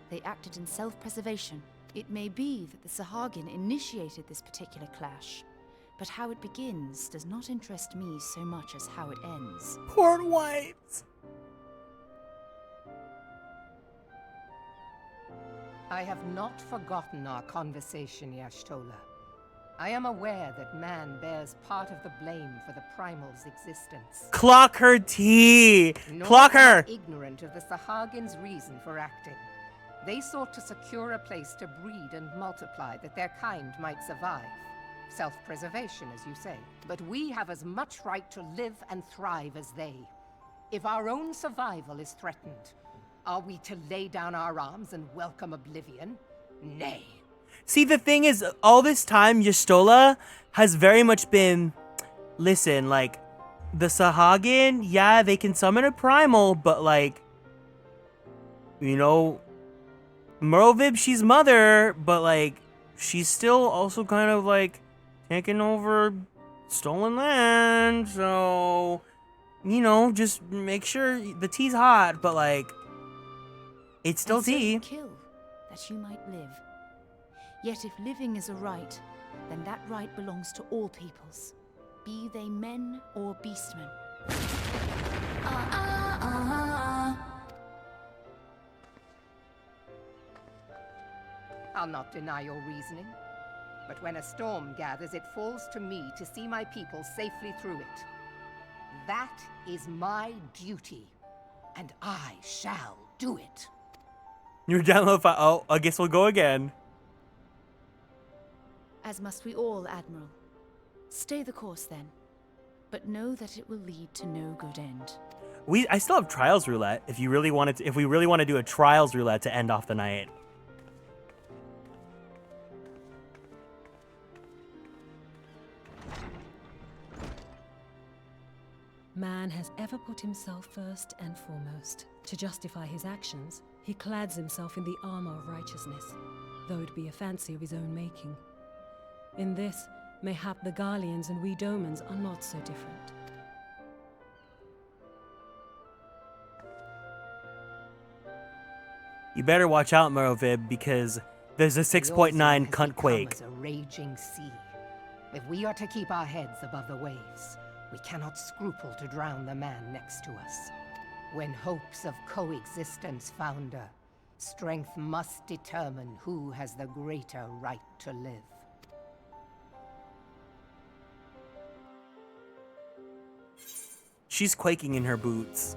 They acted in self-preservation. It may be that the Sahagin initiated this particular clash, but how it begins does not interest me so much as how it ends. Poor whites! I have not forgotten our conversation, Y'shtola. I am aware that man bears part of the blame for the Primal's existence. Clock her tea! Clock her! Nor am I ignorant of the Sahagin's reason for acting. They sought to secure a place to breed and multiply that their kind might survive. Self-preservation, as you say. But we have as much right to live and thrive as they. If our own survival is threatened, are we to lay down our arms and welcome oblivion? Nay. See, the thing is, all this time, Y'shtola has very much been listen, like, the Sahagin, yeah, they can summon a primal, but like, you know, Merlvib, she's mother, but like, she's still also kind of like taking over stolen land, so, you know, just make sure the tea's hot, but like, it's still And so tea. you kill, that you might live. Yet if living is a right, then that right belongs to all peoples, be they men or beastmen. I'll not deny your reasoning. But when a storm gathers, it falls to me to see my people safely through it. That is my duty, and I shall do it. Your download file. Oh, I guess we'll go again. As must we all, Admiral. Stay the course then, but know that it will lead to no good end. I still have Trials Roulette if you really wanted to, if we really want to do a Trials Roulette to end off the night. Man has ever put himself first and foremost. To justify his actions, he clads himself in the armor of righteousness, though it be a fancy of his own making. In this, mayhap the Garleans and we Domans are not so different. You better watch out, Merlvib, because there's a 6.9 cunt quake. As a raging sea. If we are to keep our heads above the waves, we cannot scruple to drown the man next to us. When hopes of coexistence founder, strength must determine who has the greater right to live. She's quaking in her boots.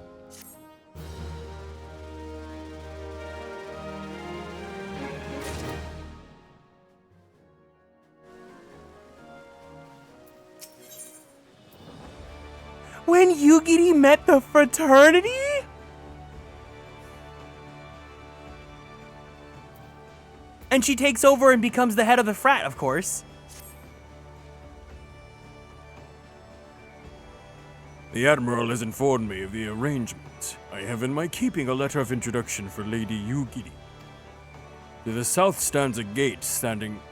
When Yugiri met the fraternity? And she takes over and becomes the head of the frat, of course. The Admiral has informed me of the arrangement. I have in my keeping a letter of introduction for Lady Yugiri. To the south stands a gate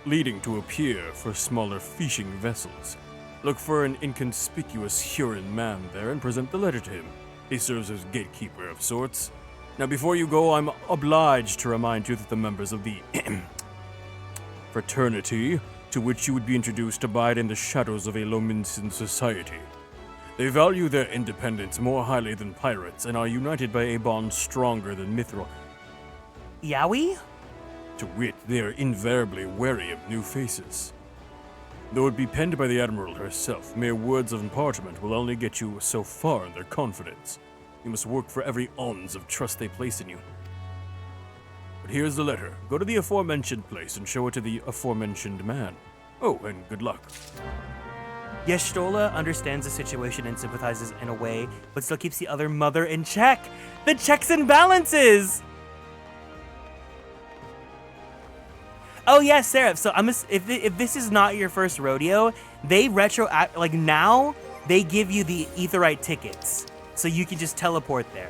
leading to a pier for smaller fishing vessels. Look for an inconspicuous Huron man there and present the letter to him. He serves as gatekeeper of sorts. Now before you go, I'm obliged to remind you that the members of the fraternity to which you would be introduced abide in the shadows of a Lominsan society. They value their independence more highly than pirates and are united by a bond stronger than mithril. Yowie? To wit, they are invariably wary of new faces. Though it be penned by the Admiral herself, mere words of parchment will only get you so far in their confidence. You must work for every ounce of trust they place in you. But here's the letter. Go to the aforementioned place and show it to the aforementioned man. Oh, and good luck. Yes, Stola understands the situation and sympathizes in a way, but still keeps the other mother in check. The checks and balances! Oh yeah, Seraph. So if this is not your first rodeo, they now they give you the Aetheryte tickets, so you can just teleport there.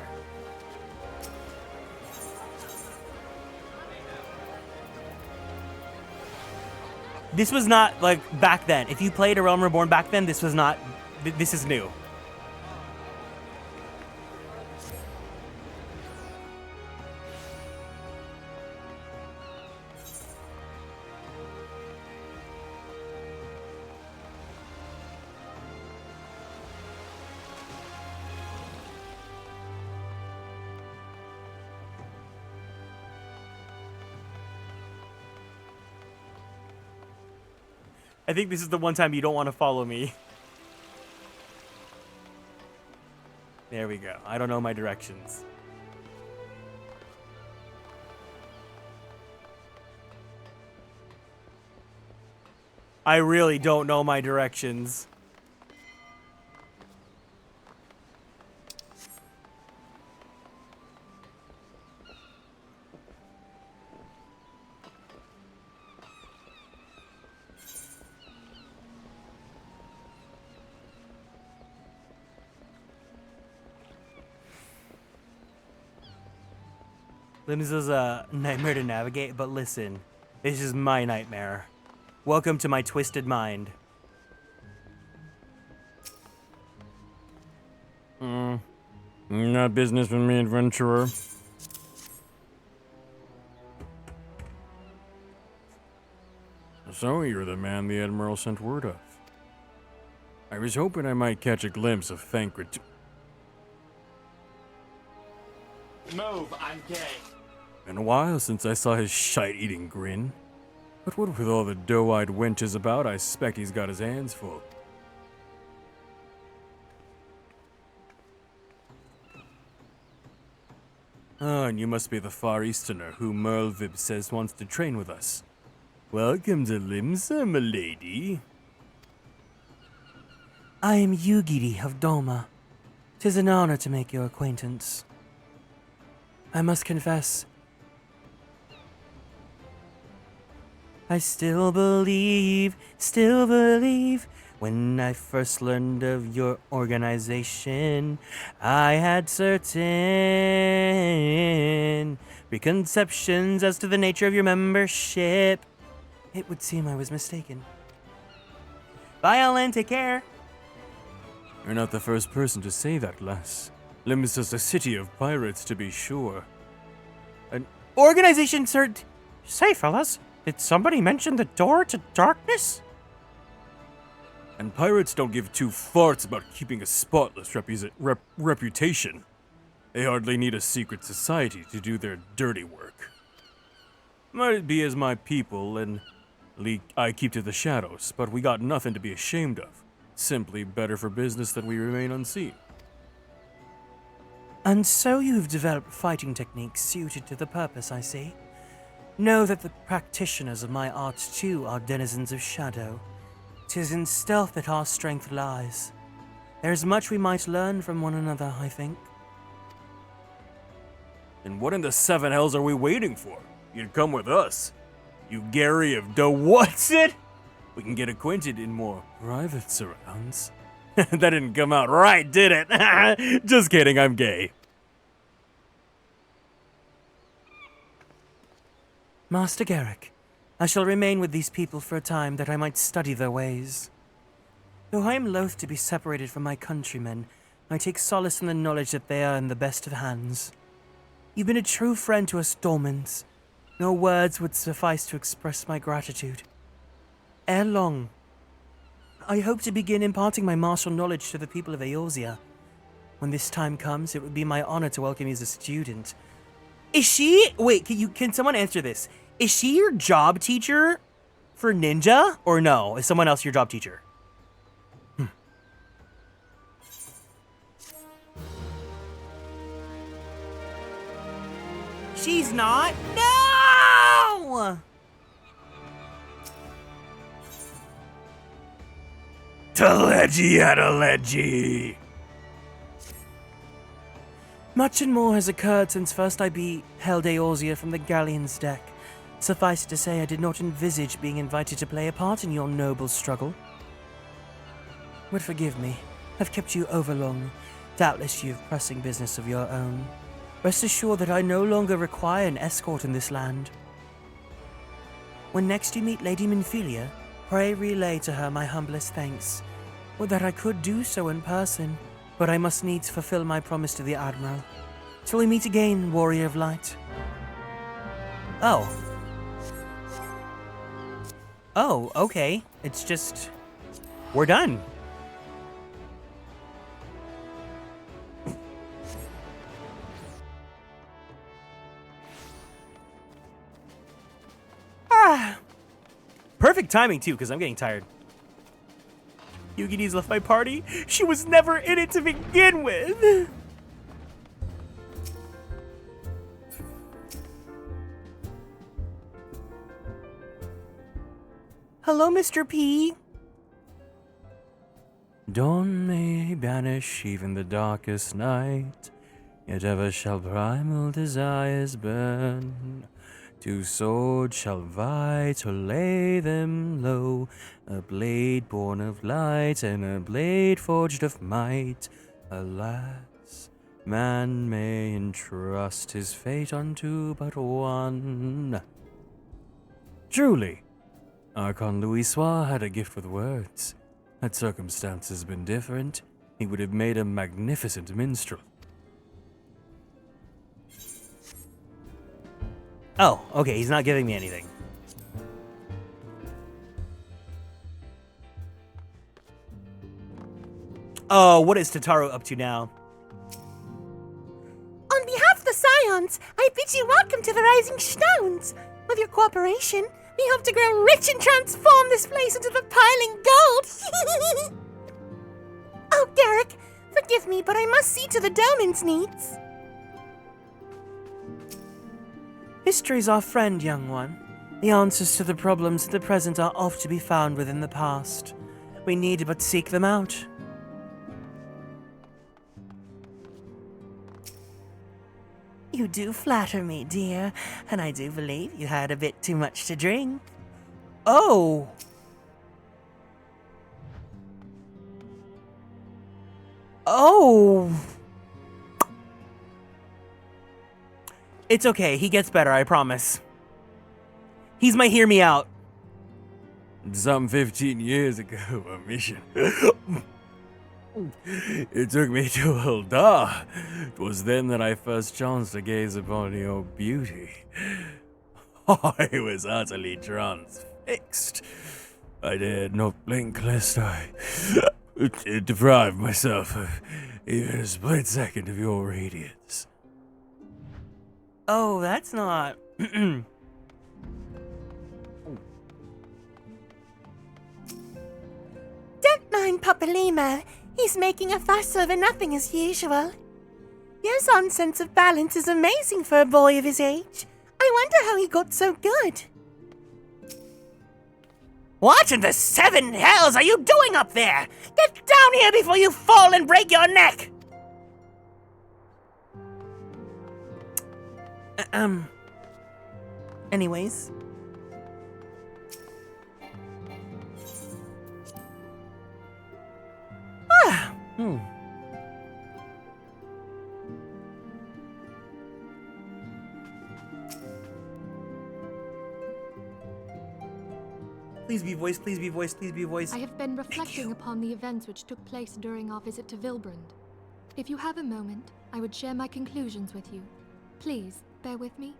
This was not like back then. If you played a Realm Reborn back then, this was not. This is new. I think this is the one time you don't want to follow me. There we go. I don't know my directions. I really don't know my directions. Limsa's a nightmare to navigate, but listen, this is my nightmare. Welcome to my twisted mind. Not business with me, adventurer. So you're the man the Admiral sent word of. I was hoping I might catch a glimpse of Thancred. Move, I'm gay. Been a while since I saw his shite-eating grin. But what with all the doe-eyed wenches about, I suspect he's got his hands full. Ah, and you must be the Far Easterner who Merlvib says wants to train with us. Welcome to Limsa, milady. I am Yugiri of Doma. 'Tis an honor to make your acquaintance. I must confess, I still believe, when I first learned of your organization, I had certain preconceptions as to the nature of your membership. It would seem I was mistaken. Bye, Ellen, take care. You're not the first person to say that, lass. Limsa's a city of pirates, to be sure. An organization cert... Say, fellas, did somebody mention the door to darkness? And pirates don't give two farts about keeping a spotless reputation. They hardly need a secret society to do their dirty work. Might be as my people, and I keep to the shadows, but we got nothing to be ashamed of. Simply better for business that we remain unseen. And so you've developed fighting techniques suited to the purpose, I see. Know that the practitioners of my art too are denizens of shadow. 'Tis in stealth that our strength lies. There's much we might learn from one another, I think. And what in the seven hells are we waiting for? You'd come with us. You Gary of what's it? We can get acquainted in more private surrounds. That didn't come out right, did it? Just kidding, I'm gay. Master Garrick, I shall remain with these people for a time that I might study their ways. Though I am loath to be separated from my countrymen, I take solace in the knowledge that they are in the best of hands. You've been a true friend to us Dolmens. No words would suffice to express my gratitude. Ere long, I hope to begin imparting my martial knowledge to the people of Eorzea. When this time comes, it would be my honor to welcome you as a student. Is she... Wait, can someone answer this? Is she your job teacher for ninja? Or no? Is someone else your job teacher? She's not? No! Teledgy at a ledgy. Much and more has occurred since first I beheld Eorzea from the galleon's deck. Suffice it to say, I did not envisage being invited to play a part in your noble struggle. But forgive me, I've kept you overlong. Doubtless you have pressing business of your own. Rest assured that I no longer require an escort in this land. When next you meet Lady Minfilia, pray relay to her my humblest thanks. Would that I could do so in person, but I must needs fulfill my promise to the Admiral. Till we meet again, Warrior of Light. Oh. Oh, okay. It's just... we're done. Perfect timing, too, because I'm getting tired. Yugi's left my party. She was never in it to begin with. Hello, Mr. P. Dawn may banish even the darkest night, yet ever shall primal desires burn. Two swords shall vie to lay them low, a blade born of light and a blade forged of might. Alas, Man may entrust his fate unto but one. Truly, Archon Louisoix had a gift with words. Had circumstances been different, he would have made a magnificent minstrel. Oh, okay, he's not giving me anything. Oh, what is Tataru up to now? On behalf of the Scions, I bid you welcome to the Rising Stones. With your cooperation, we hope to grow rich and transform this place into the piling gold. Oh, Garrick, forgive me, but I must see to the domain's needs. History's our friend, young one. The answers to the problems of the present are oft to be found within the past. We need but seek them out. You do flatter me, dear, and I do believe you had a bit too much to drink. Oh! Oh! It's okay, he gets better, I promise. He's my hear me out. Some 15 years ago, a mission. It took me to Eldar. 'Twas then that I first chanced to gaze upon your beauty. I was utterly transfixed. I dared not blink lest I deprive myself of even a split second of your radiance. Oh, that's not... Don't mind Papa Lima. He's making a fuss over nothing as usual. Your son's sense of balance is amazing for a boy of his age. I wonder how he got so good. What in the seven hells are you doing up there? Get down here before you fall and break your neck! Anyways. Please be voiced, please be voiced, please be voiced. I have been reflecting upon the events which took place during our visit to Vilbrand. If you have a moment, I would share my conclusions with you. Please, bear with me.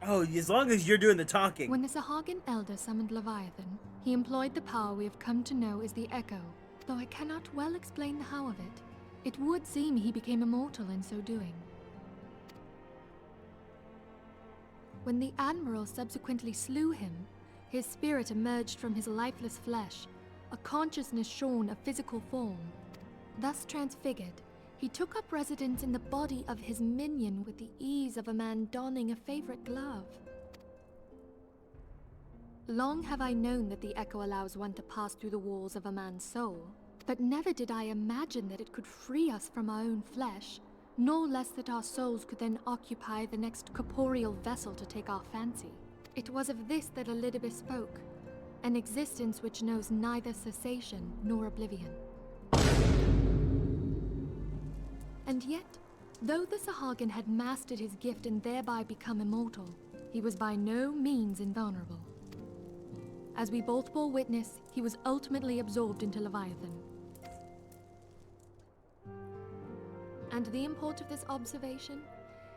Oh, as long as you're doing the talking. When the Sahagin Elder summoned Leviathan, he employed the power we have come to know as the Echo, though I cannot well explain the how of it. It would seem he became immortal in so doing. When the Admiral subsequently slew him, his spirit emerged from his lifeless flesh, a consciousness shorn of physical form. Thus transfigured, he took up residence in the body of his minion with the ease of a man donning a favorite glove. Long have I known that the Echo allows one to pass through the walls of a man's soul, but never did I imagine that it could free us from our own flesh, nor less that our souls could then occupy the next corporeal vessel to take our fancy. It was of this that Elidibus spoke, an existence which knows neither cessation nor oblivion. And yet, though the Sahagin had mastered his gift and thereby become immortal, he was by no means invulnerable. As we both bore witness, he was ultimately absorbed into Leviathan. And the import of this observation?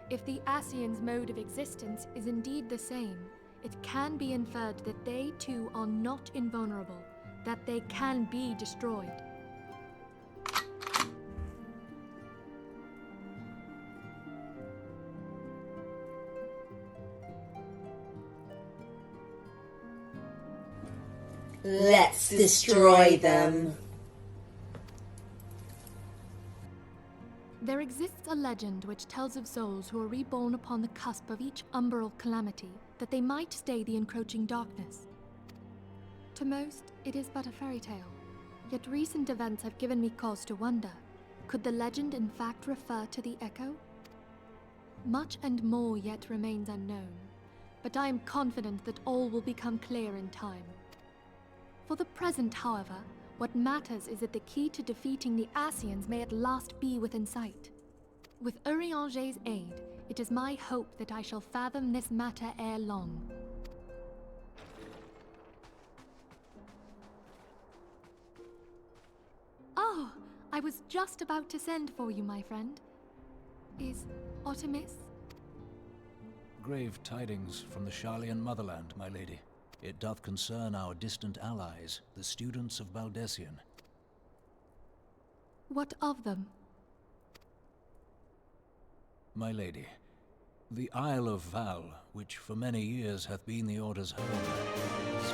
If the Ascians' mode of existence is indeed the same, it can be inferred that they too are not invulnerable, that they can be destroyed. Let's destroy them. There exists a legend which tells of souls who are reborn upon the cusp of each umbral calamity, that they might stay the encroaching darkness. To most, it is but a fairy tale. Yet recent events have given me cause to wonder, could the legend in fact refer to the Echo? Much and more yet remains unknown, but I am confident that all will become clear in time. For the present, however, what matters is that the key to defeating the Ascians may at last be within sight. With Urianger's aid, it is my hope that I shall fathom this matter ere long. Oh, I was just about to send for you, my friend. Is aught amiss? Grave tidings from the Sharlayan motherland, my lady. It doth concern our distant allies, the students of Baldessian. What of them? My lady, the Isle of Val, which for many years hath been the Order's home, is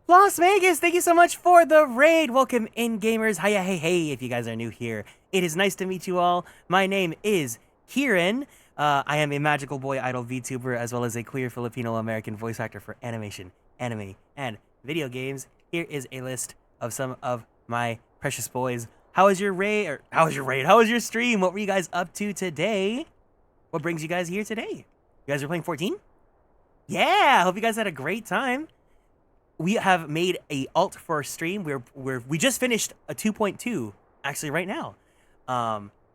Las Vegas, thank you so much for the raid. Welcome in, gamers. Hiya, hey, hey, if you guys are new here. It is nice to meet you all. My name is Kieran. I am a magical boy idol VTuber, as well as a queer Filipino-American voice actor for animation, anime, and video games. Here is a list of some of my precious boys. How was your raid? How was your stream? What were you guys up to today? What brings you guys here today? You guys are playing 14? Yeah, hope you guys had a great time. We have made a alt for our stream. We just finished a 2.2 actually right now.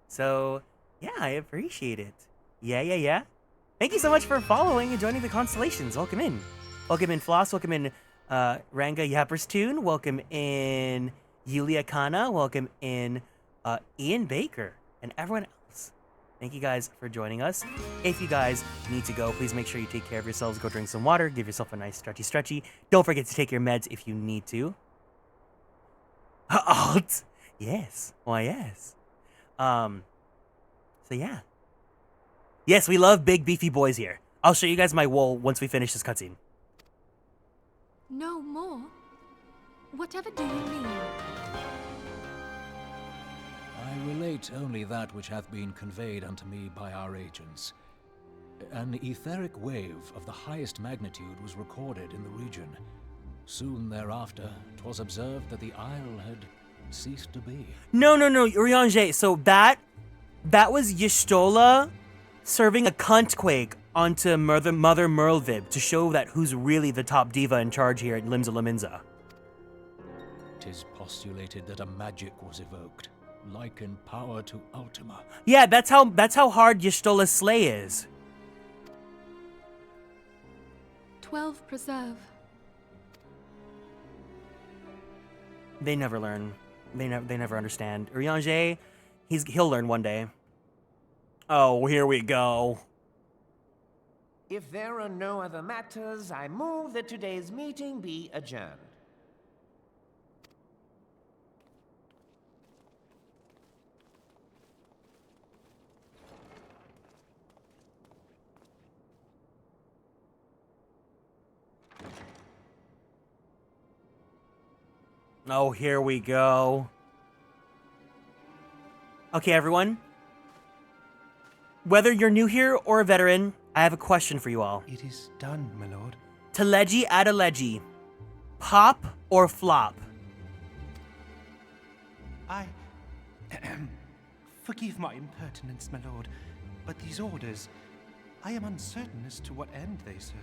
So yeah, I appreciate it. Yeah. Thank you so much for following and joining the Konstellations. Welcome in. Welcome in Floss. Welcome in Ranga Yapperstoon. Welcome in Yulia Kana. Welcome in Ian Baker and everyone else. Thank you guys for joining us. If you guys need to go, please make sure you take care of yourselves. Go drink some water. Give yourself a nice stretchy. Don't forget to take your meds if you need to. Alt? Yes. Why, yes. So yeah. Yes, we love big beefy boys here. I'll show you guys my wool once we finish this cutscene. No more? Whatever do you mean? I relate only that which hath been conveyed unto me by our agents. An etheric wave of the highest magnitude was recorded in the region. Soon thereafter, 'twas observed that the isle had ceased to be. No, Urianger. So that was Y'shtola serving a cuntquake onto Mother Merlvib to show that who's really the top diva in charge here at Limsa Lominsa. 'Tis postulated that a magic was evoked, like in power to Ultima. Yeah, that's how hard Y'shtola's slay is. 12 preserve. They never learn. They never understand. Urianger, he'll learn one day. Oh, here we go. If there are no other matters, I move that today's meeting be adjourned. Oh, here we go. Okay, everyone. Whether you're new here or a veteran, I have a question for you all. It is done, my lord. Teleji Adeleji. Pop or flop? I... Forgive my impertinence, my lord, but these orders, I am uncertain as to what end they serve.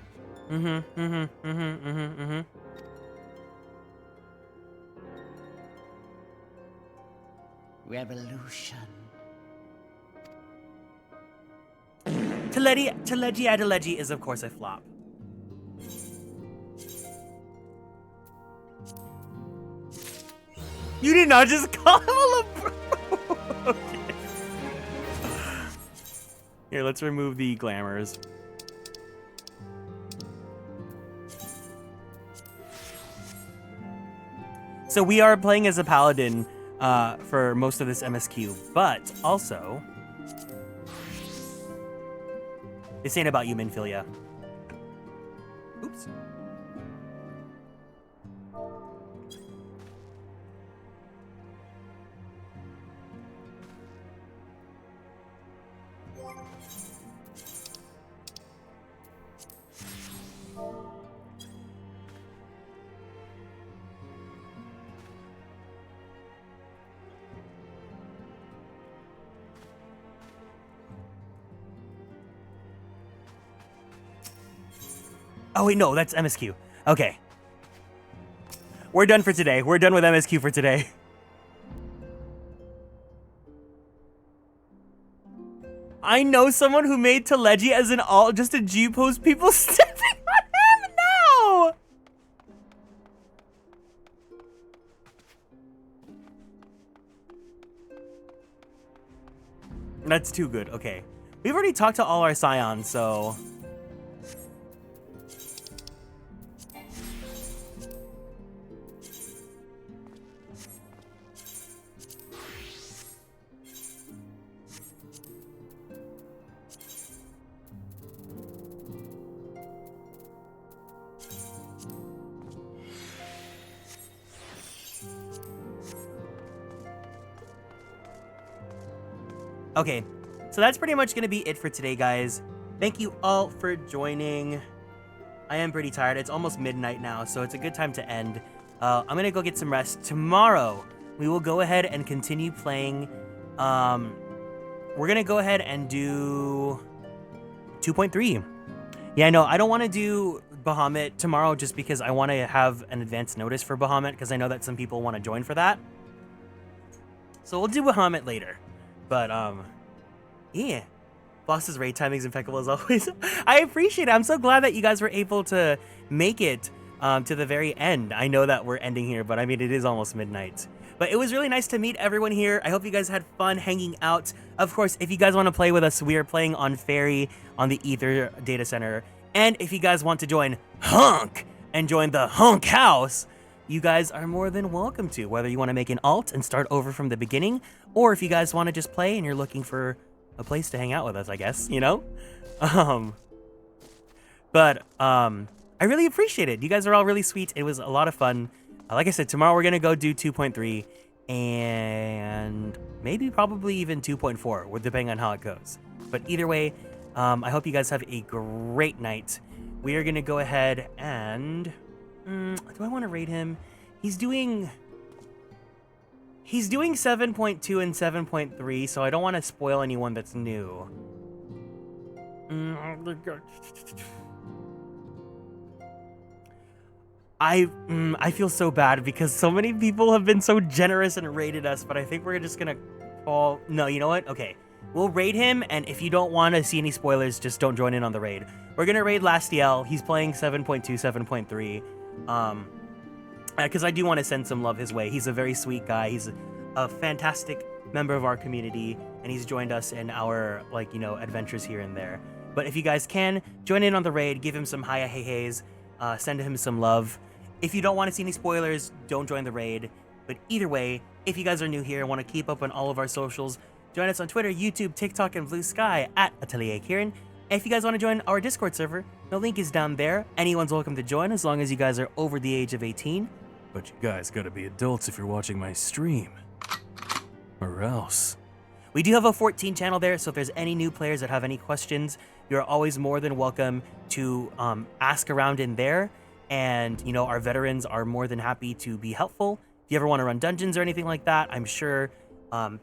Revolution. Teleji Adeleji is, of course, a flop. You did not just call him a LeBron. Okay. Here, let's remove the glamours. So we are playing as a paladin for most of this MSQ, but also... This ain't about you, Minfilia. Oops. Oh wait, no, that's MSQ. Okay. We're done for today. We're done with MSQ for today. I know someone who made Teleji as an alt just to G-post people stepping on him now! That's too good. Okay. We've already talked to all our scions, so... Okay, so that's pretty much going to be it for today, guys. Thank you all for joining. I am pretty tired. It's almost midnight now, so it's a good time to end. I'm going to go get some rest. Tomorrow, we will go ahead and continue playing. We're going to go ahead and do 2.3. Yeah, no, I don't want to do Bahamut tomorrow just because I want to have an advance notice for Bahamut because I know that some people want to join for that. So we'll do Bahamut later. But, yeah. Boss's raid timing's impeccable as always. I appreciate it. I'm so glad that you guys were able to make it to the very end. I know that we're ending here, but I mean, it is almost midnight. But it was really nice to meet everyone here. I hope you guys had fun hanging out. Of course, if you guys want to play with us, we are playing on Fairy on the Ether Data Center. And if you guys want to join Hunk and join the Hunk House, you guys are more than welcome to, whether you want to make an alt and start over from the beginning, or if you guys want to just play and you're looking for a place to hang out with us, I guess, you know? I really appreciate it. You guys are all really sweet. It was a lot of fun. Like I said, tomorrow we're going to go do 2.3 and maybe probably even 2.4, depending on how it goes. But either way, I hope you guys have a great night. We are going to go ahead and... do I want to rate him? He's doing 7.2 and 7.3, so I don't want to spoil anyone that's new. I feel so bad because so many people have been so generous and rated us, but I think we're just gonna call... No, you know what? Okay. We'll raid him, and if you don't want to see any spoilers, just don't join in on the raid. We're gonna raid Lastiel. He's playing 7.2, 7.3. Because I do want to send some love his way. He's a very sweet guy. He's a fantastic member of our community, and he's joined us in our, like, you know, adventures here and there. But if you guys can, join in on the raid, give him some hiya hey heys, send him some love. If you don't want to see any spoilers, don't join the raid. But either way, if you guys are new here and want to keep up on all of our socials, join us on Twitter, YouTube, TikTok, and Blue Sky at Atelier Kieran. If you guys want to join our Discord server, the link is down there. Anyone's welcome to join as long as you guys are over the age of 18. But you guys gotta be adults if you're watching my stream. Or else. We do have a 14 channel there, so if there's any new players that have any questions, you're always more than welcome to ask around in there. And, you know, our veterans are more than happy to be helpful. If you ever want to run dungeons or anything like that, I'm sure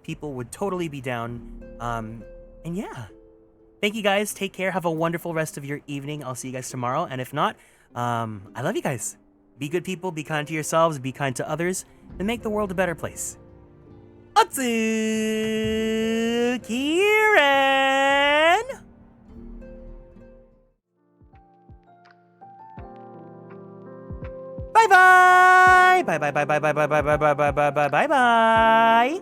people would totally be down. And yeah. Thank you guys. Take care. Have a wonderful rest of your evening. I'll see you guys tomorrow. And if not, I love you guys. Be good people. Be kind to yourselves. Be kind to others. And make the world a better place. Otsu Kieran! Bye-bye! Bye-bye, bye-bye, bye-bye, bye-bye, bye-bye, bye-bye, bye-bye, bye-bye.